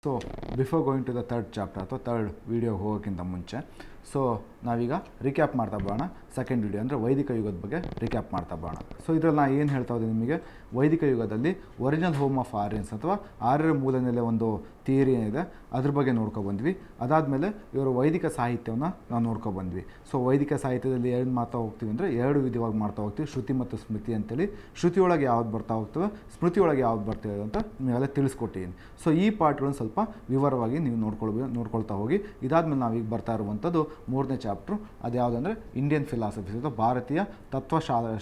So before going to the third chapter ಅಥವಾ third ವಿಡಿಯೋಗೆ ಹೋಗೋಕ್ಕಿಂತ ಮುಂಚೆ ಸೊ ನಾವೀಗ ರಿಕ್ಯಾಪ್ ಮಾಡ್ತಾ ಬರೋಣ. ಸೆಕೆಂಡ್ ವಿಡಿಯೋ ಅಂದರೆ ವೈದಿಕ ಯುಗದ ಬಗ್ಗೆ ರಿಕ್ಯಾಪ್ ಮಾಡ್ತಾ ಬರೋಣ. ಸೊ ಇದರಲ್ಲಿ ನಾನು ಏನು ಹೇಳ್ತಾ ಇದ್ದೀನಿ ನಿಮಗೆ, ವೈದಿಕ ಯುಗದಲ್ಲಿ ಒರಿಜಿನಲ್ ಹೋಮ್ ಆಫ್ ಆರ್ಯನ್ಸ್ ಅಥವಾ ಆರ್ಯರ ಮೂಲ ನೆಲೆ ಒಂದು ಥಿಯರಿ ಏನಿದೆ ಅದ್ರ ಬಗ್ಗೆ ನೋಡ್ಕೊಬಂದ್ವಿ. ಅದಾದಮೇಲೆ ಇವರು ವೈದಿಕ ಸಾಹಿತ್ಯವನ್ನು ನಾವು ನೋಡ್ಕೊಬಂದ್ವಿ. ಸೊ ವೈದಿಕ ಸಾಹಿತ್ಯದಲ್ಲಿ ಏನು ಮಾಡ್ತಾ ಹೋಗ್ತೀವಿ ಅಂದರೆ ಎರಡು ವಿಧವಾಗಿ ಮಾಡ್ತಾ ಹೋಗ್ತೀವಿ, ಶ್ರುತಿ ಮತ್ತು ಸ್ಮೃತಿ ಅಂತೇಳಿ. ಶ್ರುತಿಯೊಳಗೆ ಯಾವ್ದು ಬರ್ತಾ ಹೋಗ್ತವೆ, ಸ್ಮೃತಿಯೊಳಗೆ ಯಾವ್ದು ಬರ್ತಿದೆ ಅಂತ ನೀವೆಲ್ಲ ತಿಳಿಸ್ಕೊಟ್ಟಿದ್ದೀನಿ. ಸೊ ಈ ಪಾರ್ಟ್ಗಳನ್ನು ಸ್ವಲ್ಪ ವಿವರವಾಗಿ ನೀವು ನೋಡ್ಕೊಳ್ತಾ ಹೋಗಿ. ಇದಾದಮೇಲೆ ನಾವೀಗ ಬರ್ತಾ ಇರುವಂಥದ್ದು ಮೂರನೇ ಚಾಪ್ಟ್ರು. ಅದು ಯಾವುದಂದರೆ ಇಂಡಿಯನ್ ಫಿಲಾಸಫೀಸ್ ಅಥವಾ ಭಾರತೀಯ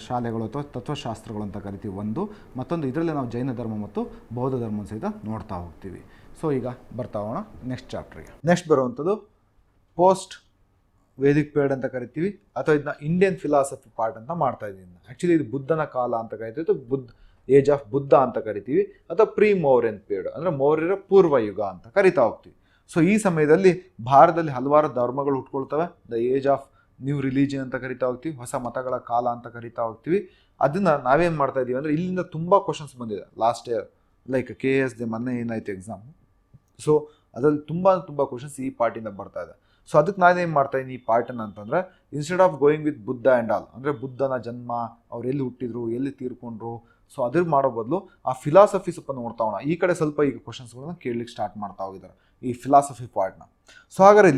ಶಾಲೆಗಳು ಅಥವಾ ತತ್ವಶಾಸ್ತ್ರಗಳು ಅಂತ ಕರಿತೀವಿ ಒಂದು. ಮತ್ತೊಂದು ಇದರಲ್ಲಿ ನಾವು ಜೈನ ಧರ್ಮ ಮತ್ತು ಬೌದ್ಧ ಧರ್ಮ ಸಹಿತ ನೋಡ್ತಾ ಹೋಗ್ತೀವಿ. ಸೊ ಈಗ ಬರ್ತಾ ಹೋಗೋಣ ನೆಕ್ಸ್ಟ್ ಚಾಪ್ಟ್ರಿಗೆ. ನೆಕ್ಸ್ಟ್ ಬರುವಂಥದ್ದು ಪೋಸ್ಟ್ ವೇದಿಕ್ ಪೀರಿಯಡ್ ಅಂತ ಕರಿತೀವಿ ಅಥವಾ ಇದನ್ನ ಇಂಡಿಯನ್ ಫಿಲಾಸಫಿ ಪಾರ್ಟ್ ಅಂತ ಮಾಡ್ತಾ ಇದ್ದೀನಿ. ಆ್ಯಕ್ಚುಲಿ ಇದು ಬುದ್ಧನ ಕಾಲ ಅಂತ ಕರಿತೀವಿ, ಏಜ್ ಆಫ್ ಬುದ್ಧ ಅಂತ ಕರಿತೀವಿ, ಅಥವಾ ಪ್ರೀ ಮೌರ್ಯನ್ ಪೀರಿಯಡ್ ಅಂದರೆ ಮೌರ್ಯರ ಪೂರ್ವ ಯುಗ ಅಂತ ಕರಿತಾ ಹೋಗ್ತೀವಿ. ಸೊ ಈ ಸಮಯದಲ್ಲಿ ಭಾರತದಲ್ಲಿ ಹಲವಾರು ಧರ್ಮಗಳು ಹುಟ್ಕೊಳ್ತವೆ. The age of new religion ಅಂತ ಕರಿತಾ ಹೋಗ್ತೀವಿ, ಹೊಸ ಮತಗಳ ಕಾಲ ಅಂತ ಕರಿತಾ ಹೋಗ್ತೀವಿ. ಅದನ್ನು ನಾವೇನು ಮಾಡ್ತಾ ಇದ್ದೀವಿ ಅಂದರೆ ಇಲ್ಲಿಂದ ತುಂಬ ಕ್ವಶನ್ಸ್ ಬಂದಿದೆ ಲಾಸ್ಟ್ ಇಯರ್, ಲೈಕ್ KS ಮೊನ್ನೆ ಏನಾಯಿತು ಎಕ್ಸಾಮ್. ಸೊ ಅದರಲ್ಲಿ ತುಂಬ ಕ್ವಶನ್ಸ್ ಈ ಪಾರ್ಟಿಂದ ಬರ್ತಾ ಇದೆ. ಸೊ ಅದಕ್ಕೆ ನಾನೇನು ಮಾಡ್ತಾ ಇದ್ದೀನಿ ಈ ಪಾರ್ಟನ್ನು ಅಂತಂದರೆ, instead of going with Buddha and all ಅಂದರೆ ಬುದ್ಧನ ಜನ್ಮ, ಅವ್ರು ಎಲ್ಲಿ ಹುಟ್ಟಿದ್ರು, ಎಲ್ಲಿ ತೀರ್ಕೊಂಡ್ರು, ಸೊ ಅದ್ರ ಮಾಡೋ ಬದಲು ಆ ಫಿಲಾಸಫಿ ಸ್ವಲ್ಪ ನೋಡ್ತಾ ಹೋಗೋಣ. ಈ ಕಡೆ ಸ್ವಲ್ಪ ಈಗ ಕ್ವಶನ್ಸ್ಗಳನ್ನ ಕೇಳಲಿಕ್ಕೆ ಸ್ಟಾರ್ಟ್ ಮಾಡ್ತಾ ಹೋಗಿದ್ದಾರೆ ಈ ಫಿಲಾಸಫಿ ಪಾರ್ಟ್ನ. ಸೊ ಹಾಗಾದ್ರೆ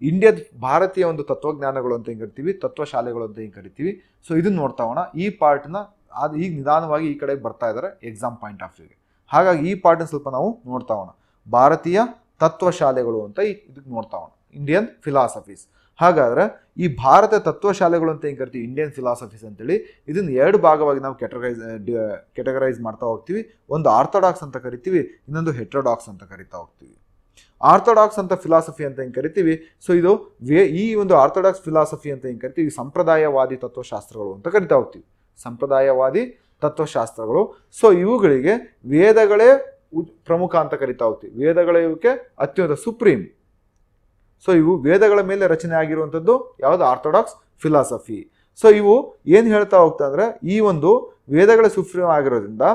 ಇಲ್ಲಿ ಭಾರತೀಯ ಒಂದು ತತ್ವಜ್ಞಾನಗಳು ಅಂತ ಹಿಂಗೆ ಕರಿತೀವಿ, ತತ್ವಶಾಲೆಗಳು ಅಂತ ಹಿಂಗೆ ಕರಿತೀವಿ. ಸೊ ಇದನ್ನು ನೋಡ್ತಾ ಹೋಗೋಣ. ಈ ಪಾರ್ಟ್ನ ಅದು ಈಗ ನಿಧಾನವಾಗಿ ಈ ಕಡೆಗೆ ಬರ್ತಾ ಇದ್ದಾರೆ ಎಕ್ಸಾಮ್ ಪಾಯಿಂಟ್ ಆಫ್ ವ್ಯೂಗೆ. ಹಾಗಾಗಿ ಈ ಪಾರ್ಟ್ನ ಸ್ವಲ್ಪ ನಾವು ನೋಡ್ತಾ ಹೋಗೋಣ. ಭಾರತೀಯ ತತ್ವಶಾಲೆಗಳು ಅಂತ ಇದಕ್ಕೆ ನೋಡ್ತಾ ಹೋಗೋಣ, ಇಂಡಿಯನ್ ಫಿಲಾಸಫೀಸ್. ಹಾಗಾದರೆ ಈ ಭಾರತ ತತ್ವಶಾಲೆಗಳು ಅಂತ ಏನು ಕರಿತೀವಿ, ಇಂಡಿಯನ್ ಫಿಲಾಸಫೀಸ್ ಅಂತೇಳಿ, ಇದನ್ನು ಎರಡು ಭಾಗವಾಗಿ ನಾವು ಕೆಟಗರೈಸ್ ಮಾಡ್ತಾ ಹೋಗ್ತೀವಿ. ಒಂದು ಆರ್ಥೋಡಾಕ್ಸ್ ಅಂತ ಕರಿತೀವಿ, ಇನ್ನೊಂದು ಹೆಟ್ರೋಡಾಕ್ಸ್ ಅಂತ ಕರಿತಾ ಹೋಗ್ತೀವಿ. ಆರ್ಥೋಡಾಕ್ಸ್ ಅಂತ ಫಿಲಾಸಫಿ ಅಂತ ಹೆಂಗೆ ಕರಿತೀವಿ, ಸೊ ಇದು ಈ ಒಂದು ಆರ್ಥೋಡಾಕ್ಸ್ ಫಿಲಾಸಫಿ ಅಂತ ಹೆಂಗೆ ಕರಿತೀವಿ, ಸಂಪ್ರದಾಯವಾದಿ ತತ್ವಶಾಸ್ತ್ರಗಳು ಅಂತ ಕರಿತಾ ಹೋಗ್ತೀವಿ. ಸಂಪ್ರದಾಯವಾದಿ ತತ್ವಶಾಸ್ತ್ರಗಳು. ಸೊ ಇವುಗಳಿಗೆ ವೇದಗಳೇ ಪ್ರಮುಖ ಅಂತ ಕರಿತಾ ಹೋಗ್ತೀವಿ. ವೇದಗಳೇ ಇವಕ್ಕೆ ಅತ್ಯುನ್ನತ ಸುಪ್ರೀಂ. ಸೊ ಇವು ವೇದಗಳ ಮೇಲೆ ರಚನೆ ಆಗಿರುವಂಥದ್ದು ಯಾವುದು, ಆರ್ಥೋಡಾಕ್ಸ್ ಫಿಲಾಸಫಿ. ಸೊ ಇವು ಏನು ಹೇಳ್ತಾ ಹೋಗ್ತಾ ಅಂದರೆ, ಈ ಒಂದು ವೇದಗಳ ಸುಪ್ರೀಂ ಆಗಿರೋದ್ರಿಂದ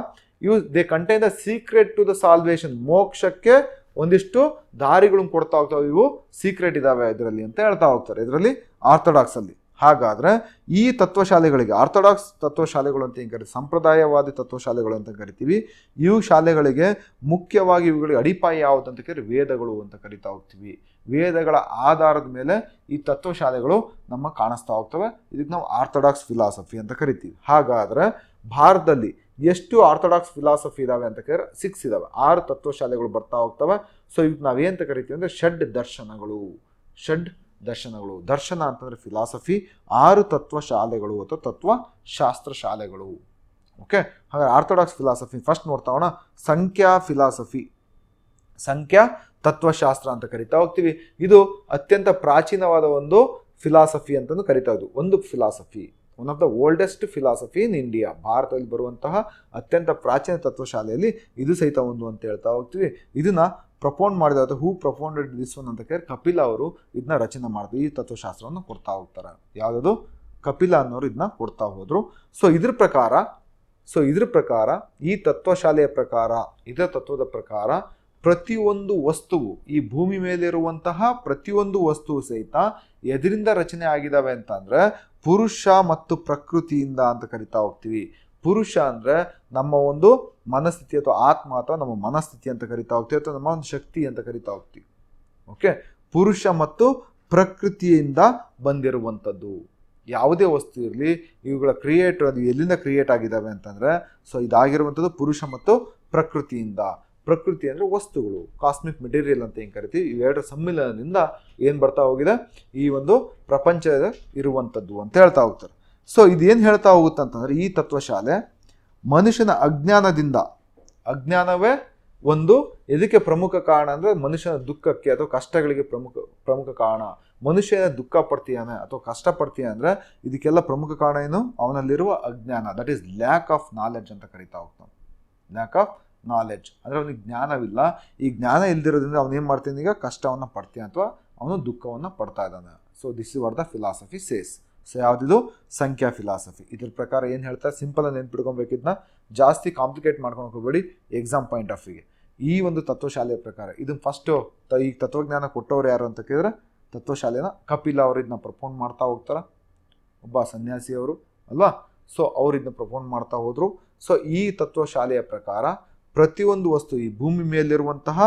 ಇವು they contain the secret to the salvation, ಮೋಕ್ಷಕ್ಕೆ ಒಂದಿಷ್ಟು ದಾರಿಗಳನ್ನು ಕೊಡ್ತಾ ಹೋಗ್ತಾವೆ. ಇವು ಸೀಕ್ರೆಟ್ ಇದಾವೆ ಇದರಲ್ಲಿ ಅಂತ ಹೇಳ್ತಾ ಹೋಗ್ತಾರೆ ಇದರಲ್ಲಿ ಆರ್ಥೋಡಾಕ್ಸ್ ಅಲ್ಲಿ. ಹಾಗಾದ್ರೆ ಈ ತತ್ವಶಾಲೆಗಳಿಗೆ ಆರ್ಥೋಡಾಕ್ಸ್ ತತ್ವಶಾಲೆಗಳು ಅಂತ ಏನು ಕರಿತೀವಿ, ಸಂಪ್ರದಾಯವಾದಿ ತತ್ವಶಾಲೆಗಳು ಅಂತ ಕರಿತೀವಿ. ಇವು ಶಾಲೆಗಳಿಗೆ ಮುಖ್ಯವಾಗಿ ಇವುಗಳಿಗೆ ಅಡಿಪಾಯ ಯಾವುದು ಅಂತ ಕೇಳಿ ವೇದಗಳು ಅಂತ ಕರಿತಾ ಹೋಗ್ತೀವಿ. ವೇದಗಳ ಆಧಾರದ ಮೇಲೆ ಈ ತತ್ವಶಾಲೆಗಳು ನಮ್ಮ ಕಾಣಿಸ್ತಾ ಹೋಗ್ತವೆ. ಇದಕ್ಕೆ ನಾವು ಆರ್ಥೋಡಾಕ್ಸ್ ಫಿಲಾಸಫಿ ಅಂತ ಕರಿತೀವಿ. ಹಾಗಾದ್ರೆ ಭಾರತದಲ್ಲಿ ಎಷ್ಟು ಆರ್ಥೋಡಾಕ್ಸ್ ಫಿಲಾಸಫಿ ಇದಾವೆ ಅಂತ ಕೇಳಿದ್ರೆ 6 ಇದಾವೆ, 6 ತತ್ವಶಾಲೆಗಳು ಬರ್ತಾ ಹೋಗ್ತವೆ. ಸೊ ಇದಕ್ಕೆ ನಾವೇಂತ ಕರಿತೀವಿ ಅಂದರೆ ಷಡ್ ದರ್ಶನಗಳು. ದರ್ಶನ ಅಂತಂದರೆ ಫಿಲಾಸಫಿ, 6 ತತ್ವಶಾಲೆಗಳು ಅಥವಾ ತತ್ವಶಾಸ್ತ್ರ ಶಾಲೆಗಳು. ಓಕೆ, ಹಾಗಾದ್ರೆ ಆರ್ಥೋಡಾಕ್ಸ್ ಫಿಲಾಸಫಿ ಫಸ್ಟ್ ನೋಡ್ತಾ ಹೋಗೋಣ. ಸಂಖ್ಯಾ ತತ್ವಶಾಸ್ತ್ರ ಅಂತ ಕರಿತಾ ಹೋಗ್ತೀವಿ. ಇದು ಅತ್ಯಂತ ಪ್ರಾಚೀನವಾದ ಒಂದು ಫಿಲಾಸಫಿ ಅಂತಲೂ ಕರಿತಾ ಇದ್ದು. ಒಂದು philosophy, one of the oldest philosophy in India. ಭಾರತದಲ್ಲಿ ಬರುವಂತಹ ಅತ್ಯಂತ ಪ್ರಾಚೀನ ತತ್ವಶಾಲೆಯಲ್ಲಿ ಇದು ಸಹಿತ ಒಂದು ಅಂತ ಹೇಳ್ತಾ ಹೋಗ್ತೀವಿ. ಇದನ್ನ ಪ್ರಪೋನ್ ಮಾಡಿದ ಹೂ ಪ್ರಪೋಂಡೆಡ್ ದಿಸ್ ಒನ್ ಅಂತ ಕೇಳಿ ಕಪಿಲ ಅವರು ಇದನ್ನ ರಚನೆ ಮಾಡಿದ್ರು. ಈ ತತ್ವಶಾಸ್ತ್ರವನ್ನು ಕೊಡ್ತಾ ಹೋಗ್ತಾರೆ. ಯಾವುದದು, ಕಪಿಲ ಅನ್ನೋರು ಇದನ್ನ ಕೊಡ್ತಾ ಹೋದ್ರು. ಸೊ ಇದ್ರ ಪ್ರಕಾರ ಈ ತತ್ವಶಾಲೆಯ ಪ್ರಕಾರ, ಇದರ ತತ್ವದ ಪ್ರಕಾರ ಪ್ರತಿಯೊಂದು ವಸ್ತುವು, ಈ ಭೂಮಿ ಮೇಲಿರುವಂತಹ ಪ್ರತಿಯೊಂದು ವಸ್ತುವು ಸಹಿತ ಎದರಿಂದ ರಚನೆ ಆಗಿದಾವೆ ಅಂತಂದ್ರೆ ಪುರುಷ ಮತ್ತು ಪ್ರಕೃತಿಯಿಂದ ಅಂತ ಕರಿತಾ ಹೋಗ್ತೀವಿ. ಪುರುಷ ಅಂದ್ರೆ ನಮ್ಮ ಒಂದು ಮನಸ್ಥಿತಿ ಅಥವಾ ಆತ್ಮ ಅಥವಾ ನಮ್ಮ ಮನಸ್ಥಿತಿ ಅಂತ ಕರಿತಾ ಹೋಗ್ತೀವಿ, ಅಥವಾ ನಮ್ಮ ಒಂದು ಶಕ್ತಿ ಅಂತ ಕರಿತಾ ಹೋಗ್ತೀವಿ. ಓಕೆ, ಪುರುಷ ಮತ್ತು ಪ್ರಕೃತಿಯಿಂದ ಬಂದಿರುವಂಥದ್ದು ಯಾವುದೇ ವಸ್ತು ಇರಲಿ, ಇವುಗಳ ಕ್ರಿಯೇಟ್ ಅದು ಎಲ್ಲಿಂದ ಕ್ರಿಯೇಟ್ ಆಗಿದ್ದಾವೆ ಅಂತಂದ್ರೆ, ಸೊ ಇದಾಗಿರುವಂಥದ್ದು ಪುರುಷ ಮತ್ತು ಪ್ರಕೃತಿಯಿಂದ. ಪ್ರಕೃತಿ ಅಂದರೆ ವಸ್ತುಗಳು, ಕಾಸ್ಮಿಕ್ ಮೆಟೀರಿಯಲ್ ಅಂತ ಏನು ಕರಿತೀವಿ. ಇವೆರಡರ ಸಮ್ಮಿಲನದಿಂದ ಏನು ಬರ್ತಾ ಹೋಗಿದೆ, ಈ ಒಂದು ಪ್ರಪಂಚದ ಇರುವಂಥದ್ದು ಅಂತ ಹೇಳ್ತಾ ಹೋಗ್ತಾರೆ. ಸೊ ಇದೇನು ಹೇಳ್ತಾ ಹೋಗುತ್ತೆ ಅಂತಂದರೆ, ಈ ತತ್ವಶಾಲೆ ಮನುಷ್ಯನ ಅಜ್ಞಾನವೇ ಒಂದು ಇದಕ್ಕೆ ಪ್ರಮುಖ ಕಾರಣ ಅಂದರೆ ಮನುಷ್ಯನ ದುಃಖಕ್ಕೆ ಅಥವಾ ಕಷ್ಟಗಳಿಗೆ ಪ್ರಮುಖ ಕಾರಣ. ಮನುಷ್ಯನ ದುಃಖ ಪಡ್ತೀಯಾನೆ ಅಥವಾ ಕಷ್ಟಪಡ್ತೀಯ ಅಂದರೆ ಇದಕ್ಕೆಲ್ಲ ಪ್ರಮುಖ ಕಾರಣ ಏನು, ಅವನಲ್ಲಿರುವ ಅಜ್ಞಾನ. That is lack of knowledge ಅಂತ ಕರಿತಾ ಹೋಗ್ತಾನೆ. ಲ್ಯಾಕ್ ಆಫ್ ನಾಲೆಡ್ಜ್ ಅಂದರೆ ಅವನಿಗೆ ಜ್ಞಾನವಿಲ್ಲ. ಈ ಜ್ಞಾನ ಇಲ್ದಿರೋದ್ರಿಂದ ಅವನೇನು ಮಾಡ್ತಾನೆ, ಈಗ ಕಷ್ಟವನ್ನು ಪಡ್ತೀಯ ಅಥವಾ ಅವನು ದುಃಖವನ್ನು ಪಡ್ತಾ ಇದ್ದಾನೆ. So this is what the philosophy says. So ಯಾವುದಿದು, ಸಂಖ್ಯಾ ಫಿಲಾಸಫಿ. ಇದ್ರ ಪ್ರಕಾರ ಏನು ಹೇಳ್ತಾರೆ, ಸಿಂಪಲ್ ಆಗಿ ನೆನ್ಪಿಡ್ಕೊಬೇಕಿದ್ನ, ಜಾಸ್ತಿ ಕಾಂಪ್ಲಿಕೇಟ್ ಮಾಡ್ಕೊಂಡು ಹೋಗಬೇಡಿ ಎಕ್ಸಾಮ್ ಪಾಯಿಂಟ್ ಆಫ್ ವ್ಯೂಗೆ. ಈ ಒಂದು ತತ್ವಶಾಲೆಯ ಪ್ರಕಾರ ಇದನ್ನು ಫಸ್ಟು ಈ ತತ್ವಜ್ಞಾನ ಕೊಟ್ಟವ್ರು ಯಾರು ಅಂತ ಕೇಳಿದ್ರೆ ತತ್ವಶಾಲೆನ ಕಪಿಲ ಅವರು ಇದನ್ನ ಪ್ರಪೋನ್ ಮಾಡ್ತಾ ಹೋಗ್ತಾರೆ, ಒಬ್ಬ ಸನ್ಯಾಸಿಯವರು ಅಲ್ವಾ. ಸೊ ಅವ್ರು ಇದನ್ನ ಪ್ರಪೋನ್ ಮಾಡ್ತಾ ಹೋದ್ರು. ಸೊ ಈ ತತ್ವಶಾಲೆಯ ಪ್ರಕಾರ ಪ್ರತಿಯೊಂದು ವಸ್ತು, ಈ ಭೂಮಿ ಮೇಲಿರುವಂತಹ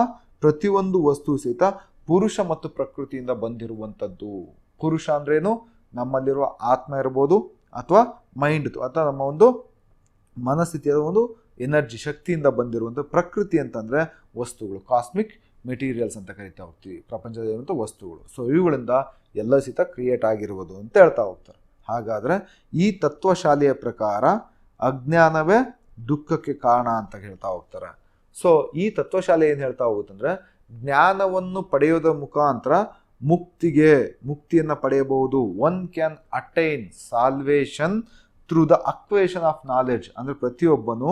ಪ್ರತಿಯೊಂದು ವಸ್ತು ಸಹಿತ ಪುರುಷ ಮತ್ತು ಪ್ರಕೃತಿಯಿಂದ ಬಂದಿರುವಂಥದ್ದು. ಪುರುಷ ಅಂದ್ರೇನು, ನಮ್ಮಲ್ಲಿರುವ ಆತ್ಮ ಇರ್ಬೋದು ಅಥವಾ ಮೈಂಡ್ ಅಥವಾ ನಮ್ಮ ಒಂದು ಮನಸ್ಥಿತಿಯ ಒಂದು ಎನರ್ಜಿ ಶಕ್ತಿಯಿಂದ ಬಂದಿರುವಂಥ. ಪ್ರಕೃತಿ ಅಂತಂದರೆ ವಸ್ತುಗಳು, ಕಾಸ್ಮಿಕ್ ಮೆಟೀರಿಯಲ್ಸ್ ಅಂತ ಕರಿತಾ ಹೋಗ್ತೀವಿ, ಪ್ರಪಂಚದಲ್ಲಿರುವಂಥ ವಸ್ತುಗಳು. ಸೊ ಇವುಗಳಿಂದ ಎಲ್ಲ ಸಹಿತ ಕ್ರಿಯೇಟ್ ಆಗಿರುವುದು ಅಂತ ಹೇಳ್ತಾ ಹೋಗ್ತಾರೆ. ಹಾಗಾದರೆ ಈ ತತ್ವಶಾಲೆಯ ಪ್ರಕಾರ ಅಜ್ಞಾನವೇ ದುಃಖಕ್ಕೆ ಕಾರಣ ಅಂತ ಹೇಳ್ತಾ ಹೋಗ್ತಾರೆ. ಸೊ ಈ ತತ್ವಶಾಲೆ ಏನು ಹೇಳ್ತಾ ಹೋಗುತ್ತಂದ್ರೆ, ಜ್ಞಾನವನ್ನು ಪಡೆಯೋದ್ರ ಮುಖಾಂತರ ಮುಕ್ತಿಯನ್ನು ಪಡೆಯಬಹುದು. One can attain salvation through the ಅಕ್ವೇಷನ್ of knowledge. ಅಂದರೆ ಪ್ರತಿಯೊಬ್ಬನು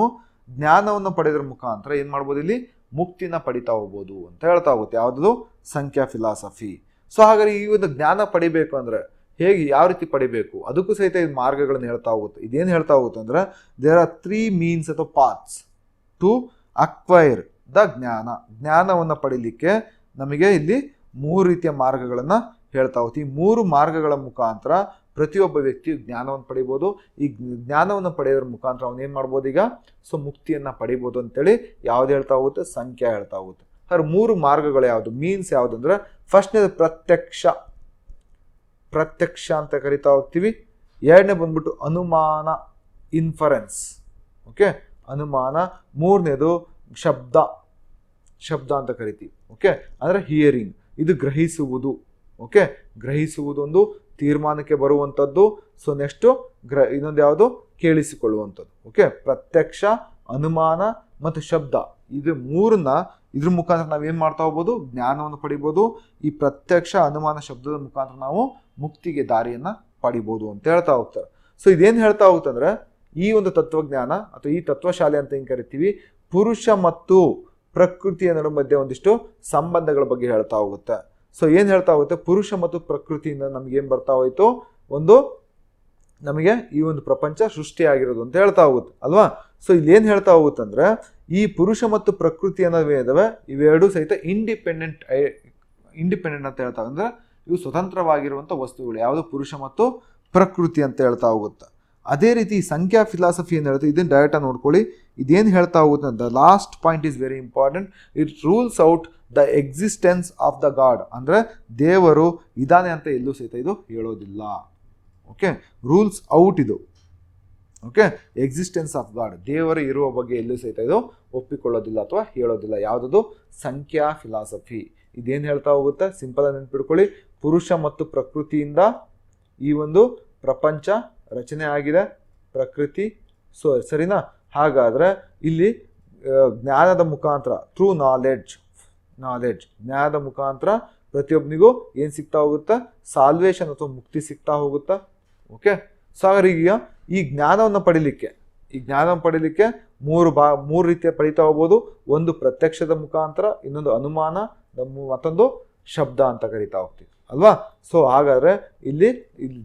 ಜ್ಞಾನವನ್ನು ಪಡೆಯೋದ್ರ ಮುಖಾಂತರ ಏನು ಮಾಡ್ಬೋದು, ಇಲ್ಲಿ ಮುಕ್ತಿನ ಪಡಿತಾ ಹೋಗ್ಬೋದು ಅಂತ ಹೇಳ್ತಾ ಹೋಗುತ್ತೆ. ಯಾವುದದು ಸಂಖ್ಯಾ ಫಿಲಾಸಫಿ. ಸೊ ಹಾಗಾದ್ರೆ ಈ ಒಂದು ಜ್ಞಾನ ಪಡಿಬೇಕು ಅಂದರೆ ಹೇಗೆ, ಯಾವ ರೀತಿ ಪಡಿಬೇಕು, ಅದಕ್ಕೂ ಸಹಿತ ಇದು ಮಾರ್ಗಗಳನ್ನು ಹೇಳ್ತಾ ಹೋಗುತ್ತೆ. ಇದೇನು ಹೇಳ್ತಾ ಹೋಗುತ್ತೆ ಅಂದರೆ, ದೇರ್ ಆರ್ 3 ಮೀನ್ಸ್ ಅಥವಾ ಪಾತ್ಸ್ ಟು ಅಕ್ವೈರ್ ದ ಜ್ಞಾನವನ್ನು ಪಡಿಲಿಕ್ಕೆ ನಮಗೆ ಇಲ್ಲಿ 3 ರೀತಿಯ ಮಾರ್ಗಗಳನ್ನು ಹೇಳ್ತಾ ಹೋಗುತ್ತೆ. ಈ 3 ಮಾರ್ಗಗಳ ಮುಖಾಂತರ ಪ್ರತಿಯೊಬ್ಬ ವ್ಯಕ್ತಿಯು ಜ್ಞಾನವನ್ನು ಪಡಿಬೋದು. ಈ ಜ್ಞಾನವನ್ನು ಪಡೆಯೋದ್ರ ಮುಖಾಂತರ ಅವನು ಏನು ಮಾಡ್ಬೋದು, ಈಗ ಸೊ ಮುಕ್ತಿಯನ್ನು ಪಡಿಬೋದು ಅಂತೇಳಿ ಯಾವ್ದು ಹೇಳ್ತಾ ಹೋಗುತ್ತೆ, ಸಂಖ್ಯಾ ಹೇಳ್ತಾ ಹೋಗುತ್ತೆ. ಹಾಗೆ 3 ಮಾರ್ಗಗಳು ಯಾವುದು, ಮೀನ್ಸ್ ಯಾವುದು ಅಂದರೆ, ಫಸ್ಟ್ನೇದು ಪ್ರತ್ಯಕ್ಷ ಅಂತ ಕರಿತಾ ಹೋಗ್ತೀವಿ. ಎರಡನೇ ಬಂದ್ಬಿಟ್ಟು ಅನುಮಾನ, ಇನ್ಫರೆನ್ಸ್, ಓಕೆ, ಅನುಮಾನ. ಮೂರನೇದು ಶಬ್ದ ಅಂತ ಕರಿತೀವಿ, ಓಕೆ, ಅಂದರೆ ಹಿಯರಿಂಗ್, ಇದು ಗ್ರಹಿಸುವುದು, ಓಕೆ, ಗ್ರಹಿಸುವುದೊಂದು ತೀರ್ಮಾನಕ್ಕೆ ಬರುವಂಥದ್ದು. ಸೊ ನೆಕ್ಸ್ಟು ಇನ್ನೊಂದು ಯಾವುದು, ಕೇಳಿಸಿಕೊಳ್ಳುವಂಥದ್ದು, ಓಕೆ. ಪ್ರತ್ಯಕ್ಷ, ಅನುಮಾನ ಮತ್ತು ಶಬ್ದ, ಇದು 3ನ್ನ ಇದ್ರ ಮುಖಾಂತರ ನಾವೇನು ಮಾಡ್ತಾ ಹೋಗ್ಬೋದು, ಜ್ಞಾನವನ್ನು ಪಡಿಬೋದು. ಈ ಪ್ರತ್ಯಕ್ಷ, ಅನುಮಾನ, ಶಬ್ದದ ಮುಖಾಂತರ ನಾವು ಮುಕ್ತಿಗೆ ದಾರಿಯನ್ನು ಪಡಿಬೋದು ಅಂತ ಹೇಳ್ತಾ ಹೋಗ್ತಾರೆ. ಸೊ ಇದೇನು ಹೇಳ್ತಾ ಹೋಗುತ್ತಂದ್ರೆ, ಈ ಒಂದು ತತ್ವಜ್ಞಾನ ಅಥವಾ ಈ ತತ್ವಶಾಲೆ ಅಂತ ಏನು ಕರಿತೀವಿ, ಪುರುಷ ಮತ್ತು ಪ್ರಕೃತಿಯ ಮಧ್ಯೆ ಒಂದಿಷ್ಟು ಸಂಬಂಧಗಳ ಬಗ್ಗೆ ಹೇಳ್ತಾ ಹೋಗುತ್ತೆ. ಸೊ ಏನು ಹೇಳ್ತಾ ಹೋಗುತ್ತೆ, ಪುರುಷ ಮತ್ತು ಪ್ರಕೃತಿಯಿಂದ ನಮ್ಗೆ ಏನು ಬರ್ತಾ ಹೋಯ್ತು, ನಮಗೆ ಈ ಒಂದು ಪ್ರಪಂಚ ಸೃಷ್ಟಿಯಾಗಿರೋದು ಅಂತ ಹೇಳ್ತಾ ಹೋಗುತ್ತೆ ಅಲ್ವಾ. ಸೊ ಇಲ್ಲೇನು ಹೇಳ್ತಾ ಹೋಗುತ್ತಂದ್ರೆ, ಈ ಪುರುಷ ಮತ್ತು ಪ್ರಕೃತಿ ಅನ್ನೋದಿವೆ, ಇವೆರಡೂ ಸಹಿತ ಇಂಡಿಪೆಂಡೆಂಟ್ ಅಂತ ಹೇಳ್ತಾ ಅಂದ್ರೆ ಇವು ಸ್ವತಂತ್ರವಾಗಿರುವಂಥ ವಸ್ತುಗಳು, ಯಾವುದು ಪುರುಷ ಮತ್ತು ಪ್ರಕೃತಿ ಅಂತ ಹೇಳ್ತಾ ಹೋಗುತ್ತೆ. ಅದೇ ರೀತಿ ಸಂಖ್ಯಾ ಫಿಲಾಸಫಿ ಏನು ಹೇಳುತ್ತೆ, ಇದನ್ನು ಡೈರೆಕ್ಟಾಗಿ ನೋಡ್ಕೊಳ್ಳಿ. ಇದೇನು ಹೇಳ್ತಾ ಹೋಗುತ್ತೆ ಅಂತ, last point is very important. It rules out the existence of the god. ಅಂದರೆ ದೇವರು ಇದ್ದಾನೆ ಅಂತ ಎಲ್ಲೂ ಸಹಿತ ಇದು ಹೇಳೋದಿಲ್ಲ, ಓಕೆ. ರೂಲ್ಸ್ ಔಟ್ ಇದು, ಓಕೆ. ಎಕ್ಸಿಸ್ಟೆನ್ಸ್ ಆಫ್ ಗಾಡ್, ದೇವರು ಇರುವ ಬಗ್ಗೆ ಎಲ್ಲೂ ಸಹಿತ ಇದು ಒಪ್ಪಿಕೊಳ್ಳೋದಿಲ್ಲ ಅಥವಾ ಹೇಳೋದಿಲ್ಲ. ಯಾವುದದು, ಸಂಖ್ಯಾ ಫಿಲಾಸಫಿ. ಇದೇನು ಹೇಳ್ತಾ ಹೋಗುತ್ತೆ, ಸಿಂಪಲ್ ಆಗಿ ನೆನ್ಪಿಟ್ಕೊಳ್ಳಿ, ಪುರುಷ ಮತ್ತು ಪ್ರಕೃತಿಯಿಂದ ಈ ಒಂದು ಪ್ರಪಂಚ ರಚನೆ ಆಗಿದೆ, ಪ್ರಕೃತಿ. ಸೊ ಸರಿನಾ. ಹಾಗಾದರೆ ಇಲ್ಲಿ ಜ್ಞಾನದ ಮುಖಾಂತರ, ಥ್ರೂ ನಾಲೆಡ್ಜ್, ಜ್ಞಾನದ ಮುಖಾಂತರ ಪ್ರತಿಯೊಬ್ಬನಿಗೂ ಏನು ಸಿಗ್ತಾ ಹೋಗುತ್ತೆ, ಸಾಲ್ವೇಷನ್ ಅಥವಾ ಮುಕ್ತಿ ಸಿಗ್ತಾ ಹೋಗುತ್ತಾ, ಓಕೆ. ಸೊ ಹಾಗಾದ್ರೆ ಈಗ ಈ ಜ್ಞಾನವನ್ನು ಪಡಿಲಿಕ್ಕೆ ಮೂರು ರೀತಿಯ ಪಡಿತಾ ಹೋಗ್ಬೋದು. ಒಂದು ಪ್ರತ್ಯಕ್ಷದ ಮುಖಾಂತರ, ಇನ್ನೊಂದು ಅನುಮಾನ, ಮತ್ತೊಂದು ಶಬ್ದ ಅಂತ ಕರಿತಾ ಹೋಗ್ತೀವಿ ಅಲ್ವಾ. ಸೊ ಹಾಗಾದರೆ ಇಲ್ಲಿ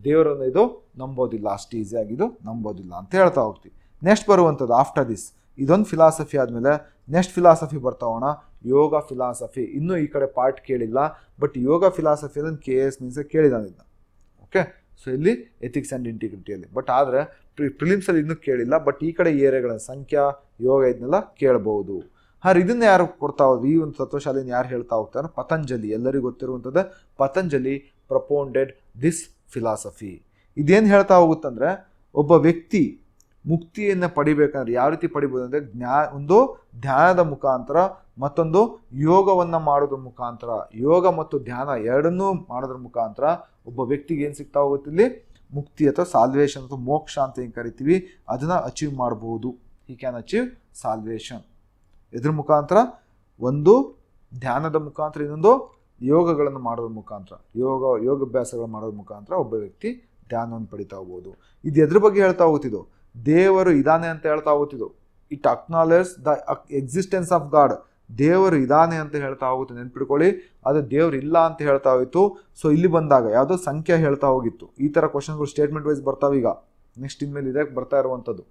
ದೇವರನ್ನು ಇದು ನಂಬೋದಿಲ್ಲ, ಅಷ್ಟು ಈಸಿಯಾಗಿದ್ದು ನಂಬೋದಿಲ್ಲ ಅಂತ ಹೇಳ್ತಾ ಹೋಗ್ತೀವಿ. ನೆಕ್ಸ್ಟ್ ಬರುವಂಥದ್ದು ಆಫ್ಟರ್ ದಿಸ್, ಇದೊಂದು ಫಿಲಾಸಫಿ ಆದಮೇಲೆ ನೆಕ್ಸ್ಟ್ ಫಿಲಾಸಫಿ ಬರ್ತಾ ಹೋಗೋಣ, ಯೋಗ ಫಿಲಾಸಫಿ. ಇನ್ನೂ ಈ ಕಡೆ ಪಾರ್ಟ್ ಕೇಳಿಲ್ಲ, ಬಟ್ ಯೋಗ ಫಿಲಾಸಫಿ ಅದನ್ನು KS ಮೀನ್ಸ್ ಕೇಳಿದಾನಿದ್ದ, ಓಕೆ. ಸೊ ಇಲ್ಲಿ ಎಥಿಕ್ಸ್ ಆ್ಯಂಡ್ ಇಂಟಿಗ್ರಿಟಿಯಲ್ಲಿ, ಬಟ್ ಆದರೆ ಪ್ರಿಲಿಮ್ಸಲ್ಲಿ ಇನ್ನೂ ಕೇಳಿಲ್ಲ. ಬಟ್ ಈ ಕಡೆ ಏರಿಯಾಗಳ ಸಂಖ್ಯಾ, ಯೋಗ ಇದನ್ನೆಲ್ಲ ಕೇಳಬಹುದು. ಹಾಗೆ ಇದನ್ನ ಯಾರು ಕೊಡ್ತಾ ಹೋದ್ರು, ಈ ಒಂದು ತತ್ವಶಾಲೆಯನ್ನು ಯಾರು ಹೇಳ್ತಾ ಹೋಗ್ತಾರೆ, ಪತಂಜಲಿ. ಎಲ್ಲರಿಗೂ ಗೊತ್ತಿರುವಂಥದ್ದು ಪತಂಜಲಿ ಪ್ರಪೋಂಡೆಡ್ ದಿಸ್ ಫಿಲಾಸಫಿ. ಇದೇನು ಹೇಳ್ತಾ ಹೋಗುತ್ತಂದ್ರೆ, ಒಬ್ಬ ವ್ಯಕ್ತಿ ಮುಕ್ತಿಯನ್ನು ಪಡಿಬೇಕಂದ್ರೆ ಯಾವ ರೀತಿ ಪಡಿಬೋದು ಅಂದರೆ, ಒಂದು ಧ್ಯಾನದ ಮುಖಾಂತರ, ಮತ್ತೊಂದು ಯೋಗವನ್ನು ಮಾಡೋದ್ರ ಮುಖಾಂತರ. ಯೋಗ ಮತ್ತು ಧ್ಯಾನ ಎರಡನ್ನೂ ಮಾಡೋದ್ರ ಮುಖಾಂತರ ಒಬ್ಬ ವ್ಯಕ್ತಿಗೆ ಏನು ಸಿಗ್ತಾ ಹೋಗುತ್ತೆ, ಇಲ್ಲಿ ಮುಕ್ತಿ ಅಥವಾ ಸಾಲ್ವೇಷನ್ ಅಥವಾ ಮೋಕ್ಷ ಅಂತ ಏನು ಕರಿತೀವಿ, ಅದನ್ನು ಅಚೀವ್ ಮಾಡ್ಬೋದು. He can achieve salvation. ಇದ್ರ ಮುಖಾಂತರ, ಒಂದು ಧ್ಯಾನದ ಮುಖಾಂತರ, ಇನ್ನೊಂದು ಯೋಗಗಳನ್ನು ಮಾಡೋದ್ರ ಮುಖಾಂತರ, ಯೋಗಾಭ್ಯಾಸಗಳು ಮಾಡೋದ್ರ ಮುಖಾಂತರ ಒಬ್ಬ ವ್ಯಕ್ತಿ ಧ್ಯಾನವನ್ನು ಪಡಿತಾ ಹೋಗ್ಬೋದು. ಇದು ಎದ್ರ ಬಗ್ಗೆ ಹೇಳ್ತಾ ಹೋಗ್ತಿದ್ದು, ದೇವರು ಇದ್ದಾನೆ ಅಂತ ಹೇಳ್ತಾ ಹೋಗ್ತಿದ್ದು. It acknowledge the existence of God. ದೇವರು ಇದ್ದಾನೆ ಅಂತ ಹೇಳ್ತಾ ಹೋಗುತ್ತೆ, ನೆನ್ಪಿಡ್ಕೊಳ್ಳಿ. ಅದು ದೇವ್ರು ಇಲ್ಲ ಅಂತ ಹೇಳ್ತಾ ಹೋಯಿತು. ಸೊ ಇಲ್ಲಿ ಬಂದಾಗ ಯಾವುದೋ ಸಂಖ್ಯೆ ಹೇಳ್ತಾ ಹೋಗಿತ್ತು. ಈ ಥರ ಕ್ವಶನ್ಗಳು ಸ್ಟೇಟ್ಮೆಂಟ್ ವೈಸ್ ಬರ್ತಾವೆ ಈಗ ನೆಕ್ಸ್ಟ್ ಇನ್ಮೇಲೆ ಇದಕ್ಕೆ ಬರ್ತಾ ಇರುವಂಥದ್ದು,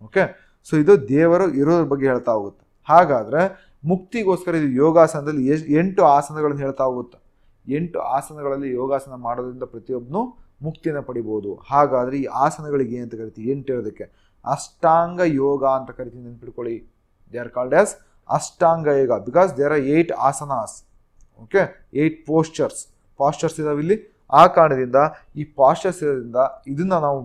ಓಕೆ. ಸೊ ಇದು ದೇವರು ಇರೋದ್ರ ಬಗ್ಗೆ ಹೇಳ್ತಾ ಹೋಗುತ್ತೆ. ಹಾಗಾದರೆ ಮುಕ್ತಿಗೋಸ್ಕರ ಇದು ಯೋಗಾಸನದಲ್ಲಿ 8 ಆಸನಗಳನ್ನು ಹೇಳ್ತಾ ಹೋಗುತ್ತೆ. 8 ಆಸನಗಳಲ್ಲಿ ಯೋಗಾಸನ ಮಾಡೋದ್ರಿಂದ ಪ್ರತಿಯೊಬ್ಬನು ಮುಕ್ತಿಯನ್ನು ಪಡಿಬೋದು. ಹಾಗಾದರೆ ಈ ಆಸನಗಳಿಗೆ ಏನಂತ ಕರಿತೀವಿ? 8 ಇರೋದಕ್ಕೆ ಅಷ್ಟಾಂಗ ಯೋಗ ಅಂತ ಕರಿತೀವಿ. ನೆನ್ಪಿಟ್ಕೊಳ್ಳಿ, they are called as Ashtanga yoga because there are 8 asanas. Okay, 8 postures ಇದಾವೆ ಇಲ್ಲಿ. ಆ ಕಾರಣದಿಂದ ಈ ಪಾಸ್ಚರ್ಸ್ ಇರೋದ್ರಿಂದ ಇದನ್ನ ನಾವು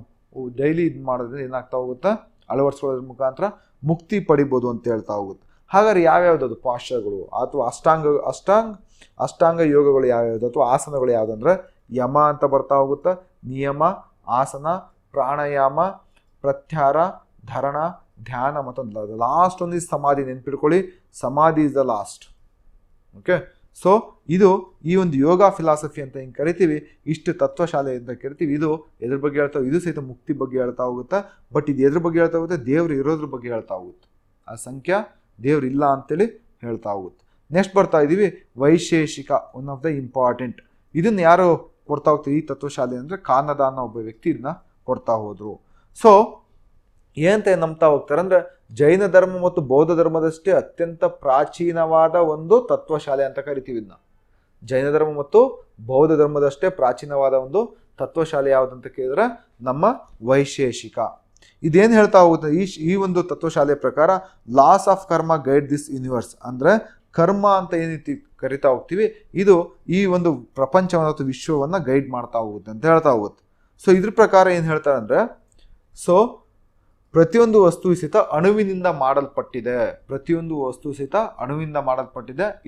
ಡೈಲಿ ಇದು ಮಾಡೋದ್ರಿಂದ ಏನಾಗ್ತಾ ಹೋಗುತ್ತೆ, ಅಳವಡಿಸ್ಕೊಳ್ಳೋದ್ರ ಮುಖಾಂತರ ಮುಕ್ತಿ ಪಡಿಬೋದು ಅಂತ ಹೇಳ್ತಾ ಹೋಗುತ್ತೆ. ಹಾಗಾದ್ರೆ ಯಾವ್ಯಾವ್ದು ಪಾಶ್ಚರ್ಗಳು ಅಥವಾ ಅಷ್ಟಾಂಗ ಯೋಗಗಳು ಯಾವ್ಯಾವ್ದು ಅಥವಾ ಆಸನಗಳು ಯಾವುದಂದ್ರೆ ಯಮ ಅಂತ ಬರ್ತಾ ಹೋಗುತ್ತೆ. ನಿಯಮ, ಆಸನ, ಪ್ರಾಣಾಯಾಮ, ಪ್ರತ್ಯಾಹಾರ, ಧರಣ, ಧ್ಯಾನ ಮತ್ತು ಲಾಸ್ಟ್ ಒಂದು ಸಮಾಧಿ. ನೆನ್ಪಿಟ್ಕೊಳ್ಳಿ, ಸಮಾಧಿ is the last. Okay, so ಇದು ಈ ಒಂದು ಯೋಗ ಫಿಲಾಸಫಿ ಅಂತ ಹಿಂಗೆ ಕರಿತೀವಿ. ಇಷ್ಟು ತತ್ವಶಾಲೆ ಅಂತ ಕರಿತೀವಿ. ಇದು ಎದ್ರ ಬಗ್ಗೆ ಹೇಳ್ತಾ, ಇದು ಸಹಿತ ಮುಕ್ತಿ ಬಗ್ಗೆ ಹೇಳ್ತಾ ಹೋಗುತ್ತೆ. ಬಟ್ ಇದು ಎದ್ರ ಬಗ್ಗೆ ಹೇಳ್ತಾ ಹೋಗುತ್ತೆ? ದೇವ್ರು ಇರೋದ್ರ ಬಗ್ಗೆ ಹೇಳ್ತಾ ಹೋಗುತ್ತೆ. ಆ ಸಂಖ್ಯಾ ದೇವ್ರು ಇಲ್ಲ ಅಂತೇಳಿ ಹೇಳ್ತಾ ಹೋಗುತ್ತೆ. ನೆಕ್ಸ್ಟ್ ಬರ್ತಾ ಇದ್ದೀವಿ Vaisheshika, one of the important. ಇದನ್ನ ಯಾರು ಕೊಡ್ತಾ ಹೋಗ್ತೀವಿ ಈ ತತ್ವಶಾಲೆ ಅಂದರೆ ಕಾನದ ಅನ್ನೋ ಒಬ್ಬ ವ್ಯಕ್ತಿ ಇದನ್ನ ಕೊಡ್ತಾ ಹೋದ್ರು. ಸೊ ಏನಂತ ನಂಬ್ತಾ ಹೋಗ್ತಾರೆ ಅಂದರೆ ಜೈನ ಧರ್ಮ ಮತ್ತು ಬೌದ್ಧ ಧರ್ಮದಷ್ಟೇ ಅತ್ಯಂತ ಪ್ರಾಚೀನವಾದ ಒಂದು ತತ್ವಶಾಲೆ ಅಂತ ಕರಿತೀವಿ ಇದನ್ನ. ಜೈನ ಧರ್ಮ ಮತ್ತು ಬೌದ್ಧ ಧರ್ಮದಷ್ಟೇ ಪ್ರಾಚೀನವಾದ ಒಂದು ತತ್ವಶಾಲೆ ಯಾವುದಂತ ಕೇಳಿದ್ರೆ ನಮ್ಮ ವೈಶೇಷಿಕ. ಇದೇನು ಹೇಳ್ತಾ ಹೋಗುತ್ತೆ? ಈ ಒಂದು ತತ್ವಶಾಲೆ ಪ್ರಕಾರ ಲಾಸ್ ಆಫ್ ಕರ್ಮ ಗೈಡ್ ದಿಸ್ ಯೂನಿವರ್ಸ್. ಅಂದರೆ ಕರ್ಮ ಅಂತ ಏನೈತಿ ಕರಿತಾ ಹೋಗ್ತೀವಿ, ಇದು ಈ ಒಂದು ಪ್ರಪಂಚವನ್ನು ಅಥವಾ ವಿಶ್ವವನ್ನು ಗೈಡ್ ಮಾಡ್ತಾ ಹೋಗುತ್ತೆ ಅಂತ ಹೇಳ್ತಾ ಹೋಗುತ್ತೆ. ಸೊ ಇದ್ರ ಪ್ರಕಾರ ಏನು ಹೇಳ್ತಾರೆ ಅಂದರೆ, ಸೊ ಪ್ರತಿಯೊಂದು ವಸ್ತು ಸಹಿತ ಅಣುವಿನಿಂದ ಮಾಡಲ್ಪಟ್ಟಿದೆ.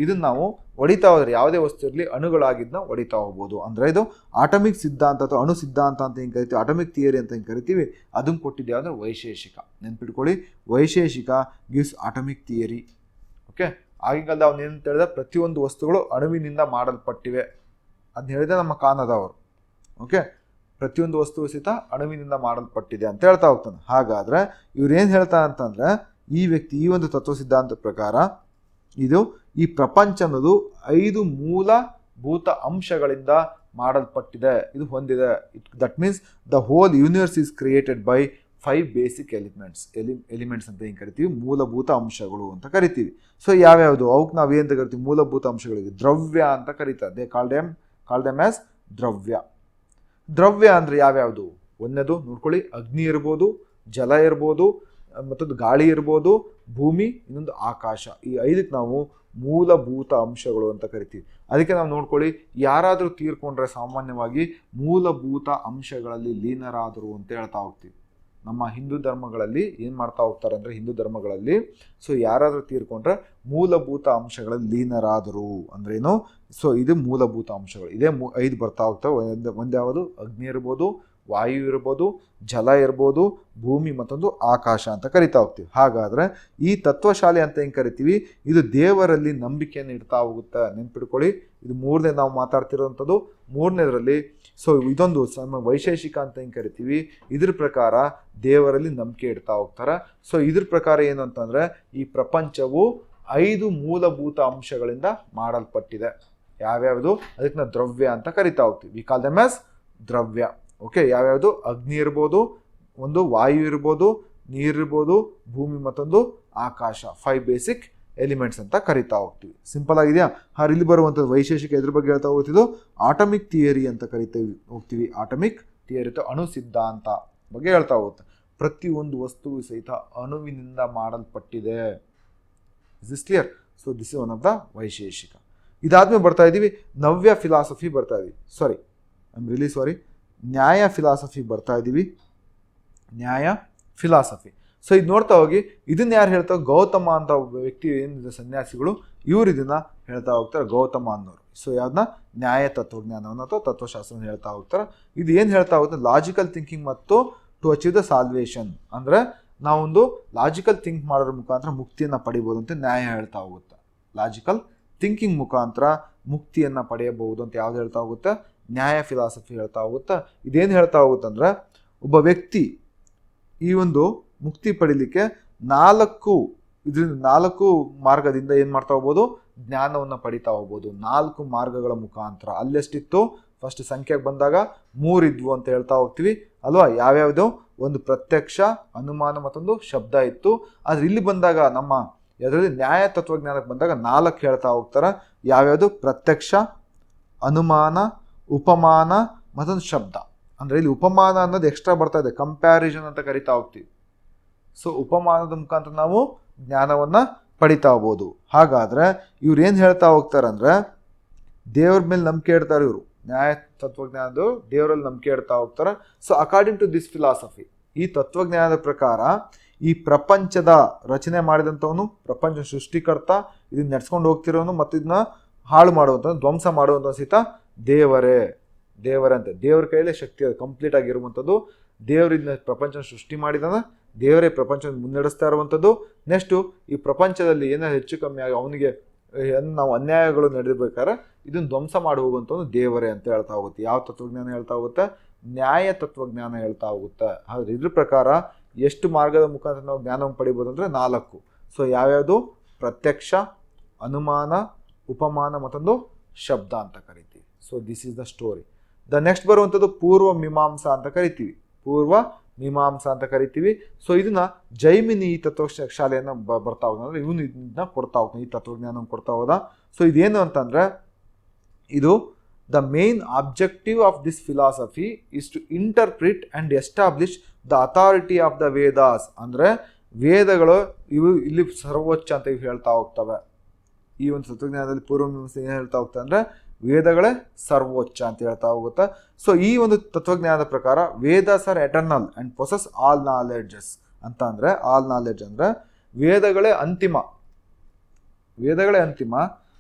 ಇದನ್ನ ನಾವು ಹೊಡಿತಾ ಹೋದ್ರೆ ಯಾವುದೇ ವಸ್ತು ಇರಲಿ ಅಣುಗಳಾಗಿದ್ದನ್ನ ಹೊಡಿತಾ ಹೋಗ್ಬೋದು. ಅಂದರೆ ಇದು ಆಟಮಿಕ್ ಸಿದ್ಧಾಂತ ಅಥವಾ ಅಣು ಸಿದ್ಧಾಂತ ಅಂತ ಹಿಂಗೆ ಕರಿತೀವಿ, ಆಟಮಿಕ್ ಥಿಯರಿ ಅಂತ ಹಿಂಗೆ ಕರಿತೀವಿ. ಅದನ್ನು ಕೊಟ್ಟಿದ್ದು ಯಾವುದ್ರೆ ವೈಶೇಷಿಕ. ನೆನ್ಪಿಟ್ಕೊಳ್ಳಿ, Vaisheshika gives atomic theory. Okay, ಆಗಿನ ಅವ್ನು ಏನಂತ ಹೇಳಿದ, ಪ್ರತಿಯೊಂದು ವಸ್ತುಗಳು ಅಣುವಿನಿಂದ ಮಾಡಲ್ಪಟ್ಟಿವೆ ಅದನ್ನ ಹೇಳಿದೆ ನಮ್ಮ ಕಾನದವರು. ಓಕೆ, ಪ್ರತಿಯೊಂದು ವಸ್ತು ಸಹಿತ ಅಣುವಿನಿಂದ ಮಾಡಲ್ಪಟ್ಟಿದೆ ಅಂತ ಹೇಳ್ತಾ ಹೋಗ್ತಾನೆ. ಹಾಗಾದ್ರೆ ಇವ್ರು ಏನು ಹೇಳ್ತಾರೆ ಅಂತಂದ್ರೆ, ಈ ವ್ಯಕ್ತಿ ಈ ಒಂದು ತತ್ವ ಸಿದ್ಧಾಂತ ಪ್ರಕಾರ ಇದು ಈ ಪ್ರಪಂಚ ಅನ್ನೋದು 5 ಮೂಲಭೂತ ಅಂಶಗಳಿಂದ ಮಾಡಲ್ಪಟ್ಟಿದೆ, ಇದು ಹೊಂದಿದೆ. That means the whole universe is created by 5 basic elements ಅಂತ ಏನು ಕರಿತೀವಿ, ಮೂಲಭೂತ ಅಂಶಗಳು ಅಂತ ಕರಿತೀವಿ. ಸೊ ಯಾವ್ಯಾವುದು ಅವಕ್ಕೆ ನಾವು ಏನಂತ ಕರಿತೀವಿ? ಮೂಲಭೂತ ಅಂಶಗಳಿಗೆ ದ್ರವ್ಯ ಅಂತ ಕರೀತಾರೆ. ದೇ ಕಾಲ್ ದೆಮ್ ಆಸ್ ದ್ರವ್ಯ. ದ್ರವ್ಯ ಅಂದರೆ ಯಾವ್ಯಾವುದು? ಒಂದನೇದು ನೋಡ್ಕೊಳ್ಳಿ, ಅಗ್ನಿ ಇರ್ಬೋದು, ಜಲ ಇರ್ಬೋದು, ಮತ್ತೊಂದು ಗಾಳಿ ಇರ್ಬೋದು, ಭೂಮಿ, ಇನ್ನೊಂದು ಆಕಾಶ. ಈ 5ಕ್ಕೆ ನಾವು ಮೂಲಭೂತ ಅಂಶಗಳು ಅಂತ ಕರಿತೀವಿ. ಅದಕ್ಕೆ ನಾವು ನೋಡ್ಕೊಳ್ಳಿ, ಯಾರಾದರೂ ತೀರ್ಕೊಂಡ್ರೆ ಸಾಮಾನ್ಯವಾಗಿ ಮೂಲಭೂತ ಅಂಶಗಳಲ್ಲಿ ಲೀನರಾದರು ಅಂತ ಹೇಳ್ತಾ ಹೋಗ್ತೀವಿ. ನಮ್ಮ ಹಿಂದೂ ಧರ್ಮಗಳಲ್ಲಿ ಏನು ಮಾಡ್ತಾ ಹೋಗ್ತಾರೆ ಅಂದರೆ, ಹಿಂದೂ ಧರ್ಮಗಳಲ್ಲಿ ಸೊ ಯಾರಾದರೂ ತೀರ್ಕೊಂಡ್ರೆ ಮೂಲಭೂತ ಅಂಶಗಳಲ್ಲಿ ಲೀನರಾದರು ಅಂದ್ರೇನು? ಸೊ ಇದು ಮೂಲಭೂತ ಅಂಶಗಳು. ಇದೇ 5 ಬರ್ತಾ ಹೋಗ್ತವೆ. ಒಂದು ಯಾವುದು? ಅಗ್ನಿ ಇರ್ಬೋದು, ವಾಯು ಇರ್ಬೋದು, ಜಲ ಇರ್ಬೋದು, ಭೂಮಿ, ಮತ್ತೊಂದು ಆಕಾಶ ಅಂತ ಕರಿತಾ ಹೋಗ್ತೀವಿ. ಹಾಗಾದರೆ ಈ ತತ್ವಶಾಲೆ ಅಂತ ಹೆಂಗೆ ಕರಿತೀವಿ, ಇದು ದೇವರಲ್ಲಿ ನಂಬಿಕೆಯನ್ನು ಇಡ್ತಾ ಹೋಗುತ್ತೆ. ನೆನ್ಪಿಡ್ಕೊಳ್ಳಿ, ಇದು 3ನೇ ನಾವು ಮಾತಾಡ್ತಿರೋವಂಥದ್ದು. 3ನೇದರಲ್ಲಿ ಸೊ ಇದೊಂದು ವೈಶೇಷಿಕ ಅಂತ ಹೆಂಗೆ ಕರಿತೀವಿ, ಇದ್ರ ಪ್ರಕಾರ ದೇವರಲ್ಲಿ ನಂಬಿಕೆ ಇಡ್ತಾ ಹೋಗ್ತಾರೆ. ಸೊ ಇದ್ರ ಪ್ರಕಾರ ಏನು ಅಂತಂದರೆ, ಈ ಪ್ರಪಂಚವು 5 ಮೂಲಭೂತ ಅಂಶಗಳಿಂದ ಮಾಡಲ್ಪಟ್ಟಿದೆ. ಯಾವ್ಯಾವುದು? ಅದಕ್ಕೆ ನಾವು ದ್ರವ್ಯ ಅಂತ ಕರಿತಾ ಹೋಗ್ತೀವಿ. ವಿ ಕಾಲ್ ದೆಮ್ ಆಸ್ ದ್ರವ್ಯ. ಓಕೆ, ಯಾವ್ಯಾವುದು? ಅಗ್ನಿ ಇರ್ಬೋದು, ಒಂದು ವಾಯು ಇರ್ಬೋದು, ನೀರಿರ್ಬೋದು, ಭೂಮಿ, ಮತ್ತೊಂದು ಆಕಾಶ. 5 ಬೇಸಿಕ್ ಎಲಿಮೆಂಟ್ಸ್ ಅಂತ ಕರಿತಾ ಹೋಗ್ತೀವಿ. ಸಿಂಪಲ್ ಆಗಿದೆಯಾ? ಇಲ್ಲಿ ಬರುವಂಥದ್ದು ವೈಶೇಷಿಕ ಎದ್ರ ಬಗ್ಗೆ ಹೇಳ್ತಾ ಹೋಗ್ತಿದ್ದು ಆಟಮಿಕ್ ಥಿಯರಿ ಅಂತ ಹೋಗ್ತೀವಿ. ಆಟಮಿಕ್ ಥಿಯರಿ ಅಥವಾ ಅಣು ಸಿದ್ಧಾಂತ ಬಗ್ಗೆ ಹೇಳ್ತಾ ಹೋಗುತ್ತೆ. ಪ್ರತಿಯೊಂದು ವಸ್ತುವು ಸಹಿತ ಅಣುವಿನಿಂದ ಮಾಡಲ್ಪಟ್ಟಿದೆ. Is this clear? So this is one of the Vaisheshika. ಇದಾದ್ಮೇಲೆ ಬರ್ತಾ ಇದ್ದೀವಿ ನವ್ಯ ಫಿಲಾಸಫಿ ಬರ್ತಾ ಇದ್ದೀವಿ. ನ್ಯಾಯ ಫಿಲಾಸಫಿ ಬರ್ತಾ ಇದ್ದೀವಿ. ನ್ಯಾಯ ಫಿಲಾಸಫಿ. ಸೊ ಇದು ನೋಡ್ತಾ ಹೋಗಿ, ಇದನ್ನ ಯಾರು ಹೇಳ್ತಾರೆ? ಗೌತಮ ಅಂತ ಒಬ್ಬ ವ್ಯಕ್ತಿ ಏನಿದೆ, ಸನ್ಯಾಸಿಗಳು, ಇವರು ಇದನ್ನ ಹೇಳ್ತಾ ಹೋಗ್ತಾರೆ, ಗೌತಮ ಅನ್ನೋರು. ಸೊ ಯಾವ್ದನ್ನ? ನ್ಯಾಯ ತತ್ವಜ್ಞಾನವನ್ನು ಅಥವಾ ತತ್ವಶಾಸ್ತ್ರವನ್ನು ಹೇಳ್ತಾ ಹೋಗ್ತಾರೆ. ಇದು ಏನು ಹೇಳ್ತಾ ಹೋಗುತ್ತೆ? ಲಾಜಿಕಲ್ ಥಿಂಕಿಂಗ್ ಮತ್ತು ಟು ಅಚೀವ್ ದ ಸಾಲ್ವೇಷನ್. ಅಂದರೆ ನಾವೊಂದು ಲಾಜಿಕಲ್ ಥಿಂಕ್ ಮಾಡೋದ್ರ ಮುಖಾಂತರ ಮುಕ್ತಿಯನ್ನು ಪಡಿಬೋದು ಅಂತ ನ್ಯಾಯ ಹೇಳ್ತಾ ಹೋಗುತ್ತೆ. ಲಾಜಿಕಲ್ ಥಿಂಕಿಂಗ್ ಮುಖಾಂತರ ಮುಕ್ತಿಯನ್ನು ಪಡೆಯಬಹುದು ಅಂತ ಯಾವ್ದು ಹೇಳ್ತಾ ಹೋಗುತ್ತೆ? ನ್ಯಾಯ ಫಿಲಾಸಫಿ ಹೇಳ್ತಾ ಹೋಗುತ್ತಾ. ಇದೇನು ಹೇಳ್ತಾ ಹೋಗುತ್ತಂದ್ರೆ, ಒಬ್ಬ ವ್ಯಕ್ತಿ ಈ ಒಂದು ಮುಕ್ತಿ ಪಡಿಲಿಕ್ಕೆ 4 ಮಾರ್ಗದಿಂದ ಏನು ಮಾಡ್ತಾ ಹೋಗ್ಬೋದು? ಜ್ಞಾನವನ್ನು ಪಡಿತಾ ಹೋಗ್ಬೋದು. 4 ಮಾರ್ಗಗಳ ಮುಖಾಂತರ. ಅಲ್ಲೆಷ್ಟಿತ್ತು? ಫಸ್ಟ್ ಸಂಖ್ಯೆಗೆ ಬಂದಾಗ 3 ಇದ್ವು ಅಂತ ಹೇಳ್ತಾ ಹೋಗ್ತೀವಿ ಅಲ್ವಾ? ಯಾವ್ಯಾವುದು? ಒಂದು ಪ್ರತ್ಯಕ್ಷ, ಅನುಮಾನ, ಮತ್ತೊಂದು ಶಬ್ದ ಇತ್ತು. ಆದರೆ ಇಲ್ಲಿ ಬಂದಾಗ ನಮ್ಮ ಅದರಲ್ಲಿ ನ್ಯಾಯ ತತ್ವಜ್ಞಾನಕ್ಕೆ ಬಂದಾಗ 4 ಹೇಳ್ತಾ ಹೋಗ್ತಾರೆ. ಯಾವ್ಯಾವುದು? ಪ್ರತ್ಯಕ್ಷ, ಅನುಮಾನ, ಉಪಮಾನ ಮತ್ತೊಂದು ಶಬ್ದ. ಅಂದರೆ ಇಲ್ಲಿ ಉಪಮಾನ ಅನ್ನೋದು ಎಕ್ಸ್ಟ್ರಾ ಬರ್ತಾ ಇದೆ, ಕಂಪ್ಯಾರಿಸನ್ ಅಂತ ಕರಿತಾ ಹೋಗ್ತೀವಿ. ಸೊ ಉಪಮಾನದ ಮುಖಾಂತರ ನಾವು ಜ್ಞಾನವನ್ನು ಪಡಿತಾ ಹೋಗ್ಬೋದು. ಹಾಗಾದರೆ ಇವ್ರು ಏನು ಹೇಳ್ತಾ ಹೋಗ್ತಾರೆ ಅಂದರೆ, ದೇವ್ರ ಮೇಲೆ ನಂಬಿಕೆ ಇಡ್ತಾರೆ ಇವರು. ನ್ಯಾಯ ತತ್ವಜ್ಞಾನದ್ದು ದೇವರಲ್ಲಿ ನಂಬಿಕೆ ಇಡ್ತಾ ಹೋಗ್ತಾರೆ. So according to this philosophy, ಈ ತತ್ವಜ್ಞಾನದ ಪ್ರಕಾರ ಈ ಪ್ರಪಂಚದ ರಚನೆ ಮಾಡಿದಂಥವನು, ಪ್ರಪಂಚ ಸೃಷ್ಟಿಕರ್ತ, ಇದನ್ನ ನಡ್ಸ್ಕೊಂಡು ಹೋಗ್ತಿರೋನು ಮತ್ತು ಇದನ್ನ ಹಾಳು ಮಾಡುವಂಥದ್ದು, ಧ್ವಂಸ ಮಾಡುವಂಥ ಸಹಿತ ದೇವರೇ ಅಂತ. ದೇವರ ಕೈಯಲ್ಲೇ ಶಕ್ತಿ ಅದು ಕಂಪ್ಲೀಟ್ ಆಗಿರುವಂಥದ್ದು. ದೇವರಿಂದ ಪ್ರಪಂಚ ಸೃಷ್ಟಿ ಮಾಡಿದಾನ, ದೇವರೇ ಪ್ರಪಂಚ ಮುನ್ನಡೆಸ್ತಾ ಇರುವಂಥದ್ದು. ನೆಕ್ಸ್ಟು ಈ ಪ್ರಪಂಚದಲ್ಲಿ ಏನಾದ್ರು ಹೆಚ್ಚು ಕಮ್ಮಿ ಆಗಿ ಅವನಿಗೆ ನಾವು ಅನ್ಯಾಯಗಳು ನಡೆದಿರ್ಬೇಕಾದ್ರೆ ಇದನ್ನು ಧ್ವಂಸ ಮಾಡಿ ಹೋಗುವಂಥದ್ದು ದೇವರೇ ಅಂತ ಹೇಳ್ತಾ ಹೋಗುತ್ತೆ. ಯಾವ ತತ್ವಜ್ಞಾನ ಹೇಳ್ತಾ ಹೋಗುತ್ತೆ? ನ್ಯಾಯ ತತ್ವಜ್ಞಾನ ಹೇಳ್ತಾ ಹೋಗುತ್ತೆ. ಆದರೆ ಇದ್ರ ಪ್ರಕಾರ ಎಷ್ಟು ಮಾರ್ಗದ ಮುಖಾಂತರ ನಾವು ಜ್ಞಾನವನ್ನು ಪಡಿಬೋದು ಅಂದರೆ 4. ಸೊ ಯಾವ್ಯಾವುದು? ಪ್ರತ್ಯಕ್ಷ, ಅನುಮಾನ, ಉಪಮಾನ ಮತ್ತೊಂದು ಶಬ್ದ ಅಂತ ಕರಿತೀವಿ. So this is the story. Next ಬರುವಂಥದ್ದು ಪೂರ್ವ ಮೀಮಾಂಸಾ ಅಂತ ಕರಿತೀವಿ. ಪೂರ್ವ ಮೀಮಾಂಸಾ ಅಂತ ಕರಿತೀವಿ. ಸೊ ಇದನ್ನ ಜೈಮಿನಿ ಈ ತತ್ವ ಶಾಲೆಯನ್ನು ಬರ್ತಾ ಹೋದ, ಅಂದರೆ ಇವನು ಇದನ್ನ ಕೊಡ್ತಾ ಹೋಗ್ತಾನೆ, ಈ ತತ್ವಜ್ಞಾನ ಕೊಡ್ತಾ ಹೋದ. ಸೊ ಇದೇನು ಅಂತಂದರೆ, ಇದು the main objective of this philosophy is to interpret and establish the authority of the Vedas. ಅಂದರೆ ವೇದಗಳು ಇವು ಇಲ್ಲಿ ಸರ್ವೋಚ್ಚ ಅಂತ ಇವು ಹೇಳ್ತಾ ಹೋಗ್ತವೆ. ಈ ಒಂದು ತತ್ವಜ್ಞಾನದಲ್ಲಿ ಪೂರ್ವ ಮೀಮಾಂಸೆ ಏನು ಹೇಳ್ತಾ ಹೋಗ್ತವೆ ಅಂದರೆ, ವೇದಗಳೇ ಸರ್ವೋಚ್ಚ ಅಂತ ಹೇಳ್ತಾ ಹೋಗುತ್ತೆ. ಸೊ ಈ ಒಂದು ತತ್ವಜ್ಞಾನದ ಪ್ರಕಾರ Vedas are eternal and possess all knowledges ಅಂತ. ಅಂದರೆ ಆಲ್ ನಾಲೆಡ್ಜ್ ಅಂದರೆ ವೇದಗಳೇ ಅಂತಿಮ.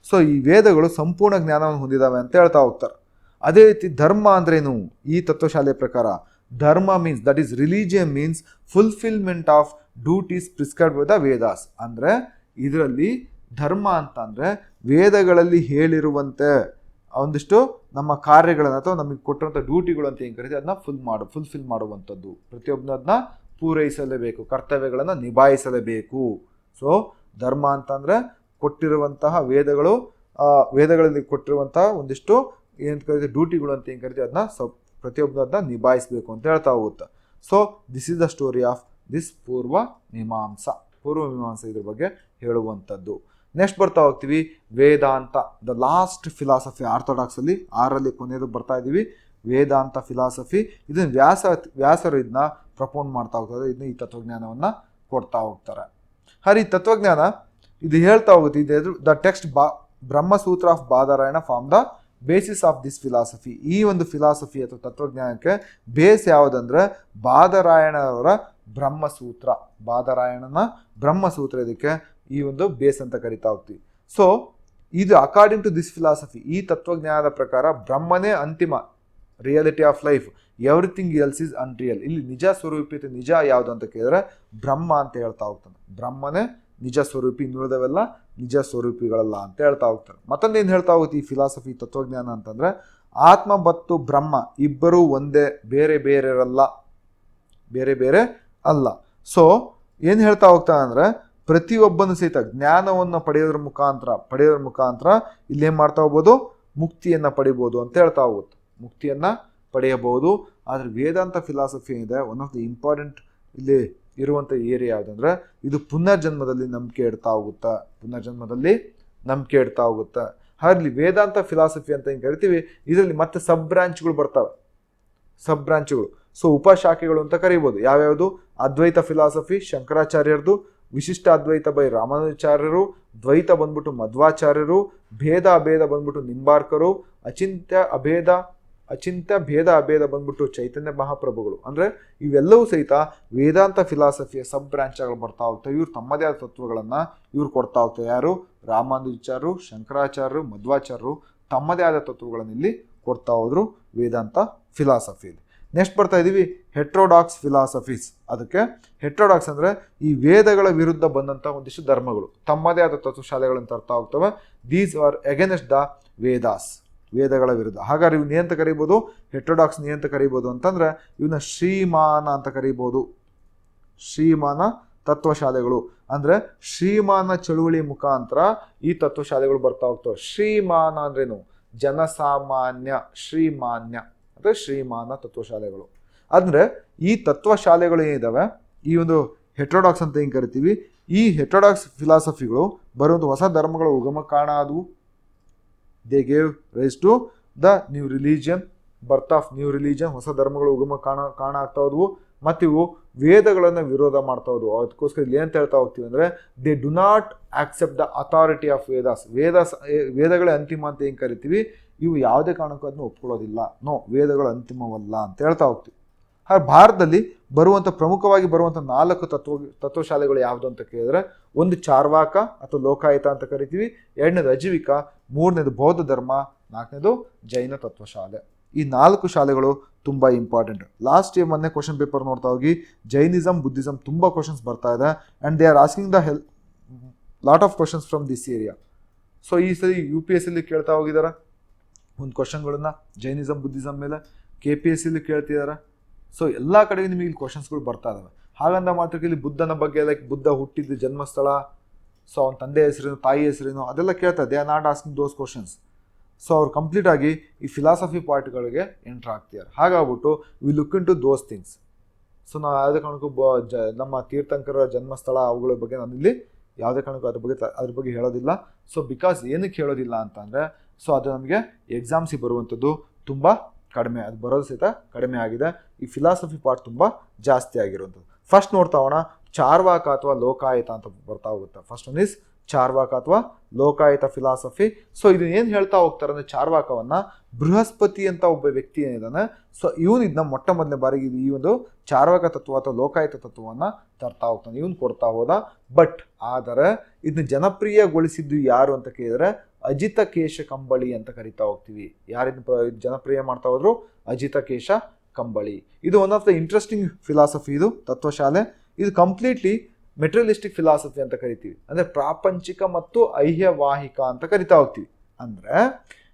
ಸೊ ಈ ವೇದಗಳು ಸಂಪೂರ್ಣ ಜ್ಞಾನವನ್ನು ಹೊಂದಿದ್ದಾವೆ ಅಂತ ಹೇಳ್ತಾ ಹೋಗ್ತಾರೆ. ಅದೇ ರೀತಿ ಧರ್ಮ ಅಂದ್ರೇನು? ಈ ತತ್ವಶಾಲೆಯ ಪ್ರಕಾರ ಧರ್ಮ means, that is religion means fulfilment of duties prescribed by the Vedas. ಅಂದರೆ ಇದರಲ್ಲಿ ಧರ್ಮ ಅಂತ ಅಂದರೆ ವೇದಗಳಲ್ಲಿ ಹೇಳಿರುವಂತೆ ಒಂದಿಷ್ಟು ನಮ್ಮ ಕಾರ್ಯಗಳನ್ನು ಅಥವಾ ನಮಗೆ ಕೊಟ್ಟಿರುವಂಥ ಡ್ಯೂಟಿಗಳು ಅಂತ ಏನು ಕರೀತೀವಿ ಅದನ್ನ ಫುಲ್ಫಿಲ್ ಮಾಡುವಂಥದ್ದು. ಪ್ರತಿಯೊಬ್ಬನ ಅದನ್ನ ಪೂರೈಸಲೇಬೇಕು, ಕರ್ತವ್ಯಗಳನ್ನು ನಿಭಾಯಿಸಲೇಬೇಕು. ಸೊ ಧರ್ಮ ಅಂತಂದರೆ ಕೊಟ್ಟಿರುವಂತಹ ವೇದಗಳಲ್ಲಿ ಕೊಟ್ಟಿರುವಂತಹ ಒಂದಿಷ್ಟು ಏನು ಕರೀತೀವಿ ಡ್ಯೂಟಿಗಳು ಅಂತ ಏನು ಕರಿತೀವಿ ಅದನ್ನ ಪ್ರತಿಯೊಬ್ಬನ ನಿಭಾಯಿಸಬೇಕು ಅಂತ ಹೇಳ್ತಾ ಹೋಗುತ್ತೆ. So this is the story of this ಪೂರ್ವ ಮೀಮಾಂಸಾ ಇದ್ರ ಬಗ್ಗೆ ಹೇಳುವಂಥದ್ದು. ನೆಕ್ಸ್ಟ್ ಬರ್ತಾ ಹೋಗ್ತೀವಿ ವೇದಾಂತ, ದ ಲಾಸ್ಟ್ ಫಿಲಾಸಫಿ. ಆರ್ಥೋಡಾಕ್ಸಲ್ಲಿ 6ರಲ್ಲಿ ಕೊನೆಯದು ಬರ್ತಾ ಇದ್ದೀವಿ, ವೇದಾಂತ ಫಿಲಾಸಫಿ. ಇದನ್ನು ವ್ಯಾಸರು ಇದನ್ನ ಪ್ರಪೋನ್ ಮಾಡ್ತಾ ಹೋಗ್ತಾರೆ, ಇದನ್ನ ಈ ತತ್ವಜ್ಞಾನವನ್ನು ಕೊಡ್ತಾ ಹೋಗ್ತಾರೆ. ಈ ತತ್ವಜ್ಞಾನ ಇದು ಹೇಳ್ತಾ ಹೋಗುತ್ತೆ, ಇದು the text Brahmasutra of Badarayana form the basis of this philosophy. ಈ ಒಂದು ಫಿಲಾಸಫಿ ಅಥವಾ ತತ್ವಜ್ಞಾನಕ್ಕೆ ಬೇಸ್ ಯಾವುದಂದ್ರೆ ಬಾದರಾಯಣವರ ಬ್ರಹ್ಮಸೂತ್ರ. ಬಾದರಾಯಣನ ಬ್ರಹ್ಮಸೂತ್ರ ಇದಕ್ಕೆ ಈ ಒಂದು ಬೇಸ್ ಅಂತ ಕರಿತಾ ಹೋಗ್ತೀವಿ. ಸೊ ಇದು ಅಕಾರ್ಡಿಂಗ್ ಟು ದಿಸ್ ಫಿಲಾಸಫಿ, ಈ ತತ್ವಜ್ಞಾನದ ಪ್ರಕಾರ ಬ್ರಹ್ಮನೇ ಅಂತಿಮ, reality of life, everything else is unreal. ಇಲ್ಲಿ ನಿಜ ಸ್ವರೂಪಿತ ನಿಜ ಯಾವುದು ಅಂತ ಕೇಳಿದ್ರೆ ಬ್ರಹ್ಮ ಅಂತ ಹೇಳ್ತಾ ಹೋಗ್ತಾನೆ. ಬ್ರಹ್ಮನೇ ನಿಜ ಸ್ವರೂಪಿ, ಇನ್ನುಳಿದವೆಲ್ಲ ನಿಜ ಸ್ವರೂಪಿಗಳಲ್ಲ ಅಂತ ಹೇಳ್ತಾ ಹೋಗ್ತಾರೆ. ಮತ್ತೊಂದೇನು ಹೇಳ್ತಾ ಹೋಗುತ್ತೆ ಈ ಫಿಲಾಸಫಿ ತತ್ವಜ್ಞಾನ ಅಂತಂದರೆ, ಆತ್ಮ ಮತ್ತು ಬ್ರಹ್ಮ ಇಬ್ಬರೂ ಒಂದೇ, ಬೇರೆ ಬೇರೆ ಅಲ್ಲ. ಸೊ ಏನು ಹೇಳ್ತಾ ಹೋಗ್ತಾನೆ ಅಂದರೆ, ಪ್ರತಿಯೊಬ್ಬನು ಸಹಿತ ಜ್ಞಾನವನ್ನು ಪಡೆಯೋದ್ರ ಮುಖಾಂತರ ಇಲ್ಲೇನು ಮಾಡ್ತಾ ಹೋಗ್ಬೋದು, ಮುಕ್ತಿಯನ್ನು ಪಡಿಬೋದು ಅಂತ ಹೇಳ್ತಾ ಹೋಗುತ್ತೆ. ಮುಕ್ತಿಯನ್ನು ಪಡೆಯಬಹುದು. ಆದರೆ ವೇದಾಂತ ಫಿಲಾಸಫಿ ಏನಿದೆ, ಒನ್ ಆಫ್ ದಿ ಇಂಪಾರ್ಟೆಂಟ್ ಇಲ್ಲಿ ಇರುವಂಥ ಏರಿಯಾ ಯಾವುದಂದ್ರೆ, ಇದು ಪುನರ್ಜನ್ಮದಲ್ಲಿ ನಂಬಿಕೆ ಇಡ್ತಾ ಹೋಗುತ್ತೆ. ಹಾಗಾಗಿ ವೇದಾಂತ ಫಿಲಾಸಫಿ ಅಂತ ಏನು ಕರಿತೀವಿ, ಇದರಲ್ಲಿ ಮತ್ತೆ ಸಬ್ ಬ್ರಾಂಚ್ಗಳು ಬರ್ತವೆ. ಸೊ ಉಪಶಾಖೆಗಳು ಅಂತ ಕರಿಬೋದು. ಯಾವ್ಯಾವುದು? ಅದ್ವೈತ ಫಿಲಾಸಫಿ ಶಂಕರಾಚಾರ್ಯರದು, ವಿಶಿಷ್ಟ ಅದ್ವೈತ ಬೈ ರಾಮಾನುಜಾಚಾರ್ಯರು, ದ್ವೈತ ಬಂದ್ಬಿಟ್ಟು ಮಧ್ವಾಚಾರ್ಯರು, ಭೇದ ಅಭೇದ ಬಂದ್ಬಿಟ್ಟು ನಿಂಬಾರ್ಕರು, ಅಚಿಂತ್ಯ ಭೇದ ಅಭೇದ ಬಂದ್ಬಿಟ್ಟು ಚೈತನ್ಯ ಮಹಾಪ್ರಭುಗಳು. ಅಂದರೆ ಇವೆಲ್ಲವೂ ಸಹಿತ ವೇದಾಂತ ಫಿಲಾಸಫಿಯ ಸಬ್ ಬ್ರಾಂಚ್ಗಳು ಬರ್ತಾ ಹೋಗ್ತವೆ. ಇವ್ರು ತಮ್ಮದೇ ಆದ ತತ್ವಗಳನ್ನು ಇವ್ರು ಕೊಡ್ತಾ ಹೋಗ್ತಾರೆ. ಯಾರು? ರಾಮಾನುಜಾಚಾರ್ಯರು, ಶಂಕರಾಚಾರ್ಯರು, ಮಧ್ವಾಚಾರ್ಯರು ತಮ್ಮದೇ ಆದ ತತ್ವಗಳನ್ನು ಇಲ್ಲಿ ಕೊಡ್ತಾ ಹೋದ್ರು ವೇದಾಂತ ಫಿಲಾಸಫಿಯಲ್ಲಿ. ನೆಕ್ಸ್ಟ್ ಬರ್ತಾ ಇದ್ದೀವಿ ಹೆಟ್ರೋಡಾಕ್ಸ್ ಫಿಲಾಸಫೀಸ್. ಅದಕ್ಕೆ ಹೆಟ್ರೋಡಾಕ್ಸ್ ಅಂದರೆ ಈ ವೇದಗಳ ವಿರುದ್ಧ ಬಂದಂಥ ಒಂದಿಷ್ಟು ಧರ್ಮಗಳು ತಮ್ಮದೇ ಆದ ತತ್ವಶಾಲೆಗಳನ್ನು ತರ್ತಾ ಹೋಗ್ತವೆ. These are against the Vedas, ವೇದಗಳ ವಿರುದ್ಧ. ಹಾಗಾದ್ರೆ ಇವನ್ನ ಏನಂತ ಕರಿಬೋದು? ಹೆಟ್ರೋಡಾಕ್ಸ್ ಏನಂತ ಕರಿಬೋದು ಅಂತಂದರೆ, ಇವನ್ನ ಶ್ರೀಮಾನ ಅಂತ ಕರಿಬೋದು. ಶ್ರೀಮಾನ ತತ್ವಶಾಲೆಗಳು ಅಂದರೆ ಶ್ರೀಮಾನ ಚಳುವಳಿ ಮುಖಾಂತರ ಈ ತತ್ವಶಾಲೆಗಳು ಬರ್ತಾ ಹೋಗ್ತವೆ. ಶ್ರೀಮಾನ ಅಂದ್ರೇನು? ಜನಸಾಮಾನ್ಯ, ಶ್ರೀಮಾನ್ಯ ಅಂದರೆ ಶ್ರೀಮಾನ ತತ್ವಶಾಲೆಗಳು. ಅಂದರೆ ಈ ತತ್ವಶಾಲೆಗಳು ಏನಿದಾವೆ, ಈ ಒಂದು ಹೆಟ್ರೋಡಾಕ್ಸ್ ಅಂತ ಏನು ಕರಿತೀವಿ, ಈ ಹೆಟರೋಡಾಕ್ಸ್ ಫಿಲಾಸಫಿಗಳು ಬರುವಂಥ ಹೊಸ ಧರ್ಮಗಳ ಉಗಮ ಕಾರಣ ಆದವು. They gave rise to the new religion, birth of new religion, ಹೊಸ ಧರ್ಮಗಳು ಉಗಮ ಕಾರಣ ಆಗ್ತಾ ಹೋದವು. ಮತ್ತು ಇವು ವೇದಗಳನ್ನು ವಿರೋಧ ಮಾಡ್ತಾ ಹೋದವು. ಅದಕ್ಕೋಸ್ಕರ ಇಲ್ಲಿ ಏನು ಹೇಳ್ತಾ ಹೋಗ್ತೀವಿ ಅಂದರೆ they do not accept the authority of ವೇದಗಳೇ ಅಂತಿಮ ಅಂತ ಏನು ಕರಿತೀವಿ, ಇವು ಯಾವುದೇ ಕಾರಣಕ್ಕೂ ಅದನ್ನು ಒಪ್ಕೊಳ್ಳೋದಿಲ್ಲ. ವೇದಗಳು ಅಂತಿಮವಲ್ಲ ಅಂತ ಹೇಳ್ತಾ ಹೋಗ್ತೀವಿ. ಹಾಗೆ ಭಾರತದಲ್ಲಿ ಪ್ರಮುಖವಾಗಿ ಬರುವಂಥ 4 ತತ್ವಶಾಲೆಗಳು ಯಾವುದು ಅಂತ ಕೇಳಿದ್ರೆ, ಒಂದು ಚಾರ್ವಾಕ ಅಥವಾ ಲೋಕಾಯತ ಅಂತ ಕರಿತೀವಿ, 2ನೇದು ಅಜೀವಿಕ, 3ನೇದು ಬೌದ್ಧ ಧರ್ಮ, 4ನೇದು ಜೈನ ತತ್ವಶಾಲೆ. ಈ 4 ಶಾಲೆಗಳು ತುಂಬ ಇಂಪಾರ್ಟೆಂಟ್. ಲಾಸ್ಟ್ ಇಯರ್ ಮೊನ್ನೆ ಕ್ವಶನ್ ಪೇಪರ್ ನೋಡ್ತಾ ಹೋಗಿ ಜೈನಿಸಮ್, ಬುದ್ಧಿಸಮ್ ತುಂಬ ಕ್ವಶನ್ಸ್ ಬರ್ತಾ ಇದೆ and they are asking the lot of questions from this area. So ಈ ಸರಿ UPSC ಕೇಳ್ತಾ ಹೋಗಿದ್ದಾರೆ ಒಂದು ಕ್ವಶನ್ಗಳನ್ನ ಜೈನಿಸಮ್, ಬುದ್ಧಿಸಮ್ ಮೇಲೆ, KPSC ಕೇಳ್ತಿದ್ದಾರೆ. ಸೊ ಎಲ್ಲ ಕಡೆಗೂ ನಿಮಗೆ ಇಲ್ಲಿ ಕ್ವಶನ್ಸ್ಗಳು ಬರ್ತಾ ಇದಾವೆ. ಹಾಗಂದ ಮಾತ್ರಕ್ಕೆ ಇಲ್ಲಿ ಬುದ್ಧನ ಬಗ್ಗೆ, ಲೈಕ್ ಬುದ್ಧ ಹುಟ್ಟಿದ ಜನ್ಮಸ್ಥಳ, ಸೊ ಅವನ ತಂದೆ ಹೆಸರೇನು, ತಾಯಿ ಹೆಸರೇನು, ಅದೆಲ್ಲ ಕೇಳ್ತಾರೆ. They are not asking those questions. So ಅವ್ರು ಕಂಪ್ಲೀಟಾಗಿ ಈ ಫಿಲಾಸಫಿ ಪಾರ್ಟ್ಗಳಿಗೆ ಎಂಟ್ರ್ ಆಗ್ತಿದ್ದಾರೆ. ಹಾಗಾಗ್ಬಿಟ್ಟು we look into those things. So ನಾವು ಯಾವುದೇ ಕಾರಣಕ್ಕೂ ನಮ್ಮ ತೀರ್ಥಂಕರ ಜನ್ಮಸ್ಥಳ ಅವುಗಳ ಬಗ್ಗೆ ನಾನಿಲ್ಲಿ ಯಾವುದೇ ಕಾರಣಕ್ಕೂ ಅದ್ರ ಬಗ್ಗೆ ಹೇಳೋದಿಲ್ಲ. ಸೊ ಬಿಕಾಸ್ ಏನಕ್ಕೆ ಹೇಳೋದಿಲ್ಲ ಅಂತಂದರೆ, ಸೊ ಅದು ನಮಗೆ ಎಕ್ಸಾಮ್ಸಿಗೆ ಬರುವಂಥದ್ದು ತುಂಬ ಕಡಿಮೆ, ಅದು ಬರೋದು ಸಹಿತ ಕಡಿಮೆ ಆಗಿದೆ. ಈ ಫಿಲಾಸಫಿ ಪಾರ್ಟ್ ತುಂಬ ಜಾಸ್ತಿ ಆಗಿರುವಂಥದ್ದು. ಫಸ್ಟ್ ನೋಡ್ತಾ ಹೋಗೋಣ, ಚಾರ್ವಾಕ ಅಥವಾ ಲೋಕಾಯತ ಅಂತ ಬರ್ತಾ ಹೋಗುತ್ತೆ. ಫಸ್ಟ್ ಒನ್ ಇಸ್ ಚಾರ್ವಾಕ ಅಥವಾ ಲೋಕಾಯತ ಫಿಲಾಸಫಿ. ಸೊ ಇದು ಏನು ಹೇಳ್ತಾ ಹೋಗ್ತಾರೆ ಅಂದರೆ, ಚಾರ್ವಾಕವನ್ನು ಬೃಹಸ್ಪತಿ ಅಂತ ಒಬ್ಬ ವ್ಯಕ್ತಿ ಏನಿದ್ದಾನೆ, ಸೊ ಇವನು ಇದನ್ನ ಮೊಟ್ಟ ಮೊದಲನೇ ಬಾರಿಗೆ ಈ ಒಂದು ಚಾರ್ವಾಕ ತತ್ವ ಅಥವಾ ಲೋಕಾಯತ ತತ್ವವನ್ನು ತರ್ತಾ ಹೋಗ್ತಾನೆ, ಇವನು ಕೊಡ್ತಾ ಹೋದ. ಬಟ್ ಆದರೆ ಇದನ್ನ ಜನಪ್ರಿಯಗೊಳಿಸಿದ್ದು ಯಾರು ಅಂತ ಕೇಳಿದರೆ ಅಜಿತಕೇಶ ಕಂಬಳಿ ಅಂತ ಕರಿತಾ ಹೋಗ್ತೀವಿ. ಯಾರಿನ ಜನಪ್ರಿಯ ಮಾಡ್ತಾ ಹೋದ್ರು? ಅಜಿತಕೇಶ ಕಂಬಳಿ. ಇದು one of the interesting philosophy, ಇದು ತತ್ವಶಾಲೆ. ಇದು ಕಂಪ್ಲೀಟ್ಲಿ ಮೆಟೀರಿಯಲಿಸ್ಟಿಕ್ ಫಿಲಾಸಫಿ ಅಂತ ಕರಿತೀವಿ. ಅಂದರೆ ಪ್ರಾಪಂಚಿಕ ಮತ್ತು ಐಹ್ಯವಾಹಿಕ ಅಂತ ಕರಿತಾ ಹೋಗ್ತೀವಿ. ಅಂದರೆ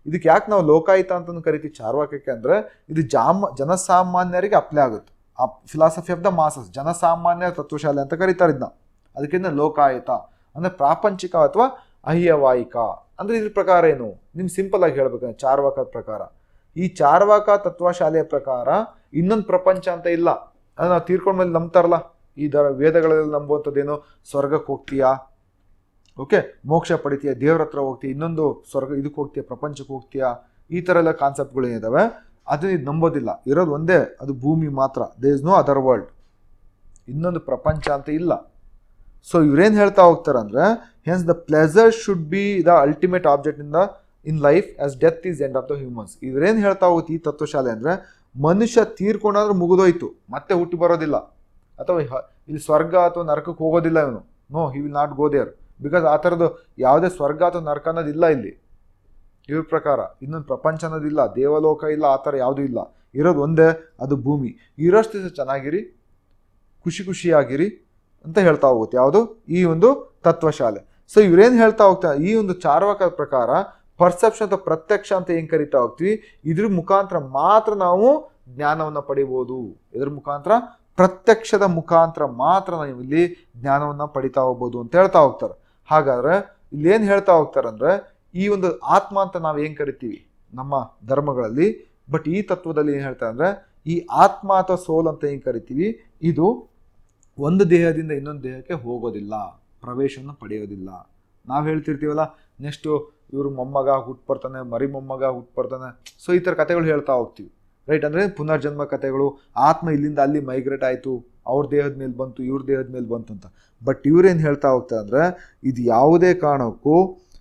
ಇದಕ್ಕೆ ಯಾಕೆ ನಾವು ಲೋಕಾಯತ ಅಂತಲೂ ಕರಿತೀವಿ ಚಾರ್ವಾಕಕ್ಕೆ ಅಂದರೆ, ಇದು ಜನಸಾಮಾನ್ಯರಿಗೆ ಅಪ್ಲೈ ಆಗುತ್ತೆ. ಆ ಫಿಲಾಸಫಿ ಆಫ್ ದ ಮಾಸಸ್, ಜನಸಾಮಾನ್ಯ ತತ್ವಶಾಲೆ ಅಂತ ಕರೀತಾರೆ ಇದನ್ನ. ಅದಕ್ಕಿಂತ ಲೋಕಾಯತ ಅಂದರೆ ಪ್ರಾಪಂಚಿಕ ಅಥವಾ ಐಹ್ಯವಾಹಿಕ. ಅಂದರೆ ಇದ್ರ ಪ್ರಕಾರ ಏನು, ನಿಮ್ಗೆ ಸಿಂಪಲ್ ಆಗಿ ಹೇಳ್ಬೇಕಂದ್ರೆ ಚಾರ್ವಾಕದ ಪ್ರಕಾರ, ಈ ಚಾರ್ವಾಕ ತತ್ವಶಾಲೆಯ ಪ್ರಕಾರ ಇನ್ನೊಂದು ಪ್ರಪಂಚ ಅಂತ ಇಲ್ಲ. ಅದು ನಾವು ತೀರ್ಕೊಂಡ್ಮೇಲೆ ನಂಬ್ತಾರಲ್ಲ, ಈ ವೇದಗಳಲ್ಲಿ ನಂಬುವಂಥದ್ದೇನು, ಸ್ವರ್ಗಕ್ಕೆ ಹೋಗ್ತೀಯಾ, ಓಕೆ, ಮೋಕ್ಷ ಪಡಿತೀಯ, ದೇವ್ರ ಹತ್ರ ಹೋಗ್ತೀಯ, ಇನ್ನೊಂದು ಸ್ವರ್ಗ ಇದಕ್ಕೆ ಹೋಗ್ತೀಯ, ಪ್ರಪಂಚಕ್ಕೆ ಹೋಗ್ತೀಯಾ, ಈ ಥರ ಎಲ್ಲ ಕಾನ್ಸೆಪ್ಟ್ಗಳು ಏನಿದಾವೆ ಅದನ್ನ ಇದು ನಂಬೋದಿಲ್ಲ. ಇರೋದು ಒಂದೇ, ಅದು ಭೂಮಿ ಮಾತ್ರ. There is no other world, ಇನ್ನೊಂದು ಪ್ರಪಂಚ ಅಂತ ಇಲ್ಲ. ಸೊ ಇವ್ರೇನು ಹೇಳ್ತಾ ಹೋಗ್ತಾರೆ ಅಂದರೆ, hence the pleasure should be the ultimate object in life as death is end of the humans. ಇವ್ರೇನು ಹೇಳ್ತಾ ಹೋಗುತ್ತೆ ಈ ತತ್ವಶಾಲೆ ಅಂದರೆ, ಮನುಷ್ಯ ತೀರ್ಕೊಂಡಾದ್ರೂ ಮುಗಿದೋಯ್ತು, ಮತ್ತೆ ಹುಟ್ಟಿ ಬರೋದಿಲ್ಲ, ಅಥವಾ ಇಲ್ಲಿ ಸ್ವರ್ಗ ಅಥವಾ ನರಕಕ್ಕೆ ಹೋಗೋದಿಲ್ಲ ಇವನು. No, he will not go there, because ಆ ಥರದ್ದು ಯಾವುದೇ ಸ್ವರ್ಗ ಅಥವಾ ನರಕ ಅನ್ನೋದಿಲ್ಲ ಇಲ್ಲಿ. ಇವ್ರ ಪ್ರಕಾರ ಇನ್ನೊಂದು ಪ್ರಪಂಚ ಅನ್ನೋದಿಲ್ಲ, ದೇವಲೋಕ ಇಲ್ಲ, ಆ ಥರ ಯಾವುದೂ ಇಲ್ಲ. ಇರೋದು ಒಂದೇ, ಅದು ಭೂಮಿ. ಇರೋಷ್ಟು ದಿವಸ ಚೆನ್ನಾಗಿರಿ, ಖುಷಿಯಾಗಿರಿ ಅಂತ ಹೇಳ್ತಾ ಹೋಗುತ್ತೆ ಯಾವುದು, ಈ ಒಂದು ತತ್ವಶಾಲೆ. ಸೊ ಇವ್ರೇನು ಹೇಳ್ತಾ ಹೋಗ್ತಾರೆ, ಈ ಒಂದು ಚಾರ್ವಾಕದ ಪ್ರಕಾರ ಪರ್ಸೆಪ್ಷನ್ ಅಥವಾ ಪ್ರತ್ಯಕ್ಷ ಅಂತ ಏನು ಕರಿತಾ ಹೋಗ್ತೀವಿ, ಇದ್ರ ಮುಖಾಂತರ ಮಾತ್ರ ನಾವು ಜ್ಞಾನವನ್ನು ಪಡಿಬೋದು. ಇದ್ರ ಮುಖಾಂತರ, ಪ್ರತ್ಯಕ್ಷದ ಮುಖಾಂತರ ಮಾತ್ರ ನಾವು ಇಲ್ಲಿ ಜ್ಞಾನವನ್ನು ಪಡಿತಾ ಹೋಗ್ಬೋದು ಅಂತ ಹೇಳ್ತಾ ಹೋಗ್ತಾರೆ. ಹಾಗಾದರೆ ಇಲ್ಲೇನು ಹೇಳ್ತಾ ಹೋಗ್ತಾರೆ ಅಂದರೆ, ಈ ಒಂದು ಆತ್ಮ ಅಂತ ನಾವು ಏನು ಕರಿತೀವಿ ನಮ್ಮ ಧರ್ಮಗಳಲ್ಲಿ, ಬಟ್ ಈ ತತ್ವದಲ್ಲಿ ಏನು ಹೇಳ್ತಾರೆ ಅಂದರೆ, ಈ ಆತ್ಮ ಅಥವಾ ಸೋಲ್ ಅಂತ ಏನು ಕರಿತೀವಿ, ಇದು ಒಂದು ದೇಹದಿಂದ ಇನ್ನೊಂದು ದೇಹಕ್ಕೆ ಹೋಗೋದಿಲ್ಲ, ಪ್ರವೇಶವನ್ನು ಪಡೆಯೋದಿಲ್ಲ. ನಾವು ಹೇಳ್ತಿರ್ತೀವಲ್ಲ, ನೆಕ್ಸ್ಟು ಇವರು ಮೊಮ್ಮಗ ಹುಟ್ಬರ್ತಾನೆ, ಮರಿ ಮೊಮ್ಮಗ ಹುಟ್ಬರ್ತಾನೆ, ಸೊ ಈ ಥರ ಕಥೆಗಳು ಹೇಳ್ತಾ ಹೋಗ್ತೀವಿ, ರೈಟ್. ಅಂದರೆ ಪುನರ್ಜನ್ಮ ಕಥೆಗಳು, ಆತ್ಮ ಇಲ್ಲಿಂದ ಅಲ್ಲಿ ಮೈಗ್ರೇಟ್ ಆಯಿತು, ಅವ್ರ ದೇಹದ ಮೇಲೆ ಬಂತು, ಇವ್ರ ದೇಹದ ಮೇಲೆ ಬಂತು ಅಂತ. ಬಟ್ ಇವ್ರೇನು ಹೇಳ್ತಾ ಹೋಗ್ತಾರೆ ಅಂದರೆ, ಇದು ಯಾವುದೇ ಕಾರಣಕ್ಕೂ,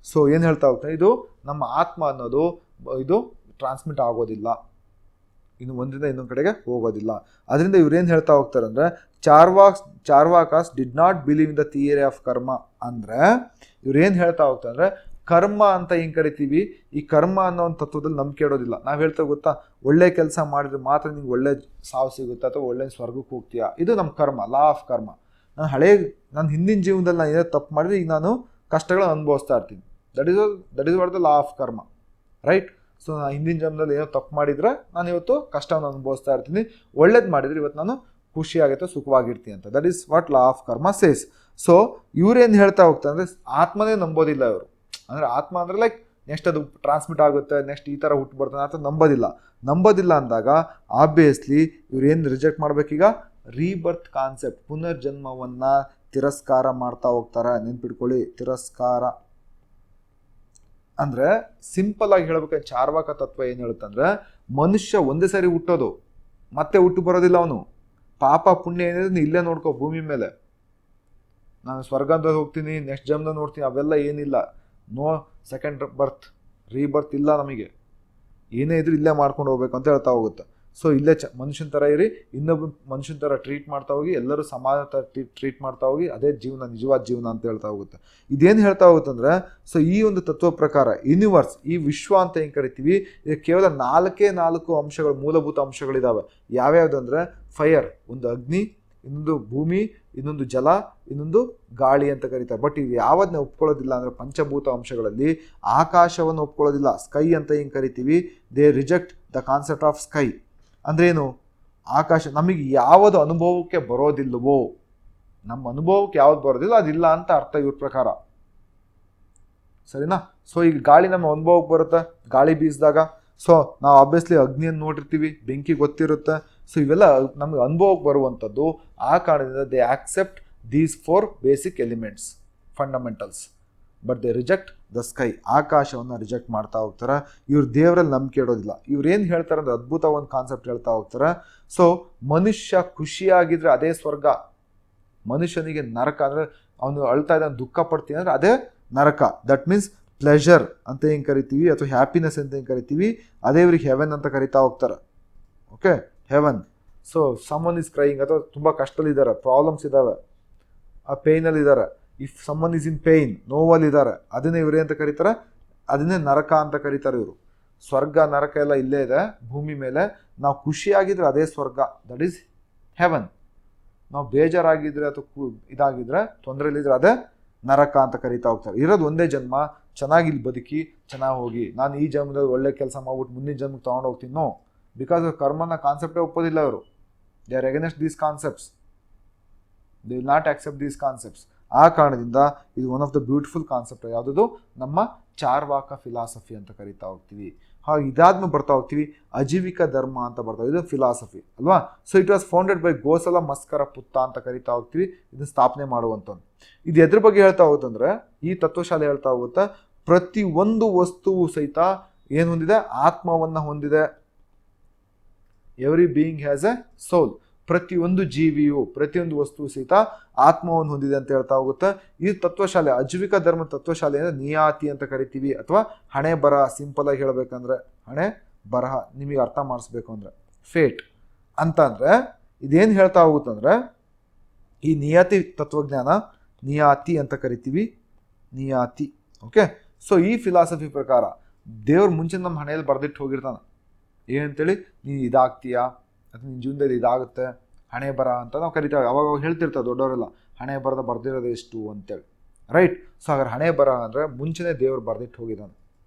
ಸೊ ಏನು ಹೇಳ್ತಾ ಹೋಗ್ತಾರೆ, ಇದು ನಮ್ಮ ಆತ್ಮ ಅನ್ನೋದು ಇದು ಟ್ರಾನ್ಸ್ಮಿಟ್ ಆಗೋದಿಲ್ಲ, ಇನ್ನು ಒಂದರಿಂದ ಇನ್ನೊಂದು ಕಡೆಗೆ ಹೋಗೋದಿಲ್ಲ. ಅದರಿಂದ ಇವ್ರೇನು ಹೇಳ್ತಾ ಹೋಗ್ತಾರೆ ಅಂದರೆ, Charvakas did not believe in the theory of karma. ಅಂದರೆ ಇವ್ರೇನು ಹೇಳ್ತಾ ಹೋಗ್ತಾರೆ ಅಂದರೆ, ಕರ್ಮ ಅಂತ ಏನು ಕರಿತೀವಿ, ಈ ಕರ್ಮ ಅನ್ನೋ ಒಂದು ತತ್ವದಲ್ಲಿ ನಂಬಿಕೆ ಇಡೋದಿಲ್ಲ. ನಾವು ಹೇಳ್ತಾ ಗೊತ್ತಾ, ಒಳ್ಳೆ ಕೆಲಸ ಮಾಡಿದ್ರೆ ಮಾತ್ರ ನಿಮ್ಗೆ ಒಳ್ಳೆ ಸಾವು ಸಿಗುತ್ತೆ ಅಥವಾ ಒಳ್ಳೆ ಸ್ವರ್ಗಕ್ಕೆ ಹೋಗ್ತೀಯಾ, ಇದು ನಮ್ಮ ಕರ್ಮ, ಲಾ ಆಫ್ ಕರ್ಮ. ನಾನು ಹಿಂದಿನ ಜೀವನದಲ್ಲಿ ನಾನು ಏನೋ ತಪ್ಪು ಮಾಡಿದ್ರೆ ಈಗ ನಾನು ಕಷ್ಟಗಳನ್ನ ಅನುಭವಿಸ್ತಾ ಇರ್ತೀನಿ. That is what the law of ಕರ್ಮ, ರೈಟ್. ಸೊ ನಾನು ಹಿಂದಿನ ಜನ್ಮದಲ್ಲಿ ಏನೋ ತಪ್ಪು ಮಾಡಿದರೆ ನಾನು ಇವತ್ತು ಕಷ್ಟವನ್ನು ಅನುಭವಿಸ್ತಾ ಇರ್ತೀನಿ, ಒಳ್ಳೇದು ಮಾಡಿದರೆ ಇವತ್ತು ನಾನು ಖುಷಿಯಾಗುತ್ತೆ, ಸುಖವಾಗಿರ್ತೀನಿ ಅಂತ. That is what law of ಕರ್ಮ ಸೇಸ್. ಸೊ ಇವ್ರೇನು ಹೇಳ್ತಾ ಹೋಗ್ತಾರೆ ಅಂದರೆ, ಆತ್ಮನೇ ನಂಬೋದಿಲ್ಲ ಇವರು. ಅಂದರೆ ಆತ್ಮ ಅಂದರೆ ಲೈಕ್ ನೆಕ್ಸ್ಟ್ ಅದು ಟ್ರಾನ್ಸ್ಮಿಟ್ ಆಗುತ್ತೆ, ನೆಕ್ಸ್ಟ್ ಈ ಥರ ಹುಟ್ಟು ಬರ್ತಾನೆ ಅಂತ ನಂಬೋದಿಲ್ಲ ಅಂದಾಗ ಆಬ್ವಿಯಸ್ಲಿ ಇವ್ರು ಏನು ರಿಜೆಕ್ಟ್ ಮಾಡಬೇಕೀಗ, ರೀಬರ್ತ್ ಕಾನ್ಸೆಪ್ಟ್, ಪುನರ್ಜನ್ಮವನ್ನ ತಿರಸ್ಕಾರ ಮಾಡ್ತಾ ಹೋಗ್ತಾರೆ. ನೆನ್ಪಿಟ್ಕೊಳ್ಳಿ, ತಿರಸ್ಕಾರ ಅಂದ್ರೆ ಸಿಂಪಲ್ ಆಗಿ ಹೇಳ್ಬೇಕಂದ್ರೆ ಚಾರ್ವಾಕ ತತ್ವ ಏನ್ ಹೇಳುತ್ತಂದ್ರೆ, ಮನುಷ್ಯ ಒಂದೇ ಸಾರಿ ಹುಟ್ಟೋದು, ಮತ್ತೆ ಹುಟ್ಟು ಬರೋದಿಲ್ಲ. ಅವನು ಪಾಪ ಪುಣ್ಯ ಏನಿದೆ ಇಲ್ಲೇ ನೋಡ್ಕೋ ಭೂಮಿ ಮೇಲೆ. ನಾನು ಸ್ವರ್ಗದ ಹೋಗ್ತೀನಿ, ನೆಕ್ಸ್ಟ್ ಜನ್ಮ ನೋಡ್ತೀನಿ, ಅವೆಲ್ಲ ಏನಿಲ್ಲ. ನೋ ಸೆಕೆಂಡ್ ಬರ್ತ್, ರೀಬರ್ತ್ ಇಲ್ಲ ನಮಗೆ. ಏನೇ ಇದ್ರು ಇಲ್ಲೇ ಮಾಡ್ಕೊಂಡು ಹೋಗ್ಬೇಕು ಅಂತ ಹೇಳ್ತಾ ಹೋಗುತ್ತೆ. ಸೊ ಇಲ್ಲೇ ಮನುಷ್ಯನ ಥರ ಇರಿ, ಇನ್ನೊಬ್ಬ ಮನುಷ್ಯನ ಥರ ಟ್ರೀಟ್ ಮಾಡ್ತಾ ಹೋಗಿ, ಎಲ್ಲರೂ ಸಮಾನ ಥರ ಟ್ರೀಟ್ ಮಾಡ್ತಾ ಹೋಗಿ, ಅದೇ ಜೀವನ, ನಿಜವಾದ ಜೀವನ ಅಂತ ಹೇಳ್ತಾ ಹೋಗುತ್ತೆ. ಇದೇನು ಹೇಳ್ತಾ ಹೋಗುತ್ತಂದ್ರೆ, ಸೊ ಈ ಒಂದು ತತ್ವ ಪ್ರಕಾರ ಯೂನಿವರ್ಸ್, ಈ ವಿಶ್ವ ಅಂತ ಏನು ಕರಿತೀವಿ, ಇದು ಕೇವಲ 4 ಅಂಶಗಳು, ಮೂಲಭೂತ ಅಂಶಗಳಿದಾವೆ. ಯಾವ್ಯಾವುದು ಅಂದರೆ ಫೈರ್, ಒಂದು ಅಗ್ನಿ, ಇನ್ನೊಂದು ಭೂಮಿ, ಇನ್ನೊಂದು ಜಲ, ಇನ್ನೊಂದು ಗಾಳಿ ಅಂತ ಕರೀತಾರೆ. ಬಟ್ ಇದು ಯಾವದನ್ನ ಒಪ್ಕೊಳ್ಳೋದಿಲ್ಲ ಅಂದರೆ ಪಂಚಭೂತ ಅಂಶಗಳಲ್ಲಿ ಆಕಾಶವನ್ನು ಒಪ್ಕೊಳ್ಳೋದಿಲ್ಲ. ಸ್ಕೈ ಅಂತ ಏನು ಕರಿತೀವಿ, they reject the concept of sky. ಅಂದ್ರೇನು, ಆಕಾಶ ನಮಗೆ ಯಾವುದು ಅನುಭವಕ್ಕೆ ಬರೋದಿಲ್ಲವೋ, ನಮ್ಮ ಅನುಭವಕ್ಕೆ ಯಾವ್ದು ಬರೋದಿಲ್ಲ ಅದಿಲ್ಲ ಅಂತ ಅರ್ಥ ಇವ್ರ ಪ್ರಕಾರ. ಸರಿನಾ? ಸೊ ಈಗ ಗಾಳಿ ನಮ್ಮ ಅನುಭವಕ್ಕೆ ಬರುತ್ತೆ, ಗಾಳಿ ಬೀಸಿದಾಗ. ಸೊ ನಾವು ಆಬ್ವಿಯಸ್ಲಿ ಅಗ್ನಿಯನ್ನು ನೋಡಿರ್ತೀವಿ, ಬೆಂಕಿ ಗೊತ್ತಿರುತ್ತೆ. ಸೊ ಇವೆಲ್ಲ ನಮಗೆ ಅನುಭವಕ್ಕೆ ಬರುವಂಥದ್ದು. ಆ ಕಾರಣದಿಂದ they accept these 4 basic elements, fundamentals, but they reject the sky. ಆಕಾಶವನ್ನು ರಿಜೆಕ್ಟ್ ಮಾಡ್ತಾ ಹೋಗ್ತಾರೆ. ಇವ್ರು ದೇವರಲ್ಲಿ ನಂಬಿಕೆ ಇಡೋದಿಲ್ಲ. ಇವ್ರು ಏನು ಹೇಳ್ತಾರೆ ಅಂದರೆ ಅದ್ಭುತ ಒಂದು ಕಾನ್ಸೆಪ್ಟ್ ಹೇಳ್ತಾ ಹೋಗ್ತಾರೆ. ಸೊ ಮನುಷ್ಯ ಖುಷಿಯಾಗಿದ್ರೆ ಅದೇ ಸ್ವರ್ಗ, ಮನುಷ್ಯನಿಗೆ ನರಕ ಅಂದರೆ ಅವನು ಅಳ್ತಾ ಇದ್ದಾನೆ, ದುಃಖ ಪಡ್ತೀನಿ ಅಂದರೆ ಅದೇ ನರಕ. ದಟ್ ಮೀನ್ಸ್ ಪ್ಲೆಷರ್ ಅಂತ ಏನು ಕರಿತೀವಿ, ಅಥವಾ ಹ್ಯಾಪಿನೆಸ್ ಅಂತ ಏನು ಕರಿತೀವಿ, ಅದೇ ಇವ್ರಿಗೆ ಹೆವೆನ್ ಅಂತ ಕರಿತಾ ಹೋಗ್ತಾರೆ. Okay, heaven. So someone is crying, ಅಥವಾ ತುಂಬ ಕಷ್ಟದಲ್ಲಿದ್ದಾರೆ, ಪ್ರಾಬ್ಲಮ್ಸ್ ಇದ್ದಾವೆ, ಆ ಪೇಯ್ನಲ್ಲಿದ್ದಾರೆ. If someone is in pain, ನೋವಲ್ಲಿದ್ದಾರೆ, ಅದನ್ನೇ ಇವರೇ ಅಂತ ಕರೀತಾರೆ, ಅದನ್ನೇ ನರಕ ಅಂತ ಕರೀತಾರೆ ಇವರು. ಸ್ವರ್ಗ ನರಕ ಎಲ್ಲ ಇಲ್ಲೇ ಇದೆ ಭೂಮಿ ಮೇಲೆ. ನಾವು ಖುಷಿಯಾಗಿದ್ರೆ ಅದೇ ಸ್ವರ್ಗ, ದಟ್ ಈಸ್ ಹೆವನ್. ನಾವು ಬೇಜಾರಾಗಿದ್ರೆ ಅಥವಾ ಇದಾಗಿದ್ರೆ, ತೊಂದರೆಯಲ್ಲಿದ್ರೆ ಅದೇ ನರಕ ಅಂತ ಕರೀತಾ ಹೋಗ್ತಾರೆ. ಇರೋದು ಒಂದೇ ಜನ್ಮ, ಚೆನ್ನಾಗಿ ಇಲ್ಲಿ ಬದುಕಿ ಚೆನ್ನಾಗಿ ಹೋಗಿ, ನಾನು ಈ ಜನ್ಮದಲ್ಲಿ ಒಳ್ಳೆ ಕೆಲಸ ಮಾಡ್ಬಿಟ್ಟು ಮುಂದಿನ ಜನ್ಮಕ್ಕೆ ತೊಗೊಂಡು ಹೋಗ್ತೀನಿ. ನೋ, ಬಿಕಾಸ್ ಕರ್ಮನ ಕಾನ್ಸೆಪ್ಟೇ ಒಪ್ಪೋದಿಲ್ಲ ಅವರು. They are against these concepts, they will not accept these concepts. ಆ ಕಾರಣದಿಂದ ಇದು one of the beautiful concept. ಯಾವುದದು, ನಮ್ಮ ಚಾರ್ವಾಕ ಫಿಲಾಸಫಿ ಅಂತ ಕರಿತಾ ಹೋಗ್ತೀವಿ. ಹಾಗೆ ಇದಾದ್ಮೇಲೆ ಬರ್ತಾ ಹೋಗ್ತೀವಿ ಅಜೀವಿಕ ಧರ್ಮ ಅಂತ ಬರ್ತಾ, ಇದು ಫಿಲಾಸಫಿ ಅಲ್ವಾ. So it was founded by Gosala Maskara Putta ಅಂತ ಕರಿತಾ ಹೋಗ್ತೀವಿ. ಇದನ್ನ ಸ್ಥಾಪನೆ ಮಾಡುವಂಥದ್ದು. ಇದು ಎದ್ರ ಬಗ್ಗೆ ಹೇಳ್ತಾ ಹೋಗುತ್ತಂದ್ರೆ, ಈ ತತ್ವಶಾಲೆ ಹೇಳ್ತಾ ಹೋಗುತ್ತಾ, ಪ್ರತಿ ಒಂದು ವಸ್ತುವು ಸಹಿತ ಏನು ಹೊಂದಿದೆ, ಆತ್ಮವನ್ನು ಹೊಂದಿದೆ. Every being has a soul. ಪ್ರತಿಯೊಂದು ಜೀವಿಯು, ಪ್ರತಿಯೊಂದು ವಸ್ತುವು ಸಹಿತ ಆತ್ಮವನ್ನು ಹೊಂದಿದೆ ಅಂತ ಹೇಳ್ತಾ ಹೋಗುತ್ತೆ. ಈ ತತ್ವಶಾಲೆ, ಅಜೀವಿಕ ಧರ್ಮ ತತ್ವಶಾಲೆ ಅಂದರೆ ನಿಯಾತಿ ಅಂತ ಕರಿತೀವಿ, ಅಥವಾ ಹಣೆ ಬರಹ. ಸಿಂಪಲ್ ಆಗಿ ಹೇಳ್ಬೇಕಂದ್ರೆ ಹಣೆ ಬರಹ, ನಿಮಗೆ ಅರ್ಥ ಮಾಡಿಸ್ಬೇಕು ಅಂದರೆ ಫೇಟ್ ಅಂತ. ಅಂದರೆ ಇದೇನು ಹೇಳ್ತಾ ಹೋಗುತ್ತಂದ್ರೆ, ಈ ನಿಯತಿ ತತ್ವಜ್ಞಾನ ನಿಯಾತಿ ಅಂತ ಕರಿತೀವಿ, ನಿಯಾತಿ. ಓಕೆ, ಸೊ ಈ ಫಿಲಾಸಫಿ ಪ್ರಕಾರ ದೇವ್ರ ಮುಂಚೆ ನಮ್ಮ ಹಣೆಯಲ್ಲಿ ಬರೆದಿಟ್ಟು ಹೋಗಿರ್ತಾನೆ, ಏನಂತೇಳಿ, ನೀನು ಇದಾಗ್ತೀಯಾ ಅಥವಾ ನಿನ್ನ ಜೀವನದಲ್ಲಿ ಇದಾಗುತ್ತೆ, ಹಣೆ ಬರ ಅಂತ ನಾವು ಕರಿತೇವೆ. ಅವಾಗ ಹೇಳ್ತಿರ್ತಾರೆ ದೊಡ್ಡವರೆಲ್ಲ, ಹಣೆ ಬರ್ದಿರೋದು ಎಷ್ಟು ಅಂತೇಳಿ, ರೈಟ್. ಸೊ ಹಾಗಾದ್ರೆ ಹಣೆ ಬರ ಅಂದರೆ ಮುಂಚೆನೇ ದೇವ್ರು ಬರೆದಿಟ್ಟು ಹೋಗಿದ್ದಾನೆ.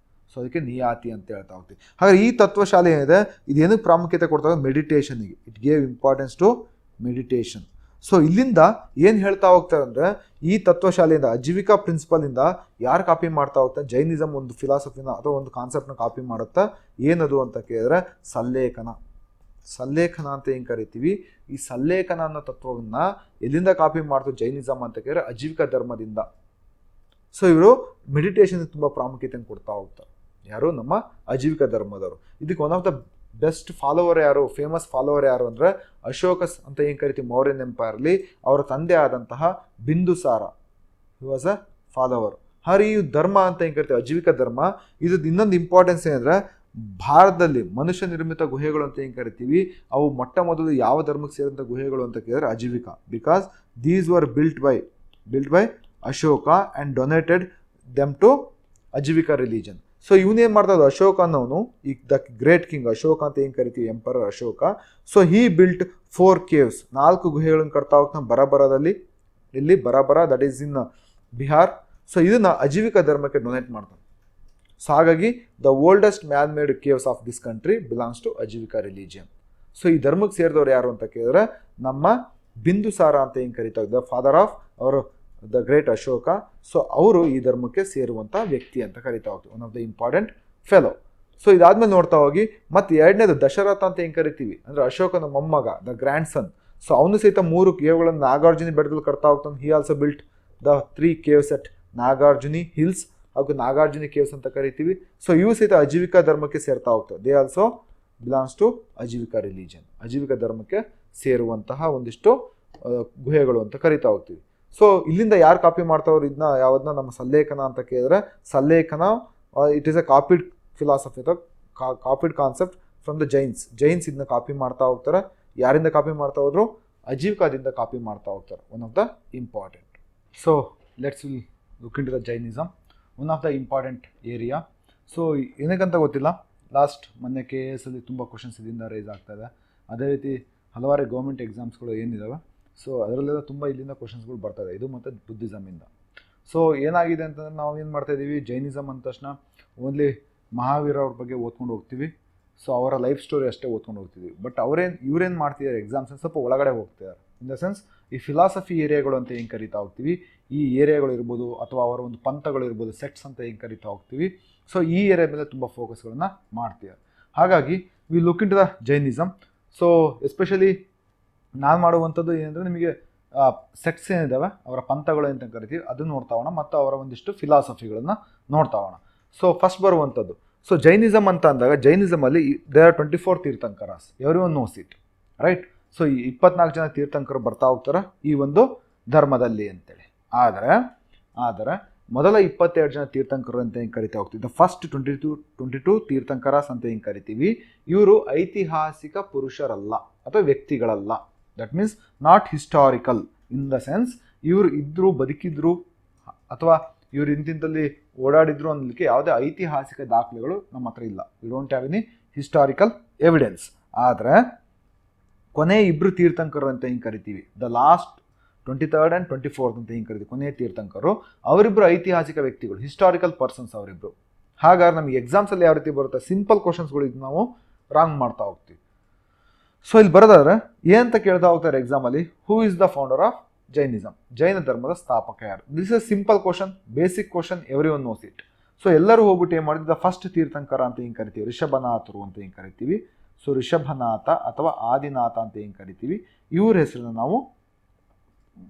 ಸೊ ಅದಕ್ಕೆ ನಿಯಾತಿ ಅಂತ ಹೇಳ್ತಾ ಹೋಗ್ತೀವಿ. ಹಾಗಾದ್ರೆ ಈ ತತ್ವಶಾಲೆ ಏನಿದೆ, ಇದೇನಕ್ಕೆ ಪ್ರಾಮುಖ್ಯತೆ ಕೊಡ್ತಾರೆ, ಮೆಡಿಟೇಷನ್ಗೆ. It gave importance to meditation. So ಇಲ್ಲಿಂದ ಏನು ಹೇಳ್ತಾ ಹೋಗ್ತಾರೆ ಅಂದರೆ, ಈ ತತ್ವಶಾಲೆಯಿಂದ, ಅಜೀವಿಕಾ ಪ್ರಿನ್ಸಿಪಲಿಂದ ಯಾರು ಕಾಪಿ ಮಾಡ್ತಾ ಹೋಗ್ತಾರೆ, ಜೈನಿಸಮ್ ಒಂದು ಫಿಲಾಸಫಿನ ಅಥವಾ ಒಂದು ಕಾನ್ಸೆಪ್ಟ್ನ ಕಾಪಿ ಮಾಡುತ್ತಾ. ಏನದು ಅಂತ ಕೇಳಿದ್ರೆ ಸಲ್ಲೇಖನ. ಸಲ್ಲೇಖನ ಅಂತ ಏನು ಕರಿತೀವಿ. ಈ ಸಲ್ಲೇಖನ ಅನ್ನೋ ತತ್ವವನ್ನು ಎಲ್ಲಿಂದ ಕಾಪಿ ಮಾಡ್ತಾರೆ ಜೈನಿಸಮ್ ಅಂತ ಕೇಳಿದ್ರೆ, ಅಜೀವಿಕಾ ಧರ್ಮದಿಂದ. ಸೊ ಇವರು ಮೆಡಿಟೇಷನ್ಗೆ ತುಂಬ ಪ್ರಾಮುಖ್ಯತೆಯನ್ನು ಕೊಡ್ತಾ ಹೋಗ್ತಾರೆ. ಯಾರು, ನಮ್ಮ ಅಜೀವಿಕಾ ಧರ್ಮದವರು. ಇದಕ್ಕೆ one of the best follower ಯಾರು, ಫೇಮಸ್ ಫಾಲೋವರ್ ಯಾರು ಅಂದರೆ, ಅಶೋಕಸ್ ಅಂತ ಏನು ಕರಿತೀವಿ ಮೌರ್ಯನ್ ಎಂಪೈರ್ಲಿ, ಅವರ ತಂದೆ ಆದಂತಹ Bindusara, he was a follower. ಹಾಗೆ ಈ ಧರ್ಮ ಅಂತ ಏನು ಕರಿತೀವಿ ಅಜೀವಿಕಾ ಧರ್ಮ, ಇದು ಇನ್ನೊಂದು ಇಂಪಾರ್ಟೆನ್ಸ್ ಏನಂದರೆ, ಭಾರತದಲ್ಲಿ ಮನುಷ್ಯ ನಿರ್ಮಿತ ಗುಹೆಗಳು ಅಂತ ಏನು ಕರಿತೀವಿ, ಅವು ಮೊಟ್ಟ ಮೊದಲು ಯಾವ ಧರ್ಮಕ್ಕೆ ಸೇರಿದಂಥ ಗುಹೆಗಳು ಅಂತ ಕೇಳಿದ್ರೆ Ajivika. Because these were built by Ashoka and donated them to Ajivika religion. So ಇವನೇನು ಮಾಡ್ತಾ ಇದ್ದ, ಅಶೋಕ ಅನ್ನೋನು, ಈ ದ ಗ್ರೇಟ್ ಕಿಂಗ್ ಅಶೋಕ ಅಂತ ಏನು ಕರಿತೀವಿ, emperor Ashoka. So he built 4 caves, 4 ಗುಹೆಗಳನ್ನು ಕಟ್ತಾ ಹೋಗ್ತಾನೆ ಬರಬರದಲ್ಲಿ. ಇಲ್ಲಿ Barabar, that is in Bihar. So ಇದನ್ನ ಅಜೀವಿಕಾ ಧರ್ಮಕ್ಕೆ ಡೊನೇಟ್ ಮಾಡ್ತಾನೆ. ಸೊ ಹಾಗಾಗಿ the oldest man made caves of this country belongs to Ajivika religion. So ಈ ಧರ್ಮಕ್ಕೆ ಸೇರಿದವ್ರು ಯಾರು ಅಂತ ಕೇಳಿದ್ರೆ, ನಮ್ಮ ಬಿಂದುಸಾರ ಅಂತ ಏನು ಕರಿತಾ ಇದ್ದ, ಫಾದರ್ ಆಫ್ ಅವರು ದ ಗ್ರೇಟ್ ಅಶೋಕ. ಸೊ ಅವರು ಈ ಧರ್ಮಕ್ಕೆ ಸೇರುವಂಥ ವ್ಯಕ್ತಿ ಅಂತ ಕರಿತಾ ಹೋಗ್ತೀವಿ, one of the important fellow. So ಇದಾದ್ಮೇಲೆ ನೋಡ್ತಾ ಹೋಗಿ, ಮತ್ತು ಎರಡನೇದು ದಶರಥ ಅಂತ ಏನು ಕರಿತೀವಿ ಅಂದರೆ ಅಶೋಕನ ಮೊಮ್ಮಗ, ದ ಗ್ರ್ಯಾಂಡ್ ಸನ್. ಸೊ ಅವನು ಸಹಿತ 3 ಕೇವ್ಗಳನ್ನು ನಾಗಾರ್ಜುನಿ ಬೆಟ್ಟದಲ್ಲಿ ಕಟ್ತಾ ಹೋಗ್ತಾನೆ. He also built the 3 caves at Nagarjuni hills ಹಾಗೂ ನಾಗಾರ್ಜುನಿ ಕೇವ್ಸ್ ಅಂತ ಕರಿತೀವಿ. ಸೊ ಇವು ಸಹಿತ ಅಜೀವಿಕಾ ಧರ್ಮಕ್ಕೆ ಸೇರ್ತಾ ಹೋಗ್ತವೆ. They also belongs to Ajivika religion, Ajivika ಧರ್ಮಕ್ಕೆ ಸೇರುವಂತಹ ಒಂದಿಷ್ಟು ಗುಹೆಗಳು ಅಂತ ಕರಿತಾ ಹೋಗ್ತೀವಿ. ಸೊ ಇಲ್ಲಿಂದ ಯಾರು ಕಾಪಿ ಮಾಡ್ತಾವ್ರು ಇದನ್ನ, ಯಾವ್ದನ್ನ ನಮ್ಮ ಸಲ್ಲೇಖನ ಅಂತ ಕೇಳಿದ್ರೆ, sallekhana it is a copied philosophy ಅಥವಾ copied concept from the Jains ಇದನ್ನ ಕಾಪಿ ಮಾಡ್ತಾ ಹೋಗ್ತಾರೆ. ಯಾರಿಂದ ಕಾಪಿ ಮಾಡ್ತಾ ಹೋದ್ರು? ಅಜೀವಿಕಾದಿಂದ ಕಾಪಿ ಮಾಡ್ತಾ ಹೋಗ್ತಾರೆ. One of the important. So let's will look into the Jainism, one of the important area. So ಏನಕ್ಕಂತ ಗೊತ್ತಿಲ್ಲ, ಲಾಸ್ಟ್ ಮೊನ್ನೆ KS ಅಲ್ಲಿ ತುಂಬ ಕ್ವಶನ್ಸ್ ಇದರಿಂದ ರೈಸ್ ಆಗ್ತಾಯಿದೆ. ಅದೇ ರೀತಿ ಹಲವಾರು ಗೌರ್ಮೆಂಟ್ ಎಕ್ಸಾಮ್ಸ್ಗಳು ಏನಿದ್ದಾವೆ, ಸೊ ಅದರಲ್ಲೆಲ್ಲ ತುಂಬ ಇಲ್ಲಿಂದ ಕ್ವಶನ್ಸ್ಗಳು ಬರ್ತದೆ, ಇದು ಮತ್ತು ಬುದ್ಧಿಸಮಿಂದ. ಸೊ ಏನಾಗಿದೆ ಅಂತಂದರೆ, ನಾವು ಏನು ಮಾಡ್ತಾಯಿದ್ದೀವಿ, ಜೈನಿಸಮ್ ಅಂದ ತಕ್ಷಣ ಓನ್ಲಿ ಮಹಾವೀರ ಅವ್ರ ಬಗ್ಗೆ ಓದ್ಕೊಂಡು ಹೋಗ್ತೀವಿ. ಸೊ ಅವರ ಲೈಫ್ ಸ್ಟೋರಿ ಅಷ್ಟೇ ಓದ್ಕೊಂಡು ಹೋಗ್ತೀವಿ. ಬಟ್ ಇವ್ರೇನು ಮಾಡ್ತಿದ್ದಾರೆ, ಎಕ್ಸಾಮ್ಸ್ ಸ್ವಲ್ಪ ಒಳಗಡೆ ಹೋಗ್ತಿದ್ದಾರೆ. ಇನ್ ದ ಸೆನ್ಸ್ ಈ ಫಿಲಾಸಫಿ ಏರಿಯಾಗಳು ಅಂತ ಹೆಂಗೆ ಕರಿತಾ ಹೋಗ್ತೀವಿ, ಈ ಏರಿಯಾಗಳು ಇರ್ಬೋದು ಅಥವಾ ಅವರ ಒಂದು ಪಂಥಗಳು ಇರ್ಬೋದು, ಸೆಟ್ಸ್ ಅಂತ ಹೆಂಗೆ ಕರಿತಾ ಹೋಗ್ತೀವಿ. ಸೊ ಈ ಏರಿಯಾ ಮೇಲೆ ತುಂಬ ಫೋಕಸ್ಗಳನ್ನು ಮಾಡ್ತೀವಿ. ಹಾಗಾಗಿ we look into the Jainism. So especially ನಾನು ಮಾಡುವಂಥದ್ದು ಏನಂದರೆ, ನಿಮಗೆ ಸೆಕ್ಟ್ಸ್ ಏನಿದ್ದಾವೆ, ಅವರ ಪಂಥಗಳು ಅಂತ ಕರಿತೀವಿ, ಅದನ್ನು ನೋಡ್ತಾ ಹೋಗೋಣ ಮತ್ತು ಅವರ ಒಂದಿಷ್ಟು ಫಿಲಾಸಫಿಗಳನ್ನು ನೋಡ್ತಾ ಹೋಗೋಣ. ಸೊ ಫಸ್ಟ್ ಬರುವಂಥದ್ದು, ಸೊ ಜೈನಿಸಮ್ ಅಂತ ಅಂದಾಗ, ಜೈನಿಸಮಲ್ಲಿ there are 24 Tirthankaras, every one knows it, right. So ಈ 24 ಜನ ತೀರ್ಥಂಕರು ಬರ್ತಾ ಹೋಗ್ತಾರೆ ಈ ಒಂದು ಧರ್ಮದಲ್ಲಿ ಅಂತೇಳಿ. ಆದರೆ ಮೊದಲ 22 ಜನ ತೀರ್ಥಂಕರು ಅಂತ ಹೆಂಗೆ ಕರಿತಾ ಹೋಗ್ತೀವಿ, ದ ಫಸ್ಟ್ 22 ತೀರ್ಥಂಕರಾಸ್ ಅಂತ ಹೆಂಗೆ ಕರಿತೀವಿ, ಇವರು ಐತಿಹಾಸಿಕ ಪುರುಷರಲ್ಲ ಅಥವಾ ವ್ಯಕ್ತಿಗಳಲ್ಲ. That means not historical in the sense ಇವರು ಇದ್ದರು, ಬದುಕಿದ್ರು ಅಥವಾ ಇವರು ಇಂತಿಂತಲ್ಲಿ ಓಡಾಡಿದ್ರು ಅನ್ನಲಿಕ್ಕೆ ಯಾವುದೇ ಐತಿಹಾಸಿಕ ದಾಖಲೆಗಳು ನಮ್ಮ ಹತ್ರ ಇಲ್ಲ. We don't have any historical evidence. ಆದರೆ ಕೊನೆ 2 ತೀರ್ಥಂಕರು ಅಂತ ಹಿಂಗೆ ಕರಿತೀವಿ, the last 23rd and 24th ಅಂತ ಹಿಂಗೆ ಕರಿತೀವಿ, ಕೊನೆಯ ತೀರ್ಥಂಕರು. ಅವರಿಬ್ಬರು ಐತಿಹಾಸಿಕ ವ್ಯಕ್ತಿಗಳು, ಹಿಸ್ಟಾರಿಕಲ್ ಪರ್ಸನ್ಸ್ ಅವರಿಬ್ಬರು. ಹಾಗಾದ್ರೆ ನಮಗೆ ಎಕ್ಸಾಮ್ಸಲ್ಲಿ ಯಾವ ರೀತಿ ಬರುತ್ತೆ, ಸಿಂಪಲ್ ಕ್ವಶನ್ಸ್ಗಳು ಇದು ನಾವು ರಾಂಗ್ ಮಾಡ್ತಾ ಹೋಗ್ತೀವಿ. ಸೊ ಇಲ್ಲಿ ಬರೋದಾದ್ರೆ ಏನಂತ ಕೇಳ್ತಾ ಹೋಗ್ತಾರೆ ಎಕ್ಸಾಮಲ್ಲಿ, who is the founder of Jainism, ಜೈನ ಧರ್ಮದ ಸ್ಥಾಪಕ ಯಾರು? This is simple question, basic question, every one knows it. So ಎಲ್ಲರೂ ಹೋಗ್ಬಿಟ್ಟು ಏನು ಮಾಡಿದ, ಫಸ್ಟ್ ತೀರ್ಥಂಕರ ಅಂತ ಹಿಂಗೆ ಕರಿತೀವಿ, ಋಷಭನಾಥರು ಅಂತ ಹಿಂಗೆ ಕರಿತೀವಿ. ಸೊ ಋಷಭನಾಥ ಅಥವಾ ಆದಿನಾಥ ಅಂತ ಹಿಂಗೆ ಕರಿತೀವಿ. ಇವ್ರ ಹೆಸರನ್ನ ನಾವು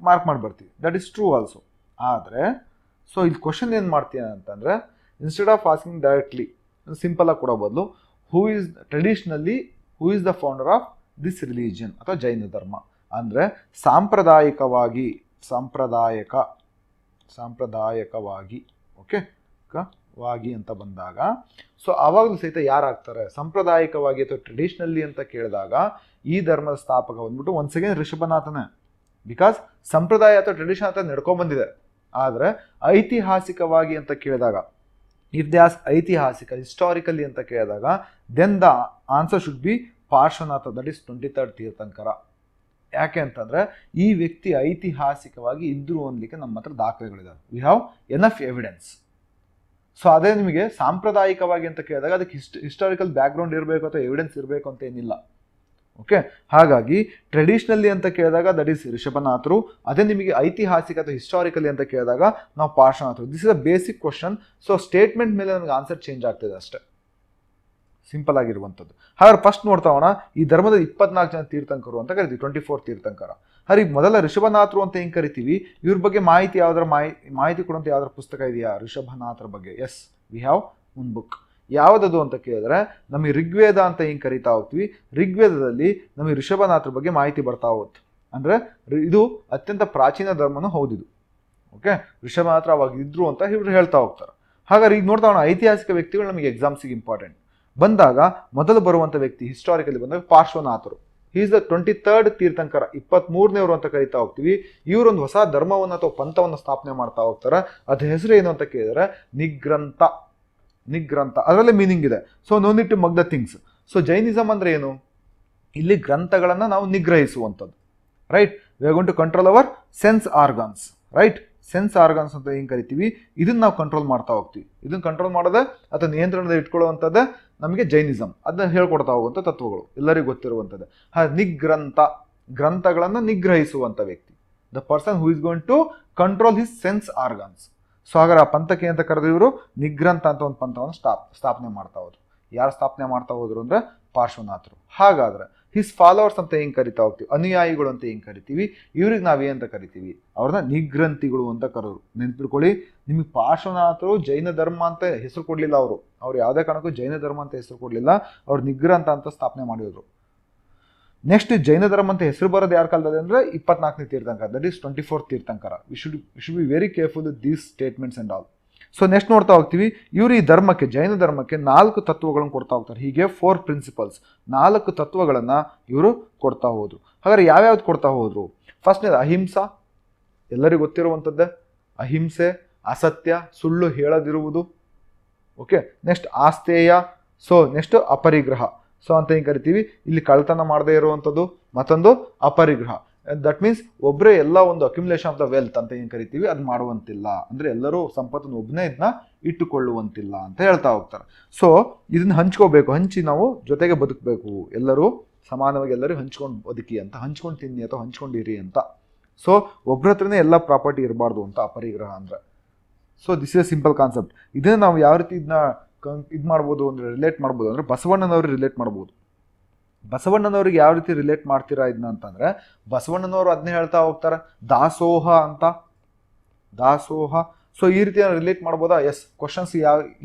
ಮಾರ್ಕ್ ಮಾಡಿ ಬರ್ತೀವಿ. That is true also. ಆದರೆ ಸೊ ಇಲ್ಲಿ ಕ್ವಶನ್ ಏನು ಮಾಡ್ತೀಯ ಅಂತಂದರೆ, ಇನ್ಸ್ಟೆಡ್ ಆಫ್ ಆಸ್ಕಿಂಗ್ ಡೈರೆಕ್ಟ್ಲಿ ಸಿಂಪಲಾಗಿ ಕೊಡೋ ಬದಲು, who is the founder of this religion ಅಥವಾ ಜೈನ ಧರ್ಮ ಅಂದರೆ ಸಾಂಪ್ರದಾಯಿಕವಾಗಿ ಓಕೆ ವಾಗಿ ಅಂತ ಬಂದಾಗ, ಸೊ ಆವಾಗಲೂ ಸಹಿತ ಯಾರಾಗ್ತಾರೆ, ಸಾಂಪ್ರದಾಯಿಕವಾಗಿ ಅಥವಾ ಟ್ರೆಡಿಷ್ನಲಿ ಅಂತ ಕೇಳಿದಾಗ ಈ ಧರ್ಮದ ಸ್ಥಾಪಕ ಬಂದ್ಬಿಟ್ಟು ಒನ್ಸ್ ಅಗೇನ್ ಋಷಭನಾಥನೇ. ಬಿಕಾಸ್ ಸಂಪ್ರದಾಯ ಅಥವಾ ಟ್ರೆಡಿಷನ್ ಅಂತ ನಡ್ಕೊಂಡ್ಬಂದಿದೆ. ಆದರೆ ಐತಿಹಾಸಿಕವಾಗಿ ಅಂತ ಕೇಳಿದಾಗ, ಇಫ್ ದೇ ಆಸ್ ಐತಿಹಾಸಿಕ ಹಿಸ್ಟಾರಿಕಲಿ ಅಂತ ಕೇಳಿದಾಗ, then the answer should be Parshvanatha, that is 23rd tirthankara. ಯಾಕೆ ಅಂತಂದರೆ ಈ ವ್ಯಕ್ತಿ ಐತಿಹಾಸಿಕವಾಗಿ ಇದ್ದರು ಅನ್ನಲಿಕ್ಕೆ ನಮ್ಮ ಹತ್ರ ದಾಖಲೆಗಳಿದ್ದಾವೆ. We have enough evidence. So ಅದೇ ನಿಮಗೆ ಸಾಂಪ್ರದಾಯಿಕವಾಗಿ ಅಂತ ಕೇಳಿದಾಗ ಅದಕ್ಕೆ ಹಿಸ್ಟಾರಿಕಲ್ ಬ್ಯಾಕ್ಗ್ರೌಂಡ್ ಇರಬೇಕು ಅಥವಾ ಎವಿಡೆನ್ಸ್ ಇರಬೇಕು ಅಂತ ಏನಿಲ್ಲ. ಓಕೆ, ಹಾಗಾಗಿ ಟ್ರೆಡಿಷ್ನಲಿ ಅಂತ ಕೇಳಿದಾಗ ದಟ್ ಈಸ್ ಋಷಭನಾಥರು. ಅದೇ ನಿಮಗೆ ಐತಿಹಾಸಿಕ ಅಥವಾ ಹಿಸ್ಟಾರಿಕಲಿ ಅಂತ ಕೇಳಿದಾಗ ನಾವು ಪಾರ್ಶ್ವನಾಥರು. This is a basic question. So statement ಮೇಲೆ ನಮಗೆ ಆನ್ಸರ್ ಚೇಂಜ್ ಆಗ್ತಿದೆ ಅಷ್ಟೇ, ಸಿಂಪಲ್ ಆಗಿರುವಂಥದ್ದು. ಹಾಗಾದ್ರೆ ಫಸ್ಟ್ ನೋಡ್ತಾ ಹೋಗೋಣ, ಈ ಧರ್ಮದ 24 ಜನ ತೀರ್ಥಂಕರು ಅಂತ ಕರಿತೀವಿ, 24 ತೀರ್ಥಂಕರ. ಹಾಗೆ ಮೊದಲ ಋಷಭನಾಥರು ಅಂತ ಹೆಂಗೆ ಕರಿತೀವಿ, ಇವ್ರ ಬಗ್ಗೆ ಮಾಹಿತಿ ಕೊಡುವಂಥ ಯಾವ್ದಾರ ಪುಸ್ತಕ ಇದೆಯಾ ಋಷಭನಾಥರ ಬಗ್ಗೆ? Yes, we have one book. ಯಾವುದದು ಅಂತ ಕೇಳಿದ್ರೆ ನಮಗೆ ಋಗ್ವೇದ ಅಂತ ಹೆಂಗೆ ಕರಿತಾ ಹೋಗ್ತೀವಿ, ಋಗ್ವೇದದಲ್ಲಿ ನಮಗೆ ಋಷಭನಾಥರ ಬಗ್ಗೆ ಮಾಹಿತಿ ಬರ್ತಾ ಹೋಗುತ್ತೆ. ಅಂದರೆ ಇದು ಅತ್ಯಂತ ಪ್ರಾಚೀನ ಧರ್ಮನೂ ಹೌದಿದು. ಓಕೆ, ಋಷಭನಾಥರು ಅವಾಗ ಇದ್ರು ಅಂತ ಇವರು ಹೇಳ್ತಾ ಹೋಗ್ತಾರೆ. ಹಾಗಾದ್ರೆ ಈಗ ನೋಡ್ತಾ ಹೋಗೋಣ, ಐತಿಹಾಸಿಕ ವ್ಯಕ್ತಿಗಳು ನಮಗೆ ಎಕ್ಸಾಮ್ಸಿಗೆ ಇಂಪಾರ್ಟೆಂಟ್ ಬಂದಾಗ ಮೊದಲು ಬರುವಂಥ ವ್ಯಕ್ತಿ ಹಿಸ್ಟಾರಿಕಲಿ ಬಂದಾಗ ಪಾರ್ಶ್ವನಾಥರು. ಈಸ್ ದ 23rd ತೀರ್ಥಂಕರ, 23ನೇವರು ಅಂತ ಕರಿತಾ ಹೋಗ್ತೀವಿ. ಇವರೊಂದು ಹೊಸ ಧರ್ಮವನ್ನು ಅಥವಾ ಪಂಥವನ್ನು ಸ್ಥಾಪನೆ ಮಾಡ್ತಾ ಹೋಗ್ತಾರೆ. ಅದ್ರ ಹೆಸರು ಏನು ಅಂತ ಕೇಳಿದ್ರೆ ನಿಗ್ರಂಥ. ಅದರಲ್ಲೇ ಮೀನಿಂಗ್ ಇದೆ. So no need to mug the things. So Jainism ಅಂದರೆ ಏನು, ಇಲ್ಲಿ ಗ್ರಂಥಗಳನ್ನು ನಾವು ನಿಗ್ರಹಿಸುವಂಥದ್ದು, right. We are going to control our sense organs, right. Sense organs ಅಂತ ಏನು ಕರಿತೀವಿ, ಇದನ್ನು ನಾವು ಕಂಟ್ರೋಲ್ ಮಾಡ್ತಾ ಹೋಗ್ತೀವಿ. ಇದನ್ನು ಕಂಟ್ರೋಲ್ ಮಾಡೋದೇ ಅಥವಾ ನಿಯಂತ್ರಣದಲ್ಲಿ ಇಟ್ಕೊಳ್ಳುವಂಥದ್ದೇ ನಮಗೆ ಜೈನಿಸಮ್. ಅದನ್ನ ಹೇಳ್ಕೊಡ್ತಾ ಹೋಗುವಂಥ ತತ್ವಗಳು ಎಲ್ಲರಿಗೂ ಗೊತ್ತಿರುವಂಥದ್ದು. ಗ್ರಂಥಗಳನ್ನು ನಿಗ್ರಹಿಸುವಂಥ ವ್ಯಕ್ತಿ, the person who is going to control his sense organs. So ಹಾಗಾದ್ರೆ ಆ ಪಂಥಕ್ಕೆ ಅಂತ ಕರೆದು ಇವರು ನಿಗ್ರಂಥ ಅಂತ ಒಂದು ಪಂಥವನ್ನು ಸ್ಥಾಪನೆ ಮಾಡ್ತಾ ಹೋದ್ರು. ಯಾರು ಸ್ಥಾಪನೆ ಮಾಡ್ತಾ ಹೋದ್ರು ಅಂದರೆ ಪಾರ್ಶ್ವನಾಥರು. ಹಾಗಾದರೆ ಹಿಸ್ ಫಾಲೋವರ್ಸ್ ಅಂತ ಹೆಂಗೆ ಕರಿತಾ ಹೋಗ್ತೀವಿ, ಅನುಯಾಯಿಗಳು ಅಂತ ಹೆಂಗೆ ಕರಿತೀವಿ, ಇವ್ರಿಗೆ ನಾವೇನಂತ ಕರಿತೀವಿ, ಅವ್ರನ್ನ ನಿಗ್ರಂಥಿಗಳು ಅಂತ ಕರೋರು. ನೆನ್ಪಿಟ್ಕೊಳ್ಳಿ, ನಿಮಗೆ ಪಾರ್ಶ್ವನಾಥರು ಜೈನ ಧರ್ಮ ಅಂತ ಹೆಸರು ಕೊಡಲಿಲ್ಲ. ಅವ್ರು ಯಾವುದೇ ಕಾರಣಕ್ಕೂ ಜೈನ ಧರ್ಮ ಅಂತ ಹೆಸರು ಕೊಡಲಿಲ್ಲ, ಅವ್ರು ನಿಗ್ರಂಥ ಅಂತ ಸ್ಥಾಪನೆ ಮಾಡಿದ್ರು. ನೆಕ್ಸ್ಟ್ ಜೈನ ಧರ್ಮ ಅಂತ ಹೆಸರು ಬರೋದು ಯಾರ ಕಾಲದಲ್ಲಿ ಅಂದರೆ 24ನೇ ತೀರ್ಥಂಕರ, that is 24th tirthankara. We should be very careful with these statements and all. So next ನೋಡ್ತಾ ಹೋಗ್ತೀವಿ, ಇವರು ಈ ಧರ್ಮಕ್ಕೆ, ಜೈನ ಧರ್ಮಕ್ಕೆ 4 ತತ್ವಗಳನ್ನು ಕೊಡ್ತಾ ಹೋಗ್ತಾರೆ. ಹೀಗೆ 4 ಪ್ರಿನ್ಸಿಪಲ್ಸ್, 4 ತತ್ವಗಳನ್ನು ಇವರು ಕೊಡ್ತಾ ಹೋದ್ರು. ಹಾಗಾದ್ರೆ ಯಾವ್ಯಾವ್ದು ಕೊಡ್ತಾ ಹೋದ್ರು? ಫಸ್ಟ್ನೇದು ಅಹಿಂಸಾ, ಎಲ್ಲರಿಗೂ ಗೊತ್ತಿರುವಂಥದ್ದೇ. ಅಹಿಂಸೆ, ಅಸತ್ಯ, ಸುಳ್ಳು ಹೇಳದಿರುವುದು. ಓಕೆ, ನೆಕ್ಸ್ಟ್ ಆಸ್ತೇಯ, ಸೊ ನೆಕ್ಸ್ಟ್ ಅಪರಿಗ್ರಹ, ಸೊ ಅಂತ ಹಿಂಗೆ ಕರಿತೀವಿ. ಇಲ್ಲಿ ಕಳ್ತನ ಮಾಡದೇ ಇರುವಂಥದ್ದು. ಮತ್ತೊಂದು ಅಪರಿಗ್ರಹ, ದಟ್ ಮೀನ್ಸ್ ಒಬ್ಬರೇ ಎಲ್ಲ ಒಂದು ಅಕ್ಯುಮುಲೇಷನ್ ಆಫ್ ದ ವೆಲ್ತ್ ಅಂತ ಏನು ಕರಿತೀವಿ, ಅದು ಮಾಡುವಂತಿಲ್ಲ. ಅಂದರೆ ಎಲ್ಲರೂ ಸಂಪತ್ತನ್ನು ಒಬ್ಬನೇ ಇದನ್ನ ಇಟ್ಟುಕೊಳ್ಳುವಂತಿಲ್ಲ ಅಂತ ಹೇಳ್ತಾ ಹೋಗ್ತಾರೆ. ಸೊ ಇದನ್ನ ಹಂಚ್ಕೋಬೇಕು, ಹಂಚಿ ನಾವು ಜೊತೆಗೆ ಬದುಕಬೇಕು, ಎಲ್ಲರೂ ಸಮಾನವಾಗಿ ಎಲ್ಲರೂ ಹಂಚ್ಕೊಂಡು ಬದುಕಿ ಅಂತ, ಹಂಚ್ಕೊಂಡು ತಿನ್ನಿ ಅಥವಾ ಹಂಚ್ಕೊಂಡಿರಿ ಅಂತ. ಸೊ ಒಬ್ಬರ ಹತ್ರನೇ ಎಲ್ಲ ಪ್ರಾಪರ್ಟಿ ಇರಬಾರ್ದು ಅಂತ ಅಪರಿಗ್ರಹ ಅಂದರೆ. So this is a simple concept. ಇದನ್ನು ನಾವು ಯಾವ ರೀತಿ ಇದನ್ನ ಇದು ಮಾಡ್ಬೋದು ಅಂದರೆ, ರಿಲೇಟ್ ಮಾಡ್ಬೋದು ಅಂದರೆ ಬಸವಣ್ಣನವ್ರಿಗೆ ರಿಲೇಟ್ ಮಾಡ್ಬೋದು. ಬಸವಣ್ಣನವ್ರಿಗೆ ಯಾವ ರೀತಿ ರಿಲೇಟ್ ಮಾಡ್ತೀರಾ ಇದನ್ನ ಅಂತಂದರೆ, ಬಸವಣ್ಣನವರು ಅದನ್ನೇ ಹೇಳ್ತಾ ಹೋಗ್ತಾರೆ, ದಾಸೋಹ ಅಂತ, ದಾಸೋಹ. ಸೊ ಈ ರೀತಿ ರಿಲೇಟ್ ಮಾಡ್ಬೋದಾ? ಎಸ್, ಕ್ವಶನ್ಸ್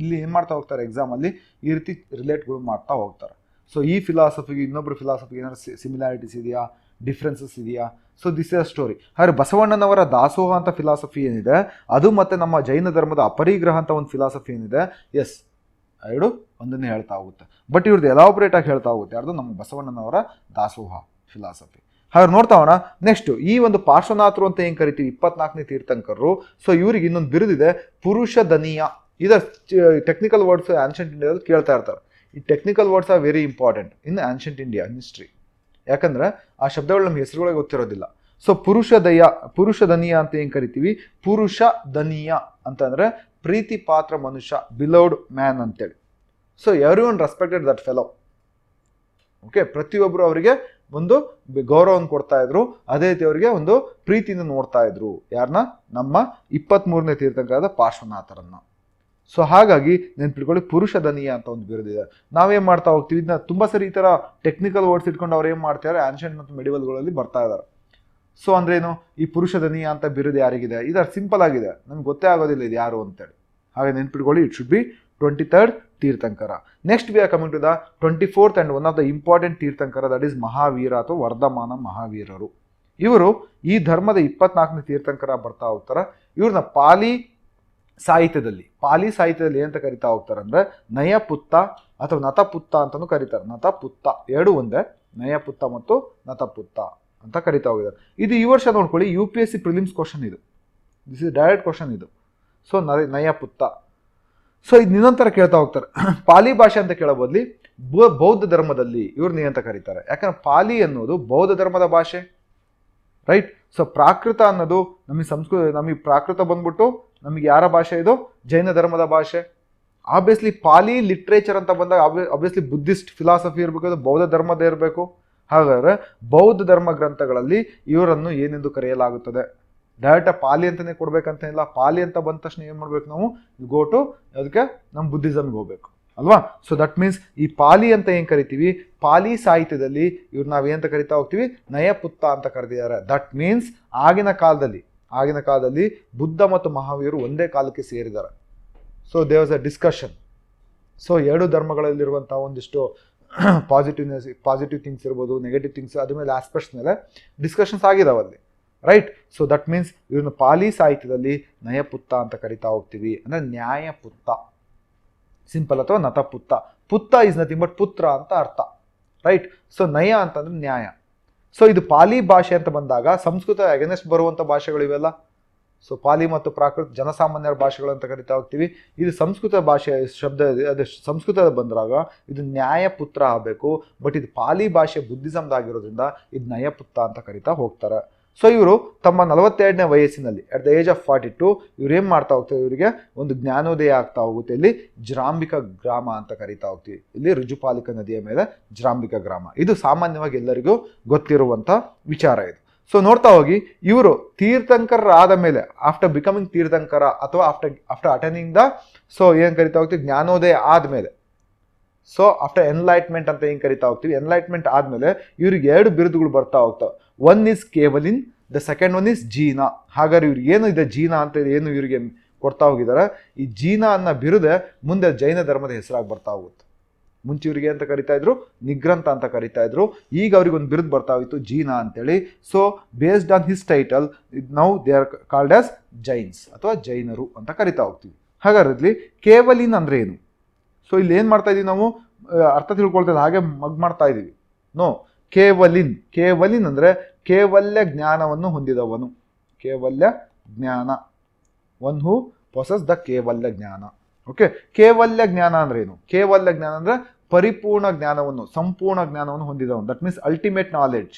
ಇಲ್ಲಿ ಏನು ಮಾಡ್ತಾ ಹೋಗ್ತಾರೆ ಎಕ್ಸಾಮಲ್ಲಿ, ಈ ರೀತಿ ರಿಲೇಟ್ಗಳು ಮಾಡ್ತಾ ಹೋಗ್ತಾರೆ. ಸೊ ಈ ಫಿಲಾಸಫಿಗೆ ಇನ್ನೊಬ್ಬರು ಫಿಲಾಸಫಿಗೆ ಏನಾದ್ರು ಸಿಮಿಲಾರಿಟೀಸ್ ಇದೆಯಾ, ಡಿಫ್ರೆನ್ಸಸ್ ಇದೆಯಾ? So this is a story. ಹಾಗೆ ಬಸವಣ್ಣನವರ ದಾಸೋಹ ಅಂತ ಫಿಲಾಸಫಿ ಏನಿದೆ, ಅದು ಮತ್ತು ನಮ್ಮ ಜೈನ ಧರ್ಮದ ಅಪರಿಗ್ರಹ ಅಂತ ಒಂದು ಫಿಲಾಸಫಿ ಏನಿದೆ, ಎಸ್, ಎರಡು ಒಂದನ್ನೇ ಹೇಳ್ತಾ ಹೋಗುತ್ತೆ. ಬಟ್ ಇವ್ರದ್ದು ಎಲಾಬ್ರೇಟ್ ಆಗಿ ಹೇಳ್ತಾ ಹೋಗುತ್ತೆ ಯಾರ್ದು, ನಮ್ಮ ಬಸವಣ್ಣನವರ ದಾಸೋಹ ಫಿಲಾಸಫಿ. ಹಾಗೆ ನೋಡ್ತಾ ಹೋಗೋಣ. ನೆಕ್ಸ್ಟ್ ಈ ಒಂದು ಪಾರ್ಶ್ವನಾಥರು ಅಂತ ಏನು ಕರಿತೀವಿ, 24ನೇ ತೀರ್ಥಂಕರರು. ಸೊ ಇವ್ರಿಗೆ ಇನ್ನೊಂದು ಬಿರುದಿದೆ, ಪುರುಷ ದನೀಯ. ಇದರ ಟೆಕ್ನಿಕಲ್ ವರ್ಡ್ಸ್ ಆನ್ಷಂಟ್ ಇಂಡಿಯಾದಲ್ಲಿ ಕೇಳ್ತಾ ಇರ್ತಾರೆ. ಈ technical words are very important in ancient India history. ಯಾಕಂದ್ರೆ ಆ ಶಬ್ದಗಳು ನಮ್ಗೆ ಹೆಸರುಗಳಿಗೆ ಗೊತ್ತಿರೋದಿಲ್ಲ. ಸೊ ಪುರುಷ ದನೀಯ ಅಂತ ಏನು ಕರಿತೀವಿ, ಪುರುಷ ದನೀಯ ಅಂತಂದ್ರೆ ಪ್ರೀತಿ ಪಾತ್ರ ಮನುಷ್ಯ, ಬಿಲೌಡ್ ಮ್ಯಾನ್ ಅಂತೇಳಿ. So every one respected that fellow. Okay, ಪ್ರತಿಯೊಬ್ಬರು ಅವರಿಗೆ ಒಂದು ಗೌರವವನ್ನು ಕೊಡ್ತಾ ಇದ್ರು, ಅದೇ ರೀತಿ ಅವರಿಗೆ ಒಂದು ಪ್ರೀತಿಯಿಂದ ನೋಡ್ತಾ ಇದ್ರು. ಯಾರನ್ನ? ನಮ್ಮ 23ನೇ ತೀರ್ಥಂಕರಾದ ಪಾರ್ಶ್ವನಾಥರನ್ನ. ಸೊ ಹಾಗಾಗಿ ನೆನ್ಪಿಟ್ಕೊಳ್ಳಿ, ಪುರುಷ ದನೀಯ ಅಂತ ಒಂದು ಬಿರುದಿದೆ. ನಾವೇನು ಮಾಡ್ತಾ ಹೋಗ್ತೀವಿ, ಇದನ್ನ ತುಂಬ ಸರಿ ಈ ಥರ ಟೆಕ್ನಿಕಲ್ ವರ್ಡ್ಸ್ ಇಟ್ಕೊಂಡು ಅವ್ರು ಏನು ಮಾಡ್ತಾರೆ, ಆನ್ಷಂಟ್ ಮತ್ತು ಮೆಡಿವಲ್ಗಳಲ್ಲಿ ಬರ್ತಾ ಇದ್ದಾರೆ. ಸೊ ಅಂದ್ರೇನು, ಈ ಪುರುಷ ದನೀಯ ಅಂತ ಬಿರುದು ಯಾರಿಗಿದೆ, ಇದು ಸಿಂಪಲ್ ಆಗಿದೆ, ನಮ್ಗೆ ಗೊತ್ತೇ ಆಗೋದಿಲ್ಲ ಇದು ಯಾರು ಅಂತೇಳಿ. ಹಾಗೆ ನೆನ್ಪಿಟ್ಕೊಳ್ಳಿ, it should be 23rd tirthankara. Next we are coming to the 24th and one of the important tirthankara, that is Mahavira ಅಥವಾ ವರ್ಧಮಾನ ಮಹಾವೀರರು. ಇವರು ಈ ಧರ್ಮದ 24ನೇ ತೀರ್ಥಂಕರ ಬರ್ತಾ ಹೋಗ್ತಾರೆ. ಇವ್ರನ್ನ ಪಾಲಿ ಸಾಹಿತ್ಯದಲ್ಲಿ ಏನಂತ ಕರಿತಾ ಹೋಗ್ತಾರೆ ಅಂದರೆ ನಯಪುತ್ತ ಅಥವಾ ನತಪುತ್ತ ಅಂತಲೂ ಕರೀತಾರೆ. ನತಪುತ್ತ ಎರಡು ಒಂದೇ, ನಯಪುತ್ತ ಮತ್ತು ನತಪುತ್ತ ಅಂತ ಕರಿತಾ ಹೋಗಿದ್ದಾರೆ. ಇದು ಈ ವರ್ಷ ನೋಡ್ಕೊಳ್ಳಿ, UPSC ಪ್ರಿಲಿಮ್ಸ್ ಕ್ವಶನ್ ಇದು. ದಿಸ್ ಇಸ್ ಡೈರೆಕ್ಟ್ ಕ್ವಶನ್ ಇದು. ಸೊ ನಯಪುತ್ತ. ಸೊ ಇದು ನಿರಂತರ ಕೇಳ್ತಾ ಹೋಗ್ತಾರೆ. ಪಾಲಿ ಭಾಷೆ ಅಂತ ಕೇಳೋ ಬದಲಿ ಬೌದ್ಧ ಧರ್ಮದಲ್ಲಿ ಇವ್ರನ್ನ ಏನಂತ ಕರೀತಾರೆ, ಯಾಕಂದ್ರೆ ಪಾಲಿ ಅನ್ನೋದು ಬೌದ್ಧ ಧರ್ಮದ ಭಾಷೆ, ರೈಟ್. ಸೊ ಪ್ರಾಕೃತ ಅನ್ನೋದು ನಮಗೆ ಪ್ರಾಕೃತ ಬಂದ್ಬಿಟ್ಟು ನಮಗೆ ಯಾರ ಭಾಷೆ ಇದು, ಜೈನ ಧರ್ಮದ ಭಾಷೆ. ಆಬ್ವಿಯಸ್ಲಿ ಪಾಲಿ ಲಿಟ್ರೇಚರ್ ಅಂತ ಬಂದಾಗ ಆಬ್ವಿಯಸ್ಲಿ ಬುದ್ಧಿಸ್ಟ್ ಫಿಲಾಸಫಿ ಇರಬೇಕು, ಅದು ಬೌದ್ಧ ಧರ್ಮದೇ ಇರಬೇಕು. ಹಾಗಾದರೆ ಬೌದ್ಧ ಧರ್ಮ ಗ್ರಂಥಗಳಲ್ಲಿ ಇವರನ್ನು ಏನೆಂದು ಕರೆಯಲಾಗುತ್ತದೆ? ಡೈರೆಕ್ಟ್ ಪಾಲಿ ಅಂತಲೇ ಕೊಡ್ಬೇಕಂತ ಇಲ್ಲ. ಪಾಲಿ ಅಂತ ಬಂದ ತಕ್ಷಣ ಏನು ಮಾಡ್ಬೇಕು ನಾವು, ಗೋ ಟು ಅದಕ್ಕೆ ನಮ್ಮ ಬುದ್ಧಿಸಮ್ಗೆ ಹೋಗ್ಬೇಕು ಅಲ್ವಾ. ಸೊ ದಟ್ ಮೀನ್ಸ್ ಈ ಪಾಲಿ ಅಂತ ಏನು ಕರಿತೀವಿ, ಪಾಲಿ ಸಾಹಿತ್ಯದಲ್ಲಿ ಇವ್ರು ನಾವೇಂತ ಕರಿತಾ ಹೋಗ್ತೀವಿ, ನಯಪುತ್ತ ಅಂತ ಕರೆದಿದ್ದಾರೆ. ದಟ್ ಮೀನ್ಸ್ ಆಗಿನ ಕಾಲದಲ್ಲಿ ಬುದ್ಧ ಮತ್ತು ಮಹಾವೀರರು ಒಂದೇ ಕಾಲಕ್ಕೆ ಸೇರಿದ್ದಾರೆ. So there was a discussion. So ಎರಡು ಧರ್ಮಗಳಲ್ಲಿರುವಂಥ ಒಂದಿಷ್ಟು ಪಾಸಿಟಿವ್ ಥಿಂಗ್ಸ್ ಇರ್ಬೋದು, ನೆಗೆಟಿವ್ ಥಿಂಗ್ಸ್, ಅದ್ರ ಮೇಲೆ ಆಸ್ಪೆಕ್ಟ್ಸ್ ಮೇಲೆ ಡಿಸ್ಕಷನ್ಸ್ ಆಗಿದಾವಲ್ಲಿ, ರೈಟ್. ಸೊ ದಟ್ ಮೀನ್ಸ್ ಇವ್ರನ್ನ ಪಾಲಿ ಸಾಹಿತ್ಯದಲ್ಲಿ ನಯಪುತ್ತ ಅಂತ ಕರಿತಾ ಹೋಗ್ತೀವಿ, ಅಂದರೆ ನ್ಯಾಯಪುತ್ತ, ಸಿಂಪಲ್, ಅಥವಾ ನತಪುತ್ತ. ಪುತ್ತ ಈಸ್ ನಥಿಂಗ್ ಬಟ್ ಪುತ್ರ ಅಂತ ಅರ್ಥ, ರೈಟ್. ಸೊ ನಯ ಅಂತಂದ್ರೆ ನ್ಯಾಯ. ಸೊ ಇದು ಪಾಲಿ ಭಾಷೆ ಅಂತ ಬಂದಾಗ ಸಂಸ್ಕೃತ ಅಗೇನೆಸ್ಟ್ ಬರುವಂಥ ಭಾಷೆಗಳು ಇವೆಲ್ಲ. ಸೊ ಪಾಲಿ ಮತ್ತು ಪ್ರಾಕೃತ ಜನಸಾಮಾನ್ಯರ ಭಾಷೆಗಳು ಅಂತ ಕರಿತಾ ಹೋಗ್ತೀವಿ. ಇದು ಸಂಸ್ಕೃತ ಭಾಷೆಯ ಶಬ್ದ ಇದೆ, ಅದು ಸಂಸ್ಕೃತದ ಬಂದಾಗ ಇದು ನ್ಯಾಯಪುತ್ರ ಆಗಬೇಕು. ಬಟ್ ಇದು ಪಾಲಿ ಭಾಷೆ ಬುದ್ಧಿಸಮ್ದಾಗಿರೋದ್ರಿಂದ ಇದು ನಯಪುತ್ತ ಅಂತ ಕರಿತಾ ಹೋಗ್ತಾರೆ. ಸೊ ಇವರು ತಮ್ಮ 42ನೇ ವಯಸ್ಸಿನಲ್ಲಿ ಅಟ್ ದ ಏಜ್ ಆಫ್ 42 ಇವ್ರು ಏನು ಮಾಡ್ತಾ ಹೋಗ್ತಾರೆ, ಇವರಿಗೆ ಒಂದು ಜ್ಞಾನೋದಯ ಆಗ್ತಾ ಹೋಗುತ್ತೆ. ಇಲ್ಲಿ ಜೃಂಬಿಕ ಗ್ರಾಮ ಅಂತ ಕರಿತಾ ಹೋಗ್ತೀವಿ. ಇಲ್ಲಿ ಋಜುಪಾಲಿಕ ನದಿಯ ಮೇಲೆ ಜೃಂಬಿಕ ಗ್ರಾಮ, ಇದು ಸಾಮಾನ್ಯವಾಗಿ ಎಲ್ಲರಿಗೂ ಗೊತ್ತಿರುವಂಥ ವಿಚಾರ ಇದು. ಸೊ ನೋಡ್ತಾ ಹೋಗಿ, ಇವರು ತೀರ್ಥಂಕರಾದ ಮೇಲೆ, ಆಫ್ಟರ್ ಬಿಕಮಿಂಗ್ ತೀರ್ಥಂಕರ ಅಥವಾ ಆಫ್ಟರ್ ಅಟೆಂಡಿಂಗ್ ದ, ಸೊ ಏನು ಕರಿತಾ ಹೋಗ್ತೀವಿ, ಜ್ಞಾನೋದಯ ಆದಮೇಲೆ, ಸೊ ಆಫ್ಟರ್ ಎನ್ಲೈಟ್ಮೆಂಟ್ ಅಂತ ಹೆಂಗೆ ಕರಿತಾ ಹೋಗ್ತೀವಿ, ಎನ್ಲೈಟ್ಮೆಂಟ್ ಆದಮೇಲೆ ಇವ್ರಿಗೆ 2 ಬಿರುದುಗಳು ಬರ್ತಾ ಹೋಗ್ತಾವೆ. One is Kevalin, the second one is Jina. ಹಾಗಾದ್ರೆ ಇವ್ರಿಗೆ ಏನು ಇದೆ ಜೀನಾ ಅಂತ ಏನು ಇವರಿಗೆ ಕೊಡ್ತಾ ಹೋಗಿದ್ದಾರೆ, ಈ ಜೀನಾ ಅನ್ನೋ ಬಿರುದೆ ಮುಂದೆ ಜೈನ ಧರ್ಮದ ಹೆಸರಾಗಿ ಬರ್ತಾ ಹೋಗುತ್ತೆ. ಮುಂಚೆ ಇವರಿಗೆ ಅಂತ ಕರಿತಾ ಇದ್ರು ನಿಗ್ರಂಥ ಅಂತ ಕರಿತಾ ಇದ್ರು, ಈಗ ಅವ್ರಿಗೆ ಒಂದು ಬಿರುದು ಬರ್ತಾ ಹೋಯಿತು ಜೀನಾ ಅಂತೇಳಿ. So based on his title ನಾವು they are called as Jains ಅಥವಾ ಜೈನರು ಅಂತ ಕರಿತಾ ಹೋಗ್ತೀವಿ. ಹಾಗಾದ್ರೆ ಕೇವಲಿನ್ ಅಂದ್ರೆ ಏನು? ಸೊ ಇಲ್ಲಿ ಏನು ಮಾಡ್ತಾ ಇದೀವಿ ನಾವು, ಅರ್ಥ ತಿಳ್ಕೊಳ್ತಾ ಹಾಗೆ ಮಗ್ ಮಾಡ್ತಾ ಇದ್ದೀವಿ. ನೋ, ಕೇವಲಿನ್ ಅಂದ್ರೆ ಕೇವಲ್ಯ ಜ್ಞಾನವನ್ನು ಹೊಂದಿದವನು, ಕೇವಲ್ಯ ಜ್ಞಾನ, ಒನ್ ಹೂ ಪೊಸೆಸ್ ದ ಕೇವಲ್ಯ ಜ್ಞಾನ. ಓಕೆ, ಕೇವಲ್ಯ ಜ್ಞಾನ ಅಂದ್ರೆ ಏನು? ಕೇವಲ್ಯ ಜ್ಞಾನ ಅಂದ್ರೆ ಪರಿಪೂರ್ಣ ಜ್ಞಾನವನ್ನು, ಸಂಪೂರ್ಣ ಜ್ಞಾನವನ್ನು ಹೊಂದಿದವನು. That means ultimate knowledge,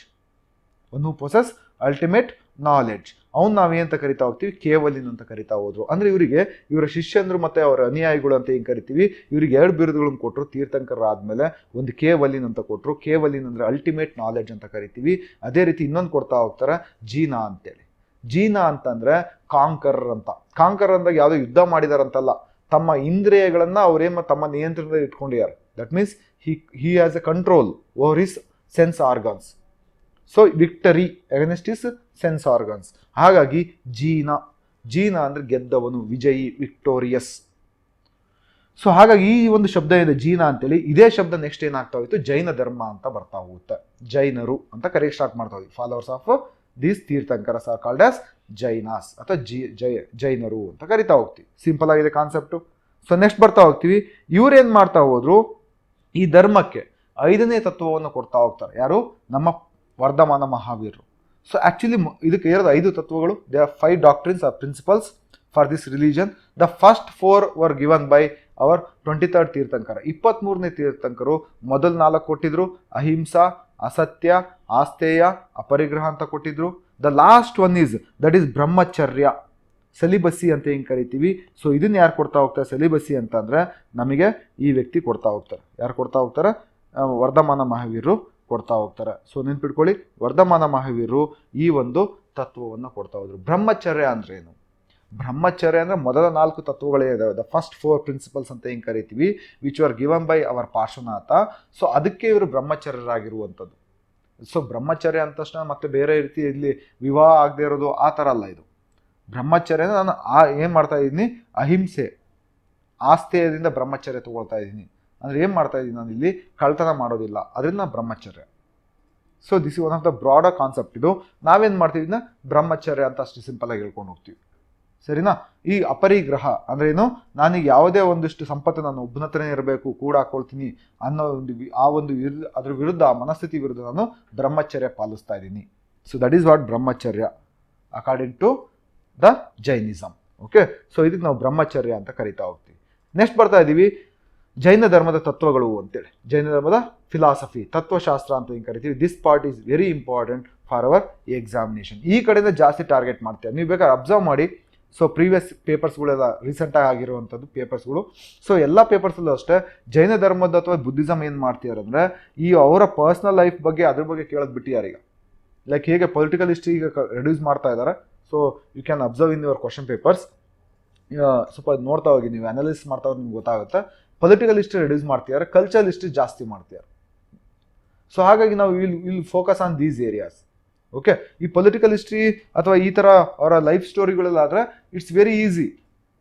one who possess ultimate knowledge. ಅವ್ನು ನಾವೇಂತ ಕರಿತಾ ಹೋಗ್ತೀವಿ, ಕೇವಲಿನ್ ಅಂತ ಕರಿತಾ ಹೋದ್ರು. ಅಂದ್ರೆ ಇವರಿಗೆ ಇವರ ಶಿಷ್ಯಂದ್ರು ಮತ್ತೆ ಅವರ ಅನುಯಾಯಿಗಳು ಅಂತ ಏನು ಕರಿತೀವಿ, ಇವ್ರಿಗೆ 2 ಬಿರುದುಗಳನ್ನು ಕೊಟ್ಟರು. ತೀರ್ಥಂಕರಾದ್ಮೇಲೆ ಒಂದು ಕೇವಲಿನ್ ಅಂತ ಕೊಟ್ಟರು. ಕೇವಲಿನ್ ಅಂದ್ರೆ ಅಲ್ಟಿಮೇಟ್ ನಾಲೆಡ್ಜ್ ಅಂತ ಕರಿತೀವಿ. ಅದೇ ರೀತಿ ಇನ್ನೊಂದು ಕೊಡ್ತಾ ಹೋಗ್ತಾರೆ ಜೀನಾ ಅಂತೇಳಿ. ಜೀನಾ ಅಂತಂದ್ರೆ ಕಾಂಕರರ್ ಅಂತ. ಕಾಂಕರರ್ ಅಂದಾಗ ಯಾವುದೋ ಯುದ್ಧ ಮಾಡಿದಾರಂತಲ್ಲ, ತಮ್ಮ ಇಂದ್ರಿಯಗಳನ್ನ ಅವರೇನು ತಮ್ಮ ನಿಯಂತ್ರಣದಲ್ಲಿ ಇಟ್ಕೊಂಡಿದ್ದಾರೆ. That means he has A control over his sense organs. So victory against his sense organs. ಹಾಗಾಗಿ ಜೀನಾ ಅಂದ್ರೆ ಗೆದ್ದವನು, ವಿಜಯಿ, ವಿಕ್ಟೋರಿಯಸ್. ಸೊ ಹಾಗಾಗಿ ಈ ಒಂದು ಶಬ್ದ ಇದೆ ಜೀನಾ ಅಂತೇಳಿ. ಇದೇ ಶಬ್ದ ನೆಕ್ಸ್ಟ್ ಏನಾಗ್ತಾ ಹೋಯ್ತು, ಜೈನ ಧರ್ಮ ಅಂತ ಬರ್ತಾ ಹೋಗುತ್ತೆ. ಜೈನರು ಅಂತ ಕರೆಯಕ್ಕೆ ಸ್ಟಾರ್ಟ್ ಮಾಡ್ತಾ ಹೋಗಿ. Followers of these tirthankaras are called as Jainas ಅಥವಾ ಜೈನರು ಅಂತ ಕರಿತಾ ಹೋಗ್ತೀವಿ. ಸಿಂಪಲ್ ಆಗಿದೆ ಕಾನ್ಸೆಪ್ಟು. ಸೊ ನೆಕ್ಸ್ಟ್ ಬರ್ತಾ ಹೋಗ್ತೀವಿ. ಇವ್ರೇನ್ ಮಾಡ್ತಾ ಹೋದ್ರು, ಈ ಧರ್ಮಕ್ಕೆ 5ನೇ ತತ್ವವನ್ನು ಕೊಡ್ತಾ ಹೋಗ್ತಾರೆ. ಯಾರು? ನಮ್ಮ ವರ್ಧಮಾನ ಮಹಾವೀರರು. ಸೊ ಆಕ್ಚುಲಿ ಇದಕ್ಕೆ ಇರೋದು 5 ತತ್ವಗಳು. They are 5 doctrines or principles for this religion. The first 4 were given by our 23rd tirthankara. 23ನೇ ತೀರ್ಥಂಕರು ಮೊದಲು 4 ಕೊಟ್ಟಿದ್ರು. ಅಹಿಂಸಾ, ಅಸತ್ಯ, ಆಸ್ತೇಯ, ಅಪರಿಗ್ರಹ ಅಂತ ಕೊಟ್ಟಿದ್ರು. The last one is that is brahmacharya, celibacy ಅಂತ ಹೆಂಗೆ ಕರಿತೀವಿ. ಸೊ ಇದನ್ನ ಯಾರು ಕೊಡ್ತಾ ಹೋಗ್ತಾರೆ ಸೆಲಿಬಸಿ ಅಂತಂದ್ರೆ ನಮಗೆ ಈ ವ್ಯಕ್ತಿ ಕೊಡ್ತಾ ಹೋಗ್ತಾರೆ. ಯಾರು ಕೊಡ್ತಾ ಹೋಗ್ತಾರೆ? ವರ್ಧಮಾನ ಮಹಾವೀರರು ಕೊಡ್ತಾ ಹೋಗ್ತಾರೆ. ಸೊ ನೆನ್ಪಿಟ್ಕೊಳ್ಳಿ, ವರ್ಧಮಾನ ಮಹಾವೀರರು ಈ ಒಂದು ತತ್ವವನ್ನು ಕೊಡ್ತಾ ಹೋದ್ರು. ಬ್ರಹ್ಮಚರ್ಯ ಅಂದ್ರೆ ಏನು? ಬ್ರಹ್ಮಚರ್ಯ ಅಂದ್ರೆ ಮೊದಲ 4 ತತ್ವಗಳೇ ಇದಾವೆ. ದ ಫಸ್ಟ್ 4 ಪ್ರಿನ್ಸಿಪಲ್ಸ್ ಅಂತ ಹೆಂಗೆ ಕರಿತೀವಿ, which are given by our Parshvanatha. So ಅದಕ್ಕೆ ಇವರು ಬ್ರಹ್ಮಚರ್ಯರಾಗಿರುವಂಥದ್ದು. ಸೊ ಬ್ರಹ್ಮಚರ್ಯ ಅಂದ ತಕ್ಷಣ ಮತ್ತೆ ಬೇರೆ ರೀತಿ ಇಲ್ಲಿ ವಿವಾಹ ಆಗದೆ ಇರೋದು ಆ ಥರ ಅಲ್ಲ. ಇದು ಬ್ರಹ್ಮಚರ್ಯ. ನಾನು ಏನು ಮಾಡ್ತಾ ಇದ್ದೀನಿ, ಅಹಿಂಸೆ, ಆಸ್ತೇಯದಿಂದ ಬ್ರಹ್ಮಚರ್ಯ ತಗೊಳ್ತಾ ಇದ್ದೀನಿ. ಅಂದರೆ ಏನು ಮಾಡ್ತಾ ಇದ್ದೀನಿ, ನಾನು ಇಲ್ಲಿ ಕಳ್ತನ ಮಾಡೋದಿಲ್ಲ, ಅದರಿಂದ ಬ್ರಹ್ಮಚರ್ಯ. So this is one of the broader concept. ಇದು ನಾವೇನು ಮಾಡ್ತೀವಿ, ಬ್ರಹ್ಮಚರ್ಯ ಅಂತ ಅಷ್ಟು ಸಿಂಪಲ್ ಆಗಿ ಹೇಳ್ಕೊಂಡು ಹೋಗ್ತೀವಿ. ಸರಿನಾ? ಈ ಅಪರಿಗ್ರಹ ಅಂದ್ರೆ ಏನು, ನಾನೀಗ ಯಾವುದೇ ಒಂದಿಷ್ಟು ಸಂಪತ್ತು ನಾನು ಒಬ್ಬನ ಹತ್ರನೇ ಇರಬೇಕು, ಕೂಡ ಹಾಕೊಳ್ತೀನಿ ಅನ್ನೋ ಒಂದು ಅದ್ರ ವಿರುದ್ಧ, ಮನಸ್ಥಿತಿ ವಿರುದ್ಧ ನಾನು ಬ್ರಹ್ಮಚರ್ಯ ಪಾಲಿಸ್ತಾ ಇದ್ದೀನಿ. So that is what brahmacharya according to the Jainism. Okay, so ಇದಕ್ಕೆ ನಾವು ಬ್ರಹ್ಮಚರ್ಯ ಅಂತ ಕರಿತಾ ಹೋಗ್ತೀವಿ. ನೆಕ್ಸ್ಟ್ ಬರ್ತಾ ಇದ್ದೀವಿ ಜೈನ ಧರ್ಮದ ತತ್ವಗಳು ಅಂತೇಳಿ. ಜೈನ ಧರ್ಮದ ಫಿಲಾಸಫಿ, ತತ್ವಶಾಸ್ತ್ರ ಅಂತ ಹಿಂಗೆ ಕರಿತೀವಿ. This part is very important for our examination. ಈ ಕಡೆಯಿಂದ ಜಾಸ್ತಿ ಟಾರ್ಗೆಟ್ ಮಾಡ್ತೇವೆ. ನೀವು ಬೇಕಾದ್ರೆ ಅಬ್ಸರ್ವ್ ಮಾಡಿ. ಸೊ ಪ್ರೀವಿಯಸ್ ಪೇಪರ್ಸ್ಗಳೆಲ್ಲ ರೀಸೆಂಟಾಗಿ ಆಗಿರುವಂಥದ್ದು ಪೇಪರ್ಸ್ಗಳು. ಸೊ ಎಲ್ಲ ಪೇಪರ್ಸಲ್ಲೂ ಅಷ್ಟೇ ಜೈನ ಧರ್ಮದ ಅಥವಾ ಬುದ್ಧಿಸಮ್ ಏನು ಮಾಡ್ತಿದಾರಂದ್ರೆ ಈ ಅವರ ಪರ್ಸ್ನಲ್ ಲೈಫ್ ಬಗ್ಗೆ ಅದ್ರ ಬಗ್ಗೆ ಕೇಳೋದು ಬಿಟ್ಟಿದ್ದಾರೆ ಈಗ. ಲೈಕ್ ಹೇಗೆ ಪೊಲಿಟಿಕಲ್ ಹಿಸ್ಟ್ರಿ ಈಗ ರೆಡ್ಯೂಸ್ ಮಾಡ್ತಾ ಇದ್ದಾರೆ. So you can observe in your question papers. ಸ್ವಲ್ಪ ನೋಡ್ತಾ ಹೋಗಿ, ನೀವು ಅನಾಲಿಸಿಸ್ ಮಾಡ್ತಾ ಹೋಗಿ ನಿಮ್ಗೆ ಗೊತ್ತಾಗುತ್ತೆ. ಪೊಲಿಟಿಕಲ್ ಹಿಸ್ಟ್ರಿ ರೆಡ್ಯೂಸ್ ಮಾಡ್ತಿದ್ದಾರೆ, ಕಲ್ಚರಲ್ ಹಿಸ್ಟ್ರಿ ಜಾಸ್ತಿ ಮಾಡ್ತಿದ್ದಾರೆ. ಸೊ ಹಾಗಾಗಿ ನಾವು will focus on these areas. Okay, ಈ ಪೊಲಿಟಿಕಲ್ ಹಿಸ್ಟ್ರಿ ಅಥವಾ ಈ ಥರ ಅವರ ಲೈಫ್ ಸ್ಟೋರಿಗಳೆಲ್ಲಾದರೆ ಇಟ್ಸ್ ವೆರಿ ಈಸಿ.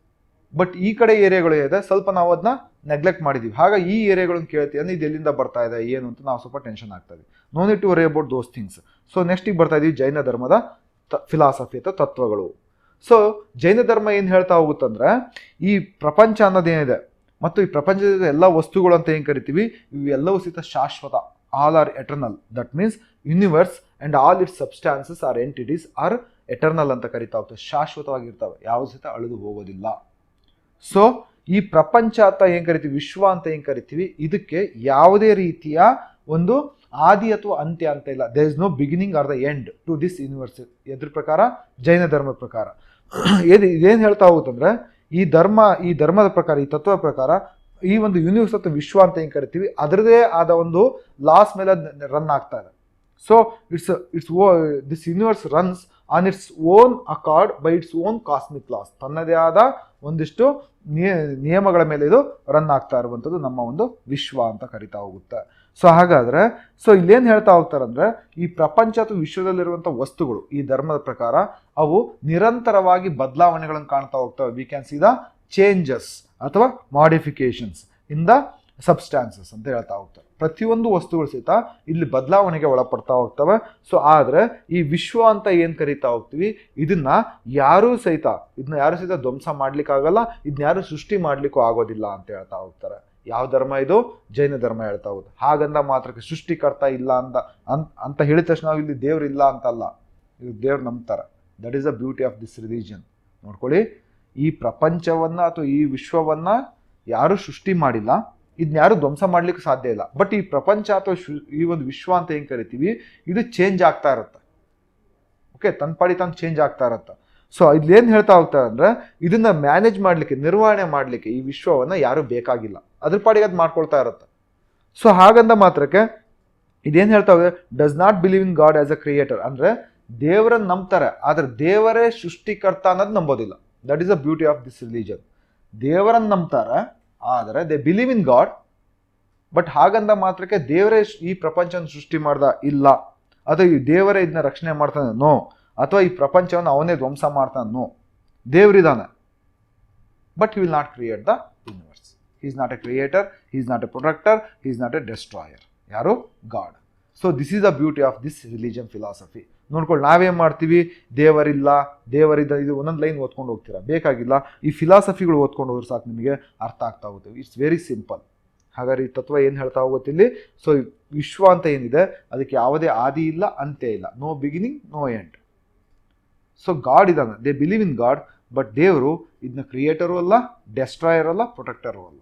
ಬಟ್ ಈ ಕಡೆ ಏರಿಯಾಗಳು ಇದೆ ಸ್ವಲ್ಪ ನಾವು ಅದನ್ನ ನೆಗ್ಲೆಕ್ಟ್ ಮಾಡಿದ್ದೀವಿ. ಹಾಗಾಗಿ ಈ ಏರಿಯಾಗಳನ್ನು ಕೇಳ್ತೀವಿ ಅಂದರೆ ಇದು ಎಲ್ಲಿಂದ ಬರ್ತಾ ಇದೆ ಏನು ಅಂತ ನಾವು ಸ್ವಲ್ಪ ಟೆನ್ಷನ್ ಆಗ್ತಾ ಇದೆ. No need to worry about those things. So ನೆಕ್ಸ್ಟಿಗೆ ಬರ್ತಾ ಇದ್ದೀವಿ ಜೈನ ಧರ್ಮದ ಫಿಲಾಸಫಿ ಅಥವಾ ತತ್ವಗಳು. ಸೊ ಜೈನ ಧರ್ಮ ಏನು ಹೇಳ್ತಾ ಹೋಗುತ್ತಂದ್ರೆ ಈ ಪ್ರಪಂಚ ಅನ್ನೋದೇನಿದೆ ಮತ್ತು ಈ ಪ್ರಪಂಚದ ಎಲ್ಲ ವಸ್ತುಗಳು ಅಂತ ಏನು ಕರಿತೀವಿ, ಇವೆಲ್ಲವೂ ಸಹಿತ ಶಾಶ್ವತ. All are eternal. That means universe and all its substances are entities are eternal ಅಂತ ಕರಿತಾ ಹೋಗ್ತವೆ. ಶಾಶ್ವತವಾಗಿರ್ತವೆ, ಯಾವ ಸಹಿತ ಅಳಿದು ಹೋಗೋದಿಲ್ಲ. ಸೊ ಈ ಪ್ರಪಂಚ ಅಂತ ಏನು ಕರಿತೀವಿ, ವಿಶ್ವ ಅಂತ ಏನು ಕರಿತೀವಿ, ಇದಕ್ಕೆ ಯಾವುದೇ ರೀತಿಯ ಒಂದು ಆದಿ ಅಥವಾ ಅಂತ್ಯ ಅಂತ ಇಲ್ಲ. There is no beginning or the end to this universe. ಎದ್ರ ಪ್ರಕಾರ, ಜೈನ ಧರ್ಮದ ಪ್ರಕಾರ ಇದೇನು ಹೇಳ್ತಾ ಹೋಗುತ್ತಂದ್ರೆ ಈ ಧರ್ಮದ ಪ್ರಕಾರ, ಈ ತತ್ವದ ಪ್ರಕಾರ ಈ ಒಂದು ಯೂನಿವರ್ಸ್ ಅಥವಾ ವಿಶ್ವ ಅಂತ ಏನು ಕರಿತೀವಿ ಅದರದೇ ಆದ ಒಂದು ಲಾಸ್ ಮೇಲೆ ರನ್ ಆಗ್ತಾ ಇದೆ. So this universe runs on its own Accord by its own cosmic loss. ತನ್ನದೇ ಆದ ಒಂದಿಷ್ಟು ನಿಯಮಗಳ ಮೇಲೆ ಇದು ರನ್ ಆಗ್ತಾ ಇರುವಂಥದ್ದು ನಮ್ಮ ಒಂದು ವಿಶ್ವ ಅಂತ ಕರಿತಾ ಹೋಗುತ್ತೆ. ಸೊ ಹಾಗಾದರೆ ಇಲ್ಲೇನು ಹೇಳ್ತಾ ಹೋಗ್ತಾರಂದ್ರೆ ಈ ಪ್ರಪಂಚ ಅಥವಾ ವಿಶ್ವದಲ್ಲಿರುವಂಥ ವಸ್ತುಗಳು ಈ ಧರ್ಮದ ಪ್ರಕಾರ ಅವು ನಿರಂತರವಾಗಿ ಬದಲಾವಣೆಗಳನ್ನು ಕಾಣ್ತಾ ಹೋಗ್ತವೆ. V can C the changes ಅಥವಾ ಮಾಡಿಫಿಕೇಶನ್ಸ್ ಇನ್ ದ ಸಬ್ಸ್ಟಾನ್ಸಸ್ ಅಂತ ಹೇಳ್ತಾ ಹೋಗ್ತಾರೆ. ಪ್ರತಿಯೊಂದು ವಸ್ತುಗಳು ಸಹಿತ ಇಲ್ಲಿ ಬದಲಾವಣೆಗೆ ಒಳಪಡ್ತಾ ಹೋಗ್ತವೆ. ಸೊ ಆದರೆ ಈ ವಿಶ್ವ ಅಂತ ಏನು ಕರಿತಾ ಹೋಗ್ತೀವಿ ಇದನ್ನ ಯಾರೂ ಸಹಿತ ಧ್ವಂಸ ಮಾಡ್ಲಿಕ್ಕಾಗಲ್ಲ, ಇದನ್ನ ಯಾರು ಸೃಷ್ಟಿ ಮಾಡ್ಲಿಕ್ಕೂ ಆಗೋದಿಲ್ಲ ಅಂತ ಹೇಳ್ತಾ ಹೋಗ್ತಾರೆ. ಯಾವ ಧರ್ಮ ಇದು? ಜೈನ ಧರ್ಮ ಹೇಳ್ತಾ ಹೋಗುದು. ಹಾಗಂದ ಮಾತ್ರಕ್ಕೆ ಸೃಷ್ಟಿಕರ್ತ ಇಲ್ಲ ಅಂತ ಹೇಳಿದ ತಕ್ಷಣ ನಾವು ಇಲ್ಲಿ ದೇವ್ರು ಇಲ್ಲ ಅಂತಲ್ಲ, ಇದು ದೇವ್ರು ನಂಬ್ತಾರೆ. That is the beauty of this religion. ನೋಡ್ಕೊಳ್ಳಿ, ಈ ಪ್ರಪಂಚವನ್ನ ಅಥವಾ ಈ ವಿಶ್ವವನ್ನ ಯಾರು ಸೃಷ್ಟಿ ಮಾಡಿಲ್ಲ, ಇದನ್ನ ಯಾರು ಧ್ವಂಸ ಮಾಡ್ಲಿಕ್ಕೆ ಸಾಧ್ಯ ಇಲ್ಲ. ಬಟ್ ಈ ಪ್ರಪಂಚ ಅಥವಾ ಈ ಒಂದು ವಿಶ್ವ ಅಂತ ಏನು ಕರಿತೀವಿ ಇದು ಚೇಂಜ್ ಆಗ್ತಾ ಇರುತ್ತೆ. ಓಕೆ, ತನ್ನ ಪಾಡಿ ತಾನು ಚೇಂಜ್ ಆಗ್ತಾ ಇರುತ್ತೆ. ಸೊ ಇಲ್ಲೇನು ಹೇಳ್ತಾ ಹೋಗ್ತಾರೆ ಅಂದರೆ ಇದನ್ನ ಮ್ಯಾನೇಜ್ ಮಾಡಲಿಕ್ಕೆ, ನಿರ್ವಹಣೆ ಮಾಡಲಿಕ್ಕೆ ಈ ವಿಶ್ವವನ್ನು ಯಾರು ಬೇಕಾಗಿಲ್ಲ, ಅದ್ರ ಪಾಡಿಗೆ ಅದು ಮಾಡ್ಕೊಳ್ತಾ ಇರುತ್ತೆ. ಸೊ ಹಾಗಂದ ಮಾತ್ರಕ್ಕೆ ಇದೇನು ಹೇಳ್ತಾ ಹೋಗಿದೆ, does not believe in god as a creator, ಅಂದರೆ ದೇವರನ್ನು ನಂಬ್ತಾರೆ ಆದರೆ ದೇವರೇ ಸೃಷ್ಟಿಕರ್ತ ಅನ್ನೋದು ನಂಬೋದಿಲ್ಲ. That is the beauty of this religion. ದೇವರನ್ನು ನಂಬ್ತಾರೆ ಆದರೆ they believe in god, but ಹಾಗಂದ ಮಾತ್ರಕ್ಕೆ ದೇವರೇ ಈ ಪ್ರಪಂಚವನ್ನು ಸೃಷ್ಟಿ ಮಾಡ್ದ ಇಲ್ಲ, ಅಥವಾ ಈ ದೇವರೇ ಇದನ್ನ ರಕ್ಷಣೆ ಮಾಡ್ತಾನೆ ನೋ, ಅಥವಾ ಈ ಪ್ರಪಂಚವನ್ನು ಅವನೇ ಧ್ವಂಸ ಮಾಡ್ತಾನೆ ನೋ. ದೇವರಿದ್ದಾನೆ but he will not create the universe. He is not a creator, he is not a protector, he is not a destroyer. ಯಾರು? God. So this is the beauty of this religion philosophy. ನೋಡ್ಕೊಳ್ಳಿ, ನಾವೇನು ಮಾಡ್ತೀವಿ, ದೇವರಿಲ್ಲ ದೇವರಿದ್ದ, ಇದು ಒಂದೊಂದು line ಓದ್ಕೊಂಡು ಹೋಗ್ತೀರಾ, ಬೇಕಾಗಿಲ್ಲ. ಈ ಫಿಲಾಸಫಿಗಳು ಓದ್ಕೊಂಡು ಹೋದ್ರೆ ಸಾಕು, ನಿಮಗೆ ಅರ್ಥ ಆಗ್ತಾ ಹೋಗುತ್ತೆ. It's very simple. ಹಾಗಾದ್ರೆ ಈ ತತ್ವ ಏನು ಹೇಳ್ತಾ ಹೋಗುತ್ತಿಲ್ಲಿ, ಸೊ ವಿಶ್ವ ಅಂತ ಏನಿದೆ ಅದಕ್ಕೆ ಯಾವುದೇ ಆದಿ ಇಲ್ಲ, ಅಂತ್ಯ ಇಲ್ಲ, no beginning no end. So god ಇದ್ದಾನೆ, they believe in god, but ದೇವರು ಇದನ್ನ ಕ್ರಿಯೇಟರು ಅಲ್ಲ, ಡೆಸ್ಟ್ರಾಯರ್ ಅಲ್ಲ, ಪ್ರೊಟೆಕ್ಟರು ಅಲ್ಲ.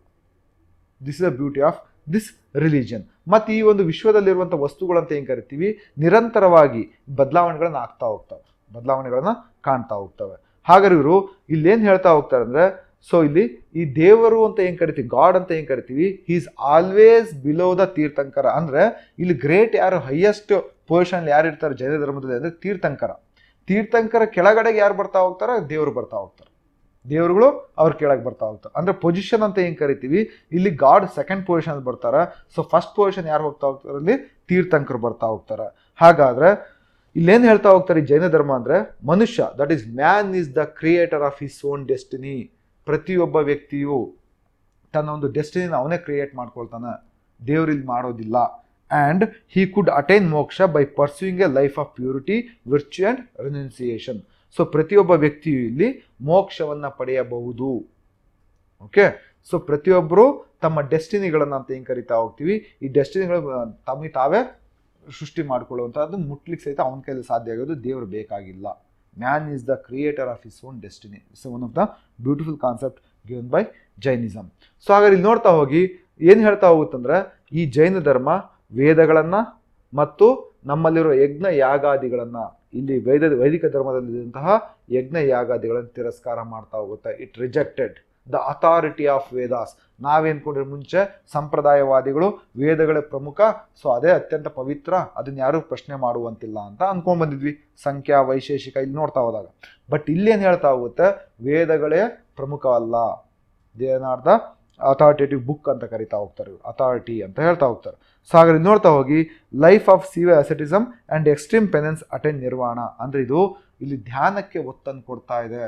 This is the beauty of this religion. ಮತ್ತು ಈ ಒಂದು ವಿಶ್ವದಲ್ಲಿರುವಂಥ ವಸ್ತುಗಳಂತ ಏನು ಕರಿತೀವಿ ನಿರಂತರವಾಗಿ ಬದಲಾವಣೆಗಳನ್ನು ಆಗ್ತಾ ಹೋಗ್ತವೆ, ಬದಲಾವಣೆಗಳನ್ನು ಕಾಣ್ತಾ ಹೋಗ್ತವೆ. ಹಾಗಾದ್ರೆ ಇವರು ಇಲ್ಲೇನು ಹೇಳ್ತಾ ಹೋಗ್ತಾರೆ ಅಂದರೆ, ಸೊ ಇಲ್ಲಿ ಈ ದೇವರು ಅಂತ ಏನು ಕರಿತೀವಿ, ಗಾಡ್ ಅಂತ ಏನು ಕರಿತೀವಿ, he is always below the tirthankara. ಅಂದರೆ ಇಲ್ಲಿ ಗ್ರೇಟ್ ಯಾರು, ಹೈಯೆಸ್ಟ್ ಪೊಸಿಷನ್ ಯಾರು ಇರ್ತಾರೆ ಜೈನ ಧರ್ಮದಲ್ಲಿ ಅಂದರೆ ತೀರ್ಥಂಕರ. ತೀರ್ಥಂಕರ ಕೆಳಗಡೆಗೆ ಯಾರು ಬರ್ತಾ ಹೋಗ್ತಾರೆ, ದೇವರು ಬರ್ತಾ ಹೋಗ್ತಾರೆ. ದೇವರುಗಳು ಅವ್ರ ಕೆಳಗೆ ಬರ್ತಾ ಹೋಗ್ತಾರೆ. ಅಂದರೆ ಪೊಸಿಷನ್ ಅಂತ ಏನು ಕರಿತೀವಿ, ಇಲ್ಲಿ ಗಾಡ್ ಸೆಕೆಂಡ್ ಪೊಸಿಷನ್ ಬರ್ತಾರೆ. ಸೊ ಫಸ್ಟ್ ಪೊಸಿಷನ್ ಯಾರು ಹೋಗ್ತಾ ಹೋಗ್ತಾರೆ, ಅಲ್ಲಿ ತೀರ್ಥಂಕರು ಬರ್ತಾ ಹೋಗ್ತಾರೆ. ಹಾಗಾದ್ರೆ ಇಲ್ಲೇನು ಹೇಳ್ತಾ ಹೋಗ್ತಾರೆ ಈ ಜೈನ ಧರ್ಮ ಅಂದರೆ, ಮನುಷ್ಯ, that is man is the creator of his own destiny. ಪ್ರತಿಯೊಬ್ಬ ವ್ಯಕ್ತಿಯು ತನ್ನ ಒಂದು ಡೆಸ್ಟಿನಿನ ಅವನೇ ಕ್ರಿಯೇಟ್ ಮಾಡ್ಕೊಳ್ತಾನೆ, ದೇವರಿಲ್ಲಿ ಮಾಡೋದಿಲ್ಲ. And he could attain moksha by pursuing a life of purity, virtue and renunciation. So ಪ್ರತಿಯೊಬ್ಬ ವ್ಯಕ್ತಿಯು ಇಲ್ಲಿ ಮೋಕ್ಷವನ್ನು ಪಡೆಯಬಹುದು. ಓಕೆ, ಸೊ ಪ್ರತಿಯೊಬ್ಬರು ತಮ್ಮ ಡೆಸ್ಟಿನಿಗಳನ್ನು ಅಂತ ಏನು ಕರಿತಾ ಹೋಗ್ತೀವಿ, ಈ ಡೆಸ್ಟಿನಿಗಳು ತಮಗೆ ತಾವೇ ಸೃಷ್ಟಿ ಮಾಡಿಕೊಳ್ಳುವಂಥದ್ದು ಮುಟ್ಲಿಕ್ಕೆ ಸಹಿತ ಅವನ ಕೈಯಲ್ಲಿ ಸಾಧ್ಯ ಆಗೋದು, ದೇವರು ಬೇಕಾಗಿಲ್ಲ. Man is the creator of his own destiny. It's one of the beautiful concept given by Jainism. So ಹಾಗಾದ್ರೆ ಇಲ್ಲಿ ನೋಡ್ತಾ ಹೋಗಿ ಏನು ಹೇಳ್ತಾ ಹೋಗುತ್ತಂದ್ರೆ, ಈ ಜೈನ ಧರ್ಮ ವೇದಗಳನ್ನು ಮತ್ತು ನಮ್ಮಲ್ಲಿರೋ ಯಜ್ಞ ಯಾಗಾದಿಗಳನ್ನು, ಇಲ್ಲಿ ವೈದಿಕ ಧರ್ಮದಲ್ಲಿದ್ದಂತಹ ಯಜ್ಞ ಯಾಗಾದಿಗಳನ್ನು ತಿರಸ್ಕಾರ ಮಾಡ್ತಾ ಹೋಗುತ್ತೆ. It rejected the authority of Vedas. ನಾವೇನ್ಕೊಂಡ್ರೆ ಮುಂಚೆ ಸಂಪ್ರದಾಯವಾದಿಗಳು ವೇದಗಳೇ ಪ್ರಮುಖ, ಸೊ ಅದೇ ಅತ್ಯಂತ ಪವಿತ್ರ, ಅದನ್ನ ಯಾರು ಪ್ರಶ್ನೆ ಮಾಡುವಂತಿಲ್ಲ ಅಂತ ಅಂದ್ಕೊಂಡು ಬಂದಿದ್ವಿ, ಸಂಖ್ಯಾ ವೈಶೇಷಿಕ ಇಲ್ಲಿ ನೋಡ್ತಾ ಹೋದಾಗ. ಬಟ್ ಇಲ್ಲೇನು ಹೇಳ್ತಾ ಹೋಗುತ್ತೆ, ವೇದಗಳೇ ಪ್ರಮುಖವಲ್ಲ, they are the authoritative book ಅಂತ ಕರಿತಾ ಹೋಗ್ತಾರೆ, ಅಥಾರಿಟಿ ಅಂತ ಹೇಳ್ತಾ ಹೋಗ್ತಾರೆ. ಸೊ ಹಾಗಾದ್ರೆ ನೋಡ್ತಾ ಹೋಗಿ, life of severe asceticism and extreme penance attain nirvana. ಅಂದರೆ ಇದು ಇಲ್ಲಿ ಧ್ಯಾನಕ್ಕೆ ಒತ್ತನ್ನು ಕೊಡ್ತಾ ಇದೆ,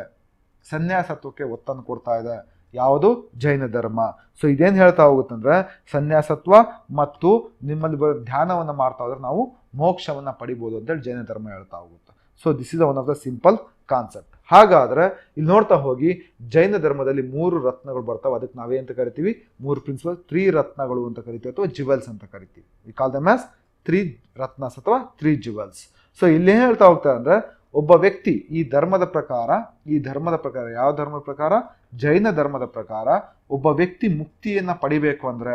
ಸನ್ಯಾಸತ್ವಕ್ಕೆ ಒತ್ತನ್ನು ಕೊಡ್ತಾ ಇದೆ. ಯಾವುದು? ಜೈನ ಧರ್ಮ. ಸೊ ಇದೇನು ಹೇಳ್ತಾ ಹೋಗುತ್ತಂದ್ರೆ, ಸನ್ಯಾಸತ್ವ ಮತ್ತು ನಿಮ್ಮಲ್ಲಿ ಧ್ಯಾನವನ್ನು ಮಾಡ್ತಾ ಹೋದ್ರೆ ನಾವು ಮೋಕ್ಷವನ್ನು ಪಡಿಬೋದು ಅಂತೇಳಿ ಜೈನ ಧರ್ಮ ಹೇಳ್ತಾ ಹೋಗುತ್ತೆ. So this is one of the simple concept. ಹಾಗಾದರೆ ಇಲ್ಲಿ ನೋಡ್ತಾ ಹೋಗಿ, ಜೈನ ಧರ್ಮದಲ್ಲಿ 3 ರತ್ನಗಳು ಬರ್ತಾವೆ. ಅದಕ್ಕೆ ನಾವೇಂತ ಕರಿತೀವಿ, 3 ಪ್ರಿನ್ಸಿಪಲ್, 3 ರತ್ನಗಳು ಅಂತ ಕರಿತೀವಿ, ಅಥವಾ ಜಿವೆಲ್ಸ್ ಅಂತ ಕರಿತೀವಿ. ವಿ ಕಾಲ್ ದೆಮ್ ಆಸ್ 3 ರತ್ನಸ್ ಅಥವಾ 3 ಜಿವೆಲ್ಸ್. ಸೊ ಇಲ್ಲಿ ಏನು ಹೇಳ್ತಾ ಹೋಗ್ತಾರೆ ಅಂದರೆ, ಒಬ್ಬ ವ್ಯಕ್ತಿ ಈ ಧರ್ಮದ ಪ್ರಕಾರ ಯಾವ ಧರ್ಮದ ಪ್ರಕಾರ? ಜೈನ ಧರ್ಮದ ಪ್ರಕಾರ ಒಬ್ಬ ವ್ಯಕ್ತಿ ಮುಕ್ತಿಯನ್ನು ಪಡಿಬೇಕು ಅಂದರೆ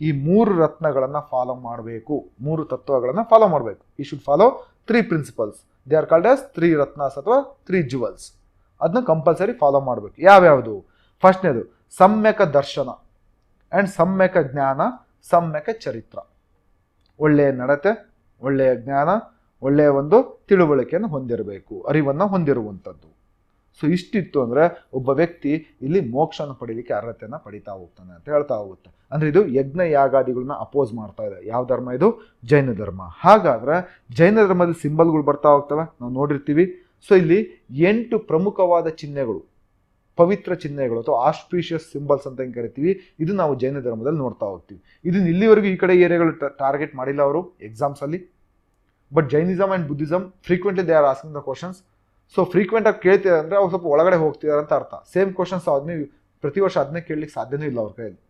ಈ 3 ರತ್ನಗಳನ್ನು ಫಾಲೋ ಮಾಡಬೇಕು, 3 ತತ್ವಗಳನ್ನು ಫಾಲೋ ಮಾಡಬೇಕು. ಈ should follow 3 principles. They are called as 3 ರತ್ನಾಸ್ ಅಥವಾ 3 ಜುವೆಲ್ಸ್. ಅದನ್ನ ಕಂಪಲ್ಸರಿ ಫಾಲೋ ಮಾಡಬೇಕು. ಯಾವ್ಯಾವುದು? ಫಸ್ಟ್ನೇದು ಸಮ್ಯಕ ದರ್ಶನ ಆ್ಯಂಡ್ ಸಮ್ಯಕ ಜ್ಞಾನ, ಸಮ್ಯಕ ಚರಿತ್ರ. ಒಳ್ಳೆಯ ನಡತೆ, ಒಳ್ಳೆಯ ಜ್ಞಾನ, ಒಳ್ಳೆಯ ಒಂದು ತಿಳುವಳಿಕೆಯನ್ನು ಹೊಂದಿರಬೇಕು, ಅರಿವನ್ನು ಹೊಂದಿರುವಂಥದ್ದು. ಸೊ ಇಷ್ಟಿತ್ತು ಅಂದರೆ ಒಬ್ಬ ವ್ಯಕ್ತಿ ಇಲ್ಲಿ ಮೋಕ್ಷನ ಪಡೀಲಿಕ್ಕೆ ಅರ್ಹತೆಯನ್ನು ಪಡಿತಾ ಹೋಗ್ತಾನೆ ಅಂತ ಹೇಳ್ತಾ ಹೋಗುತ್ತೆ. ಅಂದರೆ ಇದು ಯಜ್ಞ ಯಾಗಾದಿಗಳನ್ನ ಅಪೋಸ್ ಮಾಡ್ತಾ ಇದೆ. ಯಾವ ಧರ್ಮ ಇದು? ಜೈನ ಧರ್ಮ. ಹಾಗಾದರೆ ಜೈನ ಧರ್ಮದಲ್ಲಿ ಸಿಂಬಲ್ಗಳು ಬರ್ತಾ ಹೋಗ್ತವೆ, ನಾವು ನೋಡಿರ್ತೀವಿ. ಸೊ ಇಲ್ಲಿ 8 ಪ್ರಮುಖವಾದ ಚಿಹ್ನೆಗಳು, ಪವಿತ್ರ ಚಿಹ್ನೆಗಳು ಅಥವಾ ಆಸ್ಪಿಷಿಯಸ್ ಸಿಂಬಲ್ಸ್ ಅಂತ ಹೆಂಗೆ ಕರಿತೀವಿ, ಇದು ನಾವು ಜೈನ ಧರ್ಮದಲ್ಲಿ ನೋಡ್ತಾ ಹೋಗ್ತೀವಿ. ಇದನ್ನ ಇಲ್ಲಿವರೆಗೂ ಈ ಕಡೆ ಏರಿಯಾಗಳು ಟಾರ್ಗೆಟ್ ಮಾಡಿಲ್ಲ ಅವರು ಎಕ್ಸಾಮ್ಸಲ್ಲಿ. But Jainism and Buddhism frequently they are asking the questions. So ಫ್ರೀಕ್ವೆಂಟಾಗಿ ಕೇಳ್ತಿದ್ದಾರೆ ಅಂದರೆ ಅವ್ರು ಸ್ವಲ್ಪ ಒಳಗಡೆ ಹೋಗ್ತಿದ್ದಾರೆ ಅಂತ ಅರ್ಥ. ಸೇಮ್ ಕ್ವಶನ್ಸ್ ಅದನ್ನೇ ಪ್ರತಿ ವರ್ಷ ಅದನ್ನೇ ಕೇಳಲಿಕ್ಕೆ ಸಾಧ್ಯನೂ ಇಲ್ಲ ಅವ್ರ ಕೈಯಲ್ಲಿ.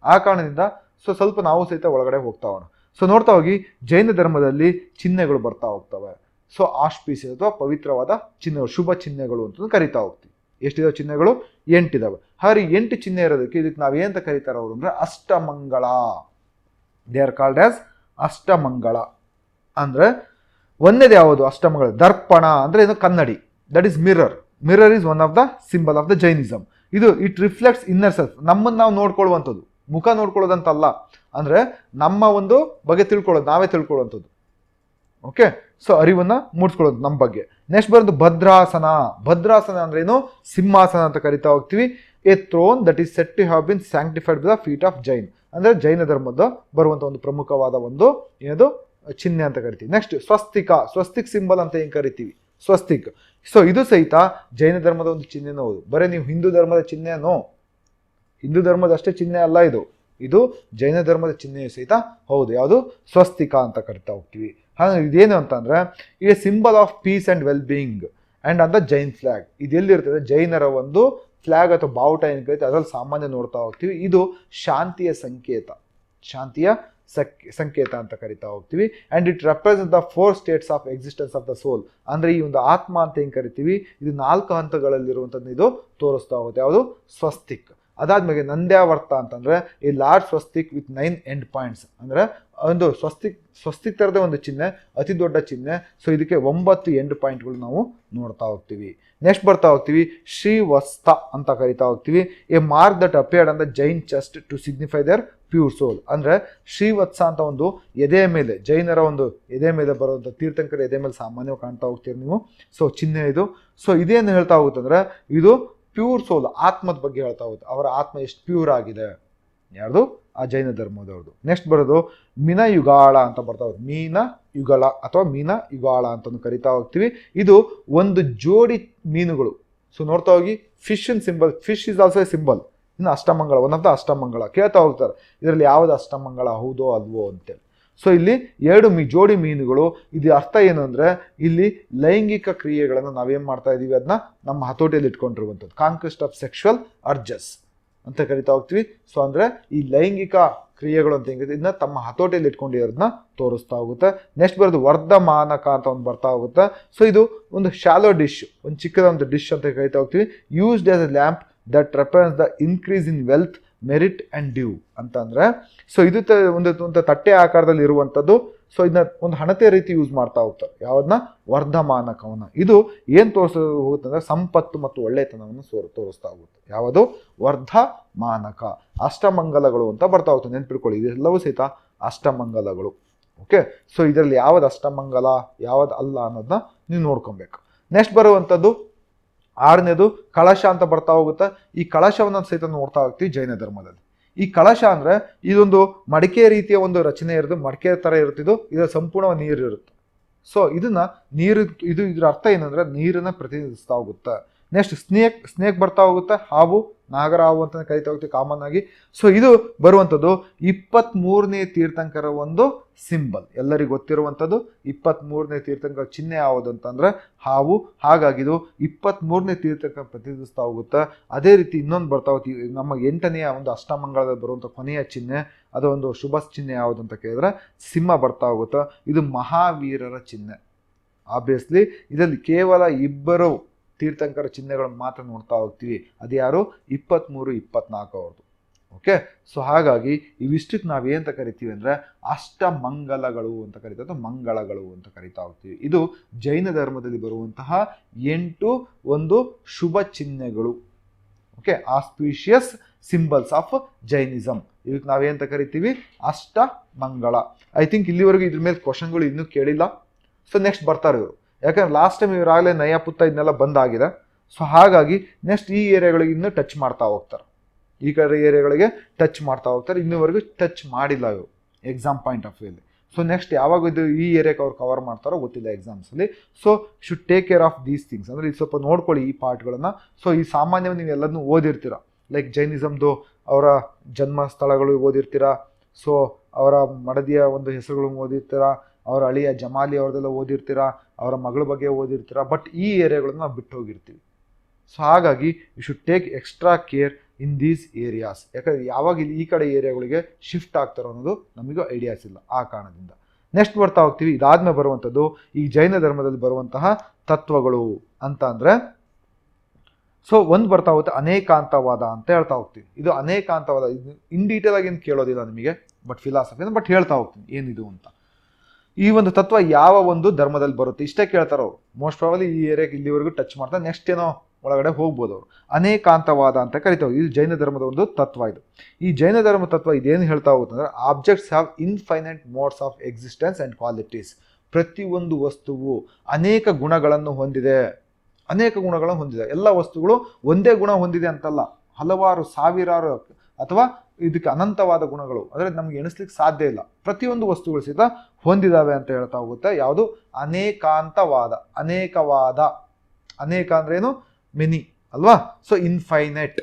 ಆ ಕಾರಣದಿಂದ ಸೊ ಸ್ವಲ್ಪ ನಾವು ಸಹಿತ ಒಳಗಡೆ ಹೋಗ್ತಾ ಹೋಗೋಣ. ಸೊ ನೋಡ್ತಾ ಹೋಗಿ ಜೈನ ಧರ್ಮದಲ್ಲಿ ಚಿಹ್ನೆಗಳು ಬರ್ತಾ ಹೋಗ್ತವೆ. ಸೊ ಆಸ್ಪಿಷಿಯಸ್ ಅಥವಾ ಪವಿತ್ರವಾದ ಚಿಹ್ನೆಗಳು, ಶುಭ ಚಿಹ್ನೆಗಳು ಅಂತ ಕರಿತಾ ಹೋಗ್ತೀವಿ. ಎಷ್ಟಿದಾವೆ ಚಿಹ್ನೆಗಳು? 8 ಇದಾವೆ. ಹಾಗೆ 8 ಚಿಹ್ನೆ ಇರೋದಕ್ಕೆ ಇದಕ್ಕೆ ನಾವೇಂತ ಕರೀತಾರೆ ಅವರು ಅಂದರೆ Ashtamangala. They are called as Ashtamangala. ಅಂದರೆ ಒಂದೇದು ಯಾವುದು ಅಷ್ಟಮಂಗಳ? ದರ್ಪಣ ಅಂದರೆ ಇದು ಕನ್ನಡಿ, that is mirror. Mirror is one of the symbol of the Jainism. ಇದು ಇಟ್ ರಿಫ್ಲೆಕ್ಟ್ಸ್ ಇನ್ನರ್ ಸೆಲ್ಫ್, ನಮ್ಮನ್ನು ನಾವು ನೋಡ್ಕೊಳ್ಳುವಂಥದ್ದು, ಮುಖ ನೋಡ್ಕೊಳ್ಳೋದಂತಲ್ಲ, ಅಂದರೆ ನಮ್ಮ ಒಂದು ಬಗ್ಗೆ ತಿಳ್ಕೊಳ್ಳೋದು, ನಾವೇ ತಿಳ್ಕೊಳ್ಳುವಂಥದ್ದು. ಓಕೆ, ಸೊ ಅರಿವನ್ನು ಮೂಡಿಸ್ಕೊಳ್ಳೋದು ನಮ್ಮ ಬಗ್ಗೆ. ನೆಕ್ಸ್ಟ್ ಬರೋದು ಭದ್ರಾಸನ. ಭದ್ರಾಸನ ಅಂದ್ರೆ ಏನು? ಸಿಂಹಾಸನ ಅಂತ ಕರಿತಾ ಹೋಗ್ತೀವಿ. A throne that is set to have been sanctified by the feet of Jain. ಅಂದರೆ ಜೈನ ಧರ್ಮದ ಬರುವಂಥ ಒಂದು ಪ್ರಮುಖವಾದ ಒಂದು ಏನದು ಚಿಹ್ನೆ ಅಂತ ಕರಿತೀವಿ. ನೆಕ್ಸ್ಟ್ ಸ್ವಸ್ತಿಕ. ಸ್ವಸ್ತಿಕ್ ಸಿಂಬಲ್ ಅಂತ ಹೆಂಗೆ ಕರಿತೀವಿ? ಸ್ವಸ್ತಿಕ್. ಸೊ ಇದು ಸಹಿತ ಜೈನ ಧರ್ಮದ ಒಂದು ಚಿಹ್ನೆನೂ ಹೌದು. ಬರೀ ನೀವು ಹಿಂದೂ ಧರ್ಮದ ಚಿಹ್ನೆನೋ, ಹಿಂದೂ ಧರ್ಮದ ಅಷ್ಟೇ ಚಿಹ್ನೆ ಅಲ್ಲ ಇದು, ಇದು ಜೈನ ಧರ್ಮದ ಚಿಹ್ನೆಯು ಸಹಿತ ಹೌದು. ಯಾವುದು? ಸ್ವಸ್ತಿಕ ಅಂತ ಕರಿತಾ ಹೋಗ್ತೀವಿ. ಹಾಗಾಗಿ ಇದೇನು ಅಂತಂದ್ರೆ ಈ symbol of peace and well being and on the Jain flag. ಇದು ಎಲ್ಲಿರ್ತದೆ? ಜೈನರ ಒಂದು ಫ್ಲಾಗ್ ಅಥವಾ ಬಾವುಟ ಏನು ಕರಿತೀವಿ ಅದರಲ್ಲಿ ಸಾಮಾನ್ಯ ನೋಡ್ತಾ ಹೋಗ್ತೀವಿ. ಇದು ಶಾಂತಿಯ ಸಂಕೇತ, ಶಾಂತಿಯ ಸಂಕೇತ ಅಂತ ಕರಿತಾ ಹೋಗ್ತೀವಿ. And it represent the 4 states of existence of the soul. ಅಂದರೆ ಈ ಒಂದು ಆತ್ಮ ಅಂತ ಹೆಂಗೆ ಕರಿತೀವಿ, ಇದು 4 ಹಂತಗಳಲ್ಲಿರುವಂಥದ್ದು ಇದು ತೋರಿಸ್ತಾ ಹೋಗುತ್ತೆ. ಯಾವುದು? ಸ್ವಸ್ತಿಕ್. ಅದಾದ್ಮೇಲೆ ನಂದ್ಯಾವರ್ತ ಅಂತಂದರೆ ಈ large Swastik with 9 end points. ಅಂದರೆ ಒಂದು ಸ್ವಸ್ತಿಕ್ ಥರದೇ ಒಂದು ಚಿಹ್ನೆ, ಅತಿ ದೊಡ್ಡ ಚಿಹ್ನೆ. ಸೊ ಇದಕ್ಕೆ 9 ಎಂಡ್ ಪಾಯಿಂಟ್ಗಳು ನಾವು ನೋಡ್ತಾ ಹೋಗ್ತೀವಿ. ನೆಕ್ಸ್ಟ್ ಬರ್ತಾ ಹೋಗ್ತೀವಿ ಶ್ರೀವತ್ಸ ಅಂತ ಕರಿತಾ ಹೋಗ್ತೀವಿ. A mark that appeared on the Jain chest to signify their pure soul. ಅಂದರೆ ಶ್ರೀವತ್ಸ ಅಂತ ಒಂದು ಎದೆಯ ಮೇಲೆ, ಜೈನರ ಒಂದು ಎದೆ ಮೇಲೆ ಬರುವಂಥ ತೀರ್ಥಂಕರ ಎದೆ ಮೇಲೆ ಸಾಮಾನ್ಯವಾಗಿ ಕಾಣ್ತಾ ಹೋಗ್ತೀರಿ ನೀವು. ಸೊ ಚಿಹ್ನೆ ಇದು. ಸೊ ಇದೇನು ಹೇಳ್ತಾ ಹೋಗುತ್ತಂದ್ರೆ ಇದು ಪ್ಯೂರ್ ಸೋಲ್, ಆತ್ಮದ ಬಗ್ಗೆ ಹೇಳ್ತಾ ಹೋಗುತ್ತೆ. ಅವರ ಆತ್ಮ ಎಷ್ಟು ಪ್ಯೂರ್ ಆಗಿದೆ. ಯಾರ್ದು? ಆ ಜೈನ ಧರ್ಮದವ್ರದ್ದು. ನೆಕ್ಸ್ಟ್ ಬರೋದು ಮೀನಯುಗಾಳ ಅಂತ ಬರ್ತಾ ಹೋಗುತ್ತೆ. ಮೀನ ಯುಗಳ ಅಥವಾ ಮೀನ ಯುಗಾಳ ಅಂತ ಕರಿತಾ ಹೋಗ್ತೀವಿ. ಇದು ಒಂದು ಜೋಡಿ ಮೀನುಗಳು. ಸೊ ನೋಡ್ತಾ ಹೋಗಿ fish in symbol, fish is also a symbol. ಇನ್ನು ಅಷ್ಟಮಂಗಳ, ಒನ್ ಆಫ್ ದ ಅಷ್ಟಮಂಗಳ ಕೇಳ್ತಾ ಹೋಗ್ತಾರೆ. ಇದರಲ್ಲಿ ಯಾವುದು ಅಷ್ಟಮಂಗಳ ಹೌದೋ ಅಲ್ವೋ ಅಂತೇಳಿ. ಸೊ ಇಲ್ಲಿ 2 ಜೋಡಿ ಮೀನುಗಳು. ಇದು ಅರ್ಥ ಏನು ಅಂದರೆ ಇಲ್ಲಿ ಲೈಂಗಿಕ ಕ್ರಿಯೆಗಳನ್ನು ನಾವೇನು ಮಾಡ್ತಾ ಇದ್ದೀವಿ ಅದನ್ನ ನಮ್ಮ ಹತೋಟಿಯಲ್ಲಿ ಇಟ್ಕೊಂಡಿರುವಂಥದ್ದು. ಕಾಂಕ್ವೆಸ್ಟ್ ಆಫ್ ಸೆಕ್ಷುವಲ್ ಅರ್ಜಸ್ ಅಂತ ಕರಿತಾ ಹೋಗ್ತೀವಿ. ಸೊ ಅಂದರೆ ಈ ಲೈಂಗಿಕ ಕ್ರಿಯೆಗಳು ಅಂತ ಹೆಂಗಿದೆ ಇದನ್ನ ತಮ್ಮ ಹತೋಟಿಯಲ್ಲಿ ಇಟ್ಕೊಂಡಿರೋದನ್ನ ತೋರಿಸ್ತಾ ಹೋಗುತ್ತೆ. ನೆಕ್ಸ್ಟ್ ಬರೋದು ವರ್ಧಮಾನಕ ಅಂತ ಒಂದು ಬರ್ತಾ ಹೋಗುತ್ತೆ. ಸೊ ಇದು ಒಂದು ಶಾಲೋ ಡಿಶ್, ಒಂದು ಚಿಕ್ಕದ ಒಂದು ಡಿಶ್ ಅಂತ ಕರಿತಾ ಹೋಗ್ತೀವಿ. Used as a lamp that represents the increase in wealth, merit and due ಅಂತಂದರೆ. ಸೊ ಇದು ಒಂದು ತಟ್ಟೆ ಆಕಾರದಲ್ಲಿ ಇರುವಂಥದ್ದು. ಸೊ ಇದನ್ನ ಒಂದು ಹಣತೆ ರೀತಿ ಯೂಸ್ ಮಾಡ್ತಾ ಹೋಗ್ತಾರೆ. ಯಾವ್ದನ್ನ? ವರ್ಧಮಾನಕವನ್ನ. ಇದು ಏನು ತೋರಿಸ್ತಾ ಹೋಗುತ್ತೆ ಅಂದರೆ ಸಂಪತ್ತು ಮತ್ತು ಒಳ್ಳೆತನವನ್ನು ತೋರಿಸ್ತಾ ಹೋಗುತ್ತೆ. ಯಾವುದು? ವರ್ಧಮಾನಕ. ಅಷ್ಟಮಂಗಲಗಳು ಅಂತ ಬರ್ತಾ ಹೋಗ್ತದೆ, ನೆನ್ಪಿಟ್ಕೊಳ್ಳಿ. ಇದೆಲ್ಲವೂ ಸಹಿತ ಅಷ್ಟಮಂಗಲಗಳು. ಓಕೆ, ಸೊ ಇದರಲ್ಲಿ ಯಾವ್ದು ಅಷ್ಟಮಂಗಲ ಯಾವ್ದು ಅಲ್ಲ ಅನ್ನೋದನ್ನ ನೀವು ನೋಡ್ಕೊಬೇಕು. ನೆಕ್ಸ್ಟ್ ಬರುವಂಥದ್ದು 6ನೇದು ಕಳಶ ಅಂತ ಬರ್ತಾ ಹೋಗುತ್ತೆ. ಈ ಕಳಶವನ್ನು ಸಹಿತ ನೋಡ್ತಾ ಹೋಗ್ತೀವಿ ಜೈನ ಧರ್ಮದಲ್ಲಿ. ಈ ಕಳಶ ಅಂದರೆ ಇದೊಂದು ಮಡಿಕೆ ರೀತಿಯ ಒಂದು ರಚನೆ ಇರುತ್ತೆ, ಮಡಿಕೆ ಥರ ಇರುತ್ತಿದ್ದು, ಇದರ ಸಂಪೂರ್ಣ ನೀರು ಇರುತ್ತೆ. ಸೊ ಇದನ್ನ ನೀರು, ಇದ್ರ ಅರ್ಥ ಏನಂದ್ರೆ ನೀರನ್ನ ಪ್ರತಿನಿಧಿಸ್ತಾ ಹೋಗುತ್ತೆ. ನೆಕ್ಸ್ಟ್ ಸ್ನೇಕ್ ಬರ್ತಾ ಹೋಗುತ್ತೆ. ಹಾವು, ನಾಗರಹಾವು ಅಂತ ಕರಿತಾ ಹೋಗ್ತೀವಿ ಕಾಮನ್ ಆಗಿ. ಸೊ ಇದು ಬರುವಂಥದ್ದು 23ನೇ ತೀರ್ಥಂಕರ ಒಂದು ಸಿಂಬಲ್. ಎಲ್ಲರಿಗೂ ಗೊತ್ತಿರುವಂಥದ್ದು 23ನೇ ತೀರ್ಥಂಕರ ಚಿಹ್ನೆ ಯಾವುದು ಅಂತಂದ್ರೆ ಹಾವು. ಹಾಗಾಗಿ ಇದು 23ನೇ ತೀರ್ಥಂಕರ ಪ್ರತಿನಿಧಿಸ್ತಾ ಹೋಗುತ್ತೆ. ಅದೇ ರೀತಿ ಇನ್ನೊಂದು ಬರ್ತಾ ಹೋಗ್ತೀವಿ, ನಮ್ಮ 8ನೆಯ ಒಂದು ಅಷ್ಟಮಂಗಳದಲ್ಲಿ ಬರುವಂಥ ಕೊನೆಯ ಚಿಹ್ನೆ, ಅದು ಒಂದು ಶುಭ ಚಿಹ್ನೆ ಯಾವುದು ಅಂತ ಕೇಳಿದ್ರೆ ಸಿಂಹ ಬರ್ತಾ ಹೋಗುತ್ತೆ. ಇದು ಮಹಾವೀರರ ಚಿಹ್ನೆ. ಆಬ್ವಿಯಸ್ಲಿ ಇದರಲ್ಲಿ ಕೇವಲ 2 ತೀರ್ಥಂಕರ ಚಿಹ್ನೆಗಳನ್ನು ಮಾತ್ರ ನೋಡ್ತಾ ಹೋಗ್ತೀವಿ. ಅದು ಯಾರು? 23, 24 ಅವ್ರದ್ದು. ಓಕೆ, ಸೊ ಹಾಗಾಗಿ ಇವಿಷ್ಟಕ್ಕೆ ನಾವೇಂತ ಕರಿತೀವಿ ಅಂದರೆ ಅಷ್ಟಮಂಗಲಗಳು ಅಂತ ಕರಿತಾ, ಅಥವಾ ಮಂಗಳಗಳು ಅಂತ ಕರಿತಾ ಹೋಗ್ತೀವಿ. ಇದು ಜೈನ ಧರ್ಮದಲ್ಲಿ ಬರುವಂತಹ 8 ಒಂದು ಶುಭ ಚಿಹ್ನೆಗಳು. Okay, auspicious symbols of Jainism. ಇದಕ್ಕೆ ನಾವೇಂತ ಕರಿತೀವಿ? ಅಷ್ಟಮಂಗಳ. ಐ ಥಿಂಕ್ ಇಲ್ಲಿವರೆಗೂ ಇದ್ರ ಮೇಲೆ ಕ್ವಶನ್ಗಳು ಇನ್ನೂ ಕೇಳಿಲ್ಲ. ಸೊ ನೆಕ್ಸ್ಟ್ ಬರ್ತಾರೆ ಇವರು, ಯಾಕಂದ್ರೆ ಲಾಸ್ಟ್ ಟೈಮ್ ಇವರಾಗಲೇ ನಯ ಪುತ್ತ ಇದನ್ನೆಲ್ಲ ಬಂದಾಗಿದೆ. ಸೊ ಹಾಗಾಗಿ ನೆಕ್ಸ್ಟ್ ಈ ಏರಿಯಾಗಳಿಗೆ ಇನ್ನೂ ಟಚ್ ಮಾಡ್ತಾ ಹೋಗ್ತಾರೆ, ಈ ಕಡೆ ಏರಿಯಾಗಳಿಗೆ ಟಚ್ ಮಾಡ್ತಾ ಹೋಗ್ತಾರೆ. ಇನ್ನೂವರೆಗೂ ಟಚ್ ಮಾಡಿಲ್ಲ ಇವರು ಎಕ್ಸಾಮ್ ಪಾಯಿಂಟ್ ಆಫ್ ವ್ಯೂಲಿ. ಸೊ ನೆಕ್ಸ್ಟ್ ಯಾವಾಗ ಇದು ಈ ಏರಿಯಾಕ್ಕೆ ಅವ್ರು ಕವರ್ ಮಾಡ್ತಾರೋ ಗೊತ್ತಿಲ್ಲ ಎಕ್ಸಾಮ್ಸಲ್ಲಿ. So should take care of these things, ಅಂದರೆ ಇದು ಸ್ವಲ್ಪ ನೋಡ್ಕೊಳ್ಳಿ ಈ ಪಾರ್ಟ್ಗಳನ್ನು. ಸೊ ಈ ಸಾಮಾನ್ಯವಾಗಿ ನೀವು ಎಲ್ಲದನ್ನೂ ಓದಿರ್ತೀರ, ಲೈಕ್ ಜೈನಿಸಮ್ದು ಅವರ ಜನ್ಮ ಸ್ಥಳಗಳು ಓದಿರ್ತೀರ, ಸೊ ಅವರ ಮಡದಿಯ ಒಂದು ಹೆಸರುಗಳು ಓದಿರ್ತೀರ, ಅವರ ಅಳಿಯ ಜಮಾಲಿ ಅವ್ರದ್ದೆಲ್ಲ ಓದಿರ್ತೀರ, ಅವರ ಮಗಳ ಬಗ್ಗೆ ಓದಿರ್ತೀರ. ಬಟ್ ಈ ಏರಿಯಾಗಳನ್ನ ನಾವು ಬಿಟ್ಟು ಹೋಗಿರ್ತೀವಿ. ಸೊ ಹಾಗಾಗಿ you should take extra care in these areas. ಯಾಕಂದರೆ ಯಾವಾಗ ಇಲ್ಲಿ ಈ ಕಡೆ ಏರಿಯಾಗಳಿಗೆ ಶಿಫ್ಟ್ ಆಗ್ತಾರೋ ಅನ್ನೋದು ನಮಗೂ ಐಡಿಯಾಸ್ ಇಲ್ಲ, ಆ ಕಾರಣದಿಂದ. ನೆಕ್ಸ್ಟ್ ಬರ್ತಾ ಹೋಗ್ತೀವಿ. ಇದಾದ್ಮೇಲೆ ಬರುವಂಥದ್ದು ಈ ಜೈನ ಧರ್ಮದಲ್ಲಿ ಬರುವಂತಹ ತತ್ವಗಳು ಅಂತ ಅಂದರೆ, ಸೊ ಒಂದು ಬರ್ತಾ ಹೋಗುತ್ತೆ ಅನೇಕಾಂತವಾದ ಅಂತ ಹೇಳ್ತಾ ಹೋಗ್ತೀವಿ. ಇದು ಅನೇಕಾಂತವಾದ, ಇದು ಇನ್ ಡೀಟೇಲ್ ಆಗಿ ಏನು ಕೇಳೋದಿಲ್ಲ ನಿಮಗೆ, ಬಟ್ ಫಿಲಾಸಫಿ ಬಟ್ ಹೇಳ್ತಾ ಹೋಗ್ತೀನಿ ಏನಿದು ಅಂತ. ಈ ಒಂದು ತತ್ವ ಯಾವ ಒಂದು ಧರ್ಮದಲ್ಲಿ ಬರುತ್ತೆ ಇಷ್ಟೇ ಕೇಳ್ತಾರೆ ಅವರು. ಮೋಸ್ಟ್ ಪ್ರಾಬಲಿ ಈ ಏರಿಯಾಗೆ ಇಲ್ಲಿವರೆಗೂ ಟಚ್ ಮಾಡ್ತಾರೆ, ನೆಕ್ಸ್ಟ್ ಏನೋ ಒಳಗಡೆ ಹೋಗ್ಬೋದು ಅವರು. ಅನೇಕಾಂತವಾದ ಅಂತ ಕರಿತಾವೆ. ಇದು ಜೈನ ಧರ್ಮದ ಒಂದು ತತ್ವ. ಇದು ಈ ಜೈನ ಧರ್ಮ ತತ್ವ ಇದೇನು ಹೇಳ್ತಾ ಹೋಗುತ್ತೆ ಅಂದರೆ, objects have infinite modes of existence and qualities. ಪ್ರತಿಯೊಂದು ವಸ್ತುವು ಅನೇಕ ಗುಣಗಳನ್ನು ಹೊಂದಿದೆ, ಅನೇಕ ಗುಣಗಳನ್ನು ಹೊಂದಿದೆ. ಎಲ್ಲ ವಸ್ತುಗಳು ಒಂದೇ ಗುಣ ಹೊಂದಿದೆ ಅಂತಲ್ಲ, ಹಲವಾರು ಸಾವಿರಾರು ಅಥವಾ ಇದಕ್ಕೆ ಅನಂತವಾದ ಗುಣಗಳು, ಅಂದರೆ ನಮ್ಗೆ ಎಣಿಸ್ಲಿಕ್ಕೆ ಸಾಧ್ಯ ಇಲ್ಲ. ಪ್ರತಿಯೊಂದು ವಸ್ತುಗಳು ಸಹಿತ ಹೊಂದಿದಾವೆ ಅಂತ ಹೇಳ್ತಾ ಹೋಗುತ್ತೆ. ಯಾವುದು? ಅನೇಕಾಂತವಾದ. ಅನೇಕವಾದ, ಅನೇಕ ಅಂದ್ರೆ ಏನು? ಮೆನಿ ಅಲ್ವಾ? ಸೊ ಇನ್ಫೈನೈಟ್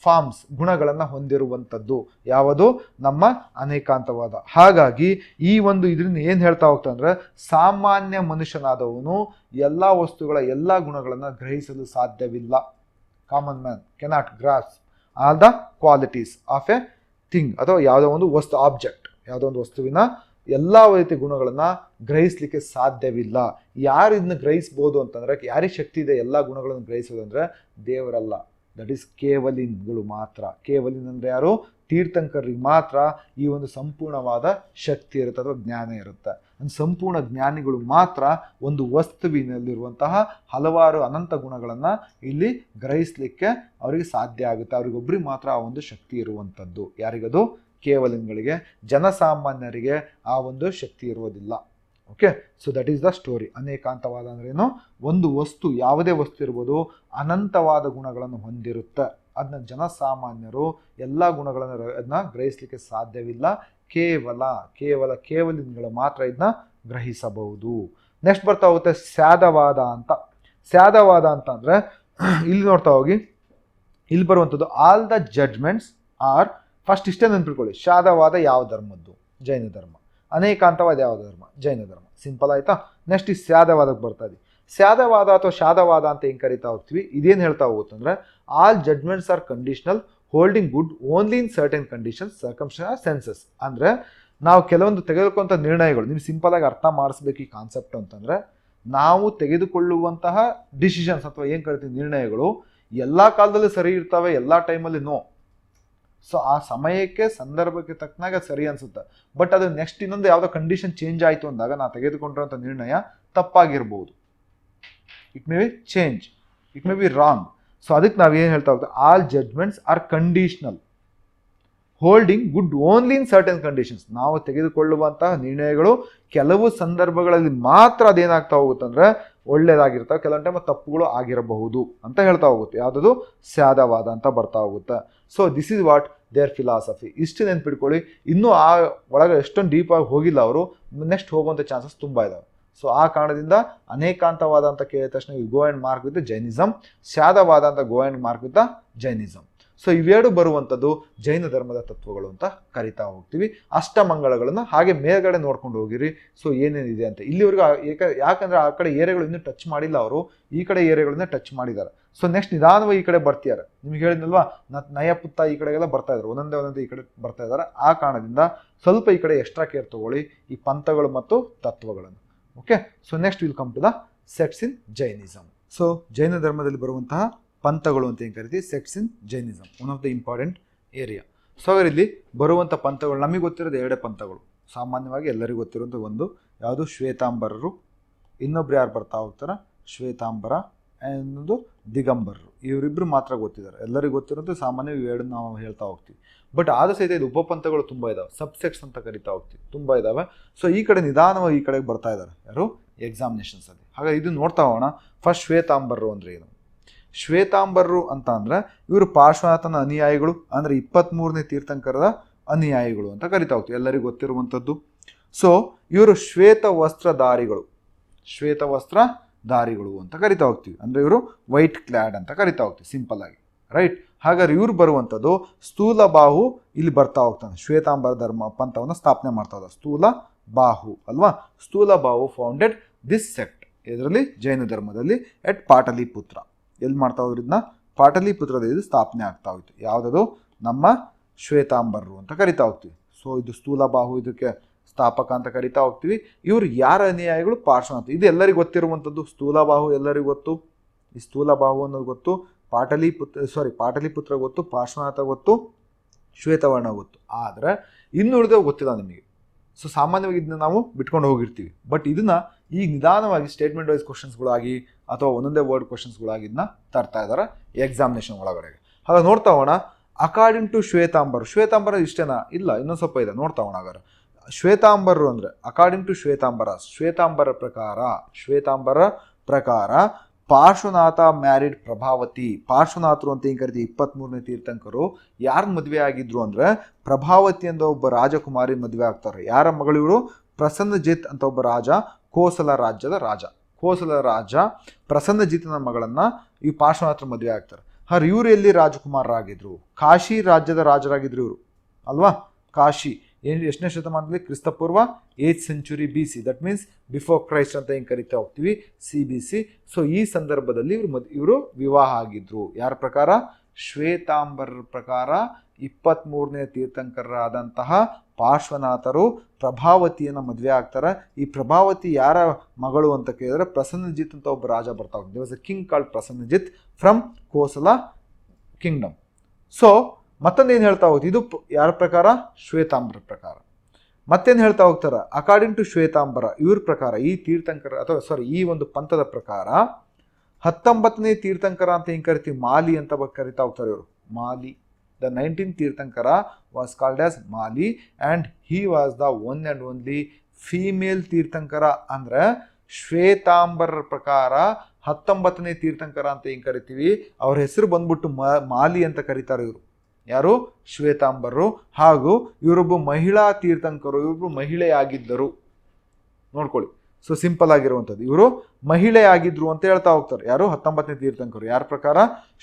ಫಾರ್ಮ್ಸ್, ಗುಣಗಳನ್ನು ಹೊಂದಿರುವಂಥದ್ದು ಯಾವುದು? ನಮ್ಮ ಅನೇಕಾಂತವಾದ. ಹಾಗಾಗಿ ಈ ಒಂದು ಇದರಿಂದ ಏನು ಹೇಳ್ತಾ ಹೋಗ್ತಾ ಅಂದರೆ, ಸಾಮಾನ್ಯ ಮನುಷ್ಯನಾದವನು ಎಲ್ಲ ವಸ್ತುಗಳ ಎಲ್ಲ ಗುಣಗಳನ್ನು ಗ್ರಹಿಸಲು ಸಾಧ್ಯವಿಲ್ಲ. Common man cannot grasp all the qualities of A thing, ಅಥವಾ ಯಾವುದೋ ಒಂದು ವಸ್ತು, ಆಬ್ಜೆಕ್ಟ್, ಯಾವುದೋ ಒಂದು ವಸ್ತುವಿನ ಎಲ್ಲ ರೀತಿ ಗುಣಗಳನ್ನು ಗ್ರಹಿಸಲಿಕ್ಕೆ ಸಾಧ್ಯವಿಲ್ಲ. ಯಾರು ಇದನ್ನ ಗ್ರಹಿಸ್ಬೋದು ಅಂತಂದರೆ, ಯಾರಿಗೆ ಶಕ್ತಿ ಇದೆ ಎಲ್ಲ ಗುಣಗಳನ್ನು ಗ್ರಹಿಸೋದು ಅಂದರೆ ದೇವರಲ್ಲ, ದಟ್ ಈಸ್ ಕೇವಲಿನ್ಗಳು ಮಾತ್ರ. ಕೇವಲಿನ್ ಅಂದರೆ ಯಾರು? ತೀರ್ಥಂಕರಿಗೆ ಮಾತ್ರ ಈ ಒಂದು ಸಂಪೂರ್ಣವಾದ ಶಕ್ತಿ ಇರುತ್ತೆ ಅಥವಾ ಜ್ಞಾನ ಇರುತ್ತೆ. ಸಂಪೂರ್ಣ ಜ್ಞಾನಿಗಳು ಮಾತ್ರ ಒಂದು ವಸ್ತುವಿನಲ್ಲಿರುವಂತಹ ಹಲವಾರು ಅನಂತ ಗುಣಗಳನ್ನು ಇಲ್ಲಿ ಗ್ರಹಿಸಲಿಕ್ಕೆ ಅವರಿಗೆ ಸಾಧ್ಯ ಆಗುತ್ತೆ. ಅವರಿಗೊಬ್ಬರಿಗೆ ಮಾತ್ರ ಆ ಒಂದು ಶಕ್ತಿ ಇರುವಂಥದ್ದು. ಯಾರಿಗದು? ಕೇವಲಿನ್ಗಳಿಗೆ. ಜನಸಾಮಾನ್ಯರಿಗೆ ಆ ಒಂದು ಶಕ್ತಿ ಇರುವುದಿಲ್ಲ. Okay, so that is the story. ಅನೇಕಾಂತವಾದ ಅಂದ್ರೇನು? ಒಂದು ವಸ್ತು, ಯಾವುದೇ ವಸ್ತು ಇರ್ಬೋದು, ಅನಂತವಾದ ಗುಣಗಳನ್ನು ಹೊಂದಿರುತ್ತೆ. ಅದನ್ನ ಜನಸಾಮಾನ್ಯರು ಎಲ್ಲ ಗುಣಗಳನ್ನು ಅದನ್ನ ಗ್ರಹಿಸಲಿಕ್ಕೆ ಸಾಧ್ಯವಿಲ್ಲ. ಕೇವಲಿನ್ಗಳು ಮಾತ್ರ ಇದನ್ನ ಗ್ರಹಿಸಬಹುದು. ನೆಕ್ಸ್ಟ್ ಬರ್ತಾ ಹೋಗುತ್ತೆ ಸ್ಯಾದವಾದ ಅಂತ. ಸ್ಯಾದವಾದ ಅಂತ ಅಂದರೆ ಇಲ್ಲಿ ನೋಡ್ತಾ ಹೋಗಿ, ಇಲ್ಲಿ ಬರುವಂಥದ್ದು all the judgments are, first ಇಷ್ಟೇ ನೆನ್ಪಿಟ್ಕೊಳ್ಳಿ, ಶಾದವಾದ ಯಾವ ಧರ್ಮದ್ದು? ಜೈನ ಧರ್ಮ. ಅನೇಕಾಂತವಾದ ಯಾವ ಧರ್ಮ? ಜೈನ ಧರ್ಮ. ಸಿಂಪಲ್ ಆಯ್ತಾ? ನೆಕ್ಸ್ಟ್ ಈ ಸ್ಯಾದವಾದಕ್ಕೆ ಬರ್ತಾ ಇದೆ. ಸ್ಯಾದವಾದ ಅಥವಾ ಶಾದವಾದ ಅಂತ ಹೆಂಗೆ ಕರಿತಾ ಹೋಗ್ತೀವಿ, ಇದೇನು ಹೇಳ್ತಾ ಹೋಗುತ್ತಂದ್ರೆ, all judgements are conditional holding good only in certain conditions circumstances senses. ಅಂದರೆ ನಾವು ಕೆಲವೊಂದು ತೆಗೆದುಕೊಂಥ ನಿರ್ಣಯಗಳು, ನೀವು ಸಿಂಪಲ್ ಆಗಿ ಅರ್ಥ ಮಾಡಿಸ್ಬೇಕು ಈ ಕಾನ್ಸೆಪ್ಟ್ ಅಂತಂದರೆ, ನಾವು ತೆಗೆದುಕೊಳ್ಳುವಂತಹ ಡಿಸಿಷನ್ಸ್ ಅಥವಾ ಏನು ಕರಿತೀವಿ ನಿರ್ಣಯಗಳು ಎಲ್ಲ ಕಾಲದಲ್ಲೂ ಸರಿ ಇರ್ತವೆ, ಎಲ್ಲ ಟೈಮಲ್ಲಿ ನೋ. ಸೊ ಆ ಸಮಯಕ್ಕೆ ಸಂದರ್ಭಕ್ಕೆ ತಕ್ಕನಾಗ ಸರಿ ಅನ್ಸುತ್ತೆ. ಬಟ್ ಅದು ನೆಕ್ಸ್ಟ್ ಇನ್ನೊಂದು ಯಾವುದೋ ಕಂಡೀಷನ್ ಚೇಂಜ್ ಆಯಿತು ಅಂದಾಗ ನಾವು ತೆಗೆದುಕೊಂಡಿರೋಂಥ ನಿರ್ಣಯ ತಪ್ಪಾಗಿರ್ಬೋದು. It may be change, it may be wrong. So ಅದಕ್ಕೆ ನಾವೇನು ಹೇಳ್ತಾ ಹೋಗ್ತೀವಿ, all judgements are conditional holding good only in certain conditions. ನಾವು ತೆಗೆದುಕೊಳ್ಳುವಂತಹ ನಿರ್ಣಯಗಳು ಕೆಲವು ಸಂದರ್ಭಗಳಲ್ಲಿ ಮಾತ್ರ ಅದೇನಾಗ್ತಾ ಹೋಗುತ್ತೆ ಅಂದರೆ ಒಳ್ಳೆಯದಾಗಿರ್ತವೆ, ಕೆಲವೊಂದು ಟೈಮ್ ತಪ್ಪುಗಳು ಆಗಿರಬಹುದು ಅಂತ ಹೇಳ್ತಾ ಹೋಗುತ್ತೆ. ಯಾವುದದು? ಸ್ಯಾದವಾದ ಅಂತ ಬರ್ತಾ ಹೋಗುತ್ತೆ. So this is what their philosophy. ಇಷ್ಟು ನೆನ್ಪಿಟ್ಕೊಳ್ಳಿ. ಇನ್ನೂ ಆ ಒಳಗೆ ಎಷ್ಟೊಂದು ಡೀಪಾಗಿ ಹೋಗಿಲ್ಲ ಅವರು, ನೆಕ್ಸ್ಟ್ ಹೋಗುವಂಥ ಚಾನ್ಸಸ್ ತುಂಬ ಇದಾವೆ. ಸೊ ಆ ಕಾರಣದಿಂದ ಅನೇಕಾಂತವಾದ ಅಂತ ಕೇಳಿದ ತಕ್ಷಣ you go and mark with Jainism, ಸ್ಯಾದವಾದ ಅಂತ go and mark with Jainism. So ಇವೆರಡು ಬರುವಂಥದ್ದು ಜೈನ ಧರ್ಮದ ತತ್ವಗಳು ಅಂತ ಕರಿತಾ ಹೋಗ್ತೀವಿ. ಅಷ್ಟಮಂಗಳಗಳನ್ನು ಹಾಗೆ ಮೇಲ್ಗಡೆ ನೋಡ್ಕೊಂಡು ಹೋಗಿರಿ. ಸೊ ಏನೇನಿದೆ ಅಂತ ಇಲ್ಲಿವರೆಗೂ ಯಾಕಂದರೆ ಆ ಕಡೆ ಏರಿಯಾಗಳು ಇನ್ನೂ ಟಚ್ ಮಾಡಿಲ್ಲ ಅವರು, ಈ ಕಡೆ ಏರಿಯಾಗಳನ್ನ ಟಚ್ ಮಾಡಿದ್ದಾರೆ. ಸೊ ನೆಕ್ಸ್ಟ್ ನಿಧಾನವಾಗಿ ಈ ಕಡೆ ಬರ್ತಿದ್ದಾರೆ. ನಿಮ್ಗೆ ಹೇಳಿದ್ನಲ್ವಾ, ನಯಪುತ್ತ ಈ ಕಡೆಗೆಲ್ಲ ಬರ್ತಾ ಇದ್ದಾರೆ, ಒಂದೊಂದೇ ಈ ಕಡೆ ಬರ್ತಾ ಇದ್ದಾರೆ. ಆ ಕಾರಣದಿಂದ ಸ್ವಲ್ಪ ಈ ಕಡೆ ಎಕ್ಸ್ಟ್ರಾ ಕೇರ್ ತಗೊಳ್ಳಿ ಈ ಪಂಥಗಳು ಮತ್ತು ತತ್ವಗಳನ್ನು. Okay, so next will come to the sects in Jainism. So ಜೈನ ಧರ್ಮದಲ್ಲಿ ಬರುವಂತಹ ಪಂಥಗಳು ಅಂತ ಏನು ಕರಿತೀವಿ, sects in Jainism, one of the important area. So ಇಲ್ಲಿ ಬರುವಂಥ ಪಂಥಗಳು ನಮಗೆ ಗೊತ್ತಿರೋದು ಎರಡೇ ಪಂಥಗಳು, ಸಾಮಾನ್ಯವಾಗಿ ಎಲ್ಲರಿಗೂ ಗೊತ್ತಿರುವಂಥ ಒಂದು ಯಾವುದು, ಶ್ವೇತಾಂಬರರು. ಇನ್ನೊಬ್ರು ಯಾರು ಬರ್ತಾ ಹೋಗ್ತಾರೆ, ಶ್ವೇತಾಂಬರ, ಇನ್ನೊಂದು ದಿಗಂಬರರು. ಇವರಿಬ್ಬರು ಮಾತ್ರ ಗೊತ್ತಿದ್ದಾರೆ, ಎಲ್ಲರಿಗೂ ಗೊತ್ತಿರೋದು ಸಾಮಾನ್ಯ ಇವೆರಡು ನಾವು ಹೇಳ್ತಾ ಹೋಗ್ತೀವಿ. ಬಟ್ ಆದ ಸಹಿತ ಇದು ಉಪಪಂಥಗಳು ತುಂಬ ಇದಾವೆ, ಸಬ್ಸೆಕ್ಟ್ಸ್ ಅಂತ ಕರಿತಾ ಹೋಗ್ತೀವಿ, ತುಂಬ ಇದ್ದಾವೆ. ಸೊ ಈ ಕಡೆ ನಿಧಾನವಾಗಿ ಈ ಕಡೆಗೆ ಬರ್ತಾ ಇದ್ದಾರೆ ಯಾರು, ಎಕ್ಸಾಮಿನೇಷನ್ಸಲ್ಲಿ. ಹಾಗಾಗಿ ಇದು ನೋಡ್ತಾ ಹೋಗೋಣ. ಫಸ್ಟ್ ಶ್ವೇತಾಂಬರರು ಅಂದರೆ ಏನು? ಶ್ವೇತಾಂಬರರು ಅಂತ ಅಂದರೆ ಇವರು ಪಾರ್ಶ್ವನಾಥನ ಅನುಯಾಯಿಗಳು, ಅಂದರೆ 23ನೇ ತೀರ್ಥಂಕರದ ಅನುಯಾಯಿಗಳು ಅಂತ ಕರಿತಾ ಹೋಗ್ತೀವಿ, ಎಲ್ಲರಿಗೂ ಗೊತ್ತಿರುವಂಥದ್ದು. ಸೊ ಇವರು ಶ್ವೇತ ವಸ್ತ್ರಧಾರಿಗಳು ಅಂತ ಕರಿತಾ ಹೋಗ್ತೀವಿ, ಅಂದರೆ ಇವರು ವೈಟ್ ಕ್ಲಾಡ್ ಅಂತ ಕರಿತಾ ಹೋಗ್ತೀವಿ ಸಿಂಪಲ್ ಆಗಿ, ರೈಟ್. ಹಾಗಾದ್ರೆ ಇವ್ರು ಬರುವಂಥದ್ದು ಸ್ಥೂಲ ಬಾಹು ಇಲ್ಲಿ ಬರ್ತಾ ಹೋಗ್ತಾನೆ, ಶ್ವೇತಾಂಬರ ಧರ್ಮ ಪಂಥವನ್ನು ಸ್ಥಾಪನೆ ಮಾಡ್ತಾ ಹೋದ ಸ್ಥೂಲ ಬಾಹು ಅಲ್ವಾ. ಸ್ಥೂಲ ಬಾಹು ಫೌಂಡೆಡ್ ದಿಸ್ ಸೆಕ್ಟ್, ಇದರಲ್ಲಿ ಜೈನ ಧರ್ಮದಲ್ಲಿ ಎಟ್ ಪಾಟಲಿಪುತ್ರ. ಎಲ್ಲಿ ಮಾಡ್ತಾ ಹೋದ್ರು ಇದನ್ನ? ಪಾಟಲಿಪುತ್ರದಲ್ಲಿ ಇದು ಸ್ಥಾಪನೆ ಆಗ್ತಾ ಹೋಯ್ತು. ಯಾವುದದು? ನಮ್ಮ ಶ್ವೇತಾಂಬರರು ಅಂತ ಕರಿತಾ ಹೋಗ್ತೀವಿ. ಸೊ ಇದು ಸ್ಥೂಲ ಬಾಹು, ಇದಕ್ಕೆ ಸ್ಥಾಪಕ ಅಂತ ಕರಿತಾ ಹೋಗ್ತೀವಿ. ಇವರು ಯಾರ ಅನುಯಾಯಿಗಳು? ಪಾರ್ಶ್ವನಾಥ. ಇದು ಎಲ್ಲರಿಗೂ ಗೊತ್ತಿರುವಂಥದ್ದು. ಸ್ಥೂಲ ಬಾಹು ಎಲ್ಲರಿಗೂ ಗೊತ್ತು, ಈ ಸ್ಥೂಲ ಬಾಹು ಅನ್ನೋದು ಗೊತ್ತು, ಪಾಟಲಿಪುತ್ರ ಗೊತ್ತು, ಪಾರ್ಶ್ವನಾಥ ಗೊತ್ತು, ಶ್ವೇತವರ್ಣ ಗೊತ್ತು. ಆದರೆ ಇನ್ನುಳಿದ ಗೊತ್ತಿಲ್ಲ ನಿಮಗೆ. ಸೊ ಸಾಮಾನ್ಯವಾಗಿ ಇದನ್ನ ನಾವು ಬಿಟ್ಕೊಂಡು ಹೋಗಿರ್ತೀವಿ. ಬಟ್ ಇದನ್ನ ಈಗ ನಿಧಾನವಾಗಿ ಸ್ಟೇಟ್ಮೆಂಟ್ ವೈಸ್ ಕ್ವಶನ್ಸ್ಗಳಾಗಿ ಅಥವಾ ಒಂದೊಂದೇ ವರ್ಡ್ ಕ್ವಶನ್ಸ್ಗಳಾಗಿ ಇದನ್ನ ತರ್ತಾ ಇದ್ದಾರೆ ಎಕ್ಸಾಮಿನೇಷನ್ ಒಳಗಡೆಗೆ. ಹಾಗಾಗಿ ನೋಡ್ತಾ ಹೋಗೋಣ. ಅಕಾರ್ಡಿಂಗ್ ಟು ಶ್ವೇತಾಂಬರ ಇಷ್ಟೇನಾ? ಇಲ್ಲ, ಇನ್ನೊಂದು ಸ್ವಲ್ಪ ಇದೆ, ನೋಡ್ತಾ ಹೋಗೋಣ. ಹಾಗಾದ್ರೆ ಶ್ವೇತಾಂಬರರು ಅಂದರೆ ಅಕಾರ್ಡಿಂಗ್ ಟು ಶ್ವೇತಾಂಬರ ಪ್ರಕಾರ ಪಾರ್ಶ್ವನಾಥ ಮ್ಯಾರಿಡ್ ಪ್ರಭಾವತಿ. ಪಾರ್ಶ್ವನಾಥರು ಅಂತ ಏನು ಕರಿತೀವಿ, 23ನೇ ತೀರ್ಥಂಕರು ಯಾರು ಮದುವೆ ಆಗಿದ್ರು ಅಂದರೆ ಪ್ರಭಾವತಿ ಅಂತ ಒಬ್ಬ ರಾಜಕುಮಾರಿ ಮದುವೆ ಆಗ್ತಾರೆ. ಯಾರ ಮಗಳು ಇವರು? ಪ್ರಸನ್ನಜಿತ್ ಅಂತ ಒಬ್ಬ ರಾಜ, ಕೋಸಲ ರಾಜ್ಯದ ರಾಜ ಪ್ರಸನ್ನಜಿತ್ನ ಮಗಳನ್ನ ಈ ಪಾರ್ಶ್ವನಾಥರು ಮದುವೆ ಆಗ್ತಾರೆ. ಇವರು ಎಲ್ಲಿ ರಾಜಕುಮಾರರಾಗಿದ್ರು? ಕಾಶಿ ರಾಜ್ಯದ ರಾಜರಾಗಿದ್ರು ಇವರು ಅಲ್ವಾ. ಕಾಶಿ ಎಷ್ಟನೇ ಶತಮಾನದಲ್ಲಿ? ಕ್ರಿಸ್ತಪೂರ್ವ 8th century BC, that means before Christ ಅಂತ ಏನು ಕರಿತಾ ಹೋಗ್ತೀವಿ, CBC. ಸೊ ಈ ಸಂದರ್ಭದಲ್ಲಿ ಇವರು ವಿವಾಹ ಆಗಿದ್ರು. ಯಾರ ಪ್ರಕಾರ? ಶ್ವೇತಾಂಬರರ ಪ್ರಕಾರ 23ನೇ ತೀರ್ಥಂಕರರಾದಂತಹ ಪಾರ್ಶ್ವನಾಥರು ಪ್ರಭಾವತಿಯನ್ನು ಮದುವೆ ಆಗ್ತಾರೆ. ಈ ಪ್ರಭಾವತಿ ಯಾರ ಮಗಳು ಅಂತ ಕೇಳಿದ್ರೆ ಪ್ರಸನ್ನಜಿತ್ ಅಂತ ಒಬ್ಬ ರಾಜ ಬರ್ತಾ ಹೋಗ್ತಾರೆ. There was a king called Prasannajit from Kosala kingdom. So ಮತ್ತೊಂದೇನು ಹೇಳ್ತಾ ಹೋಗ್ತೀವಿ, ಇದು ಯಾರ ಪ್ರಕಾರ? ಶ್ವೇತಾಂಬರ ಪ್ರಕಾರ. ಮತ್ತೇನು ಹೇಳ್ತಾ ಹೋಗ್ತಾರೆ? ಅಕಾರ್ಡಿಂಗ್ ಟು ಶ್ವೇತಾಂಬರ ಇವ್ರ ಪ್ರಕಾರ, ಈ ತೀರ್ಥಂಕರ ಅಥವಾ ಈ ಒಂದು ಪಂಥದ ಪ್ರಕಾರ 19ನೇ ತೀರ್ಥಂಕರ ಅಂತ ಏನು ಕರಿತೀವಿ, ಮಾಲಿ ಅಂತ ಕರಿತಾ ಹೋಗ್ತಾರೆ ಇವರು. Malli, the 19th tirthankara was called as Malli and he was the one and only female tirthankara. ಅಂದರೆ ಶ್ವೇತಾಂಬರರ ಪ್ರಕಾರ 19ನೇ ತೀರ್ಥಂಕರ ಅಂತ ಏನು ಕರಿತೀವಿ, ಅವ್ರ ಹೆಸರು ಬಂದ್ಬಿಟ್ಟು ಮಾಲಿ ಅಂತ ಕರೀತಾರೆ ಇವರು. ಯಾರು? ಶ್ವೇತಾಂಬರರು. ಹಾಗೂ ಇವರೊಬ್ಬ ಮಹಿಳಾ ತೀರ್ಥಂಕರು, ಇವರೊಬ್ಬರು ಮಹಿಳೆಯಾಗಿದ್ದರು. ನೋಡ್ಕೊಳ್ಳಿ, ಸೊ ಸಿಂಪಲ್ ಆಗಿರುವಂಥದ್ದು, ಇವರು ಮಹಿಳೆಯಾಗಿದ್ರು ಅಂತ ಹೇಳ್ತಾ ಹೋಗ್ತಾರೆ. ಯಾರು? 19ನೇ ತೀರ್ಥಂಕರು. ಯಾರ ಪ್ರಕಾರ?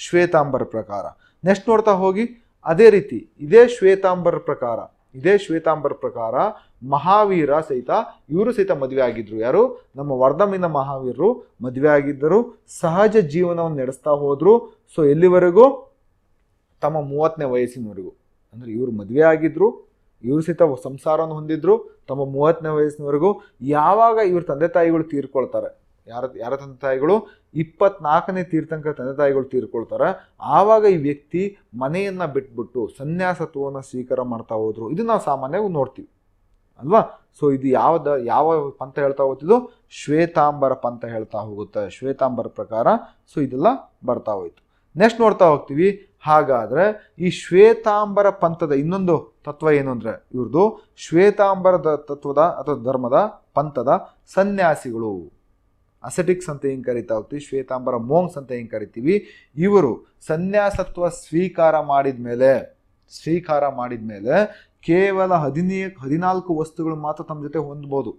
ಶ್ವೇತಾಂಬರ ಪ್ರಕಾರ. ನೆಕ್ಸ್ಟ್ ನೋಡ್ತಾ ಹೋಗಿ, ಅದೇ ರೀತಿ ಇದೇ ಶ್ವೇತಾಂಬರ ಪ್ರಕಾರ ಮಹಾವೀರ ಸಹಿತ ಇವರು ಸಹಿತ ಮದುವೆ ಆಗಿದ್ರು. ಯಾರು? ನಮ್ಮ ವರ್ಧಮಿನ ಮಹಾವೀರರು ಮದುವೆ ಆಗಿದ್ದರು. ಸಹಜ ಜೀವನವನ್ನು ನಡೆಸ್ತಾ ಹೋದ್ರು. ಸೊ ಎಲ್ಲಿವರೆಗೂ? ತಮ್ಮ 30ನೇ ವಯಸ್ಸಿನವರೆಗೂ. ಅಂದರೆ ಇವರು ಮದುವೆ ಆಗಿದ್ರು, ಇವರು ಸಹಿತ ಸಂಸಾರವನ್ನು ಹೊಂದಿದ್ರು ತಮ್ಮ 30ನೇ ವಯಸ್ಸಿನವರೆಗೂ. ಯಾವಾಗ ಇವ್ರ ತಂದೆ ತಾಯಿಗಳು ತೀರ್ಕೊಳ್ತಾರೆ, ಯಾರ ತಂದೆ ತಾಯಿಗಳು? 24ನೇ ತೀರ್ಥಂಕರ ತಂದೆ ತಾಯಿಗಳು ತೀರ್ಕೊಳ್ತಾರೆ. ಆವಾಗ ಈ ವ್ಯಕ್ತಿ ಮನೆಯನ್ನು ಬಿಟ್ಬಿಟ್ಟು ಸನ್ಯಾಸತ್ವವನ್ನು ಸ್ವೀಕಾರ ಮಾಡ್ತಾ ಹೋದ್ರು. ಇದು ನಾವು ಸಾಮಾನ್ಯವಾಗಿ ನೋಡ್ತೀವಿ ಅಲ್ವಾ. ಸೊ ಇದು ಯಾವ ಪಂಥ ಹೇಳ್ತಾ ಹೋಗ್ತಿದ್ದು? ಶ್ವೇತಾಂಬರ ಪಂಥ ಹೇಳ್ತಾ ಹೋಗುತ್ತೆ, ಶ್ವೇತಾಂಬರ ಪ್ರಕಾರ. ಸೊ ಇದೆಲ್ಲ ಬರ್ತಾ ಹೋಯ್ತು. ನೆಕ್ಸ್ಟ್ ನೋಡ್ತಾ ಹೋಗ್ತೀವಿ. ಹಾಗಾದರೆ ಈ ಶ್ವೇತಾಂಬರ ಪಂಥದ ಇನ್ನೊಂದು ತತ್ವ ಏನು ಅಂದರೆ, ಇವ್ರದ್ದು ಶ್ವೇತಾಂಬರದ ತತ್ವದ ಅಥವಾ ಧರ್ಮದ ಪಂಥದ ಸನ್ಯಾಸಿಗಳು, ಅಸೆಟಿಕ್ಸ್ ಅಂತ ಏನು ಕರಿತಾ ಹೋಗ್ತೀವಿ, ಶ್ವೇತಾಂಬರ ಮೋಂಗ್ಸ್ ಅಂತ ಏನು ಕರಿತೀವಿ. ಇವರು ಸನ್ಯಾಸತ್ವ ಸ್ವೀಕಾರ ಮಾಡಿದ ಮೇಲೆ ಕೇವಲ 14 ವಸ್ತುಗಳು ಮಾತ್ರ ತಮ್ಮ ಜೊತೆ ಹೊಂದ್ಬೋದು.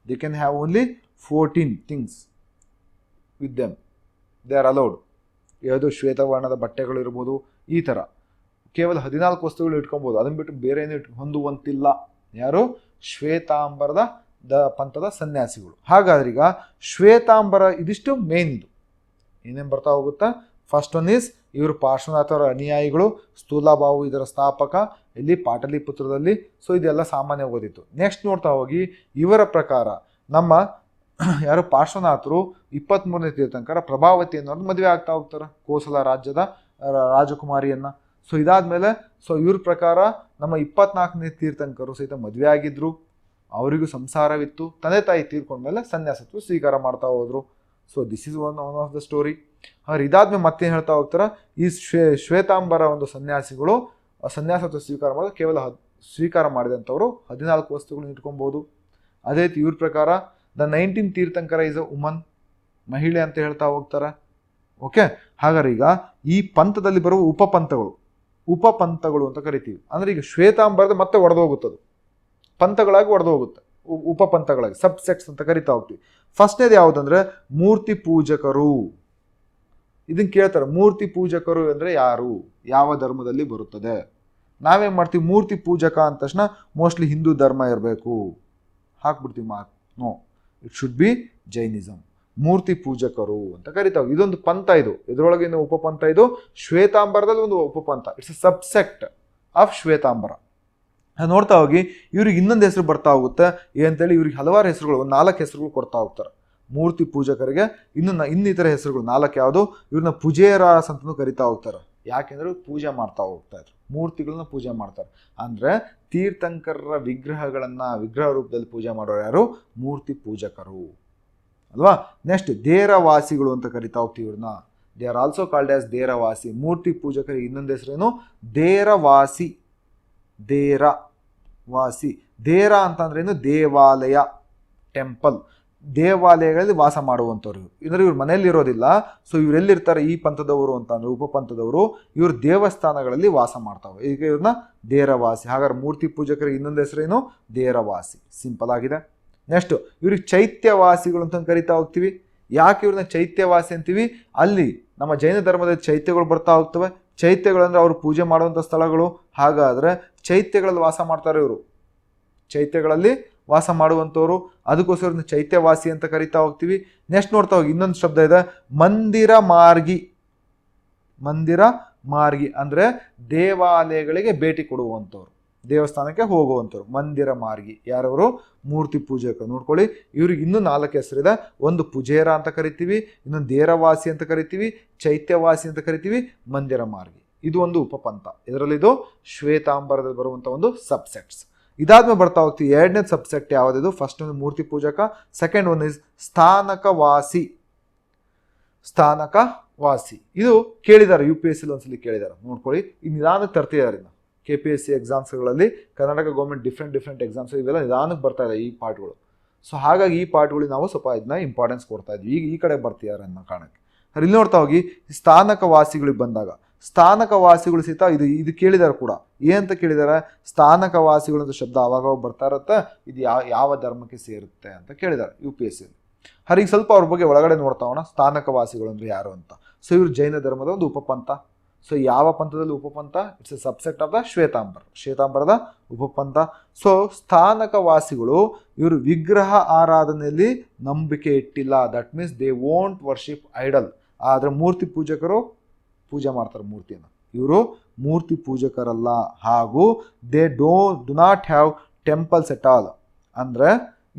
They can have only 14 things with them, they are allowed. ಯಾವುದು? ಶ್ವೇತವರ್ಣದ ಬಟ್ಟೆಗಳು ಇರ್ಬೋದು, ಈ ಥರ ಕೇವಲ 14 ವಸ್ತುಗಳು ಇಟ್ಕೊಬೋದು. ಅದನ್ನು ಬಿಟ್ಟು ಬೇರೆ ಏನು ಹೊಂದುವಂತಿಲ್ಲ. ಯಾರು? ಶ್ವೇತಾಂಬರದ ಪಂಥದ ಸನ್ಯಾಸಿಗಳು. ಹಾಗಾದ್ರೆ ಈಗ ಶ್ವೇತಾಂಬರ ಇದಿಷ್ಟು ಮೇನ್. ಇದು ಏನೇನು ಬರ್ತಾ ಹೋಗುತ್ತಾ? ಫಸ್ಟ್ ಒನ್ ಈಸ್ ಇವರು ಪಾರ್ಶ್ವನಾಥರ ಅನುಯಾಯಿಗಳು, ಸ್ಥೂಲಬಾಹು ಇದರ ಸ್ಥಾಪಕ, ಇಲ್ಲಿ ಪಾಟಲಿಪುತ್ರದಲ್ಲಿ. ಸೊ ಇದೆಲ್ಲ ಸಾಮಾನ್ಯ ಓದಿತ್ತು. ನೆಕ್ಸ್ಟ್ ನೋಡ್ತಾ ಹೋಗಿ, ಇವರ ಪ್ರಕಾರ ನಮ್ಮ ಯಾರು ಪಾರ್ಶ್ವನಾಥರು 23ನೇ ತೀರ್ಥಂಕರ ಪ್ರಭಾವತಿ ಅನ್ನೋರು ಮದುವೆ ಆಗ್ತಾ ಹೋಗ್ತಾರೆ, ಕೋಸಲ ರಾಜ್ಯದ ರಾಜಕುಮಾರಿಯನ್ನು. ಸೊ ಇದಾದಮೇಲೆ ಇವ್ರ ಪ್ರಕಾರ ನಮ್ಮ 24ನೇ ತೀರ್ಥಂಕರು ಸಹಿತ ಮದುವೆ ಆಗಿದ್ರು, ಅವರಿಗೂ ಸಂಸಾರವಿತ್ತು. ತಂದೆ ತಾಯಿ ತೀರ್ಕೊಂಡ್ಮೇಲೆ ಸನ್ಯಾಸತ್ವ ಸ್ವೀಕಾರ ಮಾಡ್ತಾ ಹೋದ್ರು. So this is one of the story. ಇದಾದ್ಮೇಲೆ ಮತ್ತೇನು ಹೇಳ್ತಾ ಹೋಗ್ತಾರೆ? ಈ ಶ್ವೇತಾಂಬರ ಒಂದು ಸನ್ಯಾಸಿಗಳು ಸನ್ಯಾಸತ್ವ ಸ್ವೀಕಾರ ಮಾಡೋದು ಕೇವಲ ಸ್ವೀಕಾರ ಮಾಡಿದಂಥವ್ರು 14 ವಸ್ತುಗಳನ್ನ ಇಟ್ಕೊಬೋದು. ಅದೇ ರೀತಿ ಇವ್ರ ಪ್ರಕಾರ the 19th Tirthankara is a woman, ಮಹಿಳೆ ಅಂತ ಹೇಳ್ತಾ ಹೋಗ್ತಾರೆ. ಓಕೆ, ಹಾಗಾದ್ರೆ ಈಗ ಈ ಪಂಥದಲ್ಲಿ ಬರುವ ಉಪಪಂಥಗಳು ಅಂತ ಕರಿತೀವಿ. ಅಂದ್ರೆ ಈಗ ಶ್ವೇತಾಂಬರದ ಮತ್ತೆ ಒಡೆದೋಗುತ್ತದು, ಪಂಥಗಳಾಗಿ ಒಡೆದೋಗುತ್ತೆ, ಉಪಪಂಥಗಳಾಗಿ ಸಬ್ಸೆಕ್ಟ್ಸ್ ಅಂತ ಕರಿತಾ ಹೋಗ್ತೀವಿ. ಫಸ್ಟ್ನೇದು ಯಾವುದಂದ್ರೆ ಮೂರ್ತಿ ಪೂಜಕರು. ಇದನ್ನ ಕೇಳ್ತಾರೆ, ಮೂರ್ತಿ ಪೂಜಕರು ಅಂದ್ರೆ ಯಾರು, ಯಾವ ಧರ್ಮದಲ್ಲಿ ಬರುತ್ತದೆ? ನಾವೇನ್ ಮಾಡ್ತೀವಿ, ಮೂರ್ತಿ ಪೂಜಕ ಅಂದ ತಕ್ಷಣ ಮೋಸ್ಟ್ಲಿ ಹಿಂದೂ ಧರ್ಮ ಇರಬೇಕು ಹಾಕ್ಬಿಡ್ತೀವಿ mark. No, it should be Jainism. ಮೂರ್ತಿ ಪೂಜಕರು ಅಂತ ಕರಿತಾವೆ. ಇದೊಂದು ಪಂಥ, ಇದು ಇದರೊಳಗಿನ ಉಪಪಂಥ. ಇದು ಶ್ವೇತಾಂಬರದಲ್ಲಿ ಒಂದು ಉಪಪಂಥ, it's a subsect of Shwetambar. ನೋಡ್ತಾ ಹೋಗಿ ಇವ್ರಿಗೆ ಇನ್ನೊಂದು ಹೆಸರು ಬರ್ತಾ ಹೋಗುತ್ತೆ ಏನಂತೇಳಿ, ಇವ್ರಿಗೆ ಹಲವಾರು ಹೆಸರುಗಳು, ಒಂದು 4 ಹೆಸರುಗಳು ಕೊಡ್ತಾ ಹೋಗ್ತಾರೆ. ಮೂರ್ತಿ ಪೂಜಕರಿಗೆ ಇನ್ನಿತರ ಹೆಸರುಗಳು 4 ಯಾವುದು, ಇವ್ರನ್ನ ಪೂಜೇರಾಸ್ ಅಂತಲೂ ಕರಿತಾ ಹೋಗ್ತಾರೆ. ಯಾಕೆಂದ್ರೆ ಪೂಜೆ ಮಾಡ್ತಾ ಹೋಗ್ತಾ ಇದ್ರು, ಮೂರ್ತಿಗಳನ್ನ ಪೂಜೆ ಮಾಡ್ತಾರೆ. ಅಂದ್ರೆ ತೀರ್ಥಂಕರರ ವಿಗ್ರಹ ರೂಪದಲ್ಲಿ ಪೂಜೆ ಮಾಡೋರು ಯಾರು, ಮೂರ್ತಿ ಪೂಜಕರು ಅಲ್ವಾ. ನೆಕ್ಸ್ಟ್ ದೇರವಾಸಿಗಳು ಅಂತ ಕರಿತಾ ಹೋಗ್ತೀವಿ ಇವ್ರನ್ನ. They are also called as Deravasi. ಮೂರ್ತಿ ಪೂಜಕರಿಗೆ ಇನ್ನೊಂದು ಹೆಸರೇನು, ದೇರವಾಸಿ. ದೇರ ಅಂತಂದ್ರೆ ಏನು, ದೇವಾಲಯ, ಟೆಂಪಲ್, ದೇವಾಲಯಗಳಲ್ಲಿ ವಾಸ ಮಾಡುವಂಥವ್ರು. ಅಂದ್ರೆ ಇವ್ರ ಮನೆಯಲ್ಲಿ ಇರೋದಿಲ್ಲ. ಸೊ ಇವರೆಲ್ಲಿರ್ತಾರೆ ಈ ಪಂಥದವರು ಅಂತಂದ್ರೆ, ಉಪಪಂಥದವರು, ಇವ್ರು ದೇವಸ್ಥಾನಗಳಲ್ಲಿ ವಾಸ ಮಾಡ್ತಾವೆ. ಈಗ ಇವ್ರನ್ನ ದೇರವಾಸಿ. ಹಾಗಾದ್ರೆ ಮೂರ್ತಿ ಪೂಜಕರಿಗೆ ಇನ್ನೊಂದು ಹೆಸರೇನು, ದೇರವಾಸಿ. ಸಿಂಪಲ್ ಆಗಿದೆ. ನೆಕ್ಸ್ಟ್ ಇವ್ರಿಗೆ ಚೈತ್ಯವಾಸಿಗಳು ಅಂತ ಕರಿತಾ ಹೋಗ್ತೀವಿ. ಯಾಕೆ ಇವ್ರನ್ನ ಚೈತ್ಯವಾಸಿ ಅಂತೀವಿ, ಅಲ್ಲಿ ನಮ್ಮ ಜೈನ ಧರ್ಮದ ಚೈತ್ಯಗಳು ಬರ್ತಾ ಹೋಗ್ತವೆ. ಚೈತ್ಯಗಳಂದ್ರೆ ಅವರು ಪೂಜೆ ಮಾಡುವಂಥ ಸ್ಥಳಗಳು. ಹಾಗಾದ್ರೆ ಚೈತ್ಯಗಳಲ್ಲಿ ವಾಸ ಮಾಡ್ತಾರೆ ಇವರು, ಚೈತ್ಯಗಳಲ್ಲಿ ವಾಸ ಮಾಡುವಂಥವ್ರು. ಅದಕ್ಕೋಸ್ಕರ ಚೈತ್ಯವಾಸಿ ಅಂತ ಕರಿತಾ ಹೋಗ್ತೀವಿ. ನೆಕ್ಸ್ಟ್ ನೋಡ್ತಾ ಹೋಗಿ ಇನ್ನೊಂದು ಶಬ್ದ ಇದೆ, ಮಂದಿರ ಮಾರ್ಗಿ ಅಂದ್ರೆ ದೇವಾಲಯಗಳಿಗೆ ಭೇಟಿ ಕೊಡುವಂಥವ್ರು, ದೇವಸ್ಥಾನಕ್ಕೆ ಹೋಗುವಂಥವ್ರು. ಮಂದಿರ ಮಾರ್ಗಿ ಯಾರವರು, ಮೂರ್ತಿ ಪೂಜಕರು. ನೋಡ್ಕೊಳ್ಳಿ, ಇವ್ರಿಗೆ ಇನ್ನೂ 4 ಹೆಸರಿದೆ. ಒಂದು ಪೂಜೇರ ಅಂತ ಕರಿತೀವಿ, ಇನ್ನೊಂದು ದೇರವಾಸಿ ಅಂತ ಕರಿತೀವಿ, ಚೈತ್ಯವಾಸಿ ಅಂತ ಕರಿತೀವಿ, ಮಂದಿರ ಮಾರ್ಗಿ. ಇದು ಒಂದು ಉಪಪಂಥ. ಇದರಲ್ಲಿ ಇದು ಶ್ವೇತಾಂಬರದಲ್ಲಿ ಬರುವಂಥ ಒಂದು ಸಬ್ಸೆಕ್ಟ್ಸ್. ಇದಾದ್ಮೇಲೆ ಬರ್ತಾ ಹೋಗ್ತೀವಿ. ಎರಡನೇ ಸಬ್ಸೆಕ್ಟ್ ಯಾವುದಿದು, ಫಸ್ಟ್ ಒಂದು ಮೂರ್ತಿ ಪೂಜಕ, ಸೆಕೆಂಡ್ ಒನ್ ಇಸ್ ಸ್ಥಾನಕವಾಸಿ. ಇದು ಕೇಳಿದ್ದಾರೆ, UPSC ಒಂದ್ಸಲಿ ಕೇಳಿದ್ದಾರೆ. ನೋಡ್ಕೊಳ್ಳಿ, ಈ ನಿಧಾನಕ್ಕೆ ತರ್ತಿದ್ದಾರೆ. KPSC ಎಕ್ಸಾಮ್ಸ್ಗಳಲ್ಲಿ, ಕರ್ನಾಟಕ ಗೌರ್ಮೆಂಟ್ ಡಿಫ್ರೆಂಟ್ ಎಕ್ಸಾಮ್ಸ್ ಇವೆಲ್ಲ ನಿಧಾನಕ್ಕೆ ಬರ್ತಾ ಇದೆ ಈ ಪಾರ್ಟ್ಗಳು. ಸೊ ಹಾಗಾಗಿ ಈ ಪಾರ್ಟ್ಗಳಿಗೆ ನಾವು ಸ್ವಲ್ಪ ಇದನ್ನ ಇಂಪಾರ್ಟೆನ್ಸ್ ಕೊಡ್ತಾ ಇದ್ವಿ. ಈಗ ಈ ಕಡೆ ಬರ್ತಿದ್ದಾರೆ ಅನ್ನೋ ಕಾರಣಕ್ಕೆ. ಇಲ್ಲಿ ನೋಡ್ತಾ ಹೋಗಿ, ಸ್ಥಾನಕವಾಸಿಗಳಿಗೆ ಬಂದಾಗ, ಸ್ಥಾನಕವಾಸಿಗಳು ಸಹಿತ ಇದು ಕೇಳಿದಾರೆ ಕೂಡ. ಏನಂತ ಕೇಳಿದಾರೆ, ಸ್ಥಾನಕವಾಸಿಗಳು ಅಂತ ಶಬ್ದ ಆವಾಗ ಬರ್ತಾ ಇರುತ್ತೆ, ಇದು ಯಾವ ಧರ್ಮಕ್ಕೆ ಸೇರುತ್ತೆ ಅಂತ ಕೇಳಿದ್ದಾರೆ UPSC. ಈಗ ಸ್ವಲ್ಪ ಅವ್ರ ಬಗ್ಗೆ ಒಳಗಡೆ ನೋಡ್ತಾವಣ, ಸ್ಥಾನಕವಾಸಿಗಳು ಅಂದ್ರೆ ಯಾರು ಅಂತ. ಸೊ ಇವರು ಜೈನ ಧರ್ಮದ ಒಂದು ಉಪಪಂಥ. ಸೊ ಯಾವ ಪಂಥದಲ್ಲಿ ಉಪಪಂಥ, it's a subsect of the ಶ್ವೇತಾಂಬರದ ಉಪಪಂಥ. ಸೊ ಸ್ಥಾನಕವಾಸಿಗಳು ಇವರು ವಿಗ್ರಹ ಆರಾಧನೆಯಲ್ಲಿ ನಂಬಿಕೆ ಇಟ್ಟಿಲ್ಲ. That means they won't worship idol. ಆದ್ರೆ ಮೂರ್ತಿ ಪೂಜಕರು ಪೂಜೆ ಮಾಡ್ತಾರೆ ಮೂರ್ತಿಯನ್ನು. ಇವರು ಮೂರ್ತಿ ಪೂಜಕರಲ್ಲ. ಹಾಗೂ they do not have temples at all. ಅಂದ್ರೆ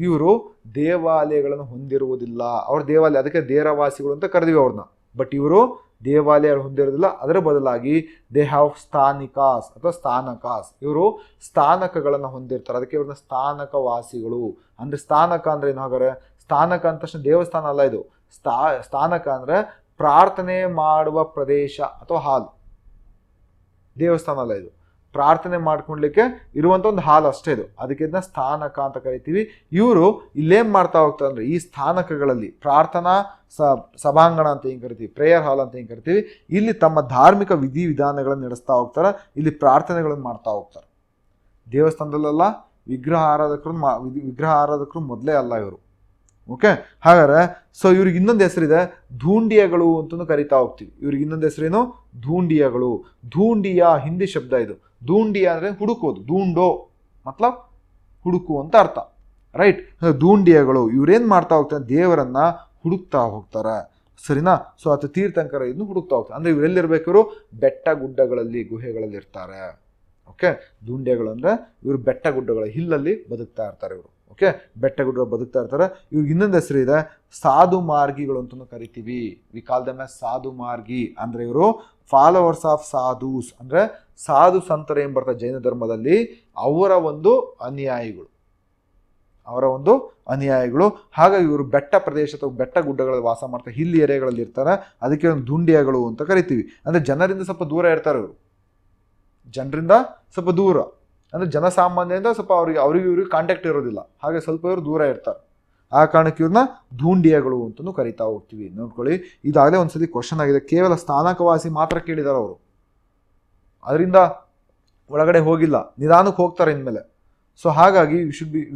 ಇವರು ದೇವಾಲಯಗಳನ್ನು ಹೊಂದಿರುವುದಿಲ್ಲ. ಅವ್ರ ದೇವಾಲಯ, ಅದಕ್ಕೆ ದೇರವಾಸಿಗಳು ಅಂತ ಕರೆದಿವಿ ಅವ್ರನ್ನ. ಬಟ್ ಇವರು ದೇವಾಲಯ ಹೊಂದಿರೋದಿಲ್ಲ. ಅದರ ಬದಲಾಗಿ ದೇ ಹ್ಯಾವ್ ಸ್ಥಾನಿಕಾಸ್ ಅಥವಾ ಸ್ಥಾನಕಾಸ್. ಇವರು ಸ್ಥಾನಕಗಳನ್ನು ಹೊಂದಿರ್ತಾರೆ. ಅದಕ್ಕೆ ಇವ್ರನ್ನ ಸ್ಥಾನಕವಾಸಿಗಳು. ಅಂದ್ರೆ ಸ್ಥಾನಕ ಅಂದ್ರೆ ಏನು, ಹಾಗಾದ್ರೆ ಸ್ಥಾನಕ ಅಂದ ತಕ್ಷಣ ದೇವಸ್ಥಾನ ಅಲ್ಲ ಇದು. ಸ್ಥಾನಕ ಅಂದ್ರೆ ಪ್ರಾರ್ಥನೆ ಮಾಡುವ ಪ್ರದೇಶ ಅಥವಾ ಹಾಲ್. ದೇವಸ್ಥಾನ ಅಲ್ಲ ಇದು, ಪ್ರಾರ್ಥನೆ ಮಾಡ್ಕೊಳ್ಲಿಕ್ಕೆ ಇರುವಂಥ ಒಂದು ಹಾಲ್ ಅಷ್ಟೇ ಇದು. ಅದಕ್ಕೆ ಇದನ್ನ ಸ್ಥಾನಕ ಅಂತ ಕರಿತೀವಿ. ಇವರು ಇಲ್ಲೇನ್ ಮಾಡ್ತಾ ಹೋಗ್ತಾರೆ ಅಂದ್ರೆ, ಈ ಸ್ಥಾನಕಗಳಲ್ಲಿ ಪ್ರಾರ್ಥನಾ ಸಭಾಂಗಣ ಅಂತ ಏನು ಕರಿತೀವಿ, ಪ್ರೇಯರ್ ಹಾಲ್ ಅಂತ ಏನು ಕರಿತೀವಿ, ಇಲ್ಲಿ ತಮ್ಮ ಧಾರ್ಮಿಕ ವಿಧಿವಿಧಾನಗಳನ್ನು ನಡೆಸ್ತಾ ಹೋಗ್ತಾರೆ. ಇಲ್ಲಿ ಪ್ರಾರ್ಥನೆಗಳನ್ನು ಮಾಡ್ತಾ ಹೋಗ್ತಾರೆ. ದೇವಸ್ಥಾನದಲ್ಲೆಲ್ಲ ವಿಗ್ರಹ ಆರಾಧಕರು ಮೊದಲೇ ಅಲ್ಲ ಇವರು. ಓಕೆ, ಹಾಗಾದ್ರೆ ಸೊ ಇವ್ರಿಗೆ ಇನ್ನೊಂದು ಹೆಸರಿದೆ, ಧೂಂಡಿಯಗಳು ಅಂತಲೂ ಕರಿತಾ ಹೋಗ್ತೀವಿ. ಇವ್ರಿಗೆ ಇನ್ನೊಂದು ಹೆಸರೇನು, ಧೂಂಡಿಯಗಳು. ಧೂಂಡಿಯ ಹಿಂದಿ ಶಬ್ದ ಇದು. ಧೂಂಡಿಯ ಅಂದ್ರೆ ಹುಡುಕೋದು, ಧೂಂಡೋ ಮತ್ಲಬ್ ಹುಡುಕು ಅಂತ ಅರ್ಥ, ರೈಟ್. ಧೂಂಡಿಯಗಳು ಇವ್ರೇನ್ ಮಾಡ್ತಾ ಹೋಗ್ತಾರೆ, ದೇವರನ್ನ ಹುಡುಕ್ತಾ ಹೋಗ್ತಾರೆ, ಸರಿನಾ. ಸೊ ಅಥವಾ ತೀರ್ಥಂಕರ ಇದನ್ನು ಹುಡುಕ್ತಾ ಹೋಗ್ತಾರೆ. ಅಂದ್ರೆ ಇವರೆಲ್ಲಿರ್ಬೇಕು, ಇವರು ಬೆಟ್ಟ ಗುಡ್ಡಗಳಲ್ಲಿ, ಗುಹೆಗಳಲ್ಲಿ ಇರ್ತಾರೆ. ಓಕೆ, ಧೂಂಡಿಯಗಳು ಅಂದ್ರೆ ಇವರು ಬೆಟ್ಟ ಗುಡ್ಡಗಳ ಹಿಲ್ಲಲ್ಲಿ ಬದುಕ್ತಾ ಇರ್ತಾರೆ ಇವರು. ಓಕೆ, ಬೆಟ್ಟ ಗುಡ್ಡ ಬದುಕ್ತಾ ಇರ್ತಾರೆ. ಇವ್ರಿಗೆ ಇನ್ನೊಂದು ಹೆಸರು ಇದೆ, ಸಾಧು ಮಾರ್ಗಿಗಳು ಅಂತಲೂ ಕರಿತೀವಿ. ವಿ ಕಾಲ್ ದೆಮ್ ಆಸ್ ಸಾಧು ಮಾರ್ಗಿ. ಅಂದ್ರೆ ಇವರು ಫಾಲೋವರ್ಸ್ ಆಫ್ ಸಾಧುಸ್. ಅಂದ್ರೆ ಸಾಧು ಸಂತರ ಏನ್ ಬರ್ತಾರೆ ಜೈನ ಧರ್ಮದಲ್ಲಿ, ಅವರ ಒಂದು ಅನುಯಾಯಿಗಳು. ಹಾಗಾಗಿ ಇವರು ಬೆಟ್ಟ ಪ್ರದೇಶ ಅಥವಾ ಬೆಟ್ಟ ಗುಡ್ಡಗಳಲ್ಲಿ ವಾಸ ಮಾಡ್ತಾರೆ, ಹಿಲ್ ಏರಿಯಾಗಳಲ್ಲಿ ಇರ್ತಾರೆ. ಅದಕ್ಕೆ ಒಂದು ಧೂಂಡಿಯಗಳು ಅಂತ ಕರಿತೀವಿ. ಅಂದ್ರೆ ಜನರಿಂದ ಸ್ವಲ್ಪ ದೂರ ಇರ್ತಾರೆ ಇವರು, ಜನರಿಂದ ಸ್ವಲ್ಪ ದೂರ. ಅಂದ್ರೆ ಜನಸಾಮಾನ್ಯದಿಂದ ಸ್ವಲ್ಪ ಇವ್ರಿಗೆ ಕಾಂಟ್ಯಾಕ್ಟ್ ಇರೋದಿಲ್ಲ, ಹಾಗೆ ಸ್ವಲ್ಪ ಇವರು ದೂರ ಇರ್ತಾರೆ. ಆ ಕಾರಣಕ್ಕೆ ಇವ್ರನ್ನ ಧೂಂಡಿಯಗಳು ಅಂತಲೂ ಕರಿತಾ ಹೋಗ್ತೀವಿ. ನೋಡ್ಕೊಳ್ಳಿ, ಇದಾಗಲೇ ಒಂದ್ಸತಿ ಕ್ವಶನ್ ಆಗಿದೆ, ಕೇವಲ ಸ್ಥಾನಕವಾಸಿ ಮಾತ್ರ ಕೇಳಿದಾರೆ ಅವರು, ಅದರಿಂದ ಒಳಗಡೆ ಹೋಗಿಲ್ಲ, ನಿಧಾನಕ್ಕೆ ಹೋಗ್ತಾರೆ ಇನ್ಮೇಲೆ. ಸೊ ಹಾಗಾಗಿ we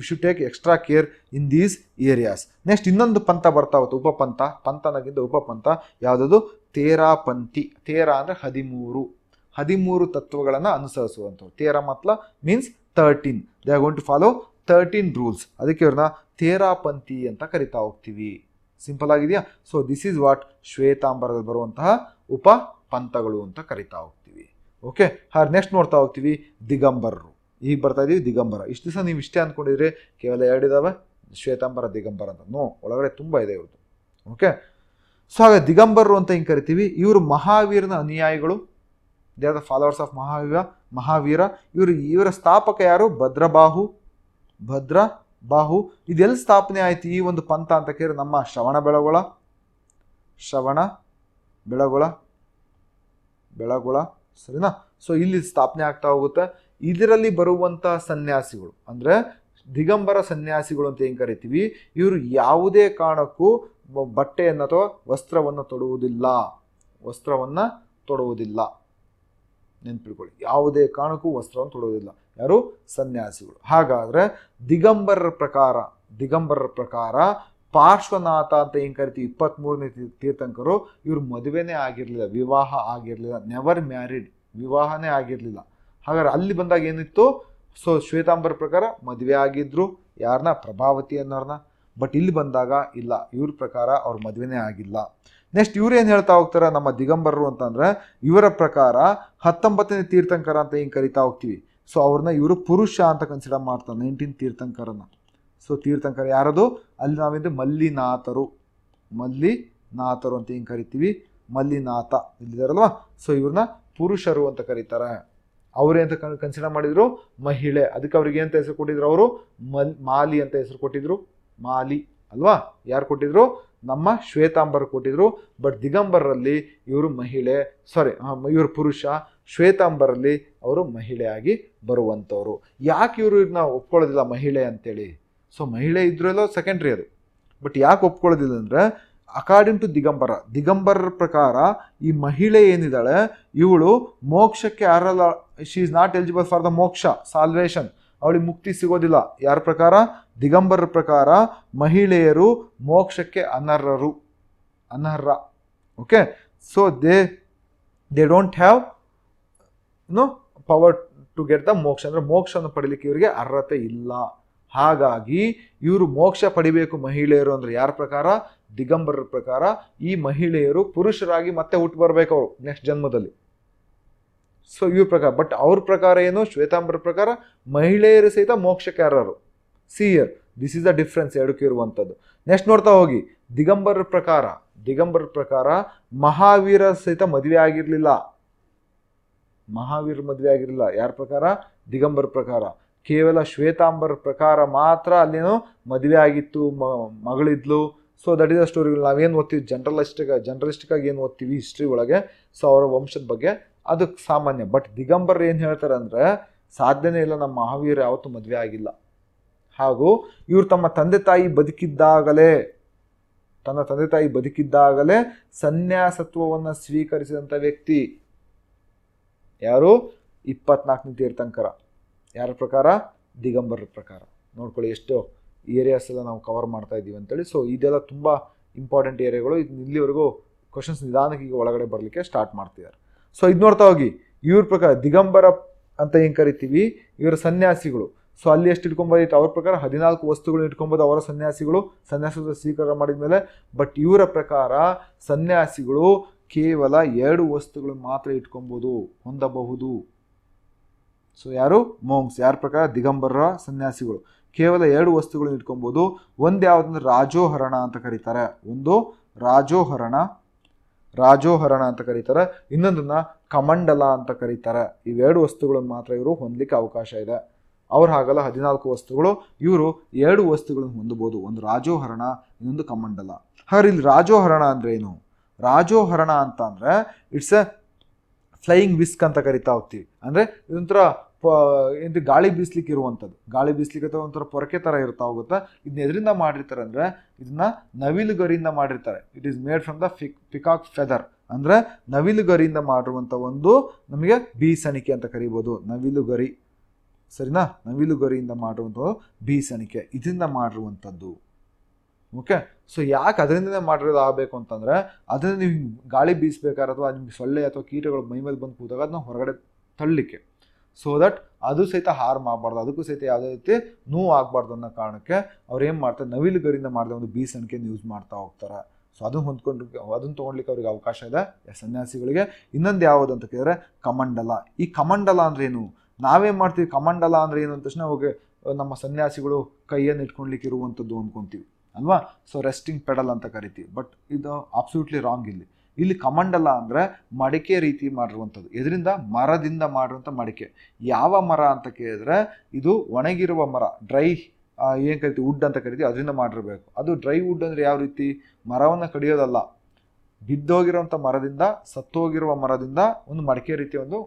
should take extra care in these areas. Next ಇನ್ನೊಂದು ಪಂಥ ಬರ್ತಾ ಹೋಗುತ್ತೆ, ಉಪಪಂಥ. ಪಂಥನಗಿಂತ ಉಪಪಂಥ ಯಾವುದದು? ತೇರಾಪಂಥಿ. ತೇರ ಅಂದರೆ 13 ತತ್ವಗಳನ್ನು ಅನುಸರಿಸುವಂಥವ್ರು. ತೇರ ಮತ್ಲ means 13. They are going to follow 13 rules. ಅದಕ್ಕೆ ಇವ್ರನ್ನ ತೇರಾಪಂಥಿ ಅಂತ ಕರಿತಾ ಹೋಗ್ತೀವಿ. ಸಿಂಪಲ್ ಆಗಿದೆಯಾ? ಸೊ ದಿಸ್ ಈಸ್ ವಾಟ್ ಶ್ವೇತಾಂಬರದಲ್ಲಿ ಬರುವಂತಹ ಉಪಪಂಥಗಳು ಅಂತ ಕರಿತಾ ಹೋಗ್ತೀವಿ. ಓಕೆ, ನೆಕ್ಸ್ಟ್ ನೋಡ್ತಾ ಹೋಗ್ತೀವಿ ದಿಗಂಬರರು. ಈಗ ಬರ್ತಾ ಇದೀವಿ ದಿಗಂಬರ. ಇಷ್ಟು ದಿವಸ ನೀವು ಇಷ್ಟೇ ಅಂದ್ಕೊಂಡಿದ್ರೆ ಕೇವಲ 2 ಇದಾವೆ, ಶ್ವೇತಾಂಬರ, ದಿಗಂಬರ ಅಂತ. ನೋ, ಒಳಗಡೆ ತುಂಬ ಇದೆ ಇವ್ರದ್ದು. ಓಕೆ, ಸೊ ಹಾಗೆ ದಿಗಂಬರರು ಅಂತ ಹಿಂಗೆ ಕರಿತೀವಿ. ಇವರು ಮಹಾವೀರನ ಅನುಯಾಯಿಗಳು. They are the followers of Mahavira. ಇವರ ಸ್ಥಾಪಕ ಯಾರು? ಭದ್ರಬಾಹು. ಇದೆಲ್ಲಿ ಸ್ಥಾಪನೆ ಆಯ್ತು ಈ ಒಂದು ಪಂಥ ಅಂತ ಕೇಳಿ? ನಮ್ಮ ಶ್ರವಣ ಬೆಳಗೊಳ, ಸರಿನಾ? ಸೊ ಇಲ್ಲಿ ಸ್ಥಾಪನೆ ಆಗ್ತಾ ಹೋಗುತ್ತೆ. ಇದರಲ್ಲಿ ಬರುವಂಥ ಸನ್ಯಾಸಿಗಳು ಅಂದರೆ ದಿಗಂಬರ ಸನ್ಯಾಸಿಗಳು ಅಂತ ಏನು ಕರಿತೀವಿ, ಇವರು ಯಾವುದೇ ಕಾರಣಕ್ಕೂ ಬಟ್ಟೆಯನ್ನು ಅಥವಾ ವಸ್ತ್ರವನ್ನು ತೊಡುವುದಿಲ್ಲ. ನೆನ್ಪಿಟ್ಕೊಳ್ಳಿ, ಯಾವುದೇ ಕಾರಣಕ್ಕೂ ವಸ್ತ್ರವನ್ನು ತೊಡುವುದಿಲ್ಲ. ಯಾರು? ಸನ್ಯಾಸಿಗಳು. ಹಾಗಾದರೆ ದಿಗಂಬರರ ಪ್ರಕಾರ ಪಾರ್ಶ್ವನಾಥ ಅಂತ ಏನು ಕರಿತೀವಿ, 23ನೇ ತೀರ್ಥಂಕರು, ಇವರು ಮದುವೆನೇ ಆಗಿರಲಿಲ್ಲ, ವಿವಾಹ ಆಗಿರಲಿಲ್ಲ, ನೆವರ್ ಮ್ಯಾರಿಡ್, ವಿವಾಹನೇ ಆಗಿರಲಿಲ್ಲ. ಹಾಗಾದ್ರೆ ಅಲ್ಲಿ ಬಂದಾಗ ಏನಿತ್ತು? ಸೊ ಶ್ವೇತಾಂಬರ ಪ್ರಕಾರ ಮದುವೆ ಆಗಿದ್ರು, ಯಾರನ್ನ? ಪ್ರಭಾವತಿ ಅನ್ನೋರ್ನ. ಬಟ್ ಇಲ್ಲಿ ಬಂದಾಗ ಇಲ್ಲ, ಇವ್ರ ಪ್ರಕಾರ ಅವ್ರ ಮದುವೆನೇ ಆಗಿಲ್ಲ. ನೆಕ್ಸ್ಟ್ ಇವ್ರು ಏನು ಹೇಳ್ತಾ ಹೋಗ್ತಾರೆ ನಮ್ಮ ದಿಗಂಬರರು ಅಂತಂದರೆ, ಇವರ ಪ್ರಕಾರ 19ನೇ ತೀರ್ಥಂಕರ ಅಂತ ಏನು ಕರಿತಾ ಹೋಗ್ತೀವಿ. ಸೊ ಅವ್ರನ್ನ ಇವರು ಪುರುಷ ಅಂತ ಕನ್ಸಿಡರ್ ಮಾಡ್ತಾರೆ, 19 ತೀರ್ಥಂಕರನ್ನ. ಸೊ ತೀರ್ಥಂಕರ ಯಾರದು? ಅಲ್ಲಿ ನಾವಿಂದ ಮಲ್ಲಿನಾಥರು ಅಂತ ಏನು ಕರಿತೀವಿ, ಮಲ್ಲಿನಾಥ ಇಲ್ಲಿದಾರಲ್ವಾ. ಸೊ ಇವ್ರನ್ನ ಪುರುಷರು ಅಂತ ಕರೀತಾರೆ. ಅವರೇ ಅಂತ ಕನ್ಸಿಡರ್ ಮಾಡಿದ್ರು ಮಹಿಳೆ. ಅದಕ್ಕೆ ಅವ್ರಿಗೆ ಅಂತ ಹೆಸರು ಕೊಟ್ಟಿದ್ರು, ಅವರು ಮಾಲಿ ಅಂತ ಹೆಸರು ಕೊಟ್ಟಿದ್ರು. ಮಾಲಿ ಅಲ್ವಾ? ಯಾರು ಕೊಟ್ಟಿದ್ರು? ನಮ್ಮ ಶ್ವೇತಾಂಬರ ಕೊಟ್ಟಿದ್ರು. ಬಟ್ ದಿಗಂಬರರಲ್ಲಿ ಇವರು ಮಹಿಳೆ, ಇವರು ಪುರುಷ, ಶ್ವೇತಾಂಬರಲ್ಲಿ ಅವರು ಮಹಿಳೆಯಾಗಿ ಬರುವಂಥವ್ರು. ಯಾಕೆ ಇವರು ಇದನ್ನ ಒಪ್ಕೊಳ್ಳೋದಿಲ್ಲ ಮಹಿಳೆ ಅಂತೇಳಿ? ಸೊ ಮಹಿಳೆ ಇದ್ರಲ್ಲೋ ಸೆಕೆಂಡ್ರಿ ಅದು. ಬಟ್ ಯಾಕೆ ಒಪ್ಕೊಳ್ಳೋದಿಲ್ಲ ಅಂದರೆ, ಅಕಾರ್ಡಿಂಗ್ ಟು ದಿಗಂಬರರ ಪ್ರಕಾರ ಈ ಮಹಿಳೆ ಏನಿದ್ದಾಳೆ ಇವಳು ಮೋಕ್ಷಕ್ಕೆ ಅರ್ಹಲ್ಲ. She is not eligible for the moksha, salvation. ಅವಳಿಗೆ ಮುಕ್ತಿ ಸಿಗೋದಿಲ್ಲ. ಯಾರ ಪ್ರಕಾರ? ದಿಗಂಬರರ ಪ್ರಕಾರ ಮಹಿಳೆಯರು ಮೋಕ್ಷಕ್ಕೆ ಅನರ್ಹ. Okay, so they don't have power to get the moksha, ಅಂದರೆ ಮೋಕ್ಷವನ್ನು ಪಡೀಲಿಕ್ಕೆ ಇವರಿಗೆ ಅರ್ಹತೆ ಇಲ್ಲ. ಹಾಗಾಗಿ ಇವರು ಮೋಕ್ಷ ಪಡಿಬೇಕು ಮಹಿಳೆಯರು ಅಂದರೆ ಯಾರ ಪ್ರಕಾರ? ದಿಗಂಬರರ ಪ್ರಕಾರ ಈ ಮಹಿಳೆಯರು ಪುರುಷರಾಗಿ ಮತ್ತೆ ಹುಟ್ಟು ಬರಬೇಕು ಅವರು ನೆಕ್ಸ್ಟ್ ಜನ್ಮದಲ್ಲಿ. ಸೊ ಇವ್ರ ಪ್ರಕಾರ. ಬಟ್ ಅವ್ರ ಪ್ರಕಾರ ಏನು? ಶ್ವೇತಾಂಬರ ಪ್ರಕಾರ ಮಹಿಳೆಯರು ಸಹಿತ ಮೋಕ್ಷಕ್ಕೆ ಅರ್ಹರು. See here, this is the difference ಎರಡಕ್ಕೂ ಇರುವಂಥದ್ದು. ನೆಕ್ಸ್ಟ್ ನೋಡ್ತಾ ಹೋಗಿ, ದಿಗಂಬರರ ಪ್ರಕಾರ ಮಹಾವೀರ ಸಹಿತ ಮದುವೆ ಆಗಿರಲಿಲ್ಲ. ಯಾರ ಪ್ರಕಾರ? ದಿಗಂಬರ ಪ್ರಕಾರ. ಕೇವಲ ಶ್ವೇತಾಂಬರ ಪ್ರಕಾರ ಮಾತ್ರ ಅಲ್ಲೇನೋ ಮದುವೆ ಆಗಿತ್ತು, ಮಗಳಿದ್ಲು. So that is the story. ನಾವೇನು ಓದ್ತೀವಿ ಜನರಲಿಸ್ಟಿಕ್ ಆಗಿ ಏನು ಓದ್ತೀವಿ ಹಿಸ್ಟ್ರಿ ಒಳಗೆ, ಸೊ ಅವರ ವಂಶದ ಬಗ್ಗೆ ಅದು ಸಾಮಾನ್ಯ. ಬಟ್ ದಿಗಂಬರ್ ಏನು ಹೇಳ್ತಾರೆ ಅಂದರೆ, ಸಾಧ್ಯನೇ ಇಲ್ಲ, ನಮ್ಮ ಮಹಾವೀರ ಯಾವತ್ತೂ ಮದುವೆ ಆಗಿಲ್ಲ. ಹಾಗೂ ಇವರು ತಮ್ಮ ತಂದೆ ತಾಯಿ ಬದುಕಿದ್ದಾಗಲೇ ಸನ್ಯಾಸತ್ವವನ್ನು ಸ್ವೀಕರಿಸಿದಂಥ ವ್ಯಕ್ತಿ. ಯಾರು? 24ನೇ ತೀರ್ಥಂಕರ. ಯಾರ ಪ್ರಕಾರ? ದಿಗಂಬರರ ಪ್ರಕಾರ. ನೋಡ್ಕೊಳ್ಳಿ ಎಷ್ಟು ಏರಿಯಾಸ್ ಎಲ್ಲ ನಾವು ಕವರ್ ಮಾಡ್ತಾ ಇದ್ದೀವಿ ಅಂತೇಳಿ. ಸೊ ಇದೆಲ್ಲ ತುಂಬ ಇಂಪಾರ್ಟೆಂಟ್ ಏರಿಯಾಗಳು. ಇಲ್ಲಿವರೆಗೂ ಕ್ವಶನ್ಸ್ ನಿಧಾನಕ್ಕೆ ಈಗ ಒಳಗಡೆ ಬರಲಿಕ್ಕೆ ಸ್ಟಾರ್ಟ್ ಮಾಡ್ತಿದ್ದಾರೆ. ಸೊ ಇದು ನೋಡ್ತಾ ಹೋಗಿ, ಇವ್ರ ಪ್ರಕಾರ ದಿಗಂಬರ ಅಂತ ಏನು ಕರಿತೀವಿ, ಇವರ ಸನ್ಯಾಸಿಗಳು. ಸೊ ಅಲ್ಲಿ ಎಷ್ಟು ಇಟ್ಕೊಂಬೋದಿತ್ತು? ಅವ್ರ ಪ್ರಕಾರ 14 ವಸ್ತುಗಳು ಇಟ್ಕೊಬೋದು ಅವರ ಸನ್ಯಾಸದ ಸ್ವೀಕಾರ ಮಾಡಿದ ಮೇಲೆ. ಬಟ್ ಇವರ ಪ್ರಕಾರ ಸನ್ಯಾಸಿಗಳು ಕೇವಲ 2 ವಸ್ತುಗಳನ್ನು ಮಾತ್ರ ಹೊಂದಬಹುದು. ಸೊ ಯಾರು? ಮೋಂಗ್ಸ್. ಯಾರ ಪ್ರಕಾರ? ದಿಗಂಬರ ಸನ್ಯಾಸಿಗಳು ಕೇವಲ 2 ವಸ್ತುಗಳನ್ನು ಇಟ್ಕೊಬೋದು. ಒಂದು ಯಾವುದಂದ್ರೆ ರಾಜೋಹರಣ ಅಂತ ಕರೀತಾರೆ. ಒಂದು ರಾಜೋಹರಣ ಅಂತ ಕರೀತಾರೆ. ಇನ್ನೊಂದನ್ನ ಕಮಂಡಲ ಅಂತ ಕರೀತಾರೆ. ಇವೆರಡು ವಸ್ತುಗಳನ್ನು ಮಾತ್ರ ಇವರು ಹೊಂದಲಿಕ್ಕೆ ಅವಕಾಶ ಇದೆ. ಅವ್ರು ಹಾಗಲ್ಲ, 14 ವಸ್ತುಗಳು. ಇವರು 2 ವಸ್ತುಗಳನ್ನು ಹೊಂದಬಹುದು. ಒಂದು ರಾಜೋಹರಣ, ಇನ್ನೊಂದು ಕಮಂಡಲ. ಹಾಗಾದ್ರೆ ಇಲ್ಲಿ ರಾಜೋಹರಣ ಅಂದ್ರೆ ಏನು? ರಾಜೋಹರಣ ಅಂತ ಅಂದರೆ ಇಟ್ಸ್ ಎ ಫ್ಲೈಯಿಂಗ್ ವಿಸ್ಕ್ ಅಂತ ಕರಿತಾ ಹೋಗ್ತೀವಿ. ಅಂದರೆ ಇದೊಂಥರ ಏನು ಗಾಳಿ ಬೀಸ್ಲಿಕ್ಕೆ ಇರುವಂಥದ್ದು, ಗಾಳಿ ಬೀಸ್ಲಿಕ್ಕೆ ಅಥವಾ ಒಂಥರ ಪೊರಕೆ ಥರ ಇರ್ತಾ ಹೋಗುತ್ತಾ. ಇದನ್ನ ಎದರಿಂದ ಮಾಡಿರ್ತಾರೆ ಅಂದರೆ ಇದನ್ನ ನವಿಲುಗರಿಯಿಂದ ಮಾಡಿರ್ತಾರೆ. It is made from the peacock feather, ಅಂದರೆ ನವಿಲುಗರಿಯಿಂದ ಮಾಡಿರುವಂಥ ಒಂದು ನಮಗೆ ಬೀಸಣಿಕೆ ಅಂತ ಕರಿಬೋದು. ನವಿಲುಗರಿ, ಸರಿನಾ? ನವಿಲುಗರಿಯಿಂದ ಮಾಡಿರುವಂಥದ್ದು ಬೀಸಣಿಕೆ, ಇದರಿಂದ ಮಾಡಿರುವಂಥದ್ದು. ಓಕೆ, ಸೊ ಯಾಕೆ ಅದರಿಂದನೇ ಮಾಡಿರೋದು ಆಗಬೇಕು ಅಂತಂದರೆ ಅದರಿಂದ ನೀವು ಗಾಳಿ ಬೀಸಬೇಕಾದ್ರೆ ಅಥವಾ ನಿಮ್ಗೆ ಸೊಳ್ಳೆ ಅಥವಾ ಕೀಟಗಳು ಮೈ ಮೇಲೆ ಬಂದು ಕೂತಾಗ ಅದನ್ನ ಹೊರಗಡೆ ತಳ್ಳಲಿಕ್ಕೆ, ಸೊ ದಟ್ ಅದು ಸಹಿತ ಹಾರ್ಮ್ ಆಗಬಾರ್ದು, ಅದಕ್ಕೂ ಸಹಿತ ಯಾವುದೇ ರೀತಿ ನೋವು ಆಗಬಾರ್ದು ಅನ್ನೋ ಕಾರಣಕ್ಕೆ ಅವ್ರು ಏನು ಮಾಡ್ತಾರೆ, ನವಿಲುಗರಿಯಿಂದ ಮಾಡಿದ ಒಂದು ಬೀಸಣಿಕೆಯನ್ನು ಯೂಸ್ ಮಾಡ್ತಾ ಹೋಗ್ತಾರೆ. ಸೊ ಅದನ್ನು ಹೊಂದ್ಕೊಂಡು ಅದನ್ನು ತೊಗೊಳ್ಲಿಕ್ಕೆ ಅವ್ರಿಗೆ ಅವಕಾಶ ಇದೆ ಸನ್ಯಾಸಿಗಳಿಗೆ. ಇನ್ನೊಂದು ಯಾವುದು ಅಂತ ಕೇಳಿದ್ರೆ ಕಮಂಡಲ. ಈ ಕಮಂಡಲ ಅಂದ್ರೆ ಏನು? ನಾವೇನು ಮಾಡ್ತೀವಿ, ಕಮಂಡಲ ಅಂದರೆ ಏನು ಅಂದ ತಕ್ಷಣ ಹೋಗಿ ನಮ್ಮ ಸನ್ಯಾಸಿಗಳು ಕೈಯನ್ನು ಇಟ್ಕೊಳ್ಲಿಕ್ಕೆ ಇರುವಂಥದ್ದು ಅಂದ್ಕೊತೀವಿ ಅಲ್ವಾ? ಸೊ ರೆಸ್ಟಿಂಗ್ ಪೆಡಲ್ ಅಂತ ಕರಿತೀವಿ. ಬಟ್ ಇದು ಅಬ್ಸಲ್ಯೂಟ್ಲಿ ರಾಂಗ್. ಇಲ್ಲಿ ಕಮಂಡಲ ಅಂದರೆ ಮಡಿಕೆ ರೀತಿ ಮಾಡಿರುವಂಥದ್ದು. ಇದರಿಂದ ಮರದಿಂದ ಮಾಡಿರುವಂಥ ಮಡಿಕೆ. ಯಾವ ಮರ ಅಂತ ಕೇಳಿದ್ರೆ ಇದು ಒಣಗಿರುವ ಮರ, ಡ್ರೈ ಏನು ಕರಿತೀವಿ ವುಡ್ ಅಂತ ಕರಿತೀವಿ, ಅದರಿಂದ ಮಾಡಿರಬೇಕು. ಅದು ಡ್ರೈ ವುಡ್ ಅಂದರೆ ಯಾವ ರೀತಿ? ಮರವನ್ನು ಕಡಿಯೋದಲ್ಲ, ಬಿದ್ದೋಗಿರೋಂಥ ಮರದಿಂದ, ಸತ್ತೋಗಿರುವ ಮರದಿಂದ ಒಂದು ಮಡಿಕೆ ರೀತಿಯ ಒಂದು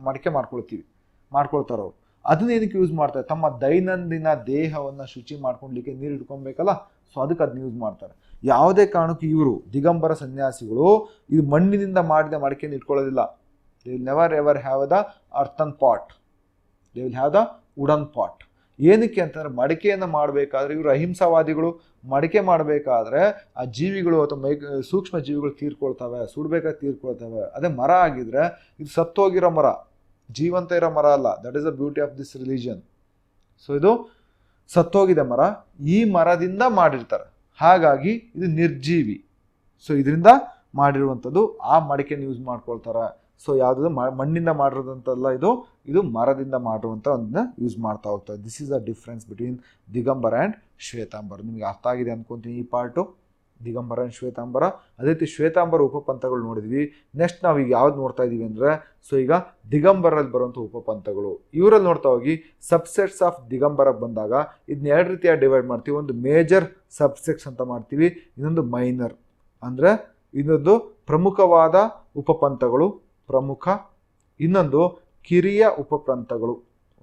ಮಡಿಕೆ ಮಾಡ್ಕೊಳ್ತಾರೆ ಅವರು. ಅದನ್ನ ಏನಕ್ಕೆ ಯೂಸ್ ಮಾಡ್ತಾರೆ? ತಮ್ಮ ದೈನಂದಿನ ದೇಹವನ್ನು ಶುಚಿ ಮಾಡ್ಕೊಳ್ಲಿಕ್ಕೆ, ನೀರು ಇಟ್ಕೊಬೇಕಲ್ಲ, ಸೊ ಅದಕ್ಕೆ ಅದನ್ನ ಯೂಸ್ ಮಾಡ್ತಾರೆ. ಯಾವುದೇ ಕಾರಣಕ್ಕೂ ಇವರು ದಿಗಂಬರ ಸನ್ಯಾಸಿಗಳು ಇದು ಮಣ್ಣಿನಿಂದ ಮಾಡಿದ ಮಡಿಕೆಯನ್ನು ಇಟ್ಕೊಳ್ಳೋದಿಲ್ಲ. They will never ever have the earthen pot, they will have the wooden pot. ಏನಕ್ಕೆ ಅಂತಂದರೆ ಮಡಿಕೆಯನ್ನು ಮಾಡಬೇಕಾದ್ರೆ ಇವರು ಅಹಿಂಸಾವಾದಿಗಳು. ಮಡಿಕೆ ಮಾಡಬೇಕಾದ್ರೆ ಆ ಜೀವಿಗಳು ಅಥವಾ ಸೂಕ್ಷ್ಮ ಜೀವಿಗಳು ತೀರ್ಕೊಳ್ತವೆ, ಸುಡಬೇಕಾದ್ರೆ ತೀರ್ಕೊಳ್ತವೆ. ಅದೇ ಮರ ಆಗಿದ್ರೆ ಇದು ಸತ್ತೋಗಿರೋ ಮರ, ಜೀವಂತ ಇರೋ ಮರ ಅಲ್ಲ. That is the beauty of this religion. So ಇದು ಸತ್ತೋಗಿದೆ ಮರ, ಈ ಮರದಿಂದ ಮಾಡಿರ್ತಾರೆ, ಹಾಗಾಗಿ ಇದು ನಿರ್ಜೀವಿ. ಸೊ ಇದರಿಂದ ಮಾಡಿರುವಂಥದ್ದು ಆ ಮಡಿಕೆನ ಯೂಸ್ ಮಾಡ್ಕೊಳ್ತಾರೆ. ಸೊ ಯಾವುದಾದ್ರು ಮಣ್ಣಿಂದ ಮಾಡಿರೋದಂತಲ್ಲ, ಇದು ಮರದಿಂದ ಮಾಡಿರುವಂಥ ಒಂದನ್ನ ಯೂಸ್ ಮಾಡ್ತಾ ಹೋಗ್ತಾರೆ. This is the difference between Digambara and Shwetambar. ನಿಮಗೆ ಅರ್ಥ ಆಗಿದೆ ಅನ್ಕೊಂತೀನಿ ಈ ಪಾರ್ಟು, ದಿಗಂಬರ ಆ್ಯಂಡ್ ಶ್ವೇತಾಂಬರ. ಅದೇ ರೀತಿ ಶ್ವೇತಾಂಬರ ಉಪಪಂಥಗಳು ನೋಡಿದ್ವಿ. ನೆಕ್ಸ್ಟ್ ನಾವು ಈಗ ಯಾವ್ದು ನೋಡ್ತಾ ಇದ್ದೀವಿ ಅಂದರೆ, ಸೊ ಈಗ ದಿಗಂಬರಲ್ಲಿ ಬರುವಂಥ ಉಪಪಂಥಗಳು. ಇವರಲ್ಲಿ ನೋಡ್ತಾ ಹೋಗಿ ಸಬ್ಸೆಟ್ಸ್ ಆಫ್ ದಿಗಂಬರ ಬಂದಾಗ ಇದನ್ನ ಎರಡು ರೀತಿಯಾಗಿ ಡಿವೈಡ್ ಮಾಡ್ತೀವಿ. ಒಂದು ಮೇಜರ್ ಸಬ್ಸೆಟ್ಸ್ ಅಂತ ಮಾಡ್ತೀವಿ, ಇನ್ನೊಂದು ಮೈನರ್, ಅಂದರೆ ಇನ್ನೊಂದು ಪ್ರಮುಖವಾದ ಉಪಪಂಥಗಳು, ಪ್ರಮುಖ, ಇನ್ನೊಂದು ಕಿರಿಯ ಉಪಪಂಥಗಳು.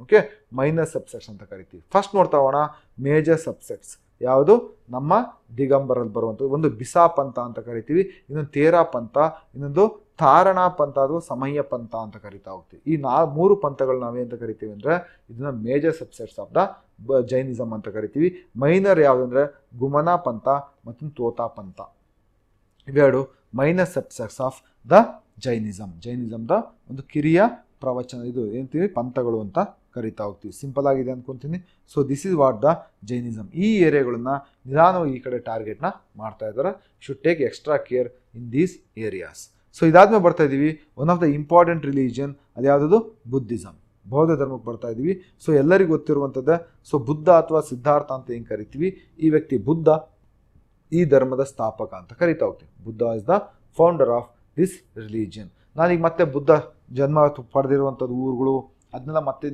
ಓಕೆ, ಮೈನರ್ ಸಬ್ಸೆಟ್ಸ್ ಅಂತ ಕರಿತೀವಿ. ಫಸ್ಟ್ ನೋಡ್ತಾ ಹೋಗೋಣ ಮೇಜರ್ ಸಬ್ಸೆಟ್ಸ್. ಯಾವುದು? ನಮ್ಮ ದಿಗಂಬರಲ್ಲಿ ಬರುವಂಥದ್ದು. ಒಂದು ಬಿಸಾ ಪಂಥ ಅಂತ ಕರಿತೀವಿ, ಇನ್ನೊಂದು ತೇರಾ ಪಂಥ, ಇನ್ನೊಂದು ತಾರಣಾ ಪಂಥ ಅಥವಾ ಸಮಯ ಪಂಥ ಅಂತ ಕರಿತಾ ಹೋಗ್ತೀವಿ. ಈ ಮೂರು ಪಂಥಗಳು ನಾವೇಂತ ಕರಿತೀವಿ ಅಂದರೆ ಇದನ್ನ major subsets of the Jainism ಅಂತ ಕರಿತೀವಿ. ಮೈನರ್ ಯಾವುದಂದ್ರೆ ಗುಮನಾ ಪಂಥ ಮತ್ತು ತೋತಾ ಪಂಥ. ಇವೆರಡು ಮೈನರ್ ಸಬ್ಸೆಟ್ಸ್ ಆಫ್ ದ ಜೈನಿಸಮ್ದ ಒಂದು ಕಿರಿಯ ಪ್ರವಚನ, ಇದು ಏನಂತೀವಿ ಪಂಥಗಳು ಅಂತ ಕರಿತಾ ಹೋಗ್ತೀವಿ. ಸಿಂಪಲ್ ಆಗಿದೆ ಅಂದ್ಕೊತೀನಿ. So this is what the Jainism. ಈ ಏರಿಯಾಗಳನ್ನ ನಿಧಾನವಾಗಿ ಈ ಕಡೆ ಟಾರ್ಗೆಟ್ನ ಮಾಡ್ತಾ ಇದ್ದಾರೆ. Should take extra care in these areas. So ಇದಾದ್ಮೇಲೆ ಬರ್ತಾ ಇದ್ದೀವಿ one of the important religion, ಅದು ಯಾವುದದು? ಬುದ್ಧಿಸಮ್, ಬೌದ್ಧ ಧರ್ಮಕ್ಕೆ ಬರ್ತಾ ಇದ್ದೀವಿ. ಸೊ ಎಲ್ಲರಿಗೂ ಗೊತ್ತಿರುವಂಥದ್ದೇ. ಸೊ ಬುದ್ಧ ಅಥವಾ ಸಿದ್ಧಾರ್ಥ ಅಂತ ಏನು ಕರಿತೀವಿ, ಈ ವ್ಯಕ್ತಿ ಬುದ್ಧ ಈ ಧರ್ಮದ ಸ್ಥಾಪಕ ಅಂತ ಕರಿತಾ ಹೋಗ್ತೀವಿ. Buddha is the founder of this religion. ನಾನೀಗ ಮತ್ತೆ ಬುದ್ಧ ಜನ್ಮ ಪಡೆದಿರುವಂಥದ್ದು ಊರುಗಳು ಅದನ್ನೆಲ್ಲ ಮತ್ತೆ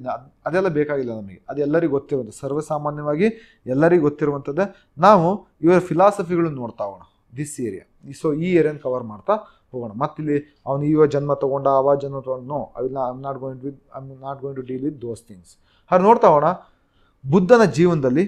ಅದೆಲ್ಲ ಬೇಕಾಗಿಲ್ಲ ನಮಗೆ, ಅದು ಎಲ್ಲರಿಗೂ ಗೊತ್ತಿರುವಂಥದ್ದು, ಸರ್ವಸಾಮಾನ್ಯವಾಗಿ ಎಲ್ಲರಿಗೂ ಗೊತ್ತಿರುವಂಥದ್ದೇ. ನಾವು ಇವರ ಫಿಲಾಸಫಿಗಳನ್ನು ನೋಡ್ತಾ ಹೋಗೋಣ ದಿಸ್ ಏರಿಯಾ. ಸೊ ಈ ಏರಿಯಾನ ಕವರ್ ಮಾಡ್ತಾ ಹೋಗೋಣ. ಮತ್ತಿಲ್ಲಿ ಅವನು ಇವ ಜನ್ಮ ತೊಗೊಂಡ, ಅವ ಜನ್ಮ ತೊಗೊಂಡು, no, I am not going to deal with those things. ಹಾಗೆ ನೋಡ್ತಾ ಹೋಗೋಣ. ಬುದ್ಧನ ಜೀವನದಲ್ಲಿ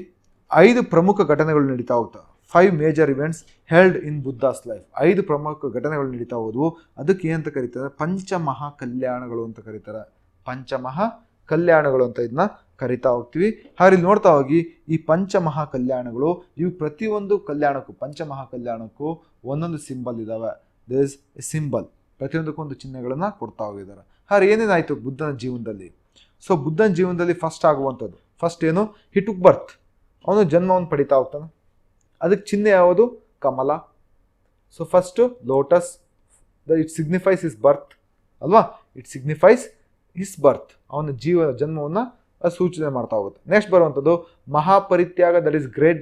5 ಪ್ರಮುಖ ಘಟನೆಗಳು ನಡೀತಾ ಹೋಗ್ತವೆ. 5 major events held in Buddhas life. 5 ಪ್ರಮುಖ ಘಟನೆಗಳು ನಡೀತಾ ಹೋದವು. ಅದಕ್ಕೆ ಏನಂತ ಕರೀತಾರೆ? ಪಂಚಮಹಾ ಕಲ್ಯಾಣಗಳು ಅಂತ ಕರೀತಾರೆ. ಪಂಚಮಹಾ ಕಲ್ಯಾಣಗಳು ಅಂತ ಇದನ್ನ ಕರಿತಾ ಹೋಗ್ತೀವಿ. ಹಾಗೆ ಇಲ್ಲಿ ನೋಡ್ತಾ ಹೋಗಿ ಈ ಪಂಚಮಹಾ ಕಲ್ಯಾಣಗಳು, ಇವು ಪ್ರತಿಯೊಂದು ಕಲ್ಯಾಣಕ್ಕೂ, ಪಂಚಮಹಾ ಕಲ್ಯಾಣಕ್ಕೂ ಒಂದೊಂದು ಸಿಂಬಲ್ ಇದ್ದಾವೆ. ದೇರ್ ಇಸ್ ಎ ಸಿಂಬಲ್, ಪ್ರತಿಯೊಂದಕ್ಕೊಂದು ಚಿಹ್ನೆಗಳನ್ನು ಕೊಡ್ತಾ ಹೋಗಿದ್ದಾರೆ. ಹಾಗೆ ಏನೇನಾಯಿತು ಬುದ್ಧನ ಜೀವನದಲ್ಲಿ? ಸೊ ಬುದ್ಧನ ಜೀವನದಲ್ಲಿ ಫಸ್ಟ್ ಆಗುವಂಥದ್ದು, ಫಸ್ಟ್ ಏನು? He took birth. ಅವನು ಜನ್ಮವನ್ನು ಪಡಿತಾ ಹೋಗ್ತಾನೆ. ಅದಕ್ಕೆ ಚಿಹ್ನೆ ಯಾವುದು? ಕಮಲ. So first lotus, it signifies his birth ಅಲ್ವಾ? ಇಟ್ ಸಿಗ್ನಿಫೈಸ್ ಹಿಸ್ ಬರ್ತ್, ಅವನ ಜನ್ಮವನ್ನು ಸೂಚನೆ ಮಾಡ್ತಾ ಹೋಗುತ್ತೆ. ನೆಕ್ಸ್ಟ್ ಬರುವಂಥದ್ದು ಮಹಾಪರಿತ್ಯಾಗ, ದಟ್ ಈಸ್ ಗ್ರೇಟ್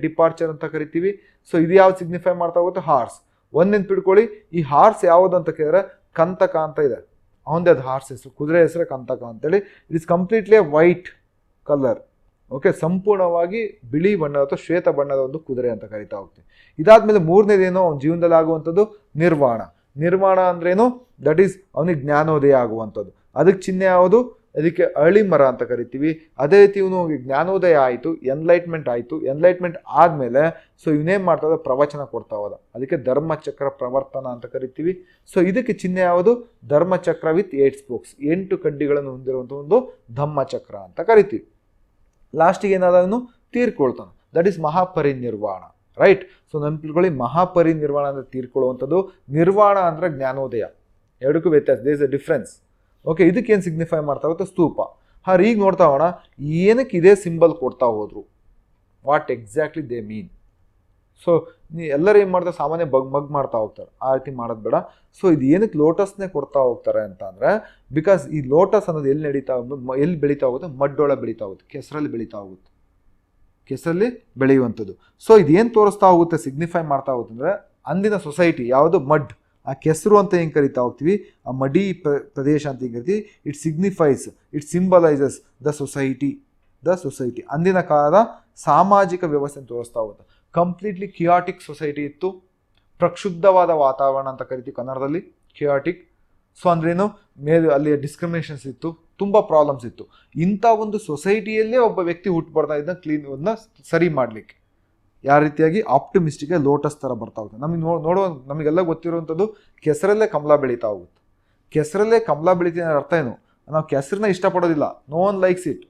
ಡಿಪಾರ್ಚರ್ ಅಂತ ಕರಿತೀವಿ. ಸೊ ಇದು ಯಾವ್ದು ಸಿಗ್ನಿಫೈ ಮಾಡ್ತಾ ಹೋಗುತ್ತೆ? ಹಾರ್ಸ್. ಒಂದೆಂದು ತಿಳ್ಕೊಳ್ಳಿ, ಈ ಹಾರ್ಸ್ ಯಾವುದು ಅಂತ ಕೇಳಿದ್ರೆ ಕಂತಕ ಅಂತ ಇದೆ, ಅವನದೇ ಅದು ಹಾರ್ಸ್ ಹೆಸರು, ಕುದುರೆ ಹೆಸರೇ ಕಂತಕ ಅಂತೇಳಿ. It is completely white colour. Okay, ಸಂಪೂರ್ಣವಾಗಿ ಬಿಳಿ ಬಣ್ಣದ ಅಥವಾ ಶ್ವೇತ ಬಣ್ಣದ ಒಂದು ಕುದುರೆ ಅಂತ ಕರಿತಾ ಹೋಗ್ತೀವಿ. ಇದಾದ್ಮೇಲೆ ಮೂರನೇದೇನೋ ಅವನ ಜೀವನದಲ್ಲಿ ಆಗುವಂಥದ್ದು ನಿರ್ವಾಣ. ನಿರ್ವಾಣ ಅಂದ್ರೇನು? ದಟ್ ಈಸ್ ಅವನಿಗೆ ಜ್ಞಾನೋದಯ ಆಗುವಂಥದ್ದು. ಅದಕ್ಕೆ ಚಿಹ್ನೆ ಯಾವುದು? ಅದಕ್ಕೆ ಅರಳಿ ಮರ ಅಂತ ಕರಿತೀವಿ. ಅದೇ ರೀತಿ ಇವನು ಜ್ಞಾನೋದಯ ಆಯಿತು, ಎನ್ಲೈಟ್ಮೆಂಟ್ ಆಯಿತು. ಎನ್ಲೈಟ್ಮೆಂಟ್ ಆದಮೇಲೆ ಸೊ ಇವನೇನು ಮಾಡ್ತಾ ಹೋದ? ಪ್ರವಚನ ಕೊಡ್ತಾ ಹೋದ. ಅದಕ್ಕೆ ಧರ್ಮಚಕ್ರ ಪ್ರವರ್ತನ ಅಂತ ಕರಿತೀವಿ. ಸೊ ಇದಕ್ಕೆ ಚಿಹ್ನೆ ಯಾವುದು? ಧರ್ಮಚಕ್ರ ವಿತ್ 8 ಸ್ಪೋಕ್ಸ್, 8 ಕಡ್ಡಿಗಳನ್ನು ಹೊಂದಿರುವಂಥ ಒಂದು ಧಮ್ಮಚಕ್ರ ಅಂತ ಕರಿತೀವಿ. ಲಾಸ್ಟಿಗೆ ಏನಾದ? ಅವನು ತೀರ್ಕೊಳ್ತಾನೆ. That is Mahaparinirvana, right? So ನೆನಪಿಟ್ಕೊಳ್ಳಿ, ಮಹಾಪರಿನಿರ್ವಾಣ ಅಂದರೆ ತೀರ್ಕೊಳ್ಳುವಂಥದ್ದು, ನಿರ್ವಾಣ ಅಂದರೆ ಜ್ಞಾನೋದಯ. ಎರಡಕ್ಕೂ ವ್ಯತ್ಯಾಸ, there is a difference. Okay, ಇದಕ್ಕೇನು ಸಿಗ್ನಿಫೈ ಮಾಡ್ತಾ ಹೋಗುತ್ತೆ? ಸ್ತೂಪ. ಈಗ ನೋಡ್ತಾ ಹೋಗೋಣ ಏನಕ್ಕೆ ಇದೇ ಸಿಂಬಲ್ ಕೊಡ್ತಾ ಹೋದ್ರು, what exactly they mean. So ಎಲ್ಲರೂ ಏನು ಮಾಡ್ತಾರೆ? ಸಾಮಾನ್ಯ ಮಗ್ ಮಾಡ್ತಾ ಹೋಗ್ತಾರೆ, ಆ ರೀತಿ ಮಾಡೋದು ಬೇಡ. ಸೊ ಇದು ಏನಕ್ಕೆ ಲೋಟಸ್ನೇ ಕೊಡ್ತಾ ಹೋಗ್ತಾರೆ ಅಂತ ಅಂದರೆ, ಬಿಕಾಸ್ ಈ ಲೋಟಸ್ ಅನ್ನೋದು ಎಲ್ಲಿ ಬೆಳೀತಾ ಹೋಗುತ್ತೆ? ಮಡ್ಡೊಳಗೆ ಬೆಳೀತಾ ಹೋಗುತ್ತೆ, ಕೆಸರಲ್ಲಿ ಬೆಳೀತಾ ಹೋಗುತ್ತೆ, ಕೆಸರಲ್ಲಿ ಬೆಳೆಯುವಂಥದ್ದು. ಸೊ ಇದೇನು ತೋರಿಸ್ತಾ ಹೋಗುತ್ತೆ, ಸಿಗ್ನಿಫೈ ಮಾಡ್ತಾ ಹೋಗುತ್ತೆ ಅಂದರೆ, ಅಂದಿನ ಸೊಸೈಟಿ ಯಾವುದು? ಮಡ್. ಆ ಕೆಸರು ಅಂತ ಹೆಂಗೆ ಕರಿತಾ ಹೋಗ್ತೀವಿ, ಆ ಮಡಿ ಪ್ರದೇಶ ಅಂತ ಹೆಂಗೆ ಕರಿತೀವಿ. It signifies, it symbolises the society. ಅಂದಿನ ಕಾಲದ ಸಾಮಾಜಿಕ ವ್ಯವಸ್ಥೆ ತೋರಿಸ್ತಾ ಹೋಗುತ್ತೆ. ಕಂಪ್ಲೀಟ್ಲಿ ಕಿಯಾಟಿಕ್ ಸೊಸೈಟಿ ಇತ್ತು, ಪ್ರಕ್ಷುಬ್ಧವಾದ ವಾತಾವರಣ ಅಂತ ಕರಿತೀವಿ ಕನ್ನಡದಲ್ಲಿ, ಕಿಯಾಟಿಕ್. ಸೊ ಅಂದ್ರೇನು? ಅಲ್ಲಿ ಡಿಸ್ಕ್ರಿಮಿನೇಷನ್ಸ್ ಇತ್ತು, ತುಂಬ ಪ್ರಾಬ್ಲಮ್ಸ್ ಇತ್ತು. ಇಂಥ ಒಂದು ಸೊಸೈಟಿಯಲ್ಲೇ ಒಬ್ಬ ವ್ಯಕ್ತಿ ಹುಟ್ಟುಬರ್ತಾ ಇದನ್ನ ಸರಿ ಮಾಡಲಿಕ್ಕೆ ಯಾವ ರೀತಿಯಾಗಿ ಆಪ್ಟಿಮಿಸ್ಟಿಕ್ ಲೋಟಸ್ ಥರ ಬರ್ತಾ ಹೋಗುತ್ತೆ. ನಮಗೆಲ್ಲ ಗೊತ್ತಿರುವಂಥದ್ದು ಕೆಸರಲ್ಲೇ ಕಮಲ ಬೆಳೀತಾ ಹೋಗುತ್ತೆ. ಕೆಸರಲ್ಲೇ ಕಮಲ ಬೆಳೀತೀನಿ ಅರ್ಥ ಏನು? ನಾವು ಕೆಸರನ್ನ ಇಷ್ಟಪಡೋದಿಲ್ಲ, no one likes it,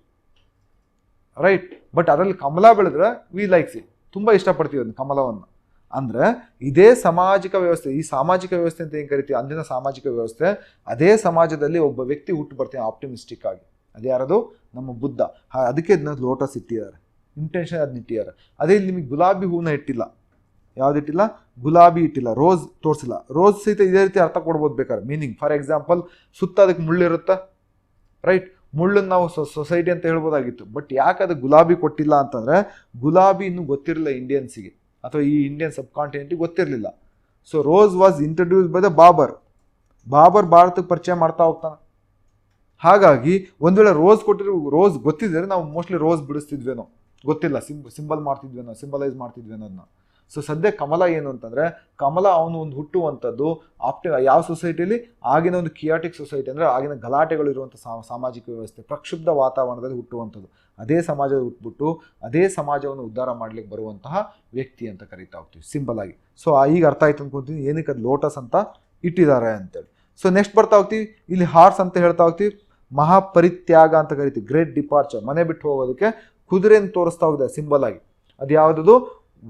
right? But ಅದರಲ್ಲಿ ಕಮಲ ಬೆಳೆದ್ರೆ ವಿ ಲೈಕ್ಸ್ ಇಟ್, ತುಂಬ ಇಷ್ಟಪಡ್ತೀವಿ ಅದನ್ನು, ಕಮಲವನ್ನು. ಅಂದರೆ ಇದೇ ಸಾಮಾಜಿಕ ವ್ಯವಸ್ಥೆ, ಈ ಸಾಮಾಜಿಕ ವ್ಯವಸ್ಥೆ ಅಂತ ಏನು ಕರಿತೀವಿ, ಅಂದಿನ ಸಾಮಾಜಿಕ ವ್ಯವಸ್ಥೆ, ಅದೇ ಸಮಾಜದಲ್ಲಿ ಒಬ್ಬ ವ್ಯಕ್ತಿ ಹುಟ್ಟು ಬರ್ತೀನಿ ಆಪ್ಟಿಮಿಸ್ಟಿಕ್ ಆಗಿ. ಅದು ಯಾರದು? ನಮ್ಮ ಬುದ್ಧ. ಅದಕ್ಕೆ ಇದನ್ನ ಲೋಟಸ್ ಇಟ್ಟಿದ್ದಾರೆ, ಇಂಟೆನ್ಷನ್ ಅದನ್ನ ಇಟ್ಟಿದ್ದಾರೆ. ಅದೇ ಇಲ್ಲಿ ನಿಮಗೆ ಗುಲಾಬಿ ಹೂವನ್ನ ಇಟ್ಟಿಲ್ಲ, ಯಾವುದಿಟ್ಟಿಲ್ಲ? ಗುಲಾಬಿ ಇಟ್ಟಿಲ್ಲ, ರೋಸ್ ತೋರಿಸಿಲ್ಲ. ರೋಸ್ ಸಹಿತ ಇದೇ ರೀತಿ ಅರ್ಥ ಕೊಡ್ಬೋದು ಬೇಕಾದ್ರೆ, ಮೀನಿಂಗ್. ಫಾರ್ ಎಕ್ಸಾಂಪಲ್, ಸುತ್ತ ಅದಕ್ಕೆ ಮುಳ್ಳಿರುತ್ತಾ, ರೈಟ್? ಮುಳ್ಳನ್ನು ನಾವು ಸೊಸೈಟಿ ಅಂತ ಹೇಳ್ಬೋದಾಗಿತ್ತು. ಬಟ್ ಯಾಕೆ ಅದು ಗುಲಾಬಿ ಕೊಟ್ಟಿಲ್ಲ ಅಂತಂದರೆ, ಗುಲಾಬಿ ಇನ್ನೂ ಗೊತ್ತಿರಲಿಲ್ಲ ಇಂಡಿಯನ್ಸಿಗೆ, ಅಥವಾ ಈ ಇಂಡಿಯನ್ ಸಬ್ ಕಾಂಟಿನೆಂಟಿಗೆ ಗೊತ್ತಿರಲಿಲ್ಲ. So rose was introduce by the Babur ಭಾರತಕ್ಕೆ ಪರಿಚಯ ಮಾಡ್ತಾ ಹೋಗ್ತಾನೆ. ಹಾಗಾಗಿ ಒಂದು ವೇಳೆ ರೋಸ್ ಗೊತ್ತಿದ್ರೆ ನಾವು ಮೋಸ್ಟ್ಲಿ ರೋಸ್ ಬಿಡಿಸ್ತಿದ್ವೇನೋ, ಗೊತ್ತಿಲ್ಲ, ಸಿಂಬಲೈಸ್ ಮಾಡ್ತಿದ್ವೇನೋ ಅದನ್ನ. ಸೊ ಸದ್ಯ ಕಮಲ ಏನು ಅಂತಂದರೆ, ಕಮಲ ಅವನು ಒಂದು ಹುಟ್ಟುವಂಥದ್ದು ಯಾವ ಸೊಸೈಟಿಯಲ್ಲಿ? ಆಗಿನ ಒಂದು ಕಿಯಾಟಿಕ್ ಸೊಸೈಟಿ, ಅಂದರೆ ಆಗಿನ ಗಲಾಟೆಗಳಿರುವಂಥ ಸಾಮಾಜಿಕ ವ್ಯವಸ್ಥೆ, ಪ್ರಕ್ಷುಬ್ಧ ವಾತಾವರಣದಲ್ಲಿ ಹುಟ್ಟುವಂಥದ್ದು. ಅದೇ ಸಮಾಜದ ಹುಟ್ಟುಬಿಟ್ಟು ಅದೇ ಸಮಾಜವನ್ನು ಉದ್ಧಾರ ಮಾಡಲಿಕ್ಕೆ ಬರುವಂತಹ ವ್ಯಕ್ತಿ ಅಂತ ಕರಿತಾ ಹೋಗ್ತೀವಿ ಸಿಂಬಲ್ ಆಗಿ. ಸೊ ಈಗ ಅರ್ಥ ಆಯ್ತು ಅನ್ಕೊಂತೀನಿ ಏನಕ್ಕೆ ಅದು ಲೋಟಸ್ ಅಂತ ಇಟ್ಟಿದ್ದಾರೆ ಅಂತೇಳಿ. ಸೊ ನೆಕ್ಸ್ಟ್ ಬರ್ತಾ ಹೋಗ್ತೀವಿ, ಇಲ್ಲಿ ಹಾರ್ಸ್ ಅಂತ ಹೇಳ್ತಾ ಹೋಗ್ತೀವಿ. ಮಹಾಪರಿತ್ಯಾಗ ಅಂತ ಕರಿತೀವಿ, ಗ್ರೇಟ್ ಡಿಪಾರ್ಚರ್, ಮನೆ ಬಿಟ್ಟು ಹೋಗೋದಕ್ಕೆ ಕುದುರೆಯನ್ನು ತೋರಿಸ್ತಾ ಹೋಗಿದೆ ಸಿಂಬಲ್ ಆಗಿ. ಅದು ಯಾವುದದು?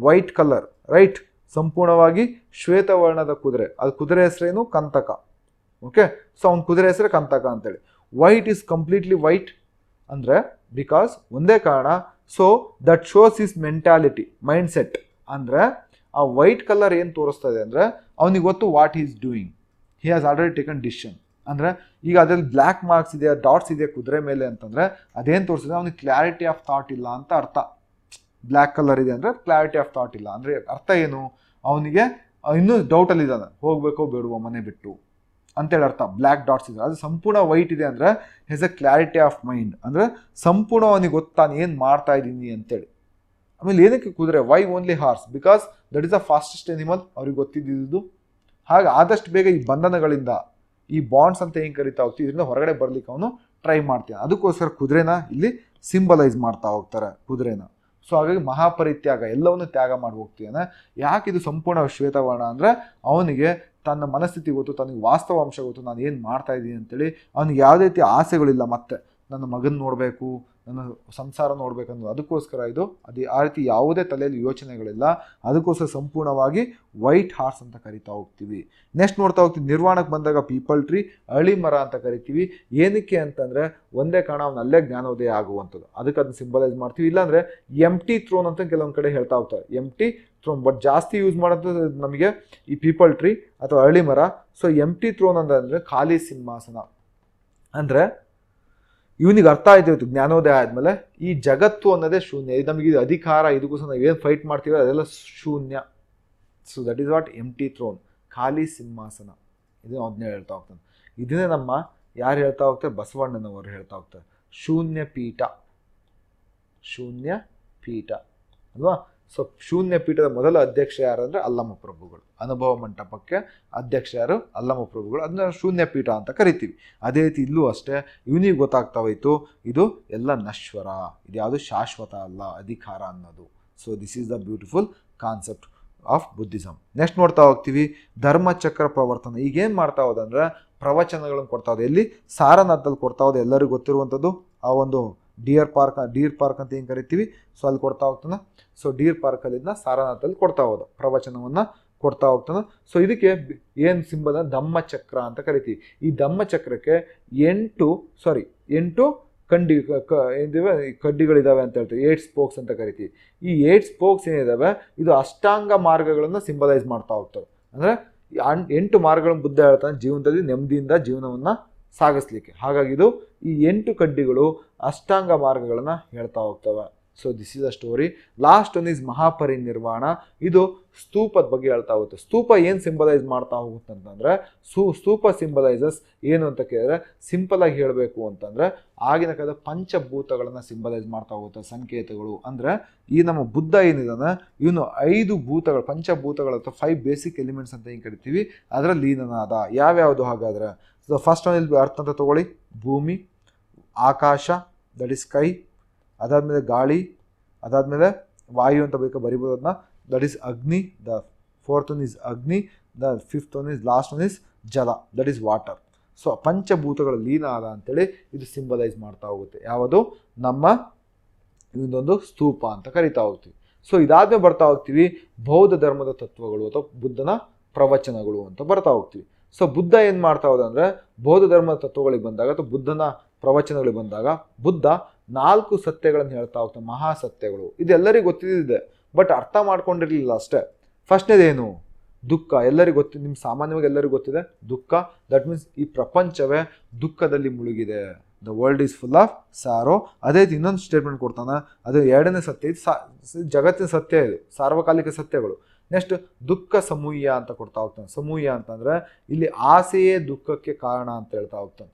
White colour, right? ಸಂಪೂರ್ಣವಾಗಿ ಶ್ವೇತವರ್ಣದ ಕುದುರೆ. ಅದು ಕುದುರೆ ಹೆಸರೇನು? ಕಂತಕ. ಓಕೆ, ಸೊ ಅವ್ನ ಕುದುರೆ ಹೆಸರು ಕಂತಕ ಅಂತೇಳಿ. ವೈಟ್ ಈಸ್ ಕಂಪ್ಲೀಟ್ಲಿ ವೈಟ್ ಅಂದರೆ ಬಿಕಾಸ್ ಒಂದೇ ಕಾರಣ. So that shows is mentality, mind set. ಅಂದರೆ ಆ ವೈಟ್ ಕಲರ್ ಏನು ತೋರಿಸ್ತಾ ಇದೆ ಅಂದರೆ, ಅವನಿಗೆ ಗೊತ್ತು what is doing, he has already taken decision. ಅಂದರೆ ಈಗ ಅದರಲ್ಲಿ ಬ್ಲ್ಯಾಕ್ ಮಾರ್ಕ್ಸ್ ಇದೆ, ಡಾಟ್ಸ್ ಇದೆ ಕುದುರೆ ಮೇಲೆ ಅಂತಂದರೆ ಅದೇನು ತೋರಿಸಿದ್ರೆ ಅವನಿಗೆ ಕ್ಲಾರಿಟಿ ಆಫ್ ಥಾಟ್ ಇಲ್ಲ ಅಂತ ಅರ್ಥ. ಬ್ಲ್ಯಾಕ್ ಕಲರ್ ಇದೆ ಅಂದರೆ ಕ್ಲಾರಿಟಿ ಆಫ್ ಥಾಟ್ ಇಲ್ಲ ಅಂದರೆ ಅರ್ಥ ಏನು? ಅವನಿಗೆ ಇನ್ನೂ ಡೌಟಲ್ಲಿದ್ದಾನೆ, ಹೋಗಬೇಕೋ ಬೇಡುವ ಮನೆ ಬಿಟ್ಟು ಅಂತೇಳಿ ಅರ್ಥ. ಬ್ಲ್ಯಾಕ್ ಡಾಟ್ಸ್ ಇದೆ, ಅದು ಸಂಪೂರ್ಣ ವೈಟ್ ಇದೆ ಅಂದರೆ ಹೆಸ್ ಎ ಕ್ಲಾರಿಟಿ ಆಫ್ ಮೈಂಡ್, ಅಂದರೆ ಸಂಪೂರ್ಣ ಅವನಿಗೆ ಗೊತ್ತಾನು ಏನು ಮಾಡ್ತಾ ಇದ್ದೀನಿ ಅಂತೇಳಿ. ಆಮೇಲೆ ಏನಕ್ಕೆ ಕುದುರೆ? Why only horse? Because that is the fastest animal, ಅವ್ರಿಗೆ ಗೊತ್ತಿದ್ದು. ಹಾಗೆ ಆದಷ್ಟು ಬೇಗ ಈ ಬಂಧನಗಳಿಂದ, ಈ ಬಾಂಡ್ಸ್ ಅಂತ ಹೆಂಗೆ ಕರಿತಾ ಹೋಗ್ತೀವಿ, ಇದರಿಂದ ಹೊರಗಡೆ ಬರ್ಲಿಕ್ಕೆ ಅವನು ಟ್ರೈ ಮಾಡ್ತಾನೆ. ಅದಕ್ಕೋಸ್ಕರ ಕುದುರೆನ ಇಲ್ಲಿ ಸಿಂಬಲೈಸ್ ಮಾಡ್ತಾ ಹೋಗ್ತಾರೆ, ಕುದುರೆನ. ಸೊ ಹಾಗಾಗಿ ಮಹಾಪರಿತ್ಯಾಗ, ಎಲ್ಲವನ್ನು ತ್ಯಾಗ ಮಾಡಿ ಹೋಗ್ತಾನೆ. ಯಾಕೆ ಇದು ಸಂಪೂರ್ಣ ಶ್ವೇತವರ್ಣ ಅಂದರೆ, ಅವನಿಗೆ ತನ್ನ ಮನಸ್ಥಿತಿ ಗೊತ್ತು, ತನಗೆ ವಾಸ್ತವಾಂಶ ಗೊತ್ತು, ನಾನು ಏನು ಮಾಡ್ತಾ ಇದ್ದೀನಿ ಅಂತೇಳಿ. ಅವನಿಗೆ ಯಾವುದೇ ರೀತಿ ಆಸೆಗಳಿಲ್ಲ, ಮತ್ತೆ ನನ್ನ ಮಗನ ನೋಡಬೇಕು, ನನ್ನ ಸಂಸಾರ ನೋಡ್ಬೇಕನ್ನೋದು. ಅದಕ್ಕೋಸ್ಕರ ಅದು ಆ ರೀತಿ ಯಾವುದೇ ತಲೆಯಲ್ಲಿ ಯೋಚನೆಗಳಿಲ್ಲ. ಅದಕ್ಕೋಸ್ಕರ ಸಂಪೂರ್ಣವಾಗಿ ವೈಟ್ ಹಾರ್ಸ್ ಅಂತ ಕರಿತಾ ಹೋಗ್ತೀವಿ. ನೆಕ್ಸ್ಟ್ ನೋಡ್ತಾ ಹೋಗ್ತೀವಿ, ನಿರ್ವಾಣಕ್ಕೆ ಬಂದಾಗ ಪೀಪಲ್ ಟ್ರೀ, ಅರಳಿ ಮರ ಅಂತ ಕರಿತೀವಿ. ಏನಕ್ಕೆ ಅಂತಂದರೆ ಒಂದೇ ಕಾರಣ, ಅವನಲ್ಲೇ ಜ್ಞಾನೋದಯ ಆಗುವಂಥದ್ದು. ಅದಕ್ಕೆ ಅದನ್ನ ಸಿಂಬಲೈಸ್ ಮಾಡ್ತೀವಿ. ಇಲ್ಲಾಂದರೆ ಎಂಟಿ ಥ್ರೋನ್ ಅಂತ ಕೆಲವೊಂದು ಕಡೆ ಹೇಳ್ತಾ ಹೋಗ್ತಾರೆ, ಎಂಟಿ ಥ್ರೋನ್. ಬಟ್ ಜಾಸ್ತಿ ಯೂಸ್ ಮಾಡೋದು ನಮಗೆ ಈ ಪೀಪಲ್ ಟ್ರೀ ಅಥವಾ ಅರಳಿ ಮರ. ಸೊ ಎಂಟಿ ಥ್ರೋನ್ ಅಂದರೆ ಖಾಲಿ ಸಿಂಹಾಸನ. ಅಂದರೆ ಇವನಿಗೆ ಅರ್ಥ ಆಯ್ತು ಜ್ಞಾನೋದಯ ಆದಮೇಲೆ ಈ ಜಗತ್ತು ಅನ್ನೋದೇ ಶೂನ್ಯ, ಇದು ನಮಗೆ ಅಧಿಕಾರ, ಇದಕ್ಕೋಸ್ಕರ ನಾವು ಏನು ಫೈಟ್ ಮಾಡ್ತೀವಿ ಅದೆಲ್ಲ ಶೂನ್ಯ. So that is what empty throne, ಖಾಲಿ ಸಿಂಹಾಸನ. ಇದನ್ನು ಅದನ್ನೇ ಹೇಳ್ತಾ ಹೋಗ್ತಾನೆ. ಇದನ್ನೇ ನಮ್ಮ ಯಾರು ಹೇಳ್ತಾ ಹೋಗ್ತಾರೆ? ಬಸವಣ್ಣನವರು ಹೇಳ್ತಾ ಹೋಗ್ತಾರೆ, ಶೂನ್ಯ ಪೀಠ, ಶೂನ್ಯ ಪೀಠ ಅಲ್ವಾ? ಸೊ ಶೂನ್ಯ ಪೀಠದ ಮೊದಲ ಅಧ್ಯಕ್ಷ ಯಾರಂದರೆ ಅಲ್ಲಮ ಪ್ರಭುಗಳು. ಅನುಭವ ಮಂಟಪಕ್ಕೆ ಅಧ್ಯಕ್ಷ ಯಾರು? ಅಲ್ಲಮ ಪ್ರಭುಗಳು. ಅದನ್ನ ಶೂನ್ಯ ಪೀಠ ಅಂತ ಕರಿತೀವಿ. ಅದೇ ರೀತಿ ಇಲ್ಲೂ ಅಷ್ಟೇ ಇವನಿಗೆ ಗೊತ್ತಾಗ್ತಾ ಹೋಯಿತು ಇದು ಎಲ್ಲ ನಶ್ವರ, ಇದು ಯಾವುದು ಶಾಶ್ವತ ಅಲ್ಲ ಅಧಿಕಾರ ಅನ್ನೋದು. So this is the beautiful concept of Buddhism. Next ನೋಡ್ತಾ ಹೋಗ್ತೀವಿ ಧರ್ಮಚಕ್ರ ಪ್ರವರ್ತನ. ಈಗೇನು ಮಾಡ್ತಾ ಹೋದಂದ್ರೆ ಪ್ರವಚನಗಳನ್ನು ಕೊಡ್ತಾ ಹೋದೆ. ಎಲ್ಲಿ? ಸಾರನಾಥದಲ್ಲಿ ಕೊಡ್ತಾ ಹೋದೆ, ಎಲ್ಲರಿಗೂ ಗೊತ್ತಿರುವಂಥದ್ದು. ಆ ಒಂದು ಡಿಯರ್ ಪಾರ್ಕ್ ಅಂತ ಏನು ಕರಿತೀವಿ, ಸೊ ಅಲ್ಲಿ ಕೊಡ್ತಾ ಹೋಗ್ತಾನೆ. ಸೊ ಡೀರ್ ಪಾರ್ಕಲ್ಲಿಂದ ಸಾರನಾಥಲ್ಲಿ ಕೊಡ್ತಾ ಹೋದ ಪ್ರವಚನವನ್ನು ಕೊಡ್ತಾ ಹೋಗ್ತಾನೆ. ಸೊ ಇದಕ್ಕೆ ಏನು ಸಿಂಬಲ್? ಧಮ್ಮಚಕ್ರ ಅಂತ ಕರಿತೀವಿ. ಈ ಧಮ್ಮಚಕ್ರಕ್ಕೆ 8 ಕಡ್ಡಿಗಳಿದ್ದಾವೆ ಅಂತ ಹೇಳ್ತೀವಿ. 8 ಸ್ಪೋಕ್ಸ್ ಅಂತ ಕರಿತೀವಿ. ಈ 8 ಸ್ಪೋಕ್ಸ್ ಏನಿದಾವೆ ಇದು ಅಷ್ಟಾಂಗ ಮಾರ್ಗಗಳನ್ನು ಸಿಂಬಲೈಸ್ ಮಾಡ್ತಾ ಹೋಗ್ತವೆ. ಅಂದರೆ 8 ಮಾರ್ಗಗಳನ್ನು ಬುದ್ಧ ಹೇಳ್ತಾನೆ ಜೀವನದಲ್ಲಿ ನೆಮ್ಮದಿಯಿಂದ ಜೀವನವನ್ನು ಸಾಗಿಸ್ಲಿಕ್ಕೆ. ಹಾಗಾಗಿ ಇದು ಈ 8 ಕಡ್ಡಿಗಳು ಅಷ್ಟಾಂಗ ಮಾರ್ಗಗಳನ್ನು ಹೇಳ್ತಾ ಹೋಗ್ತವೆ. So this is a story. Last one is Mahaparinirvana. ಇದು ಸ್ತೂಪದ ಬಗ್ಗೆ ಹೇಳ್ತಾ ಹೋಗುತ್ತೆ. ಸ್ತೂಪ ಏನು ಸಿಂಬಲೈಸ್ ಮಾಡ್ತಾ ಹೋಗುತ್ತೆ ಅಂತಂದರೆ ಸ್ತೂಪ ಸಿಂಬಲೈಸಸ್ ಏನು ಅಂತ ಕೇಳಿದ್ರೆ ಸಿಂಪಲ್ ಆಗಿ ಹೇಳಬೇಕು ಅಂತಂದರೆ ಆಗಿನ ಕಾಲದ ಪಂಚಭೂತಗಳನ್ನು ಸಿಂಬಲೈಸ್ ಮಾಡ್ತಾ ಹೋಗುತ್ತೆ, ಸಂಕೇತಗಳು. ಅಂದರೆ ಈ ನಮ್ಮ ಬುದ್ಧ ಏನಿದಾನೆ ಇವನು 5 ಭೂತಗಳು, ಪಂಚಭೂತಗಳ ಅಥವಾ 5 ಬೇಸಿಕ್ ಎಲಿಮೆಂಟ್ಸ್ ಅಂತ ಏನು ಕರಿತೀವಿ ಅದರಲ್ಲಿ ಲೀನನಾದ. ಯಾವ್ಯಾವುದು ಹಾಗಾದ್ರೆ? ಸೊ ಫಸ್ಟ್ ಒನ್ ಇಲ್ಲಿ ಅರ್ಥ ಅಂತ ತಗೊಳ್ಳಿ. ಭೂಮಿ, ಆಕಾಶ, ದಟ್ ಇಸ್ ಸ್ಕೈ. ಅದಾದಮೇಲೆ ಗಾಳಿ, ಅದಾದಮೇಲೆ ವಾಯು ಅಂತ ಬೇಕಾ ಬರಿಬೋದು ಅದನ್ನ, ದಟ್ ಈಸ್ ಅಗ್ನಿ. ದ 4th ಒನ್ ಈಸ್ ಅಗ್ನಿ. The 5th one is last one is ಜಲ, ದಟ್ ಈಸ್ ವಾಟರ್. ಸೊ ಪಂಚಭೂತಗಳ ಲೀನ ಆದ ಅಂತೇಳಿ ಇದು ಸಿಂಬಲೈಸ್ ಮಾಡ್ತಾ ಹೋಗುತ್ತೆ. ಯಾವುದು? ನಮ್ಮ ಇದೊಂದು ಸ್ತೂಪ ಅಂತ ಕರಿತಾ ಹೋಗ್ತೀವಿ. ಸೊ ಇದಾದ್ಮೇಲೆ ಬರ್ತಾ ಹೋಗ್ತೀವಿ ಬೌದ್ಧ ಧರ್ಮದ ತತ್ವಗಳು ಅಥವಾ ಬುದ್ಧನ ಪ್ರವಚನಗಳು ಅಂತ ಬರ್ತಾ ಹೋಗ್ತೀವಿ. ಸೊ ಬುದ್ಧ ಏನು ಮಾಡ್ತಾ ಹೋದ ಅಂದರೆ ಬೌದ್ಧ ಧರ್ಮದ ತತ್ವಗಳಿಗೆ ಬಂದಾಗ ಅಥವಾ ಬುದ್ಧನ ಪ್ರವಚನಗಳಿಗೆ ಬಂದಾಗ ಬುದ್ಧ 4 ಸತ್ಯಗಳನ್ನು ಹೇಳ್ತಾ ಹೋಗ್ತಾನೆ, ಮಹಾಸತ್ಯಗಳು. ಇದೆಲ್ಲರಿಗೂ ಗೊತ್ತಿದೆ, ಬಟ್ ಅರ್ಥ ಮಾಡ್ಕೊಂಡಿರಲಿಲ್ಲ ಅಷ್ಟೇ. ಫಸ್ಟ್ನೇದೇನು? ದುಃಖ. ಎಲ್ಲರಿಗೂ ಗೊತ್ತಿದೆ, ನಿಮ್ಗೆ ಸಾಮಾನ್ಯವಾಗಿ ಎಲ್ಲರಿಗೂ ಗೊತ್ತಿದೆ ದುಃಖ. ದಟ್ ಮೀನ್ಸ್ ಈ ಪ್ರಪಂಚವೇ ದುಃಖದಲ್ಲಿ ಮುಳುಗಿದೆ. The world is full of ಸ್ಯಾರೋ. ಅದೇ ಇನ್ನೊಂದು ಸ್ಟೇಟ್ಮೆಂಟ್ ಕೊಡ್ತಾನೆ, ಅದು 2ನೇ ಸತ್ಯ. ಇದು ಜಗತ್ತಿನ ಸತ್ಯ, ಇದು ಸಾರ್ವಕಾಲಿಕ ಸತ್ಯಗಳು. ನೆಕ್ಸ್ಟ್ ದುಃಖ ಸಮೂಹ್ಯ ಅಂತ ಕೊಡ್ತಾ ಹೋಗ್ತಾನೆ. ಸಮೂಹ್ಯ ಅಂತಂದರೆ ಇಲ್ಲಿ ಆಸೆಯೇ ದುಃಖಕ್ಕೆ ಕಾರಣ ಅಂತ ಹೇಳ್ತಾ ಹೋಗ್ತಾನೆ.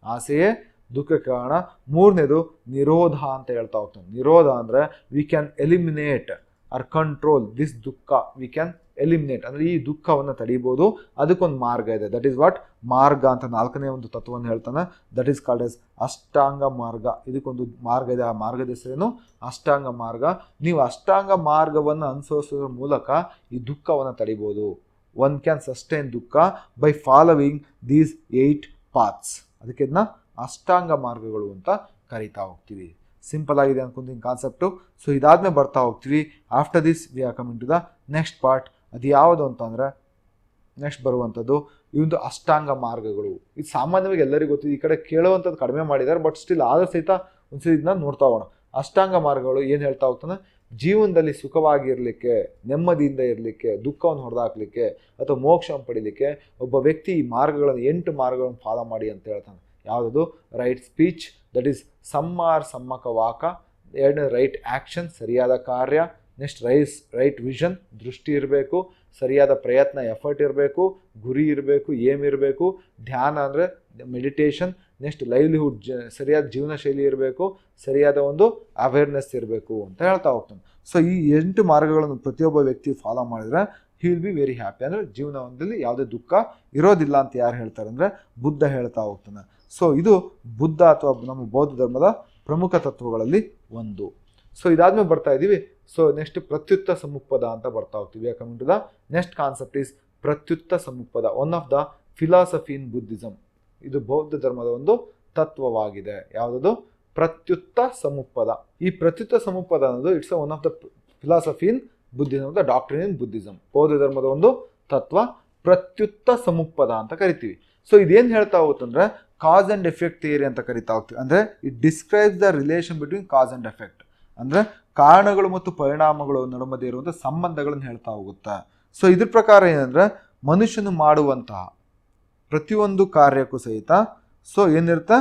ಆಸೆಯೇ ದುಃಖಕ್ಕೆ ಕಾರಣ. 3ನೇದು ನಿರೋಧ ಅಂತ ಹೇಳ್ತಾ ಹೋಗ್ತಾನೆ. ನಿರೋಧ ಅಂದರೆ we can eliminate or control this dukkha. We can eliminate ಅಂದರೆ ಈ ದುಃಖವನ್ನು ತಡೀಬೋದು, ಅದಕ್ಕೊಂದು ಮಾರ್ಗ ಇದೆ. ದಟ್ ಈಸ್ ವಾಟ್ ಮಾರ್ಗ ಅಂತ 4ನೇ ಒಂದು ತತ್ವವನ್ನು ಹೇಳ್ತಾನೆ. ದಟ್ ಈಸ್ ಕಾಲ್ಡ್ ಎಸ್ ಅಷ್ಟಾಂಗ ಮಾರ್ಗ. ಇದಕ್ಕೊಂದು ಮಾರ್ಗ ಇದೆ, ಆ ಮಾರ್ಗದ ಹೆಸರೇನು? ಅಷ್ಟಾಂಗ ಮಾರ್ಗ. ನೀವು ಅಷ್ಟಾಂಗ ಮಾರ್ಗವನ್ನು ಅನುಸರಿಸೋದ್ರ ಮೂಲಕ ಈ ದುಃಖವನ್ನು ತಡಿಬೋದು. ಒನ್ ಕ್ಯಾನ್ ಸಸ್ಟೈನ್ ದುಃಖ ಬೈ ಫಾಲೋವಿಂಗ್ ದೀಸ್ 8 ಪಾತ್ಸ್. ಅದಕ್ಕೆ ಇದನ್ನ ಅಷ್ಟಾಂಗ ಮಾರ್ಗಗಳು ಅಂತ ಕರಿತಾ ಹೋಗ್ತೀವಿ. ಸಿಂಪಲ್ ಆಗಿದೆ ಅನ್ಕೊಂತೀನಿ ಕಾನ್ಸೆಪ್ಟು. ಸೊ ಇದಾದ್ಮೇಲೆ ಬರ್ತಾ ಹೋಗ್ತೀವಿ. After this we are coming to the next part. ಅದು ಯಾವುದು ಅಂತಂದರೆ ನೆಕ್ಸ್ಟ್ ಬರುವಂಥದ್ದು ಇವೊಂದು ಅಷ್ಟಾಂಗ ಮಾರ್ಗಗಳು. ಇದು ಸಾಮಾನ್ಯವಾಗಿ ಎಲ್ಲರಿಗೂ ಗೊತ್ತಿದೆ, ಈ ಕಡೆ ಕೇಳುವಂಥದ್ದು ಕಡಿಮೆ ಮಾಡಿದ್ದಾರೆ, ಬಟ್ ಸ್ಟಿಲ್ ಆದರೂ ಸಹಿತ ಒಂದ್ಸರಿ ಇದನ್ನ ನೋಡ್ತಾ ಹೋಗೋಣ. ಅಷ್ಟಾಂಗ ಮಾರ್ಗಗಳು ಏನು ಹೇಳ್ತಾ ಹೋಗ್ತಾನೆ? ಜೀವನದಲ್ಲಿ ಸುಖವಾಗಿರಲಿಕ್ಕೆ, ನೆಮ್ಮದಿಯಿಂದ ಇರಲಿಕ್ಕೆ, ದುಃಖವನ್ನು ಹೊಡೆದಾಕ್ಲಿಕ್ಕೆ ಅಥವಾ ಮೋಕ್ಷ ಪಡೀಲಿಕ್ಕೆ ಒಬ್ಬ ವ್ಯಕ್ತಿ ಈ ಮಾರ್ಗಗಳನ್ನು 8 ಮಾರ್ಗಗಳನ್ನು ಫಾಲೋ ಮಾಡಿ ಅಂತ ಹೇಳ್ತಾನೆ. ಯಾವುದದು? Right speech, that is ಸಮ್ಮಕ ವಾಕ. 2ನೇ ರೈಟ್ ಆ್ಯಕ್ಷನ್, ಸರಿಯಾದ ಕಾರ್ಯ. ನೆಕ್ಸ್ಟ್ ರೈಟ್ ವಿಷನ್, ದೃಷ್ಟಿ ಇರಬೇಕು. ಸರಿಯಾದ ಪ್ರಯತ್ನ, ಎಫರ್ಟ್ ಇರಬೇಕು. ಗುರಿ ಇರಬೇಕು, ಏಮ್ ಇರಬೇಕು. ಧ್ಯಾನ ಅಂದರೆ ಮೆಡಿಟೇಷನ್. ನೆಕ್ಸ್ಟ್ ಲೈವ್ಲಿಹುಡ್, ಸರಿಯಾದ ಜೀವನ ಶೈಲಿ ಇರಬೇಕು. ಸರಿಯಾದ ಒಂದು ಅವೇರ್ನೆಸ್ ಇರಬೇಕು ಅಂತ ಹೇಳ್ತಾ ಹೋಗ್ತಾನೆ. ಸೊ ಈ 8 ಮಾರ್ಗಗಳನ್ನು ಪ್ರತಿಯೊಬ್ಬ ವ್ಯಕ್ತಿ ಫಾಲೋ ಮಾಡಿದರೆ he will be very happy. ಅಂದರೆ ಜೀವನದಲ್ಲಿ ಯಾವುದೇ ದುಃಖ ಇರೋದಿಲ್ಲ ಅಂತ ಯಾರು ಹೇಳ್ತಾರೆ ಅಂದರೆ ಬುದ್ಧ ಹೇಳ್ತಾ ಹೋಗ್ತಾನೆ. ಸೊ ಇದು ಬುದ್ಧ ಅಥವಾ ನಮ್ಮ ಬೌದ್ಧ ಧರ್ಮದ ಪ್ರಮುಖ ತತ್ವಗಳಲ್ಲಿ ಒಂದು. ಸೊ ಇದಾದ್ಮೇಲೆ ಬರ್ತಾ ಇದ್ದೀವಿ. ಸೊ ನೆಕ್ಸ್ಟ್ ಪ್ರತ್ಯುತ್ತ ಸಮುಪದ ಅಂತ ಬರ್ತಾ ಹೋಗ್ತೀವಿ. Coming to the next concept is Pratitya Samutpada. One of the philosophy in Buddhism. ಇದು ಬೌದ್ಧ ಧರ್ಮದ ಒಂದು ತತ್ವವಾಗಿದೆ. ಯಾವುದದು? ಪ್ರತ್ಯುತ್ತ ಸಮುಪದ. ಈ ಪ್ರತ್ಯುತ್ತ ಸಮುಪದ ಅನ್ನೋದು it's one of the philosophy in Buddhism, the doctrine in Buddhism. ಬೌದ್ಧ ಧರ್ಮದ ಒಂದು ತತ್ವ ಪ್ರತ್ಯುತ್ತ ಸಮುಪದ ಅಂತ ಕರಿತೀವಿ. ಸೊ ಇದೇನು ಹೇಳ್ತಾ ಹೋಗುತ್ತಂದ್ರೆ ಕಾಸ್ ಆ್ಯಂಡ್ ಎಫೆಕ್ಟ್ ಥಿಯರಿ ಅಂತ ಕರಿತಾ ಹೋಗ್ತೀವಿ. ಅಂದರೆ it describes the relation between cause and effect. ಅಂದರೆ ಕಾರಣಗಳು ಮತ್ತು ಪರಿಣಾಮಗಳು ನಡುಮಧ್ಯೆ ಇರುವಂಥ ಸಂಬಂಧಗಳನ್ನು ಹೇಳ್ತಾ ಹೋಗುತ್ತೆ. ಸೊ ಇದ್ರ ಪ್ರಕಾರ ಏನಂದರೆ ಮನುಷ್ಯನು ಮಾಡುವಂತಹ ಪ್ರತಿಯೊಂದು ಕಾರ್ಯಕ್ಕೂ ಸಹಿತ ಸೊ ಏನಿರುತ್ತೆ,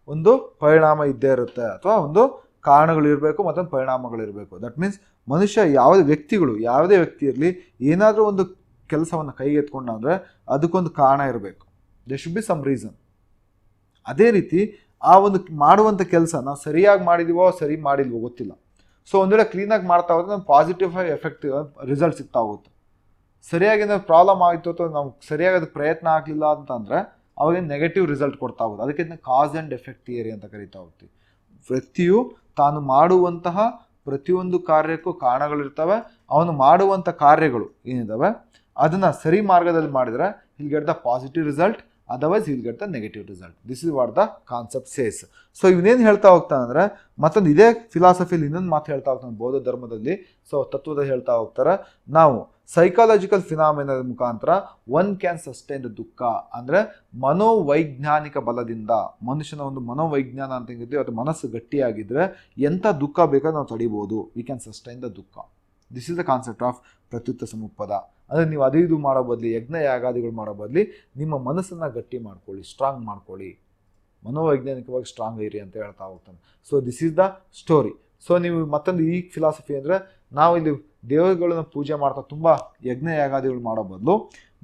ಒಂದು ಪರಿಣಾಮ ಇದ್ದೇ ಇರುತ್ತೆ, ಅಥವಾ ಒಂದು ಕಾರಣಗಳಿರಬೇಕು ಮತ್ತೊಂದು ಪರಿಣಾಮಗಳಿರಬೇಕು. ದಟ್ ಮೀನ್ಸ್ ಮನುಷ್ಯ ಯಾವುದೇ ವ್ಯಕ್ತಿ ಇರಲಿ, ಏನಾದರೂ ಒಂದು ಕೆಲಸವನ್ನು ಕೈಗೆತ್ಕೊಂಡ ಅಂದರೆ ಅದಕ್ಕೊಂದು ಕಾರಣ ಇರಬೇಕು. They should be some reason. ಅದೇ ರೀತಿ ಆ ಒಂದು ಮಾಡುವಂಥ ಕೆಲಸ ನಾವು ಸರಿಯಾಗಿ ಮಾಡಿದೀವೋ ಸರಿ ಮಾಡಿಲ್ವೋ ಗೊತ್ತಿಲ್ಲ. ಸೊ ಒಂದು ವೇಳೆ ಕ್ಲೀನಾಗಿ ಮಾಡ್ತಾ ಹೋದ್ರೆ ನಮ್ಗೆ ಪಾಸಿಟಿವ್ ಎಫೆಕ್ಟಿವ್ ರಿಸಲ್ಟ್ ಸಿಗ್ತಾ ಹೋಗುತ್ತೆ. ಸರಿಯಾಗಿ ನಾವು ಪ್ರಾಬ್ಲಮ್ ಆಯಿತು ಅಥವಾ ನಾವು ಸರಿಯಾಗಿ ಅದಕ್ಕೆ ಪ್ರಯತ್ನ ಆಗಲಿಲ್ಲ ಅಂತಂದರೆ ಅವಾಗ ನೆಗೆಟಿವ್ ರಿಸಲ್ಟ್ ಕೊಡ್ತಾ ಹೋಗುತ್ತೆ. ಅದಕ್ಕೆ ಕಾಸ್ ಆ್ಯಂಡ್ ಎಫೆಕ್ಟ್ ಥಿಯರಿ ಅಂತ ಕರಿತಾ ಹೋಗ್ತೀವಿ. ವ್ಯಕ್ತಿಯು ತಾನು ಮಾಡುವಂತಹ ಪ್ರತಿಯೊಂದು ಕಾರ್ಯಕ್ಕೂ ಕಾರಣಗಳಿರ್ತವೆ. ಅವನು ಮಾಡುವಂಥ ಕಾರ್ಯಗಳು ಏನಿದ್ದಾವೆ ಅದನ್ನು ಸರಿ ಮಾರ್ಗದಲ್ಲಿ ಮಾಡಿದರೆ he'll get the positive result, otherwise he'll get the negative result. This is what the concept says. So ಇವನೇನು ಹೇಳ್ತಾ ಹೋಗ್ತಾನೆ ಅಂದರೆ ಮತ್ತೊಂದು ಇದೇ ಫಿಲಾಸಫಿಲಿ ಇನ್ನೊಂದು ಮಾತು ಹೇಳ್ತಾ ಹೋಗ್ತಾನೆ ಬೌದ್ಧ ಧರ್ಮದಲ್ಲಿ. ಸೊ ತತ್ವದಲ್ಲಿ ಹೇಳ್ತಾ ಹೋಗ್ತಾರೆ, ನಾವು ಸೈಕಾಲಜಿಕಲ್ ಫಿನಾಮಿನದ ಮುಖಾಂತರ ಒನ್ ಕ್ಯಾನ್ ಸಸ್ಟೈನ್ ದ ದುಃಖ, ಅಂದರೆ ಮನೋವೈಜ್ಞಾನಿಕ ಬಲದಿಂದ ಮನುಷ್ಯನ ಒಂದು ಮನೋವೈಜ್ಞಾನ ಅಂತ ಹೆಂಗಿದ್ವಿ ಅದು ಮನಸ್ಸು ಗಟ್ಟಿಯಾಗಿದ್ದರೆ ಎಂಥ ದುಃಖ ಬೇಕಾದ್ರೂ ನಾವು ತಡಿಬೋದು. We can sustain the dukkha. This is the concept of Pratitya Samutpada. ಅಂದರೆ ನೀವು ಅದು ಇದು ಮಾಡೋ ಬದಲಿ ಯಜ್ಞ ಯಾಗಾದಿಗಳು ಮಾಡೋ ಬದಲಿ ನಿಮ್ಮ ಮನಸ್ಸನ್ನು ಗಟ್ಟಿ ಮಾಡ್ಕೊಳ್ಳಿ, ಸ್ಟ್ರಾಂಗ್ ಮಾಡ್ಕೊಳ್ಳಿ, ಮನೋವೈಜ್ಞಾನಿಕವಾಗಿ ಸ್ಟ್ರಾಂಗ್ ಇರಿ ಅಂತ ಹೇಳ್ತಾ ಹೋಗ್ತಾನೆ. So this is the story. So ನೀವು ಮತ್ತೊಂದು ಈ ಫಿಲಾಸಫಿ ಅಂದರೆ ನಾವು ಇಲ್ಲಿ ದೇವರುಗಳನ್ನ ಪೂಜೆ ಮಾಡ್ತಾ ತುಂಬ ಯಜ್ಞ ಯಾಗಾದಿಗಳು ಮಾಡೋ ಬದಲು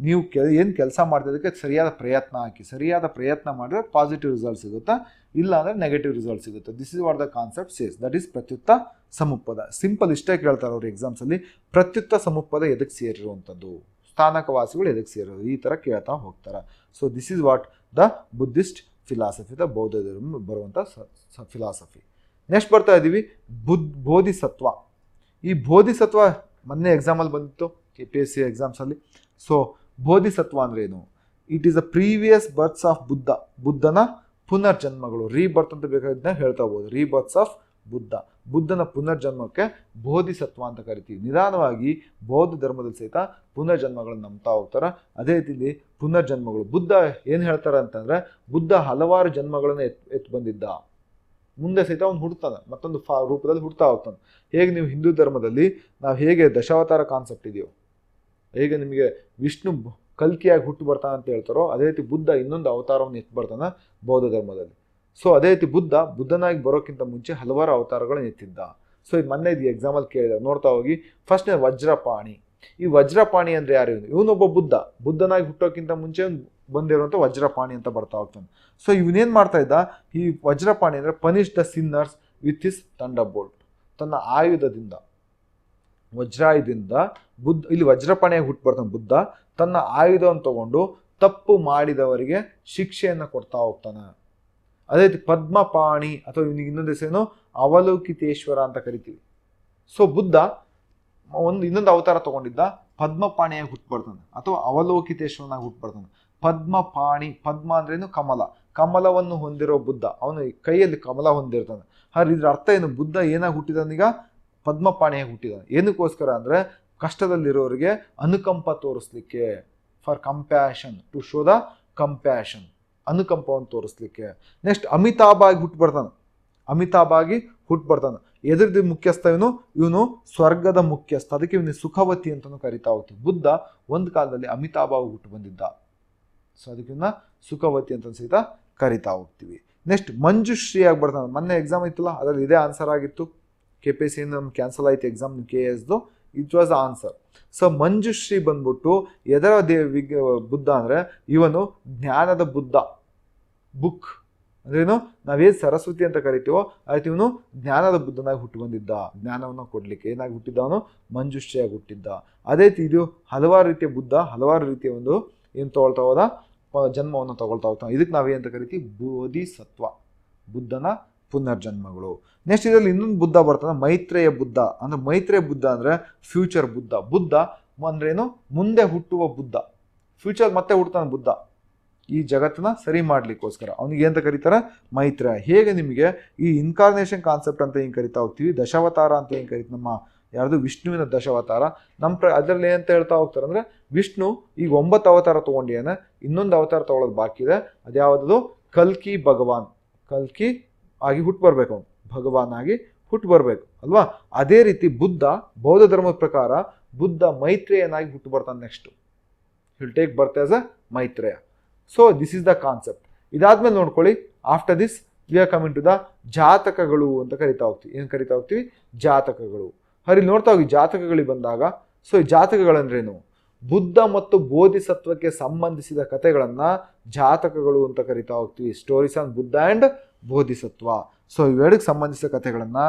ನೀವು ಏನು ಕೆಲಸ ಮಾಡ್ತಿದ್ದಕ್ಕೆ ಸರಿಯಾದ ಪ್ರಯತ್ನ ಹಾಕಿ, ಸರಿಯಾದ ಪ್ರಯತ್ನ ಮಾಡಿದ್ರೆ ಪಾಸಿಟಿವ್ ರಿಸಲ್ಟ್ ಸಿಗುತ್ತೆ, ಇಲ್ಲ ಅಂದರೆ ನೆಗೆಟಿವ್ ರಿಸಲ್ಟ್ ಸಿಗುತ್ತೆ. This is what the concept says, that is Pratitya Samutpada. Simple ಇಷ್ಟೇ ಕೇಳ್ತಾರೆ ಅವ್ರ ಎಕ್ಸಾಮ್ಸಲ್ಲಿ, ಪ್ರತ್ಯುತ್ತ ಸಮುಪದ ಎದಕ್ಕೆ ಸೇರಿರುವಂಥದ್ದು, ಸ್ಥಾನಕವಾಸಿಗಳು ಎದಕ್ಕೆ ಸೇರಿರೋದು, ಈ ಥರ ಕೇಳ್ತಾ ಹೋಗ್ತಾರೆ. So this is what the Buddhist philosophy, the ಬೌದ್ಧ ಧರ್ಮ ಬರುವಂಥ ಫಿಲಾಸಫಿ. ನೆಕ್ಸ್ಟ್ ಬರ್ತಾ ಇದ್ದೀವಿ ಬೋಧಿಸತ್ವ. ಈ ಬೋಧಿಸತ್ವ ಮೊನ್ನೆ ಎಕ್ಸಾಮಲ್ಲಿ ಬಂದಿತ್ತು KPSC ಎಕ್ಸಾಮ್ಸಲ್ಲಿ. ಸೊ ಬೋಧಿಸತ್ವ ಅಂದರೆ ಏನು? It is the previous berths of Buddha, ಬುದ್ಧನ ಪುನರ್ಜನ್ಮಗಳು, ರೀಬರ್ತ್ ಅಂತ ಬೇಕಾದ ಹೇಳ್ತಾ ಹೋಗ್ಬೋದು. ರೀಬರ್ತ್ಸ್ ಆಫ್ ಬುದ್ಧ, ಬುದ್ಧನ ಪುನರ್ಜನ್ಮಕ್ಕೆ ಬೋಧಿಸತ್ವ ಅಂತ ಕರಿತೀವಿ. ನಿಧಾನವಾಗಿ ಬೌದ್ಧ ಧರ್ಮದಲ್ಲಿ ಸಹಿತ ಪುನರ್ಜನ್ಮಗಳನ್ನು ನಂಬ್ತಾ ಹೋಗ್ತಾರೆ. ಅದೇ ರೀತಿಲಿ ಪುನರ್ಜನ್ಮಗಳು, ಬುದ್ಧ ಏನು ಹೇಳ್ತಾರೆ ಅಂತಂದರೆ ಬುದ್ಧ ಹಲವಾರು ಜನ್ಮಗಳನ್ನು ಎತ್ತು ಬಂದಿದ್ದ, ಮುಂದೆ ಸಹಿತ ಅವ್ನು ಹುಡ್ತಾನೆ, ಮತ್ತೊಂದು ರೂಪದಲ್ಲಿ ಹುಡ್ತಾ ಹೋಗ್ತಾನೆ. ಹೇಗೆ ನೀವು ಹಿಂದೂ ಧರ್ಮದಲ್ಲಿ ನಾವು ಹೇಗೆ ದಶಾವತಾರ ಕಾನ್ಸೆಪ್ಟ್ ಇದೆಯೋ, ಹೇಗೆ ನಿಮಗೆ ವಿಷ್ಣು ಕಲ್ಕಿಯಾಗಿ ಹುಟ್ಟು ಬರ್ತಾನೆ ಅಂತ ಹೇಳ್ತಾರೋ, ಅದೇ ರೀತಿ ಬುದ್ಧ ಇನ್ನೊಂದು ಅವತಾರವನ್ನು ಎತ್ತು ಬರ್ತಾನೆ ಬೌದ್ಧ ಧರ್ಮದಲ್ಲಿ. ಸೊ ಅದೇ ರೀತಿ ಬುದ್ಧನಾಗಿ ಬರೋಕ್ಕಿಂತ ಮುಂಚೆ ಹಲವಾರು ಅವತಾರಗಳನ್ನು ಎತ್ತಿದ್ದ. ಸೊ ಇದು ಮೊನ್ನೆ ಇದು ಎಕ್ಸಾಮಲ್ಲಿ ಕೇಳಿದ, ನೋಡ್ತಾ ಹೋಗಿ. ಫಸ್ಟ್ನೇ ವಜ್ರಪಾಣಿ. ಈ ವಜ್ರಪಾಣಿ ಅಂದರೆ ಯಾರು? ಇವನೊಬ್ಬ ಬುದ್ಧನಾಗಿ ಹುಟ್ಟೋಕ್ಕಿಂತ ಮುಂಚೆ ಬಂದಿರುವಂಥ ವಜ್ರಪಾಣಿ ಅಂತ ಬರ್ತಾ ಹೋಗ್ತಾನೆ. ಸೊ ಇವನೇನು ಮಾಡ್ತಾ ಇದ್ದ, ಈ ವಜ್ರಪಾಣಿ ಅಂದರೆ punish the sinners with his thunder bolt, ತನ್ನ ಆಯುಧದಿಂದ, ವಜ್ರಾಯುಧದಿಂದ ಇಲ್ಲಿ ವಜ್ರಪಾಣಿಯಾಗಿ ಹುಟ್ಟು ಬರ್ತಾನೆ ಬುದ್ಧ. ತನ್ನ ಆಯುಧವನ್ನು ತಗೊಂಡು ತಪ್ಪು ಮಾಡಿದವರಿಗೆ ಶಿಕ್ಷೆಯನ್ನು ಕೊಡ್ತಾ ಹೋಗ್ತಾನೆ. ಅದೇ ರೀತಿ ಪದ್ಮಪಾಣಿ ಅಥವಾ ಇವನಿಗೆ ಇನ್ನೊಂದು ಹೆಸರೇನು ಅವಲೋಕಿತೇಶ್ವರ ಅಂತ ಕರಿತೀವಿ. ಸೊ ಬುದ್ಧ ಇನ್ನೊಂದು ಅವತಾರ ತಗೊಂಡಿದ್ದ, ಪದ್ಮಪಾಣಿಯಾಗಿ ಹುಟ್ಟು ಬರ್ತಾನೆ ಅಥವಾ ಅವಲೋಕಿತೇಶ್ವರನಾಗಿ ಹುಟ್ಟು ಬರ್ತಾನೆ. ಪದ್ಮಪಾಣಿ, ಪದ್ಮ ಅಂದ್ರೇನು ಕಮಲ, ಕಮಲವನ್ನು ಹೊಂದಿರೋ ಬುದ್ಧ, ಅವನು ಕೈಯಲ್ಲಿ ಕಮಲ ಹೊಂದಿರ್ತಾನೆ. ಹಾಗೆ ಇದ್ರ ಅರ್ಥ ಏನು? ಬುದ್ಧ ಏನಾಗಿ ಹುಟ್ಟಿದಾನೀಗ? ಪದ್ಮಪಾಣಿಯಾಗಿ ಹುಟ್ಟಿದಾನೆ. ಏನಕ್ಕೋಸ್ಕರ ಅಂದರೆ ಕಷ್ಟದಲ್ಲಿರೋರಿಗೆ ಅನುಕಂಪ ತೋರಿಸ್ಲಿಕ್ಕೆ, for compassion, to show the compassion, ಅನುಕಂಪವನ್ನು ತೋರಿಸ್ಲಿಕ್ಕೆ. ನೆಕ್ಸ್ಟ್ ಅಮಿತಾಭಾಗಿ ಹುಟ್ಟು ಬರ್ತಾನೆ. ಎದುರ್ದು ಮುಖ್ಯಸ್ಥ ಇವನು ಸ್ವರ್ಗದ ಮುಖ್ಯಸ್ಥ, ಅದಕ್ಕೆ ಇವನು ಸುಖವತಿ ಅಂತಲೂ ಕರಿತಾ ಹೋಗ್ತೀವಿ. ಬುದ್ಧ ಒಂದು ಕಾಲದಲ್ಲಿ ಅಮಿತಾಭಾಗಿ ಹುಟ್ಟು ಬಂದಿದ್ದ, ಸೊ ಅದಕ್ಕೆ ಇವನ್ನ ಸುಖವತಿ ಅಂತ ಸಹಿತ ಕರಿತಾ ಹೋಗ್ತೀವಿ. ನೆಕ್ಸ್ಟ್ ಮಂಜುಶ್ರೀಯಾಗಿ ಬರ್ತಾನೆ. ಮೊನ್ನೆ ಎಕ್ಸಾಮ್ ಇತ್ತಲ್ಲ, ಅದರಲ್ಲಿ ಇದೇ ಆನ್ಸರ್ ಆಗಿತ್ತು. KPSC ನಮ್ಗೆ ಕ್ಯಾನ್ಸಲ್ ಆಯಿತು ಎಕ್ಸಾಮ್, KSದು it was answer. So Manjushri ಬಂದ್ಬಿಟ್ಟು ಎದರ ಬುದ್ಧ ಅಂದರೆ ಇವನು ಜ್ಞಾನದ ಬುದ್ಧ. ಬುಕ್ ಅಂದ್ರೇನು, ನಾವೇನು ಸರಸ್ವತಿ ಅಂತ ಕರಿತೀವೋ ಆಯ್ತು, ಇವನು ಜ್ಞಾನದ ಬುದ್ಧನಾಗಿ ಹುಟ್ಟು ಬಂದಿದ್ದ. ಜ್ಞಾನವನ್ನು ಕೊಡಲಿಕ್ಕೆ ಏನಾಗಿ ಹುಟ್ಟಿದ್ದ? ಅವನು ಮಂಜುಶ್ರೀಯಾಗಿ ಹುಟ್ಟಿದ್ದ. ಅದೇ ರೀತಿ ಇದು ಹಲವಾರು ರೀತಿಯ ಬುದ್ಧ ಹಲವಾರು ರೀತಿಯ ಒಂದು ಏನು ತಗೊಳ್ತಾ ಹೋದ ಜನ್ಮವನ್ನು ತಗೊಳ್ತಾ ಹೋಗ್ತಾನೆ. ಇದಕ್ಕೆ ನಾವೇನಂತ ಕರಿತೀವಿ? ಬೋಧಿಸತ್ವ, ಬುದ್ಧನ ಪುನರ್ಜನ್ಮಗಳು. ನೆಕ್ಸ್ಟ್ ಇದರಲ್ಲಿ ಇನ್ನೊಂದು ಬುದ್ಧ ಬರ್ತಾನೆ, ಮೈತ್ರೇಯ ಬುದ್ಧ. ಅಂದರೆ ಮೈತ್ರೇಯ ಬುದ್ಧ ಅಂದರೆ ಫ್ಯೂಚರ್ ಬುದ್ಧ. ಬುದ್ಧ ಅಂದ್ರೇನು? ಮುಂದೆ ಹುಟ್ಟುವ ಬುದ್ಧ. ಫ್ಯೂಚರ್ ಮತ್ತೆ ಹುಡ್ತಾನೆ ಬುದ್ಧ, ಈ ಜಗತ್ತನ್ನ ಸರಿ ಮಾಡಲಿಕ್ಕೋಸ್ಕರ. ಅವನಿಗೆ ಏನಂತ ಕರೀತಾರೆ? ಮೈತ್ರೇಯ. ಹೇಗೆ ನಿಮಗೆ ಈ ಇನ್ಕಾರ್ನೇಷನ್ ಕಾನ್ಸೆಪ್ಟ್ ಅಂತ ಏನು ಕರಿತಾ ಹೋಗ್ತೀವಿ, ದಶಾವತಾರ ಅಂತ ಏನು ಕರಿತೀವಿ, ನಮ್ಮ ಯಾರ್ದು ವಿಷ್ಣುವಿನ ದಶಾವತಾರ. ಅದರಲ್ಲಿ ಏನಂತ ಹೇಳ್ತಾ ಹೋಗ್ತಾರೆ ಅಂದರೆ ವಿಷ್ಣು ಈಗ 9 ಅವತಾರ ತೊಗೊಂಡಿಯಾನೆ, ಇನ್ನೊಂದು ಅವತಾರ ತೊಗೊಳೋದು ಬಾಕಿ ಇದೆ. ಅದ್ಯಾವುದು? ಕಲ್ಕಿ ಭಗವಾನ್. ಕಲ್ಕಿ ಆಗಿ ಹುಟ್ಟು ಬರಬೇಕು, ಅವನು ಭಗವಾನ್ ಆಗಿ ಹುಟ್ಟು ಬರಬೇಕು ಅಲ್ವಾ? ಅದೇ ರೀತಿ ಬೌದ್ಧ ಧರ್ಮದ ಪ್ರಕಾರ ಬುದ್ಧ ಮೈತ್ರೇಯನಾಗಿ ಹುಟ್ಟು ಬರ್ತಾನೆ. Next will take birth as a Maitreya. So this is the concept. ಇದಾದ್ಮೇಲೆ ನೋಡ್ಕೊಳ್ಳಿ, after this we are coming to the ಜಾತಕಗಳು ಅಂತ ಕರಿತಾ ಹೋಗ್ತೀವಿ. ಏನು ಕರಿತಾ ಹೋಗ್ತೀವಿ? ಜಾತಕಗಳು. ಹರಿ ನೋಡ್ತಾ ಹೋಗಿ ಜಾತಕಗಳಿಗೆ ಬಂದಾಗ, ಸೊ ಈ ಜಾತಕಗಳಂದ್ರೇನು? ಬುದ್ಧ ಮತ್ತು ಬೋಧಿಸತ್ವಕ್ಕೆ ಸಂಬಂಧಿಸಿದ ಕಥೆಗಳನ್ನು ಜಾತಕಗಳು ಅಂತ ಕರಿತಾ ಹೋಗ್ತೀವಿ. Stories on Buddha and Bodhisattva. So ಇವೆರಡಕ್ಕೆ ಸಂಬಂಧಿಸಿದ ಕಥೆಗಳನ್ನು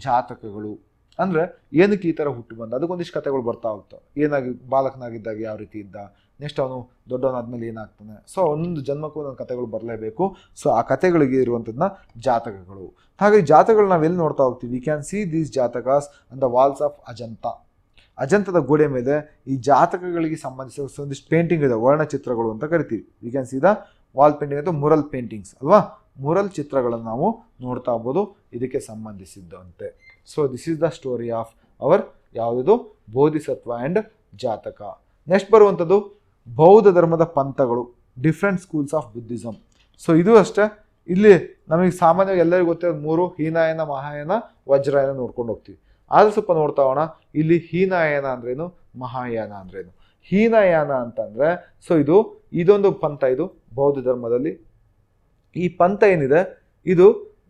ಜಾತಕಗಳು ಅಂದರೆ ಏನಕ್ಕೆ ಈ ಥರ ಹುಟ್ಟು ಬಂದ, ಅದಕ್ಕೊಂದಿಷ್ಟು ಕಥೆಗಳು ಬರ್ತಾ ಹೋಗ್ತಾವೆ. ಏನಾಗಿ ಬಾಲಕನಾಗಿದ್ದಾಗ ಯಾವ ರೀತಿ ಇದ್ದ, ನೆಕ್ಸ್ಟ್ ಅವನು ದೊಡ್ಡವನಾದ್ಮೇಲೆ ಏನಾಗ್ತಾನೆ. ಸೊ ಒಂದು ಜನ್ಮಕ್ಕೂ ಒಂದೊಂದು ಕಥೆಗಳು ಬರಲೇಬೇಕು. ಸೊ ಆ ಕಥೆಗಳಿಗೆ ಇರುವಂಥದ್ದನ್ನ ಜಾತಕಗಳು. ಹಾಗೆ ಜಾತಕಗಳು ನಾವೆಲ್ಲಿ ನೋಡ್ತಾ ಹೋಗ್ತೀವಿ, we can see these jatakas on the walls of Ajanta. ಅಜಂತದ ಗೋಡೆ ಮೇಲೆ ಈ ಜಾತಕಗಳಿಗೆ ಸಂಬಂಧಿಸಿದ ಒಂದಿಷ್ಟು ಪೇಂಟಿಂಗ್ ಇದೆ, ವರ್ಣಚಿತ್ರಗಳು ಅಂತ ಕರಿತೀವಿ. V can C the wall painting ಅಥವಾ ಮುರಲ್ ಪೇಂಟಿಂಗ್ಸ್ ಅಲ್ವಾ, ಮುರಲ್ ಚಿತ್ರಗಳನ್ನು ನಾವು ನೋಡ್ತಾ ಹೋಗ್ಬೋದು ಇದಕ್ಕೆ ಸಂಬಂಧಿಸಿದ್ದಂತೆ. So this is the story of our ಯಾವುದಿದು ಬೋಧಿಸತ್ವ ಆ್ಯಂಡ್ ಜಾತಕ. ನೆಕ್ಸ್ಟ್ ಬರುವಂಥದ್ದು ಬೌದ್ಧ ಧರ್ಮದ ಪಂಥಗಳು, different schools of Buddhism. So ಇದು ಅಷ್ಟೇ, ಇಲ್ಲಿ ನಮಗೆ ಸಾಮಾನ್ಯವಾಗಿ ಎಲ್ಲರಿಗೂ ಗೊತ್ತಿರೋದು 3 ಹೀನಾಯನ, ಮಹಾಯಾನ, ವಜ್ರಾಯನ ನೋಡ್ಕೊಂಡು ಹೋಗ್ತೀವಿ. ಆದ್ರೆ ಸ್ವಲ್ಪ ನೋಡ್ತಾ ಹೋಗೋಣ, ಇಲ್ಲಿ ಹೀನಾಯನ ಅಂದ್ರೇನು, ಮಹಾಯಾನ ಅಂದ್ರೇನು. ಹೀನಯಾನ ಅಂತಂದ್ರೆ ಸೊ ಇದೊಂದು ಪಂಥ, ಇದು ಬೌದ್ಧ ಧರ್ಮದಲ್ಲಿ. ಈ ಪಂಥ ಏನಿದೆ ಇದು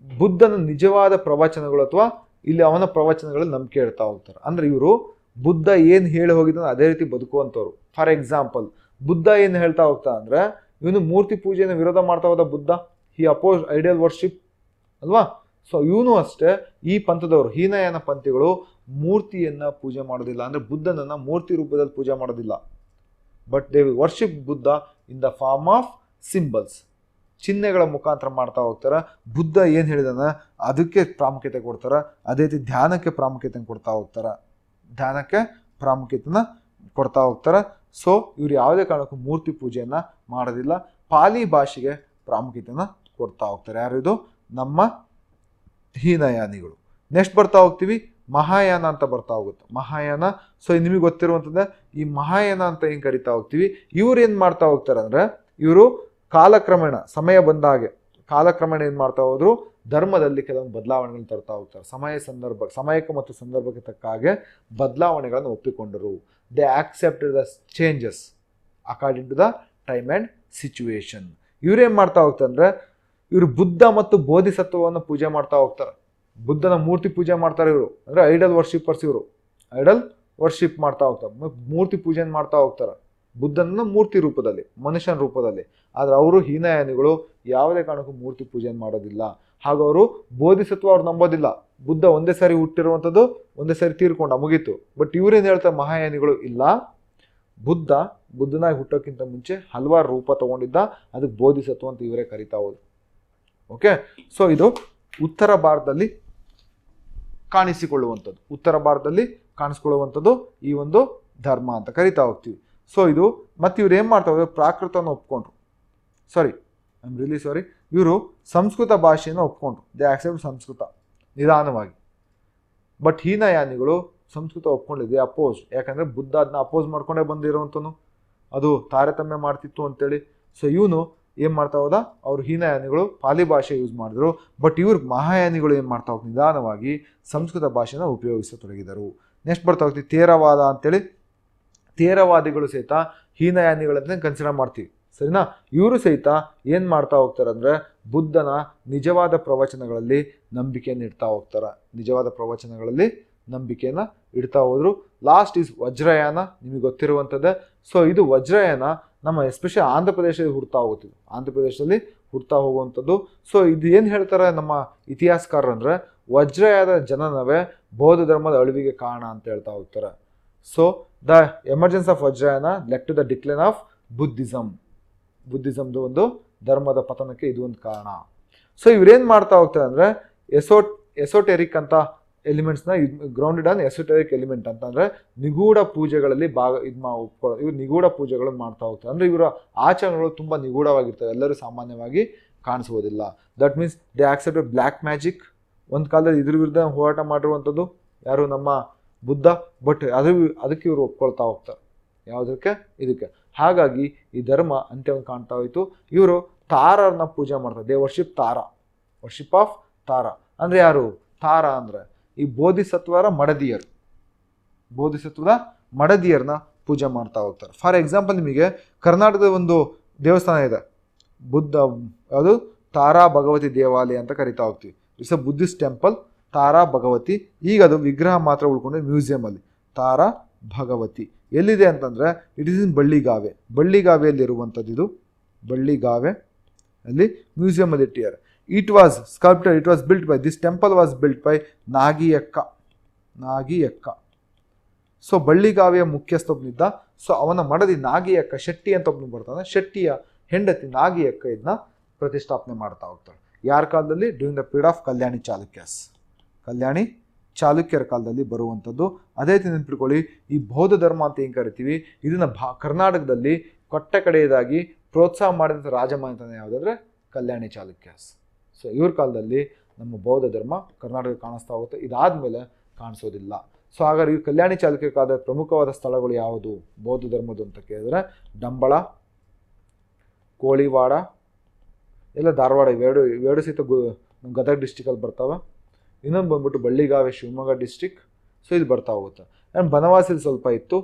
ಬುದ್ಧನ ನಿಜವಾದ ಪ್ರವಚನಗಳು ಅಥವಾ ಇಲ್ಲಿ ಅವನ ಪ್ರವಚನಗಳಲ್ಲಿ ನಂಬಿಕೆ ಇಡ್ತಾ ಹೋಗ್ತಾರೆ. ಅಂದ್ರೆ ಇವರು ಬುದ್ಧ ಏನು ಹೇಳಿ ಹೋಗಿದ್ದಾನೆ ಅದೇ ರೀತಿ ಬದುಕುವಂಥವ್ರು. ಫಾರ್ ಎಕ್ಸಾಂಪಲ್, ಬುದ್ಧ ಏನು ಹೇಳ್ತಾ ಹೋಗ್ತಾ ಅಂದ್ರೆ ಇವನು ಮೂರ್ತಿ ಪೂಜೆಯನ್ನು ವಿರೋಧ ಮಾಡ್ತಾ ಹೋದ ಬುದ್ಧ, ಹಿ ಅಪೋಸ್ ಐಡಿಯಲ್ ವರ್ಷಿಪ್ ಅಲ್ವಾ. ಸೊ ಇವನು ಅಷ್ಟೇ, ಈ ಪಂಥದವರು ಹೀನಯಾನ ಪಂಥಿಗಳು ಮೂರ್ತಿಯನ್ನ ಪೂಜೆ ಮಾಡೋದಿಲ್ಲ, ಅಂದ್ರೆ ಬುದ್ಧನನ್ನ ಮೂರ್ತಿ ರೂಪದಲ್ಲಿ ಪೂಜೆ ಮಾಡೋದಿಲ್ಲ. But they will worship Buddha in the form of symbols, ಚಿಹ್ನೆಗಳ ಮುಖಾಂತರ ಮಾಡ್ತಾ ಹೋಗ್ತಾರೆ. ಬುದ್ಧ ಏನು ಹೇಳಿದಾನ ಅದಕ್ಕೆ ಪ್ರಾಮುಖ್ಯತೆ ಕೊಡ್ತಾರೆ. ಅದೇ ರೀತಿ ಧ್ಯಾನಕ್ಕೆ ಪ್ರಾಮುಖ್ಯತೆ ಕೊಡ್ತಾ ಹೋಗ್ತಾರೆ, ಧ್ಯಾನಕ್ಕೆ ಪ್ರಾಮುಖ್ಯತೆನ ಕೊಡ್ತಾ ಹೋಗ್ತಾರೆ. ಸೊ ಇವ್ರು ಯಾವುದೇ ಕಾರಣಕ್ಕೂ ಮೂರ್ತಿ ಪೂಜೆಯನ್ನ ಮಾಡೋದಿಲ್ಲ, ಪಾಲಿ ಭಾಷೆಗೆ ಪ್ರಾಮುಖ್ಯತೆನ ಕೊಡ್ತಾ ಹೋಗ್ತಾರೆ. ಯಾರು ಇದು ನಮ್ಮ ಹೀನಯಾನಿಗಳು. ನೆಕ್ಸ್ಟ್ ಬರ್ತಾ ಹೋಗ್ತೀವಿ, ಮಹಾಯಾನ ಅಂತ ಬರ್ತಾ ಹೋಗುತ್ತೆ. ಮಹಾಯಾನ, ಸೊ ನಿಮಗೆ ಗೊತ್ತಿರುವಂಥದ್ದೇ ಈ ಮಹಾಯಾನ ಅಂತ ಏನು ಕರಿತಾ ಹೋಗ್ತೀವಿ. ಇವ್ರು ಏನು ಮಾಡ್ತಾ ಹೋಗ್ತಾರೆ ಅಂದರೆ ಇವರು ಕಾಲಕ್ರಮೇಣ ಸಮಯ ಬಂದ ಹಾಗೆ ಕಾಲಕ್ರಮೇಣ ಏನು ಮಾಡ್ತಾ ಹೋದ್ರು, ಧರ್ಮದಲ್ಲಿ ಕೆಲವೊಂದು ಬದಲಾವಣೆಗಳನ್ನು ತರ್ತಾ ಹೋಗ್ತಾರೆ. ಸಮಯಕ್ಕೆ ಮತ್ತು ಸಂದರ್ಭಕ್ಕೆ ತಕ್ಕ ಹಾಗೆ ಬದಲಾವಣೆಗಳನ್ನು ಒಪ್ಪಿಕೊಂಡರು. They accepted the changes according to the time and situation. ಇವ್ರೇನು ಮಾಡ್ತಾ ಹೋಗ್ತಾರೆ ಅಂದರೆ ಇವರು ಬುದ್ಧ ಮತ್ತು ಬೋಧಿಸತ್ವವನ್ನು ಪೂಜೆ ಮಾಡ್ತಾ ಹೋಗ್ತಾರೆ. ಬುದ್ಧನ ಮೂರ್ತಿ ಪೂಜೆ ಮಾಡ್ತಾರೆ ಇವರು, ಅಂದರೆ ಐಡಲ್ ವರ್ಷಿಪ್ಪರ್ಸ್. ಇವರು ಐಡಲ್ ವರ್ಷಿಪ್ ಮಾಡ್ತಾ ಹೋಗ್ತಾರೆ, ಮೂರ್ತಿ ಪೂಜೆಯನ್ನು ಮಾಡ್ತಾ ಹೋಗ್ತಾರೆ ಬುದ್ಧನ ಮೂರ್ತಿ ರೂಪದಲ್ಲಿ, ಮನುಷ್ಯನ ರೂಪದಲ್ಲಿ. ಆದರೆ ಅವರು ಹೀನಯಾನಿಗಳು ಯಾವುದೇ ಕಾರಣಕ್ಕೂ ಮೂರ್ತಿ ಪೂಜೆಯನ್ನು ಮಾಡೋದಿಲ್ಲ. ಹಾಗೂ ಅವರು ಬೋಧಿಸತ್ವ ಅವ್ರು ನಂಬೋದಿಲ್ಲ. ಬುದ್ಧ ಒಂದೇ ಸಾರಿ ಹುಟ್ಟಿರುವಂಥದ್ದು, ಒಂದೇ ಸಾರಿ ತೀರ್ಕೊಂಡ, ಮುಗೀತು. ಬಟ್ ಇವ್ರೇನು ಹೇಳ್ತಾರೆ ಮಹಾಯಾನಿಗಳು, ಇಲ್ಲ, ಬುದ್ಧನಾಗಿ ಹುಟ್ಟೋಕ್ಕಿಂತ ಮುಂಚೆ ಹಲವಾರು ರೂಪ ತಗೊಂಡಿದ್ದ, ಅದಕ್ಕೆ ಬೋಧಿಸತ್ವ ಅಂತ ಇವರೇ ಕರಿತಾ ಹೋದ್ರು. ಓಕೆ, ಸೊ ಇದು ಉತ್ತರ ಭಾರತದಲ್ಲಿ ಕಾಣಿಸಿಕೊಳ್ಳುವಂಥದ್ದು, ಈ ಒಂದು ಧರ್ಮ ಅಂತ ಕರಿತಾ ಹೋಗ್ತೀವಿ. ಸೊ ಇದು ಮತ್ತೆ ಇವ್ರು ಏನು ಮಾಡ್ತಾ ಹೋದ್ರು, ಪ್ರಾಕೃತವನ್ನು ಒಪ್ಕೊಂಡ್ರು. ಇವರು ಸಂಸ್ಕೃತ ಭಾಷೆಯನ್ನು ಒಪ್ಕೊಂಡ್ರು. ದೇ ಆಕ್ಸೆಪ್ಟ್ ಸಂಸ್ಕೃತ ನಿಧಾನವಾಗಿ. ಬಟ್ ಹೀನಯಾನಿಗಳು ಸಂಸ್ಕೃತ ಒಪ್ಕೊಂಡಿದ್ದೆ ಅಪೋಸ್. ಯಾಕಂದರೆ ಬುದ್ಧ ಅದನ್ನ ಅಪೋಸ್ ಮಾಡ್ಕೊಂಡೇ ಬಂದಿರೋವಂಥನು, ಅದು ತಾರತಮ್ಯ ಮಾಡ್ತಿತ್ತು ಅಂತೇಳಿ. ಸೊ ಇವನು ಏನು ಮಾಡ್ತಾ ಹೋದ, ಅವ್ರು ಹೀನಯಾನಿಗಳು ಪಾಲಿ ಭಾಷೆ ಯೂಸ್ ಮಾಡಿದ್ರು. ಬಟ್ ಇವ್ರು ಮಹಾಯಾನಿಗಳು ಏನು ಮಾಡ್ತಾ ಹೋಗಿ ನಿಧಾನವಾಗಿ ಸಂಸ್ಕೃತ ಭಾಷೆನ ಉಪಯೋಗಿಸತೊಡಗಿದರು. ನೆಕ್ಸ್ಟ್ ಬರ್ತಾ ಹೋಗ್ತೀವಿ ಥೇರವಾದ ಅಂತೇಳಿ. ಥೇರವಾದಿಗಳು ಸಹಿತ ಹೀನಯಾನಿಗಳಂತ ಕನ್ಸಿಡರ್ ಮಾಡ್ತೀವಿ, ಸರಿನಾ. ಇವರು ಸಹಿತ ಏನು ಮಾಡ್ತಾ ಹೋಗ್ತಾರೆ ಅಂದರೆ ಬುದ್ಧನ ನಿಜವಾದ ಪ್ರವಚನಗಳಲ್ಲಿ ನಂಬಿಕೆಯನ್ನು ಇಡ್ತಾ ಹೋದ್ರು. ಲಾಸ್ಟ್ ಈಸ್ ವಜ್ರಯಾನ, ನಿಮಗೆ ಗೊತ್ತಿರುವಂಥದ್ದೇ. ಸೊ ಇದು ವಜ್ರಯಾನ ನಮ್ಮ ಎಸ್ಪೆಷಲಿ ಆಂಧ್ರ ಪ್ರದೇಶದಲ್ಲಿ ಹುಡ್ತಾ ಹೋಗುವಂಥದ್ದು. ಸೊ ಇದು ಏನು ಹೇಳ್ತಾರೆ ನಮ್ಮ ಇತಿಹಾಸಕಾರರು ಅಂದರೆ ವಜ್ರಯಾದ ಜನನವೇ ಬೌದ್ಧ ಧರ್ಮದ ಅಳಿವಿಗೆ ಕಾರಣ ಅಂತ ಹೇಳ್ತಾ ಹೋಗ್ತಾರೆ. So the emergence of Vajrayana led to the decline of ಬುದ್ಧಿಸಮ್ದು ಒಂದು ಧರ್ಮದ ಪತನಕ್ಕೆ ಇದು ಒಂದು ಕಾರಣ. ಸೊ ಇವ್ರೇನು ಮಾಡ್ತಾ ಹೋಗ್ತಾರೆ ಅಂದರೆ ಎಸೋಟೆರಿಕ್ ಅಂತ ಎಲಿಮೆಂಟ್ಸ್ನ ಗ್ರೌಂಡೆಡ್ ಆನ್ ಎಸೋಟೆರಿಕ್ ಎಲಿಮೆಂಟ್ ಅಂತಂದರೆ ನಿಗೂಢ ಪೂಜೆಗಳಲ್ಲಿ ಇವ್ರು ನಿಗೂಢ ಪೂಜೆಗಳನ್ನು ಮಾಡ್ತಾ ಹೋಗ್ತಾರೆ. ಅಂದರೆ ಇವರ ಆಚರಣೆಗಳು ತುಂಬ ನಿಗೂಢವಾಗಿರ್ತವೆ, ಎಲ್ಲರೂ ಸಾಮಾನ್ಯವಾಗಿ ಕಾಣಿಸುವುದಿಲ್ಲ. That means they accepted black magic. ಒಂದು ಕಾಲದಲ್ಲಿ ಇದ್ರ ವಿರುದ್ಧ ಹೋರಾಟ ಮಾಡಿರುವಂಥದ್ದು ಯಾರು, ನಮ್ಮ ಬುದ್ಧ. ಬಟ್ ಅದಕ್ಕೆ ಇವರು ಒಪ್ಕೊಳ್ತಾ ಹೋಗ್ತಾರೆ, ಯಾವುದಕ್ಕೆ, ಇದಕ್ಕೆ. ಹಾಗಾಗಿ ಈ ಧರ್ಮ ಅಂತ್ಯವನ್ನು ಕಾಣ್ತಾ ಹೋಯಿತು. ಇವರು ತಾರರನ್ನ ಪೂಜೆ ಮಾಡ್ತಾರೆ. ದೇ ವರ್ಷಿಪ್ ಆಫ್ ತಾರ. ಅಂದರೆ ಯಾರು ತಾರ ಅಂದರೆ ಈ ಬೋಧಿಸತ್ವದ ಮಡದಿಯರನ್ನ ಪೂಜೆ ಮಾಡ್ತಾ ಹೋಗ್ತಾರೆ. ಫಾರ್ ಎಕ್ಸಾಂಪಲ್, ನಿಮಗೆ ಕರ್ನಾಟಕದ ಒಂದು ದೇವಸ್ಥಾನ ಇದೆ, ಅದು ತಾರಾ ಭಗವತಿ ದೇವಾಲಯ ಅಂತ ಕರಿತಾ ಹೋಗ್ತೀವಿ. ಇಟ್ಸ್ ಅ ಬುದ್ಧಿಸ್ಟ್ ಟೆಂಪಲ್, ತಾರಾ ಭಗವತಿ. ಈಗ ಅದು ವಿಗ್ರಹ ಮಾತ್ರ ಉಳ್ಕೊಂಡ್ರೆ ಮ್ಯೂಸಿಯಮಲ್ಲಿ ತಾರಾ ಭಗವತಿ ಎಲ್ಲಿದೆ ಅಂತಂದರೆ ಇಟ್ ಈಸ್ ಇನ್ ಬಳ್ಳಿಗಾವೆಯಲ್ಲಿರುವಂಥದ್ದು. ಇದು ಬಳ್ಳಿಗಾವೆ ಅಲ್ಲಿ ಮ್ಯೂಸಿಯಮಲ್ಲಿ ಇಟ್ಟಿದ್ದಾರೆ. It was built by, this temple was built by Nagiyakka. So ಬಳ್ಳಿಗಾವಿಯ ಮುಖ್ಯಸ್ಥ ಒಬ್ಬನಿದ್ದ. ಸೊ ಅವನ ಮಡದಿ ನಾಗಿಯಕ್ಕ ಶೆಟ್ಟಿ ಅಂತ ಒಬ್ಬನು ಬರ್ತಾನೆ. ಶೆಟ್ಟಿಯ ಹೆಂಡತಿ ನಾಗಿಯಕ್ಕ ಇದನ್ನ ಪ್ರತಿಷ್ಠಾಪನೆ ಮಾಡ್ತಾ ಹೋಗ್ತಾಳೆ. ಯಾರ ಕಾಲದಲ್ಲಿ? ಡ್ಯೂರಿಂಗ್ ದ ಪೀರಿಯಡ್ ಆಫ್ ಕಲ್ಯಾಣಿ ಚಾಲುಕ್ಯಸ್. ಕಲ್ಯಾಣಿ ಚಾಲುಕ್ಯರ ಕಾಲದಲ್ಲಿ ಬರುವಂಥದ್ದು. ಅದೇ ರೀತಿ ನೆನ್ಪಿಟ್ಕೊಳ್ಳಿ, ಈ ಬೌದ್ಧ ಧರ್ಮ ಅಂತ ಏನು ಕರಿತೀವಿ, ಇದನ್ನು ಕರ್ನಾಟಕದಲ್ಲಿ ಕೊಟ್ಟ ಕಡೆಯದಾಗಿ ಪ್ರೋತ್ಸಾಹ ಮಾಡಿದಂಥ ರಾಜಮನೆತನ ಯಾವುದಂದ್ರೆ ಕಲ್ಯಾಣಿ ಚಾಲುಕ್ಯಸ್. ಸೊ ಇವ್ರ ಕಾಲದಲ್ಲಿ ನಮ್ಮ ಬೌದ್ಧ ಧರ್ಮ ಕರ್ನಾಟಕ ಕಾಣಿಸ್ತಾ ಹೋಗುತ್ತೆ. ಇದಾದಮೇಲೆ ಕಾಣಿಸೋದಿಲ್ಲ. ಸೊ ಹಾಗಾದ್ರೆ ಈ ಕಲ್ಯಾಣಿ ಚಾಲುಕ್ಯರ ಕಾಲದ ಪ್ರಮುಖವಾದ ಸ್ಥಳಗಳು ಯಾವುದು ಬೌದ್ಧ ಧರ್ಮದ್ದು ಅಂತ ಕೇಳಿದ್ರೆ ಡಂಬಳ, ಕೋಳಿವಾಡ, ಎಲ್ಲ ಧಾರವಾಡ, ಇವೆರಡು ಸಹಿತ ನಮ್ಮ ಗದಗ ಡಿಸ್ಟಿಕಲ್ಲಿ ಬರ್ತಾವೆ. ಇನ್ನೊಂದು ಬಂದ್ಬಿಟ್ಟು ಬಳ್ಳಿಗಾವೆ ಶಿವಮೊಗ್ಗ ಡಿಸ್ಟಿಕ್. ಸೊ ಇದು ಬರ್ತಾ ಹೋಗುತ್ತೆ. ಆ್ಯಂಡ್ ಬನವಾಸಿಲಿ ಸ್ವಲ್ಪ ಇತ್ತು,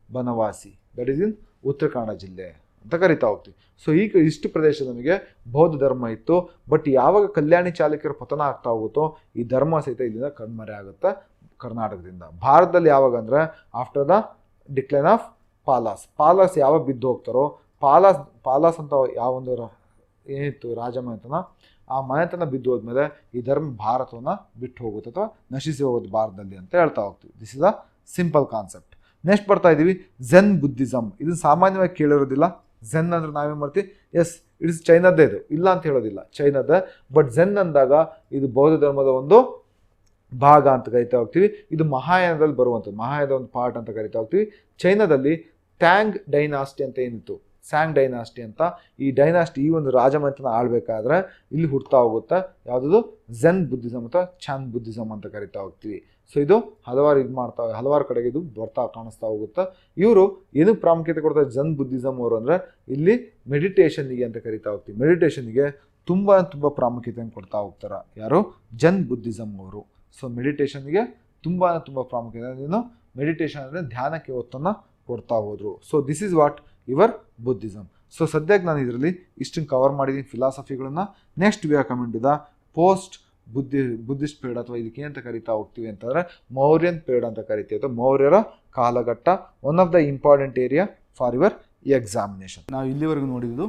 ಬನವಾಸಿ, ದಟ್ ಈಸ್ ಇನ್ ಉತ್ತರ ಕನ್ನಡ ಜಿಲ್ಲೆ ಅಂತ ಕರಿತಾ ಹೋಗ್ತೀವಿ. ಸೊ ಈಗ ಇಷ್ಟು ಪ್ರದೇಶ ನಮಗೆ ಬೌದ್ಧ ಧರ್ಮ ಇತ್ತು. ಬಟ್ ಯಾವಾಗ ಕಲ್ಯಾಣಿ ಚಾಲುಕ್ಯರ ಪತನ ಆಗ್ತಾ ಹೋಗುತ್ತೋ ಈ ಧರ್ಮ ಸಹಿತ ಇಲ್ಲಿಂದ ಕಣ್ಮರೆ ಆಗುತ್ತೆ ಕರ್ನಾಟಕದಿಂದ. ಭಾರತದಲ್ಲಿ ಯಾವಾಗ ಅಂದರೆ ಆಫ್ಟರ್ ದ ಡಿಕ್ಲೈನ್ ಆಫ್ ಪಾಲಾಸ್ ಯಾವಾಗ ಬಿದ್ದು ಹೋಗ್ತಾರೋ, ಪಾಲಾಸ್ ಅಂತ ಯಾವೊಂದು ಏನಿತ್ತು ರಾಜಮನೆತನ, ಆ ಮನೆತನ ಬಿದ್ದು ಹೋದ್ಮೇಲೆ ಈ ಧರ್ಮ ಭಾರತವನ್ನು ಬಿಟ್ಟು ಹೋಗುತ್ತೆ ಅಥವಾ ನಶಿಸಿ ಹೋಗೋದು ಭಾರತದಲ್ಲಿ ಅಂತ ಹೇಳ್ತಾ ಹೋಗ್ತೀವಿ. This is a simple concept. Next ಬರ್ತಾ ಇದ್ದೀವಿ ಝೆನ್ ಬುದ್ಧಿಸಮ್. ಇದನ್ನು ಸಾಮಾನ್ಯವಾಗಿ ಕೇಳಿರೋದಿಲ್ಲ. ಝೆನ್ ಅಂದರೆ ನಾವೇನು ಮಾಡ್ತೀವಿ, ಎಸ್ ಇಟ್ಸ್ ಚೈನಾದ್ದೇ, ಇದು ಇಲ್ಲ ಅಂತ ಹೇಳೋದಿಲ್ಲ, ಚೈನಾದ. ಬಟ್ ಝೆನ್ ಅಂದಾಗ ಇದು ಬೌದ್ಧ ಧರ್ಮದ ಒಂದು ಭಾಗ ಅಂತ ಕರಿತಾ ಹೋಗ್ತೀವಿ. ಇದು ಮಹಾಯಾನದಲ್ಲಿ ಬರುವಂಥದ್ದು, ಮಹಾಯಾನದ ಒಂದು ಪಾರ್ಟ್ ಅಂತ ಕರಿತಾ ಹೋಗ್ತೀವಿ. ಚೈನಾದಲ್ಲಿ ಟ್ಯಾಂಗ್ ಡೈನಾಸ್ಟಿ ಅಂತ ಏನಿತ್ತು, ಸ್ಯಾಂಗ್ ಡೈನಾಸ್ಟಿ ಅಂತ, ಈ ಡೈನಾಸ್ಟಿ ಈ ಒಂದು ರಾಜಮನೆತನ ಆಳ್ಬೇಕಾದ್ರೆ ಇಲ್ಲಿ ಹುಡ್ತಾ ಹೋಗುತ್ತೆ ಯಾವುದದು ಝೆನ್ ಬುದ್ಧಿಸಮ್ ಅಥವಾ ಚಾನ್ ಬುದ್ಧಿಸಮ್ ಅಂತ ಕರಿತಾ ಹೋಗ್ತೀವಿ. ಸೊ ಇದು ಹಲವಾರು ಕಡೆಗೆ ಇದು ಕಾಣಿಸ್ತಾ ಹೋಗುತ್ತೆ. ಇವರು ಏನಕ್ಕೆ ಪ್ರಾಮುಖ್ಯತೆ ಕೊಡ್ತಾರೆ ಝೆನ್ ಬುದ್ಧಿಸಮ್ ಅವರು ಅಂದರೆ ಇಲ್ಲಿ ಮೆಡಿಟೇಷನ್ನಿಗೆ ಅಂತ ಕರಿತಾ ಹೋಗ್ತೀವಿ. ಮೆಡಿಟೇಷನ್ನಿಗೆ ತುಂಬ ಪ್ರಾಮುಖ್ಯತೆಯನ್ನು ಕೊಡ್ತಾ ಹೋಗ್ತಾರೆ ಯಾರು, ಝೆನ್ ಬುದ್ಧಿಸಮ್ ಅವರು. ಸೊ ಮೆಡಿಟೇಷನ್ನಿಗೆ ತುಂಬ ಪ್ರಾಮುಖ್ಯತೆ, ಏನು ಮೆಡಿಟೇಷನ್ ಅಂದರೆ ಧ್ಯಾನಕ್ಕೆ ಒತ್ತನ್ನು ಕೊಡ್ತಾ ಹೋದರು. So this is what your Buddhism. So ಸದ್ಯಕ್ಕೆ ನಾನು ಇದರಲ್ಲಿ ಇಷ್ಟನ್ನು ಕವರ್ ಮಾಡಿದ್ದೀನಿ ಫಿಲಾಸಫಿಗಳನ್ನು. Next we are coming to the post Buddhist period, ಅಥವಾ ಇದಕ್ಕೆ ಏನಂತ ಕರಿತಾ ಹೋಗ್ತೀವಿ ಅಂತಂದರೆ ಮೌರ್ಯನ್ ಪೀರಿಯಡ್ ಅಂತ ಕರಿತೀವಿ, ಅಥವಾ ಮೌರ್ಯರ ಕಾಲಘಟ್ಟ. One of the important area for your examination. ನಾವು ಇಲ್ಲಿವರೆಗೂ ನೋಡಿದ್ದು,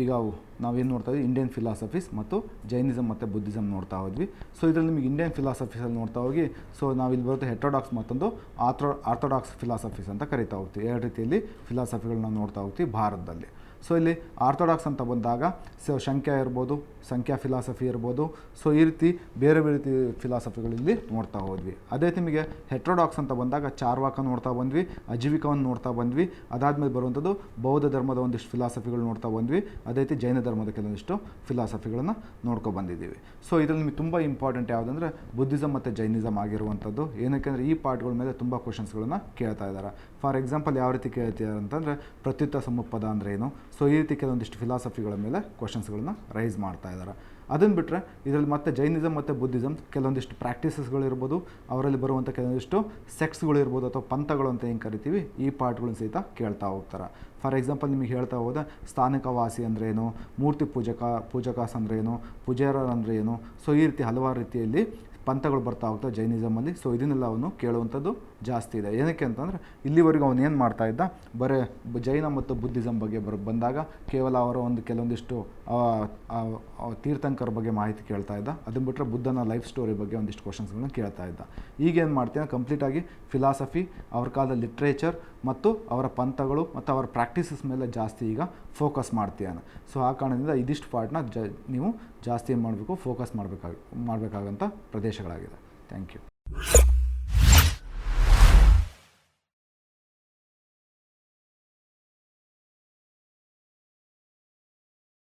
ಈಗ ನಾವೇನು ನೋಡ್ತಾ ಇದ್ವಿ ಇಂಡಿಯನ್ ಫಿಲಾಸಫೀಸ್ ಮತ್ತು ಜೈನಿಸಮ್ ಮತ್ತು ಬುದ್ಧಿಸಮ್ ನೋಡ್ತಾ ಹೋದ್ವಿ. ಸೊ ಇದರಲ್ಲಿ ನಿಮಗೆ ಇಂಡಿಯನ್ ಫಿಲಾಸಫೀಸಲ್ಲಿ ನೋಡ್ತಾ ಹೋಗಿ, ಸೊ ನಾವು ಇಲ್ಲಿ ಬರುತ್ತೆ ಹೆಟ್ರೋಡಾಕ್ಸ್ ಮತ್ತೊಂದು ಆರ್ಥೋಡಾಕ್ಸ್ ಫಿಲಾಸಫೀಸ್ ಅಂತ ಕರಿತಾ ಹೋಗ್ತೀವಿ. ಎರಡು ರೀತಿಯಲ್ಲಿ ಫಿಲಾಸಫಿಗಳನ್ನ ನೋಡ್ತಾ ಹೋಗ್ತೀವಿ ಭಾರತದಲ್ಲಿ. ಸೊ ಇಲ್ಲಿ ಆರ್ಥೋಡಾಕ್ಸ್ ಅಂತ ಬಂದಾಗ ಸಂಖ್ಯಾ ಇರ್ಬೋದು, ಸಂಖ್ಯಾ ಫಿಲಾಸಫಿ ಇರ್ಬೋದು. ಸೊ ಈ ರೀತಿ ಬೇರೆ ರೀತಿ ಫಿಲಾಸಫಿಗಳಲ್ಲಿ ನೋಡ್ತಾ ಹೋದ್ವಿ. ಅದೇ ನಿಮಗೆ ಹೆಟ್ರೋಡಾಕ್ಸ್ ಅಂತ ಬಂದಾಗ ಚಾರ್ವಾಕ ನೋಡ್ತಾ ಬಂದ್ವಿ, ಅಜೀವಿಕವನ್ನು ನೋಡ್ತಾ ಬಂದ್ವಿ. ಅದಾದಮೇಲೆ ಬರುವಂಥದ್ದು ಬೌದ್ಧ ಧರ್ಮದ ಒಂದಿಷ್ಟು ಫಿಲಾಸಫಿಗಳು ನೋಡ್ತಾ ಬಂದ್ವಿ. ಅದೇ ರೀತಿ ಜೈನ ಧರ್ಮದ ಕೆಲವೊಂದಿಷ್ಟು ಫಿಲಾಸಫಿಗಳನ್ನು ನೋಡ್ಕೊ ಬಂದಿದ್ದೀವಿ. ಸೊ ಇದರಲ್ಲಿ ನಿಮಗೆ ತುಂಬ ಇಂಪಾರ್ಟೆಂಟ್ ಯಾವುದಂದರೆ ಬುದ್ಧಿಸಮ್ ಮತ್ತು ಜೈನಿಸಮ್ ಆಗಿರುವಂಥದ್ದು. ಏನಕ್ಕೆ ಅಂದರೆ ಈ ಪಾರ್ಟ್ಗಳ ಮೇಲೆ ತುಂಬ ಕ್ವಶನ್ಸ್ಗಳನ್ನು ಕೇಳ್ತಾ ಇದ್ದಾರೆ. ಫಾರ್ ಎಕ್ಸಾಂಪಲ್ ಯಾವ ರೀತಿ ಕೇಳ್ತಿದ್ದಾರೆ ಅಂತಂದರೆ ಪ್ರತ್ಯುತ್ತ ಸಮುಪದ ಅಂದರೆ ಏನು. ಸೊ ಈ ರೀತಿ ಕೆಲವೊಂದಿಷ್ಟು ಫಿಲಾಸಫಿಗಳ ಮೇಲೆ ಕ್ವಶನ್ಸ್ಗಳನ್ನ ರೈಸ್ ಮಾಡ್ತಾ ಇದ್ದಾರೆ. ಅದನ್ನು ಬಿಟ್ಟರೆ ಇದರಲ್ಲಿ ಮತ್ತೆ ಜೈನಿಸಮ್ ಮತ್ತು ಬುದ್ಧಿಸಮ್ ಕೆಲವೊಂದಿಷ್ಟು ಪ್ರಾಕ್ಟೀಸಸ್ಗಳಿರ್ಬೋದು, ಅವರಲ್ಲಿ ಬರುವಂಥ ಕೆಲವೊಂದಿಷ್ಟು ಸೆಕ್ಟ್ಸ್ಗಳಿರ್ಬೋದು ಅಥವಾ ಪಂಥಗಳು ಅಂತ ಏನು ಕರಿತೀವಿ, ಈ ಪಾರ್ಟ್ಗಳನ್ನ ಸಹಿತ ಕೇಳ್ತಾ ಹೋಗ್ತಾರೆ. ಫಾರ್ ಎಕ್ಸಾಂಪಲ್ ನಿಮಗೆ ಹೇಳ್ತಾ ಹೋದ ಸ್ಥಾನಿಕವಾಸಿ ಅಂದ್ರೇನು, ಮೂರ್ತಿ ಪೂಜಕಾಸ್ ಅಂದ್ರೇನು, ಪೂಜಾರ ಅಂದರೆ ಏನು. ಸೊ ಈ ರೀತಿ ಹಲವಾರು ರೀತಿಯಲ್ಲಿ ಪಂಥಗಳು ಬರ್ತಾ ಹೋಗ್ತವೆ ಜೈನಿಸಮಲ್ಲಿ. ಸೊ ಇದನ್ನೆಲ್ಲ ಅವನು ಕೇಳುವಂಥದ್ದು ಜಾಸ್ತಿ ಇದೆ. ಏನಕ್ಕೆ ಅಂತಂದರೆ ಇಲ್ಲಿವರೆಗೂ ಅವನು ಏನು ಮಾಡ್ತಾ ಇದ್ದ, ಬರೀ ಜೈನ ಮತ್ತು ಬುದ್ಧಿಸಮ್ ಬಗ್ಗೆ ಬಂದಾಗ ಕೇವಲ ಅವರ ಒಂದು ಕೆಲವೊಂದಿಷ್ಟು ತೀರ್ಥಂಕರ ಬಗ್ಗೆ ಮಾಹಿತಿ ಕೇಳ್ತಾ ಇದ್ದ. ಅದನ್ನು ಬಿಟ್ಟರೆ ಬುದ್ಧನ ಲೈಫ್ ಸ್ಟೋರಿ ಬಗ್ಗೆ ಒಂದಿಷ್ಟು ಕ್ವಶನ್ಸ್ಗಳನ್ನ ಕೇಳ್ತಾ ಇದ್ದ. ಈಗೇನು ಮಾಡ್ತೀಯ, ಕಂಪ್ಲೀಟಾಗಿ ಫಿಲಾಸಫಿ, ಅವ್ರ ಕಾಲದ ಲಿಟ್ರೇಚರ್ ಮತ್ತು ಅವರ ಪಂಥಗಳು ಮತ್ತು ಅವರ ಪ್ರಾಕ್ಟೀಸಸ್ ಮೇಲೆ ಜಾಸ್ತಿ ಈಗ ಫೋಕಸ್ ಮಾಡ್ತೀಯಾನ. ಸೊ ಆ ಕಾರಣದಿಂದ ಇದಿಷ್ಟು ಪಾರ್ಟ್ನ ನೀವು ಜಾಸ್ತಿ ಏನು ಮಾಡಬೇಕು, ಫೋಕಸ್ ಮಾಡಬೇಕಾಗಂಥ ಪ್ರದೇಶಗಳಾಗಿದೆ. Thank you.